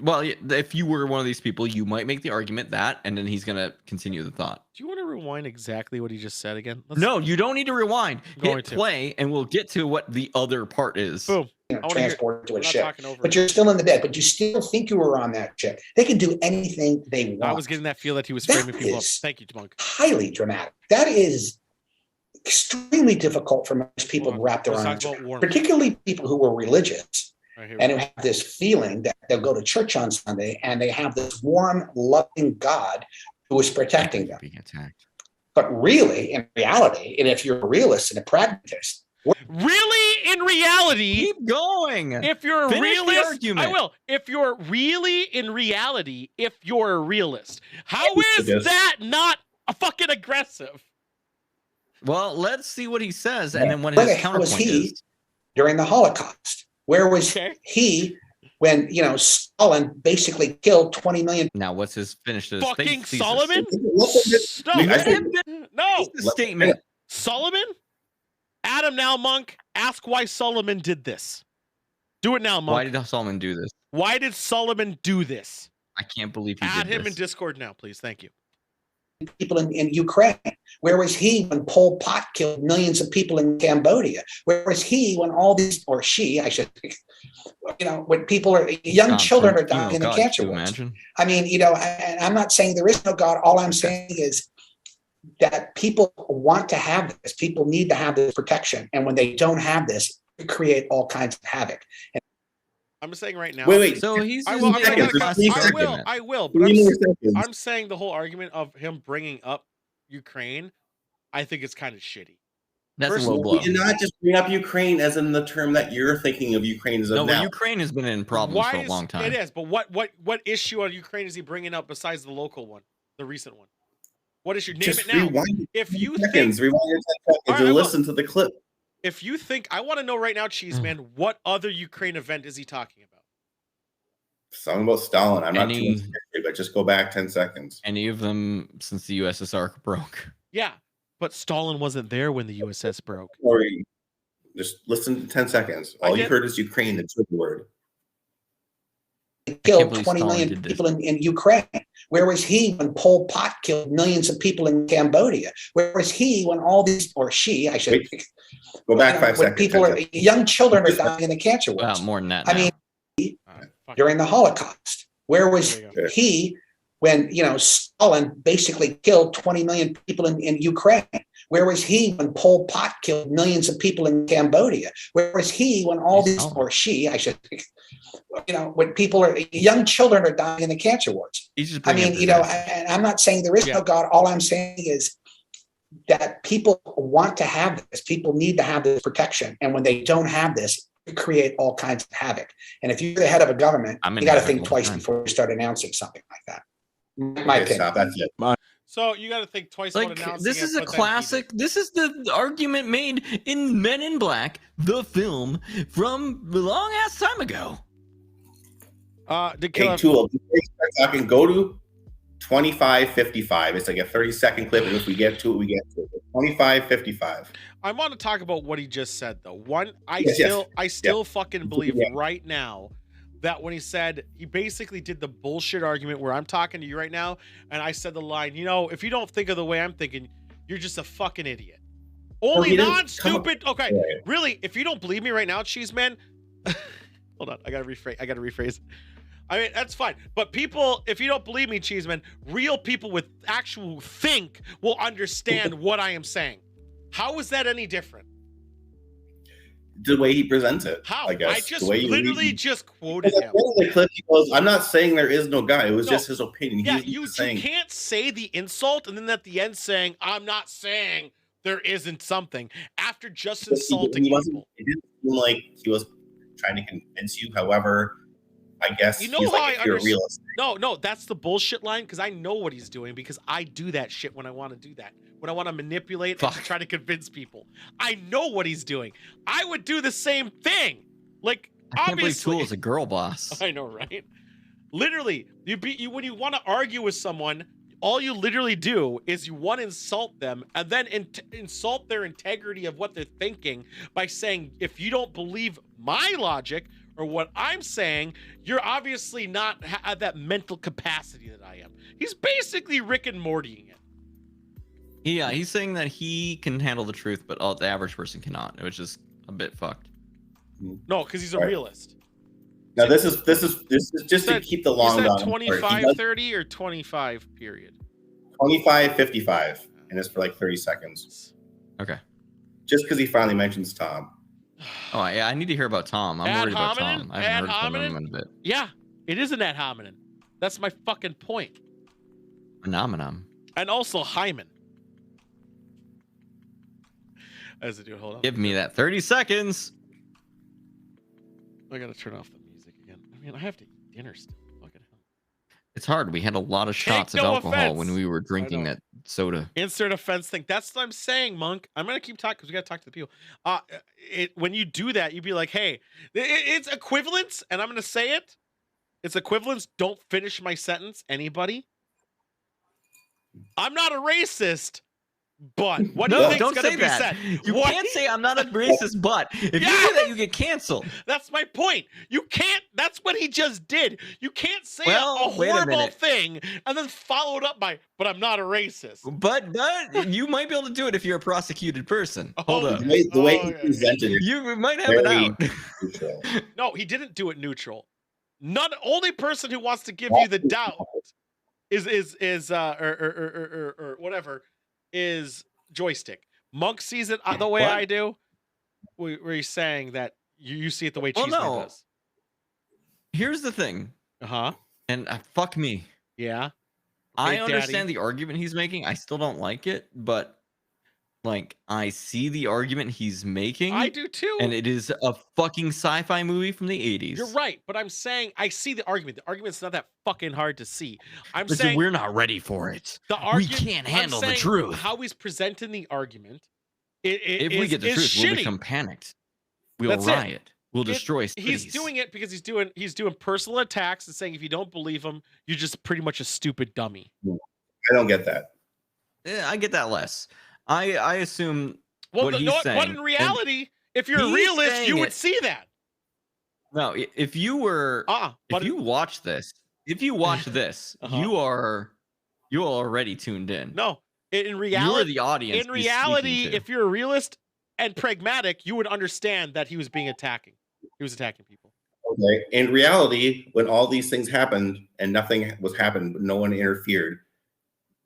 Well, if you were one of these people, you might make the argument that, and then he's going to continue the thought. Do you want to rewind exactly what he just said again? No, you don't need to rewind. Going Hit to. play, and we'll get to what the other part is. Boom. Transported to a ship. But you're still in the bed, but you still think you were on that ship. They can do anything they want. I was getting that feel that he was That framing people up. is Thank you, Monk. highly dramatic. That is extremely difficult for most people to wrap their let's arms talk about around, warmth. particularly people who were religious Right, here and we who have this feeling that they'll go to church on Sunday and they have this warm, loving God who is protecting them. Being attacked. But really, in reality, and if you're a realist and a pragmatist, Really, in reality, keep going. If you're a Finish the realist, argument. I will. If you're really in reality, if you're a realist, how is Yes. that not a fucking aggressive? Well, let's see what he says, and then what Where his the hell was counterpoint he is. during the Holocaust? Where was he when Stalin basically killed 20 million? Now, what's his finished his Fucking thesis? Solomon? No, statement. Solomon? Adam now, Monk, ask why Solomon did this. Do it now, Monk. Why did Solomon do this? Why did Solomon do this? I can't believe he Add did him this. in Discord now, please. Thank you. People in Ukraine? Where was he when Pol Pot killed millions of people in Cambodia? Where was he when all these, or she, I should, when people are, young children are dying in the cancer wards? I mean, and I'm not saying there is no God. All I'm saying is that people want to have this. People need to have this protection. And when they don't have this, it create all kinds of havoc. And I'm saying right now. Wait. So he's. I will. But I'm saying the whole argument of him bringing up Ukraine, I think it's kind of shitty. That's a low blow. We did not just bring up Ukraine as in the term that you're thinking of Ukraine as of now. Ukraine has been in problems for a long time. It is, but what issue on Ukraine is he bringing up besides the local one, the recent one? What issue? Name it now. If you think, rewind your 10 seconds and listen to the clip. If you think, I want to know right now, Cheeseman, what other Ukraine event is he talking about? Something about Stalin. I'm not too much history, but just go back 10 seconds. Any of them since the USSR broke. Yeah, but Stalin wasn't there when the USS broke. Sorry, just listen to 10 seconds. All you heard is Ukraine, the trigger word. Killed 20 million people in Ukraine. Where was he when Pol Pot killed millions of people in Cambodia? Where was he when all these, or she, I should go back 5 seconds. People are, young children are dying in the cancer wards. More than that. I mean, during the Holocaust, where was he when Stalin basically killed 20 million people in Ukraine? Where was he when Pol Pot killed millions of people in Cambodia? Where was he when all these, or she, I should, when people are, young children are dying in the cancer wards? I mean, and I'm not saying there is no God. All I'm saying is that people want to have this. People need to have this protection. And when they don't have this, it create all kinds of havoc. And if you're the head of a government, you got to think twice before you start announcing something like that. My opinion. That's it. So you got to think twice about announcing. This is a classic. This is the argument made in Men in Black, the film from a long ass time ago. Hey, Tool, before you start talking, go to 25:55. It's like a 30-second clip, and if we get to it, we get to it. 25:55. I want to talk about what he just said, though. One, I still fucking believe right now that when he said, he basically did the bullshit argument where I'm talking to you right now, and I said the line, if you don't think of the way I'm thinking, you're just a fucking idiot. Only non-stupid. Okay, really, if you don't believe me right now, Cheeseman, hold on, I gotta rephrase. I mean, that's fine. But people, if you don't believe me, Cheeseman, real people with actual think will understand what I am saying. How is that any different? The way he presents it. How? I guess. I just literally just quoted him. The clip, he goes, I'm not saying there is no God. It was just his opinion. Yeah, you can't say the insult and then at the end saying, I'm not saying there isn't something after just insulting people. It didn't seem like he was trying to convince you. However, I guess he's like, if you're a realist. No, that's the bullshit line because I know what he's doing because I do that shit when I want to do that. When I want to manipulate and try to convince people. I know what he's doing. I would do the same thing. Like, I can't obviously. believe Tool is a girl boss. I know, right? Literally, when you want to argue with someone, all you literally do is you want to insult them and then insult their integrity of what they're thinking by saying, if you don't believe my logic or what I'm saying, you're obviously not at that mental capacity that I am. He's basically Rick and Mortying it. Yeah, he's saying that he can handle the truth, but the average person cannot, which is a bit fucked. No, because he's a realist. Now this is just to keep the long run. 25:30 or 25 period. 25:55, and it's for like 30 seconds. Okay. Just because he finally mentions Tom. Oh yeah, I need to hear about Tom. I'm worried about Tom. I haven't heard from him in a bit. Yeah, it is an ad hominem. That's my fucking point. Phenomenon. And also Hyman. As a dude, hold on. Give me that 30 seconds. I gotta turn off the music again. I mean, I have to eat dinner still. Fucking hell. It's hard. We had a lot of shots of alcohol when we were drinking that soda. Insert offense thing. That's what I'm saying, Monk. I'm gonna keep talking because we gotta talk to the people. When you do that, you'd be like, hey, it's equivalence, and I'm gonna say it. It's equivalence. Don't finish my sentence, anybody. I'm not a racist, but what do you think's don't gonna say be that. said? You can't say I'm not a racist, but if you do that, you get canceled. That's my point. You can't. That's what he just did. You can't say a wait a horrible minute. thing and then follow it up by, but I'm not a racist. But you might be able to do it if you're a prosecuted person. Hold up. The way he presented it, You might have it out. neutral. No, he didn't do it neutral. Only person who wants to give you the doubt is or whatever is Joystick. Monk sees it the way I do. Where he's saying that you see it the way Cheeseman does. Here's the thing. And fuck me. Yeah. I Big understand Daddy. the argument he's making. I still don't like it, but like I see the argument he's making. I do too. And it is a fucking sci-fi movie from the 80s. You're right, but I'm saying I see the argument. The argument's not that fucking hard to see. I'm Listen, saying we're not ready for it. We can't handle the truth. How he's presenting the argument. If we get the truth, shitty. we'll become panicked. We'll That's it. riot. We'll destroy cities. He's doing it because he's doing personal attacks and saying if you don't believe him, you're just pretty much a stupid dummy. I don't get that. Yeah, I get that less. I assume Well, what he's saying. but in reality, if you're a realist, you would see that. No, if you were, if you watch this, you are already tuned in. No, in reality, you are the audience. In reality, if you're a realist and pragmatic, you would understand that he was being attacking. He was attacking people. Okay. In reality, when all these things happened and nothing was happened, no one interfered.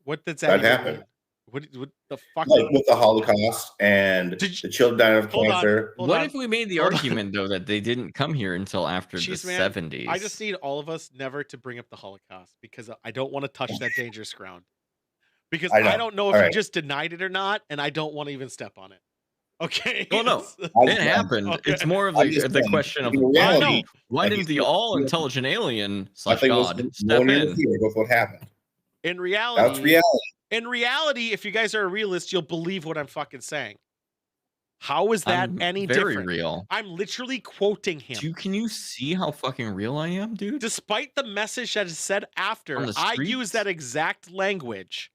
What does that happen? mean? What the fuck? Like with the Holocaust and the children dying of cancer. What if we made the argument though that they didn't come here until after the 70s? I just need all of us never to bring up the Holocaust because I don't want to touch that dangerous ground. Because I don't know if he just denied it or not, and I don't want to even step on it. Okay. Well, no, it happened. Okay. It's more of the question of why didn't the all-intelligent alien / God step in? With what happened. In reality, that's reality. In reality, if you guys are a realist, you'll believe what I'm fucking saying. How is that any very different? Real. I'm literally quoting him. Can you see how fucking real I am, dude? Despite the message that is said after, I use that exact language.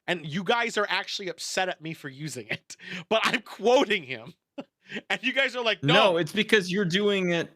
And you guys are actually upset at me for using it. But I'm quoting him. And you guys are like, no. It's because you're doing it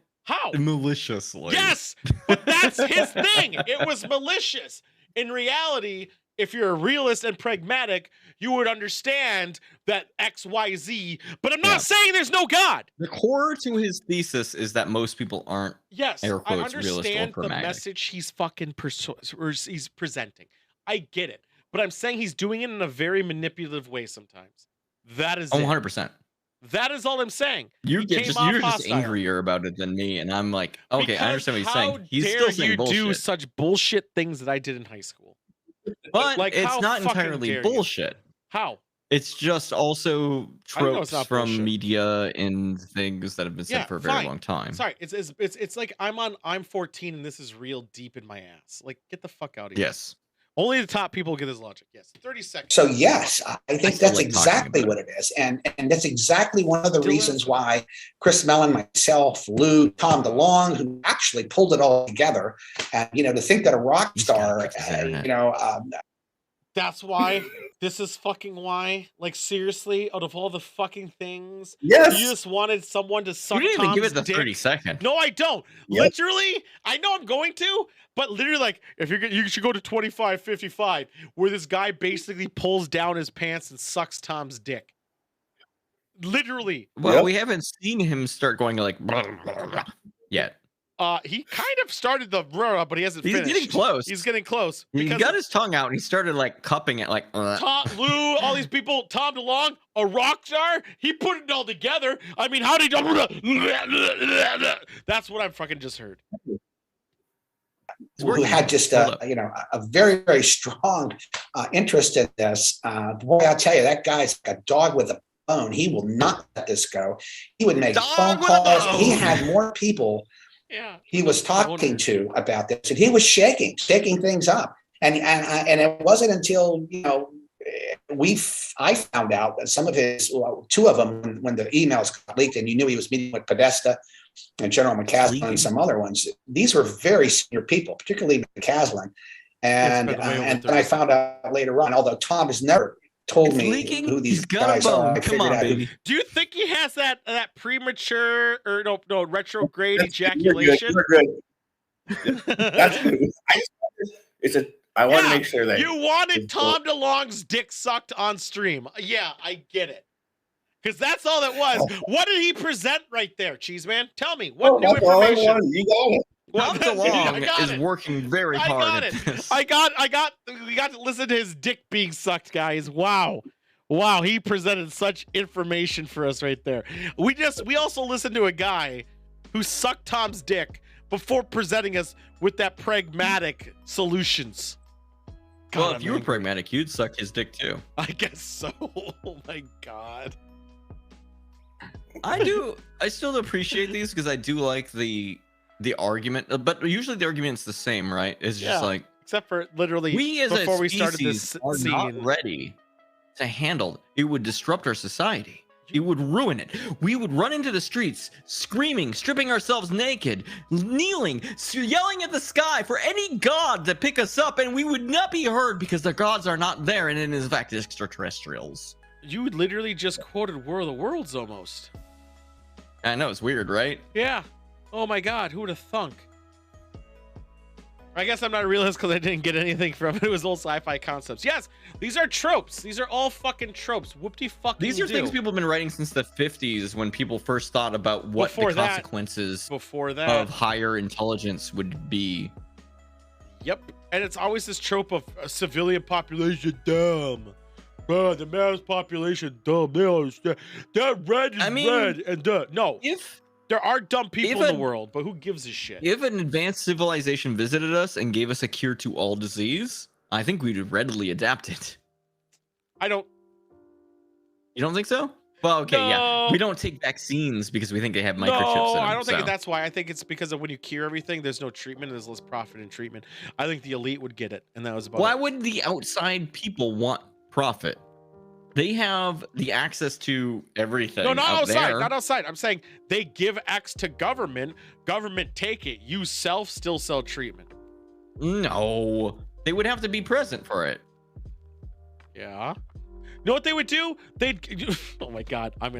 maliciously. Yes, but that's his thing. It was malicious. In reality, if you're a realist and pragmatic, you would understand that X, Y, Z. But I'm not saying there's no God. The core to his thesis is that most people aren't. Yes, air quotes, I understand the message he's fucking he's presenting. I get it, but I'm saying he's doing it in a very manipulative way sometimes. That is 100%. That is all I'm saying. You're just angrier about it than me, and I'm like, okay, I understand what he's saying. He's still saying bullshit. Do such bullshit things that I did in high school. But like, it's not entirely bullshit. How? It's just also tropes from media and things that have been said for a very long time. Sorry, it's like I'm 14 and this is real deep in my ass. Like, get the fuck out of here. Yes. Only the top people get this logic. Yes. 30 seconds. So yes, I think that's exactly what it is. And that's exactly one of the reasons why Chris Mellon, myself, Lou, Tom DeLonge, who actually pulled it all together, to think that a rock star, that's why. This is fucking why. Like, seriously, out of all the fucking things, you just wanted someone to suck. You didn't even give it the dick. 30 second. No, I don't. Yep. Literally, I know I'm going to, but literally, like, if you should go to 25:55, where this guy basically pulls down his pants and sucks Tom's dick. Literally. Well, we haven't seen him start going like blah, blah, blah, yet. He kind of started the but he hasn't finished. He's getting close. He's getting close. He got his tongue out and he started like cupping it like Tom, Lou, all these people, Tom DeLonge, a rock star, he put it all together. I mean, how did he That's what I fucking just heard. Who had just a very, very strong interest in this. Boy, I'll tell you, that guy's like a dog with a bone. He will not let this go. He would make phone calls. He had more people he was talking to about this, and he was shaking things up. And it wasn't until I found out that some of two of them, when the emails got leaked, and you knew he was meeting with Podesta and General McCaslin and some other ones. These were very senior people, particularly McCaslin. And I found out later on, although Tom has never told me who these guys are. Come on, baby. Do you think he has that premature or no retrograde ejaculation? That's good. I want to make sure that you wanted Tom DeLonge's dick sucked on stream. Yeah, I get it. Because that's all it was. What did he present right there, Cheeseman? Tell me. What new information? You got it. Tom DeLonge is working very hard at this. We got to listen to his dick being sucked, guys. Wow, he presented such information for us right there. We also listened to a guy who sucked Tom's dick before presenting us with that pragmatic solutions. Well, if you were pragmatic, you'd suck his dick too. I guess so. Oh my God. I still appreciate these because I do like the argument, but usually the argument's the same, right? It's just like, except for literally we as before a we started this are scene, not ready to handle it. It would disrupt our society. It would ruin it. We would run into the streets screaming, stripping ourselves naked, kneeling, yelling at the sky for any god to pick us up, and we would not be heard because the gods are not there, and in fact extraterrestrials. You literally just quoted War of the Worlds almost. I know, it's weird, right? Yeah. Oh my God, who would have thunk? I guess I'm not a realist because I didn't get anything from it. It was old sci-fi concepts. Yes, these are tropes. These are all fucking tropes. Whoop-de-fucking These are things people have been writing since the 50s when people first thought about what the consequences of higher intelligence would be. Yep. And it's always this trope of civilian population dumb. Oh, the mass population dumb. They don't understand. That red is red and no. There are dumb people in the world, but who gives a shit? If an advanced civilization visited us and gave us a cure to all disease, I think we'd readily adapt it. I don't. You don't think so? Well, okay, yeah. We don't take vaccines because we think they have microchips in them. I don't think that's why. I think it's because of when you cure everything, there's no treatment, there's less profit in treatment. I think the elite would get it, and that was about Why would the outside people want profit? They have the access to everything. No, not outside. There. Not outside. I'm saying they give X to government. Government take it. You still sell treatment. No, they would have to be present for it. Yeah. You know what they would do? They'd. Oh my God, am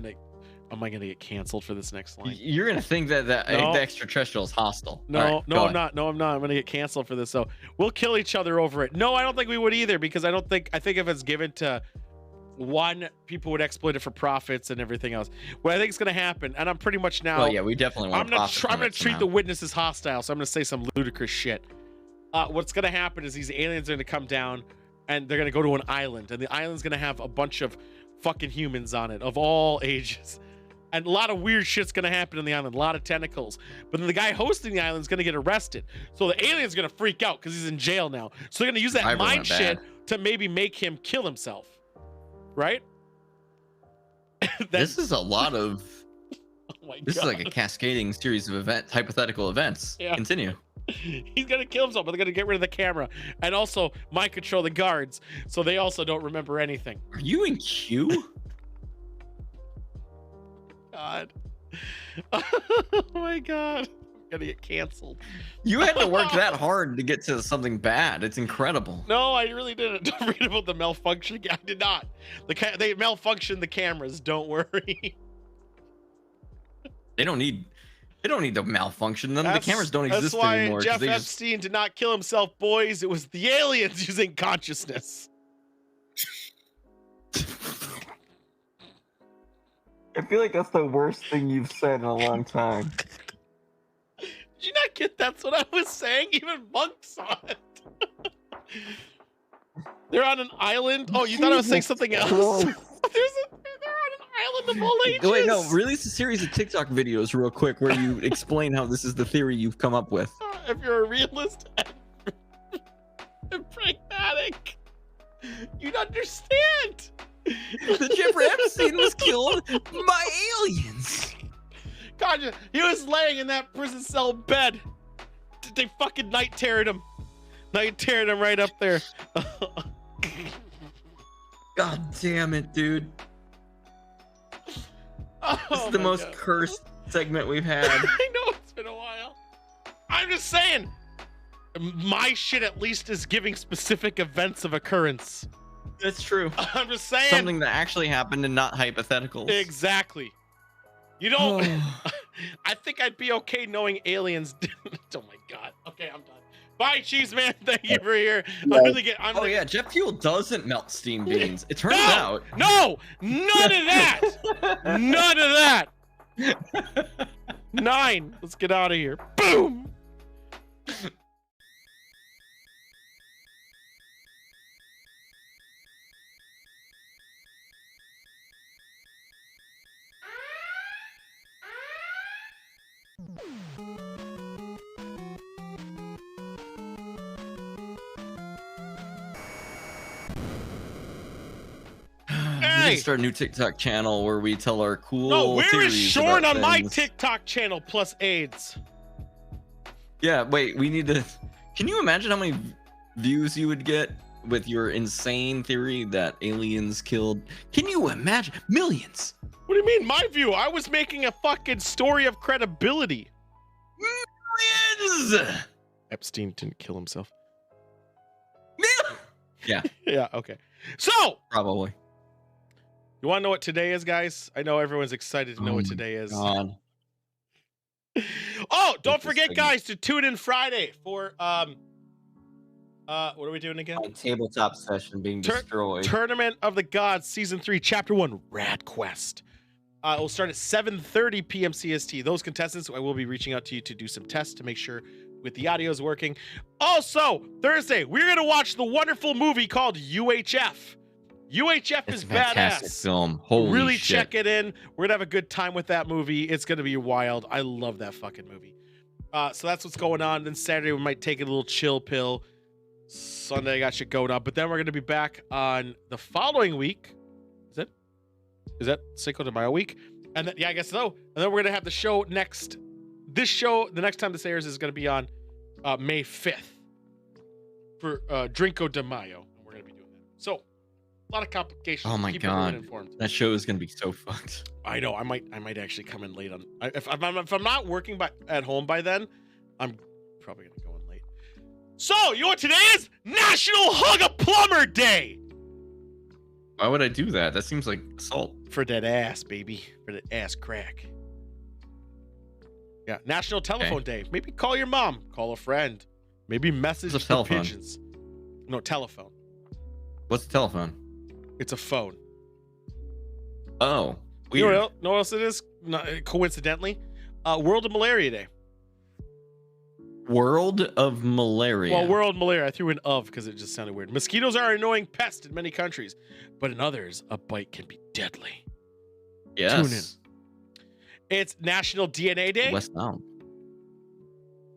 I gonna get canceled for this next line? You're gonna think that the extraterrestrial is hostile. No, right, no, I'm not. No, I'm not. I'm gonna get canceled for this. So we'll kill each other over it. No, I don't think we would either because I think if it's given to one, people would exploit it for profits and everything else. What I think is going to happen, and I'm pretty much now. Well, yeah, we definitely want. I'm going to treat the witnesses hostile, so I'm going to say some ludicrous shit. What's going to happen is these aliens are going to come down, and they're going to go to an island, and the island's going to have a bunch of fucking humans on it of all ages, and a lot of weird shit's going to happen on the island, a lot of tentacles. But then the guy hosting the island is going to get arrested, so the alien's going to freak out because he's in jail now. So they're going to use that mind shit to maybe make him kill himself. Right? This is a lot of. Oh my God. This is like a cascading series of hypothetical events. Yeah. Continue. He's gonna kill himself, but they're gonna get rid of the camera and also mind control the guards, so they also don't remember anything. Are you in queue? God. Oh my God. Gonna get canceled. You had to work that hard to get to something bad. It's incredible. No, I really didn't. Don't read about the malfunction. I did not. They malfunctioned the cameras. Don't worry. They don't need to malfunction them. The cameras don't exist anymore. That's why Jeff Epstein did not kill himself, boys. It was the aliens using consciousness. I feel like that's the worst thing you've said in a long time. Did you not get that's what I was saying? Even Monk saw it. They're on an island. Oh, you thought I was saying something else? They're on an island of all ages. Wait, no, release a series of TikTok videos real quick where you explain how this is the theory you've come up with. If you're a realist and pragmatic, you'd understand. The Jeffrey Epstein was killed by aliens. God, he was laying in that prison cell bed. They fucking night terrored him. Night terrored him right up there. God damn it, dude. This is the most cursed segment we've had. I know it's been a while. I'm just saying, my shit at least is giving specific events of occurrence. That's true. I'm just saying. Something that actually happened and not hypotheticals. Exactly. You don't. I think I'd be okay knowing aliens. Oh my god. Okay, I'm done. Bye, Cheese Man. Thank you for here. Yeah, jet fuel doesn't melt steam beans. It turns out. No, none of that. None of that. 9. Let's get out of here. Boom. We need to start a new TikTok channel where we tell our cool. No, where is Shorn on my things. TikTok channel plus AIDS? Yeah, wait, we need to. Can you imagine how many views you would get with your insane theory that aliens killed? Can you imagine? Millions. What do you mean, my view? I was making a fucking story of credibility. Millions! Epstein didn't kill himself. Yeah. Yeah, okay. So! Probably. You want to know what today is, guys? I know everyone's excited to know what today is. God. Oh, don't forget, guys, to tune in Friday for what are we doing again? A tabletop session being destroyed. Tournament of the Gods, Season 3, Chapter 1, Rad Quest. It will start at 7:30 p.m. CST. Those contestants, I will be reaching out to you to do some tests to make sure with the audio is working. Also, Thursday, we're going to watch the wonderful movie called UHF. UHF is badass. Film. Holy really shit. check it in. We're gonna have a good time with that movie. It's gonna be wild. I love that fucking movie. So that's what's going on. Then Saturday we might take a little chill pill. Sunday I got shit going on, but then we're gonna be back on the following week. Is that Cinco de Mayo week? And then, yeah, I guess so. And then we're gonna have the show next. This show, the next time this airs, is gonna be on May 5th for Drinko de Mayo, and we're gonna be doing that. So. A lot of complications. Oh my god, that show is gonna be so fucked. I know. I might actually come in late on. If I'm not working at home by then, I'm probably gonna go in late. So you know what today is? National Hug a Plumber Day. Why would I do that? That seems like assault. For that ass, baby. For that ass crack. Yeah. National Telephone Day. Maybe call your mom. Call a friend. Maybe message the pigeons. No, telephone. What's the telephone? It's a phone. Oh, weird. You know what else it is? Coincidentally, World of Malaria Day. World of Malaria. Well, World Malaria. I threw in of because it just sounded weird. Mosquitoes are an annoying pest in many countries, but in others, a bite can be deadly. Yes. Tune in. It's National DNA Day. West Nile.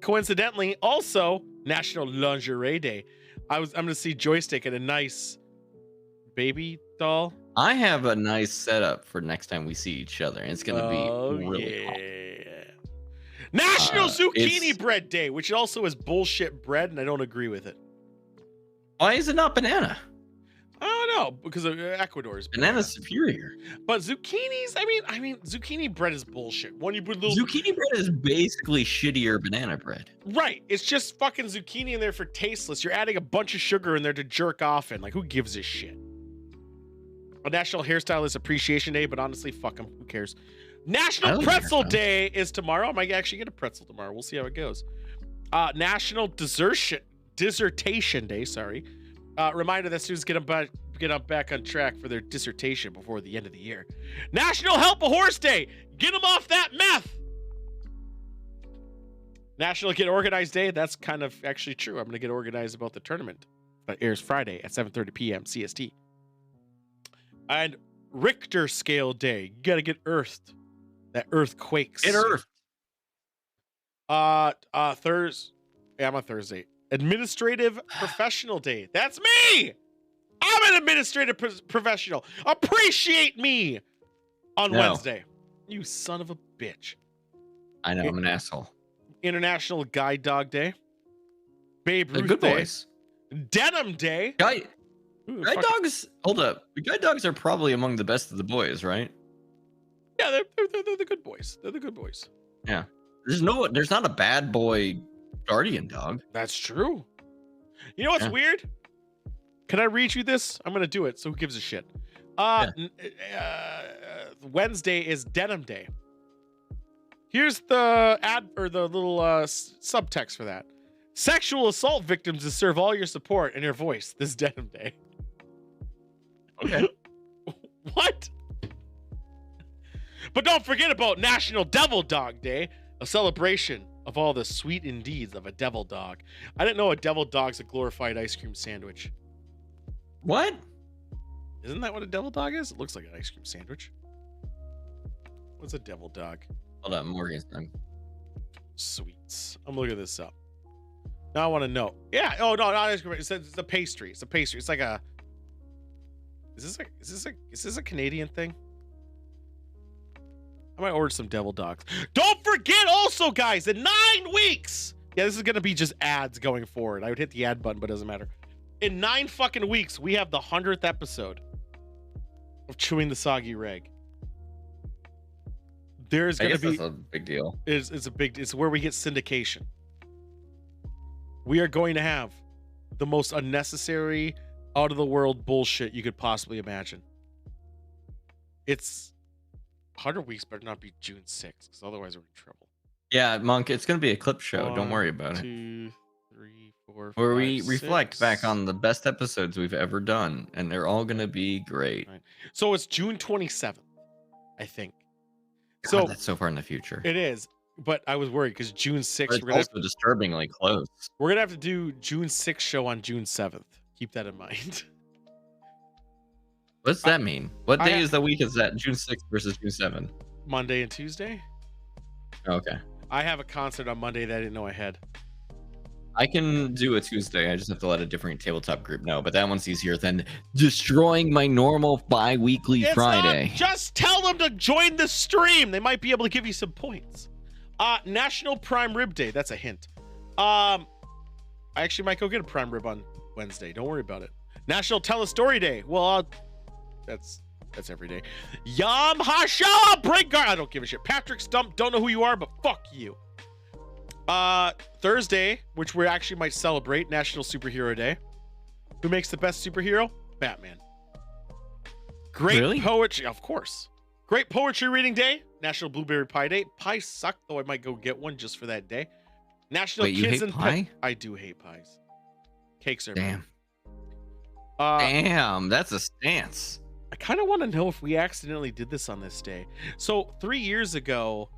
Coincidentally, also National Lingerie Day. I'm gonna see Joystick in a nice baby doll. I have a nice setup for next time we see each other, and it's gonna be really cool. National Zucchini Bread Day, which also is bullshit bread, and I don't agree with it. Why is it not banana? I don't know, because of Ecuador's banana's superior. But zucchinis, I mean, zucchini bread is bullshit. When you put little zucchini bread is basically shittier banana bread. Right. It's just fucking zucchini in there for tasteless. You're adding a bunch of sugar in there to jerk off in. Like, who gives a shit? A National Hairstylist Appreciation Day, but honestly, fuck them. Who cares? National Pretzel Day is tomorrow. I might actually get a pretzel tomorrow. We'll see how it goes. National Dissertation Day. Sorry. Reminder that students get them back on track for their dissertation before the end of the year. National Help a Horse Day. Get them off that meth. National Get Organized Day. That's kind of actually true. I'm going to get organized about the tournament. That airs Friday at 7:30 p.m. CST. And Richter Scale Day. You got to get earthed. That earth quakes. Get earthed. Thursday. Yeah, I'm on Thursday. Administrative Professional Day. That's me. I'm an administrative professional. Appreciate me on Wednesday. You son of a bitch. I know, I'm an asshole. International Guide Dog Day. Babe Ruth good Day. boys. Denim Day. Guide dogs. Hold up. The guide dogs are probably among the best of the boys, right? Yeah, they're the good boys. They're the good boys. Yeah. There's not a bad boy guardian dog. That's true. You know what's weird? Can I read you this? I'm gonna do it. So who gives a shit? Wednesday is Denim Day. Here's the ad or the little subtext for that. Sexual assault victims deserve all your support and your voice this Denim Day. Okay. What? But don't forget about National Devil Dog Day, a celebration of all the sweet indeeds of a devil dog. I didn't know a devil dog's a glorified ice cream sandwich. What? Isn't that what a devil dog is? It looks like an ice cream sandwich. What's a devil dog? Hold on, Morgan's done. Sweets. I'm looking this up. Now I want to know. Yeah. Oh no, not ice cream. It's a pastry. It's a pastry. It's like a. Is this a Canadian thing? I might order some devil dogs. Don't forget also, guys, in 9 weeks. Yeah, this is gonna be just ads going forward. I would hit the ad button, but it doesn't matter. In 9 fucking weeks, we have the 100th episode of Chewing the Soggy Rag. There's gonna be that's a big deal. It's where we get syndication. We are going to have the most unnecessary, out of the world bullshit you could possibly imagine. It's 100 weeks better not be June 6th, because otherwise we're in trouble. Yeah, Monk, it's gonna be a clip show. Don't worry about 2, 3, 4, 5, where we reflect 6. back on the best episodes we've ever done, and they're all gonna be great. Right. So it's June 27th, I think. God, So that's so far in the future. it is, but I was worried because June 6th, But it's also disturbingly close. we're gonna have to do June 6th show on June 7th. Keep that in mind. What's that mean? What day is the week is that? June 6th versus June 7th? Monday and Tuesday. Okay. I have a concert on Monday that I didn't know I had. I can do a Tuesday. I just have to let a different tabletop group know. But that one's easier than destroying my normal bi-weekly Friday. Just tell them to join the stream. They might be able to give you some points. National Prime Rib Day. That's a hint. I actually might go get a prime rib on Wednesday. Don't worry about it. National Tell a Story Day. Well, that's every day. Yam Hasha Break Guard. I don't give a shit. Patrick Stump. Don't know who you are, but fuck you. Thursday, which we actually might celebrate, National Superhero Day. Who makes the best superhero? Batman. Great poetry, of course. Great poetry reading day. National Blueberry Pie Day. Pies suck, though I might go get one just for that day. National Wait, you Kids hate and pie? I do hate pies. Cakes are Damn. bad. Damn, that's a stance. I kind of want to know if we accidentally did this on this day. So 3 years ago,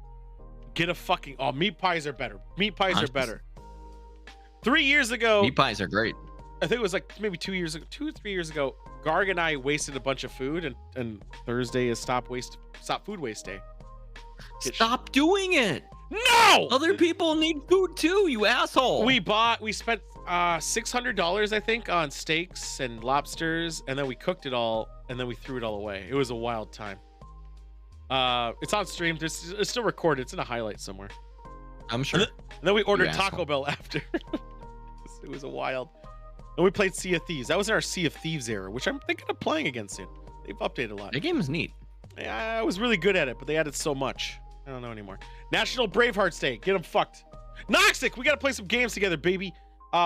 get a fucking meat pies are better. Meat pies are better. 3 years ago, Meat pies are great. I think it was like maybe 2 years ago, 2 or 3 years ago, Garg and I wasted a bunch of food, and Thursday is Stop Food Waste Day. Stop doing it. No! Other people need food too, you asshole. We spent $600, I think, on steaks and lobsters, and then we cooked it all, and then we threw it all away. It was a wild time. It's on stream. It's still recorded. It's in a highlight somewhere. I'm sure. And then we ordered You Taco asshole. Bell after. It was a wild. And we played Sea of Thieves. That was in our Sea of Thieves era, which I'm thinking of playing again soon. They've updated a lot. That game is neat. Yeah, I was really good at it, but they added so much. I don't know anymore. National Bravehearts Day. Get them fucked. Noxic, we got to play some games together, baby.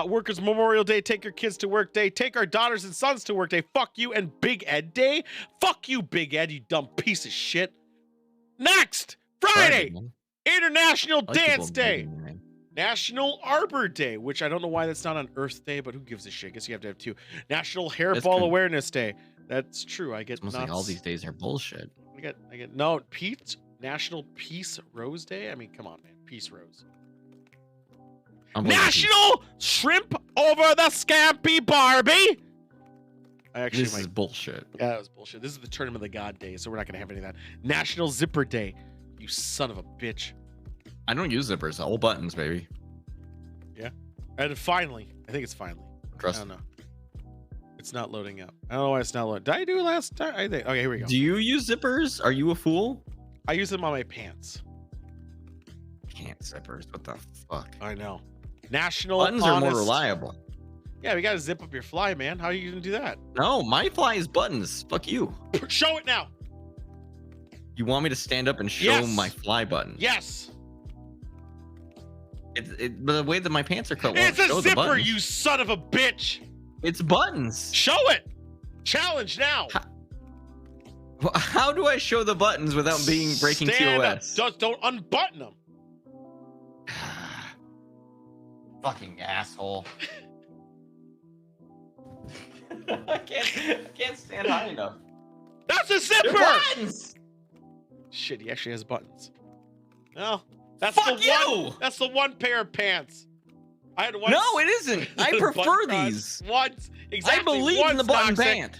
Workers Memorial Day. Take your kids to work day. Take our daughters and sons to work day. Fuck you. And Big Ed Day. Fuck you, Big Ed, you dumb piece of shit. Next, Friday. International Dance Day. National Arbor Day, which I don't know why that's not on Earth Day, but who gives a shit? I guess you have to have two. National Hairball Awareness Day. That's true. I get Almost like all these days are bullshit. I get no Pete. National Peace Rose Day. I mean, come on, man. Peace Rose. National Shrimp Over the Scampi Barbie. This is bullshit. Yeah, that was bullshit. This is the Tournament of the God Day, so we're not gonna have any of that. National Zipper Day. You son of a bitch. I don't use zippers. All buttons, baby. Yeah. And finally, I think it's finally. Trust. I don't know. It's not loading up. I don't know why it's not loading. Did I do it last time? I think. Okay, here we go. Do you use zippers? Are you a fool? I use them on my pants. Pants zippers. What the fuck? I know. National Buttons are more reliable. Yeah, we gotta zip up your fly, man. How are you gonna do that? No, my fly is buttons. Fuck you. Show it now. You want me to stand up and show my fly button? Yes. The way that my pants are cut won't It's a show the zipper, buttons. you son of a bitch. It's buttons. Show it. Challenge now. How do I show the buttons without breaking Stand TOS? Up. Don't unbutton them. Fucking asshole. I can't stand high enough. That's a zipper. They're buttons. Shit, he actually has buttons. No, that's Fuck you. That's the one pair of pants. I had one. No, it isn't. I prefer these. Once, exactly. I believe in the button toxic.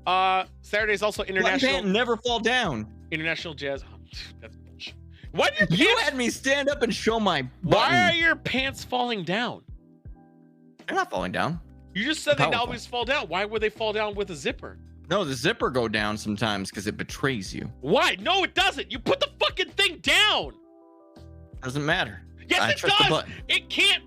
pant. Saturday's also international. Button pant never fall down. International jazz. Oh, that's bullshit. Why do your You pants? had me stand up and show my button. Why are your pants falling down? They're not falling down. You just said Powerful. they'd always fall down. Why would they fall down with a zipper? No, the zipper go down sometimes because it betrays you. Why? No, it doesn't. You put the fucking thing down. Doesn't matter. Yes, I it trust the does. button. It can't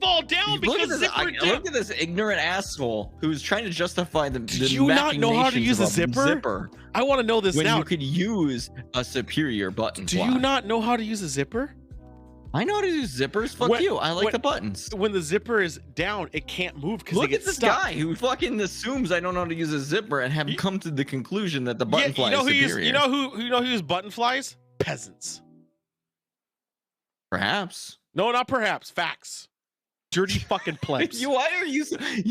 fall down Look because at this, zipper down. look at this ignorant asshole who's trying to justify the Did you not know how to use a zipper? I want to know this when now. you could use a superior button. Do you not know how to use a zipper? I know how to use zippers. Fuck you. I like the buttons. When the zipper is down, it can't move because they Look get at this stuck. guy who fucking assumes I don't know how to use a zipper and have come to the conclusion that the button fly is superior. You know who use button flies? Peasants. Perhaps. No, not perhaps. Facts. Dirty fucking plebs. Why are you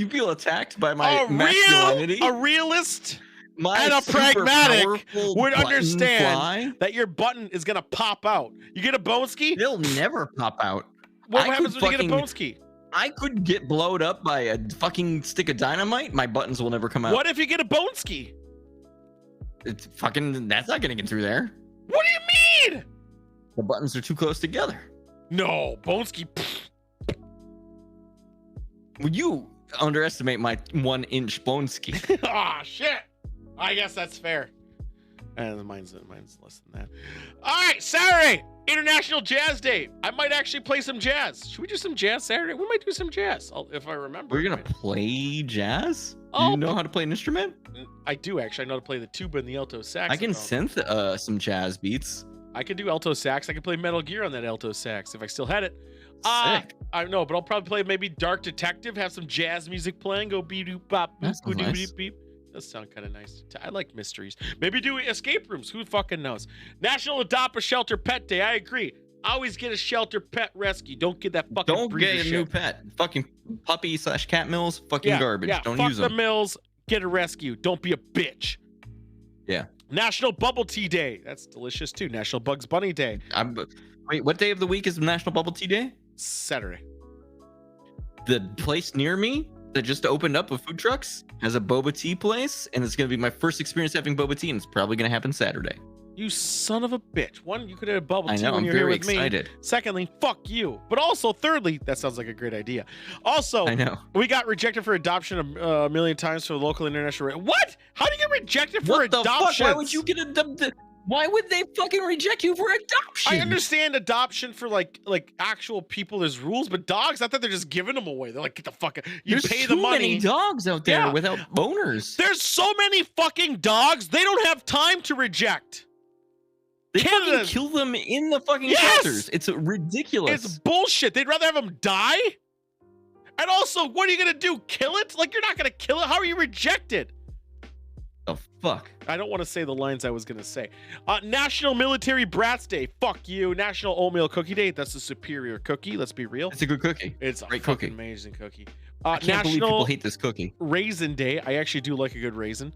feel attacked by my masculinity? A realist My and a super pragmatic powerful would button understand fly? that your button is gonna pop out. You get a bone ski? They'll never pop out. What I happens could when you get a fucking- bone ski? I could get blowed up by a fucking stick of dynamite. My buttons will never come out. What if you get a bone ski? It's fucking. That's not gonna get through there. What do you mean? The buttons are too close together. No, bone ski. Would you underestimate my 1-inch bone ski? Ah, shit. I guess that's fair. And mine's less than that. All right, Saturday, International Jazz Day. I might actually play some jazz. Should we do some jazz Saturday? We might do some jazz, if I remember. We're gonna play jazz? Do Oh, you know how to play an instrument? I do actually. I know how to play the tuba and the alto sax. I can synth some jazz beats. I can do alto sax. I can play Metal Gear on that alto sax if I still had it. Sick. I know, but I'll probably play maybe Dark Detective, have some jazz music playing, go beep doop bop boop That sounds boop nice. beep beep. Does sound kind of nice. I like mysteries. Maybe do escape rooms. Who fucking knows? National Adopt a Shelter Pet Day. I agree. Always get a shelter pet rescue. Don't get that fucking Don't breeder get a shit. new pet. Fucking puppy / cat mills. Fucking garbage. Yeah, Don't fuck use the them. mills. Get a rescue. Don't be a bitch. Yeah. National Bubble Tea Day. That's delicious too. National Bugs Bunny Day. Wait, what day of the week is National Bubble Tea Day? Saturday. The place near me that just opened up with food trucks has a boba tea place, and it's gonna be my first experience having boba tea, and it's probably gonna happen Saturday. You son of a bitch. One, you could have bubble I tea know, when I'm you're here very with excited. me. Secondly, fuck you. But also, thirdly, that sounds like a great idea. Also, I know. we got rejected for adoption a million times for the local international. What? How do you get rejected for What the adoption? fuck? Why would you get why would they fucking reject you for adoption? I understand adoption for like actual people. There's rules, but dogs, I thought they're just giving them away. They're like, get the fuck out. You There's pay too the money. many dogs out there Yeah. without owners. There's so many fucking dogs. They don't have time to reject. They fucking Canada's- kill them in the fucking Yes! shelters. It's ridiculous. It's bullshit. They'd rather have them die. And also, what are you gonna do? Kill it? Like, you're not gonna kill it. How are you rejected? The fuck? I don't want to say the lines I was gonna say. National Military Brats Day. Fuck you. National Oatmeal Cookie Day. That's a superior cookie. Let's be real. It's a good cookie. It's a Great fucking cookie. amazing cookie. I can't believe National people hate this cookie. Raisin Day. I actually do like a good raisin.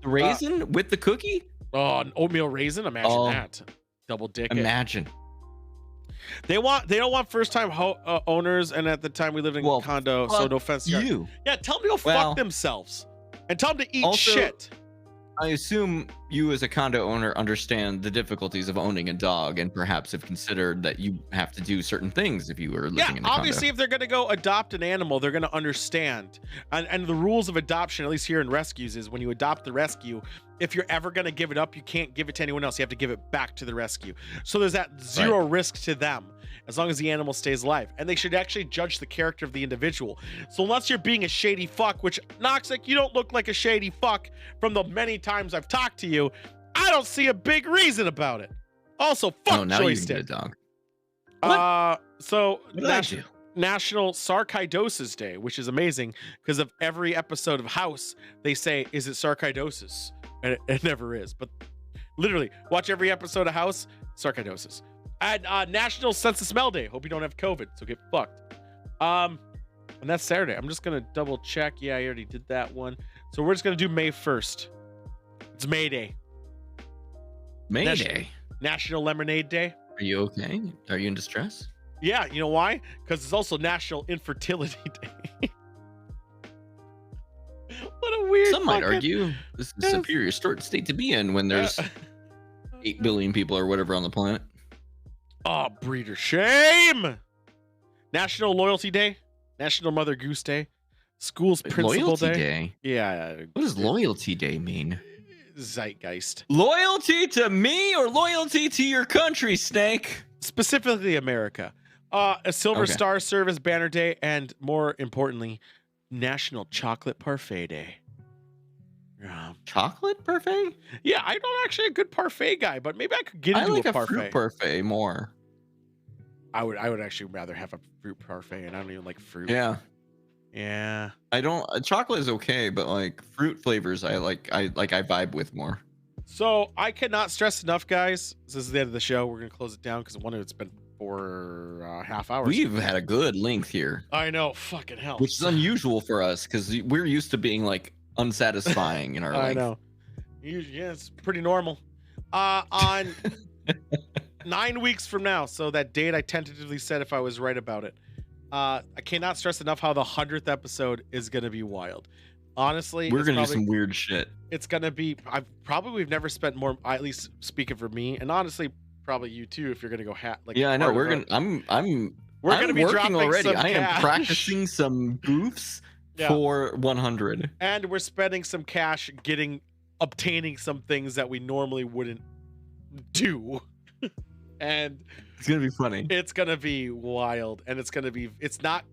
The raisin with the cookie? Oh, an oatmeal raisin. Imagine Oh. that. Double dick. it. Imagine. They don't want first time owners, and at the time we lived in a condo, so fuck no offense. Yeah. you. Yeah, tell them to go Well, fuck themselves, and tell them to eat also- shit. I assume you as a condo owner understand the difficulties of owning a dog and perhaps have considered that you have to do certain things if you were living Yeah, in a obviously, condo. if they're gonna go adopt an animal, they're gonna understand. And the rules of adoption, at least here in rescues, is when you adopt the rescue, if you're ever gonna give it up, you can't give it to anyone else. You have to give it back to the rescue. So there's that zero risk to them. as long as the animal stays alive. And they should actually judge the character of the individual. So unless you're being a shady fuck, which Noxic, you don't look like a shady fuck from the many times I've talked to you, I don't see a big reason about it. Also, fuck now joystick. You can get a dog. So what did I do? National Sarcoidosis Day, which is amazing because of every episode of House, they say, is it sarcoidosis? And it never is. But literally, watch every episode of House, sarcoidosis. And National Sense of Smell Day. Hope you don't have COVID, so get fucked. And that's Saturday. I'm just going to double check. Yeah, I already did that one. So we're just going to do May 1st. It's May Day. May Day? National Lemonade Day. Are you okay? Are you in distress? Yeah, you know why? Because it's also National Infertility Day. What a weird. Some might argue this is a superior state to be in when there's 8 billion people or whatever on the planet. Oh, breeder shame. National Loyalty Day. National Mother Goose Day. School's Principal Day. Yeah. What does Loyalty Day mean? Zeitgeist. Loyalty to me or loyalty to your country, Snake? Specifically America. A Silver Star Service Banner Day, and more importantly, National Chocolate Parfait Day. Chocolate parfait? Yeah, I'm not actually a good parfait guy, but maybe I could get into a parfait. Fruit parfait more. I would actually rather have a fruit parfait, and I don't even like fruit. Yeah. I don't. Chocolate is okay, but like fruit flavors, I vibe with more. So I cannot stress enough, guys. This is the end of the show. We're gonna close it down because it's been for half hours. We've had a good length here. I know, fucking hell. Which is unusual for us because we're used to being like unsatisfying in our length. I know. Yeah, it's pretty normal. On 9 weeks from now, so that date I tentatively said if I was right about it. I cannot stress enough how the 100th episode is gonna be wild. Honestly, we're gonna do some weird shit. It's gonna be. We've never spent more. At least speaking for me, and honestly, probably you too. If you're gonna go yeah, I know. We're gonna. I'm gonna be working already. I am practicing some goofs for 100, and we're spending some cash obtaining some things that we normally wouldn't do, and it's gonna be funny. It's gonna be wild, and it's not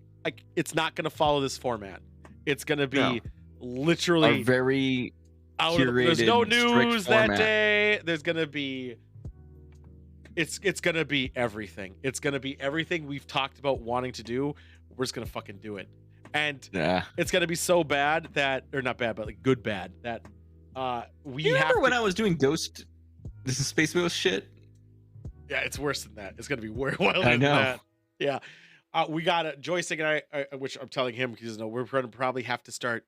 gonna follow this format. It's gonna be literally a very curated, there's no news that format. day. There's gonna be it's gonna be everything. It's gonna be everything we've talked about wanting to do. We're just gonna fucking do it. And it's gonna be so bad that, or not bad, but like good bad, that we you have remember when I was doing Ghost, this is Space Wheel shit? Yeah, it's worse than that. It's gonna be way wilder I know. than that. Yeah. We got a joystick, and I which I'm telling him because we're gonna probably have to start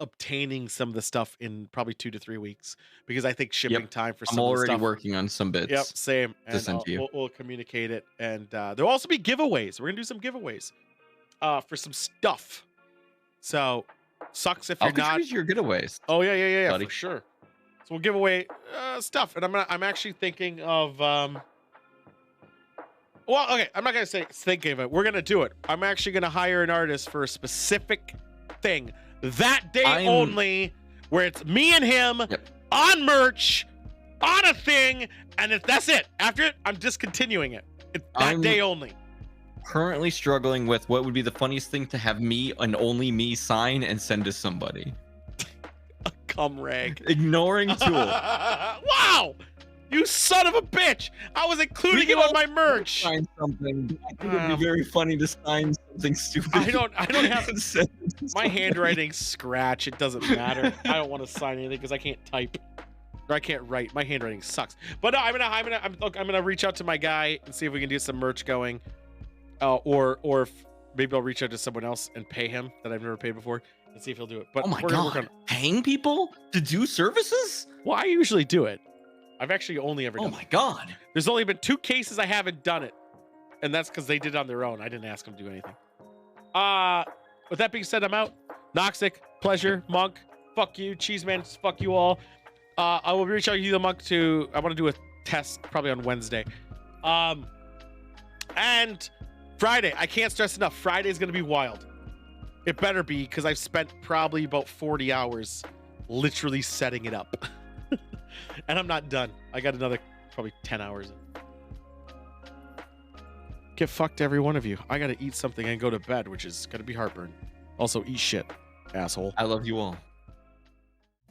obtaining some of the stuff in probably 2 to 3 weeks because I think shipping time for some I'm of the already stuff. working on some bits. Yep, same. To send to you. We'll communicate it, and there'll also be giveaways. We're gonna do some giveaways for some stuff. So sucks if you're I'll not. contribute your giveaways. Oh yeah, buddy. for sure. So we'll give away stuff, and I'm actually thinking of well, okay, I'm not gonna say thinking of it. We're gonna do it. I'm actually gonna hire an artist for a specific thing that day only, where it's me and him on merch, on a thing, and that's it. After it, I'm discontinuing it. It's that day only. Currently struggling with what would be the funniest thing to have me and only me sign and send to somebody. A cum rag. Ignoring Tool. Wow! You son of a bitch! I was including you on my merch. Sign something. I think it'd be very funny to sign something stupid. I don't have my handwriting's scratch. It doesn't matter. I don't want to sign anything because I can't type or I can't write. My handwriting sucks. But no, I'm gonna reach out to my guy and see if we can do some merch going, or if maybe I'll reach out to someone else and pay him that I've never paid before and see if he'll do it. But oh my god, paying people to do services? Well, I usually do it. I've actually only ever done it. Oh my god. There's only been 2 cases I haven't done it. And that's because they did it on their own. I didn't ask them to do anything. With that being said, I'm out. Noxic, pleasure, Monk, fuck you, Cheeseman, fuck you all. I will reach out to you, the Monk, I want to do a test probably on Wednesday. And Friday, I can't stress enough, Friday is going to be wild. It better be, because I've spent probably about 40 hours literally setting it up. And I'm not done. I got another probably 10 hours in. Get fucked, every one of you. I gotta eat something and go to bed, which is gonna be heartburn. Also, eat shit, asshole. I love you all.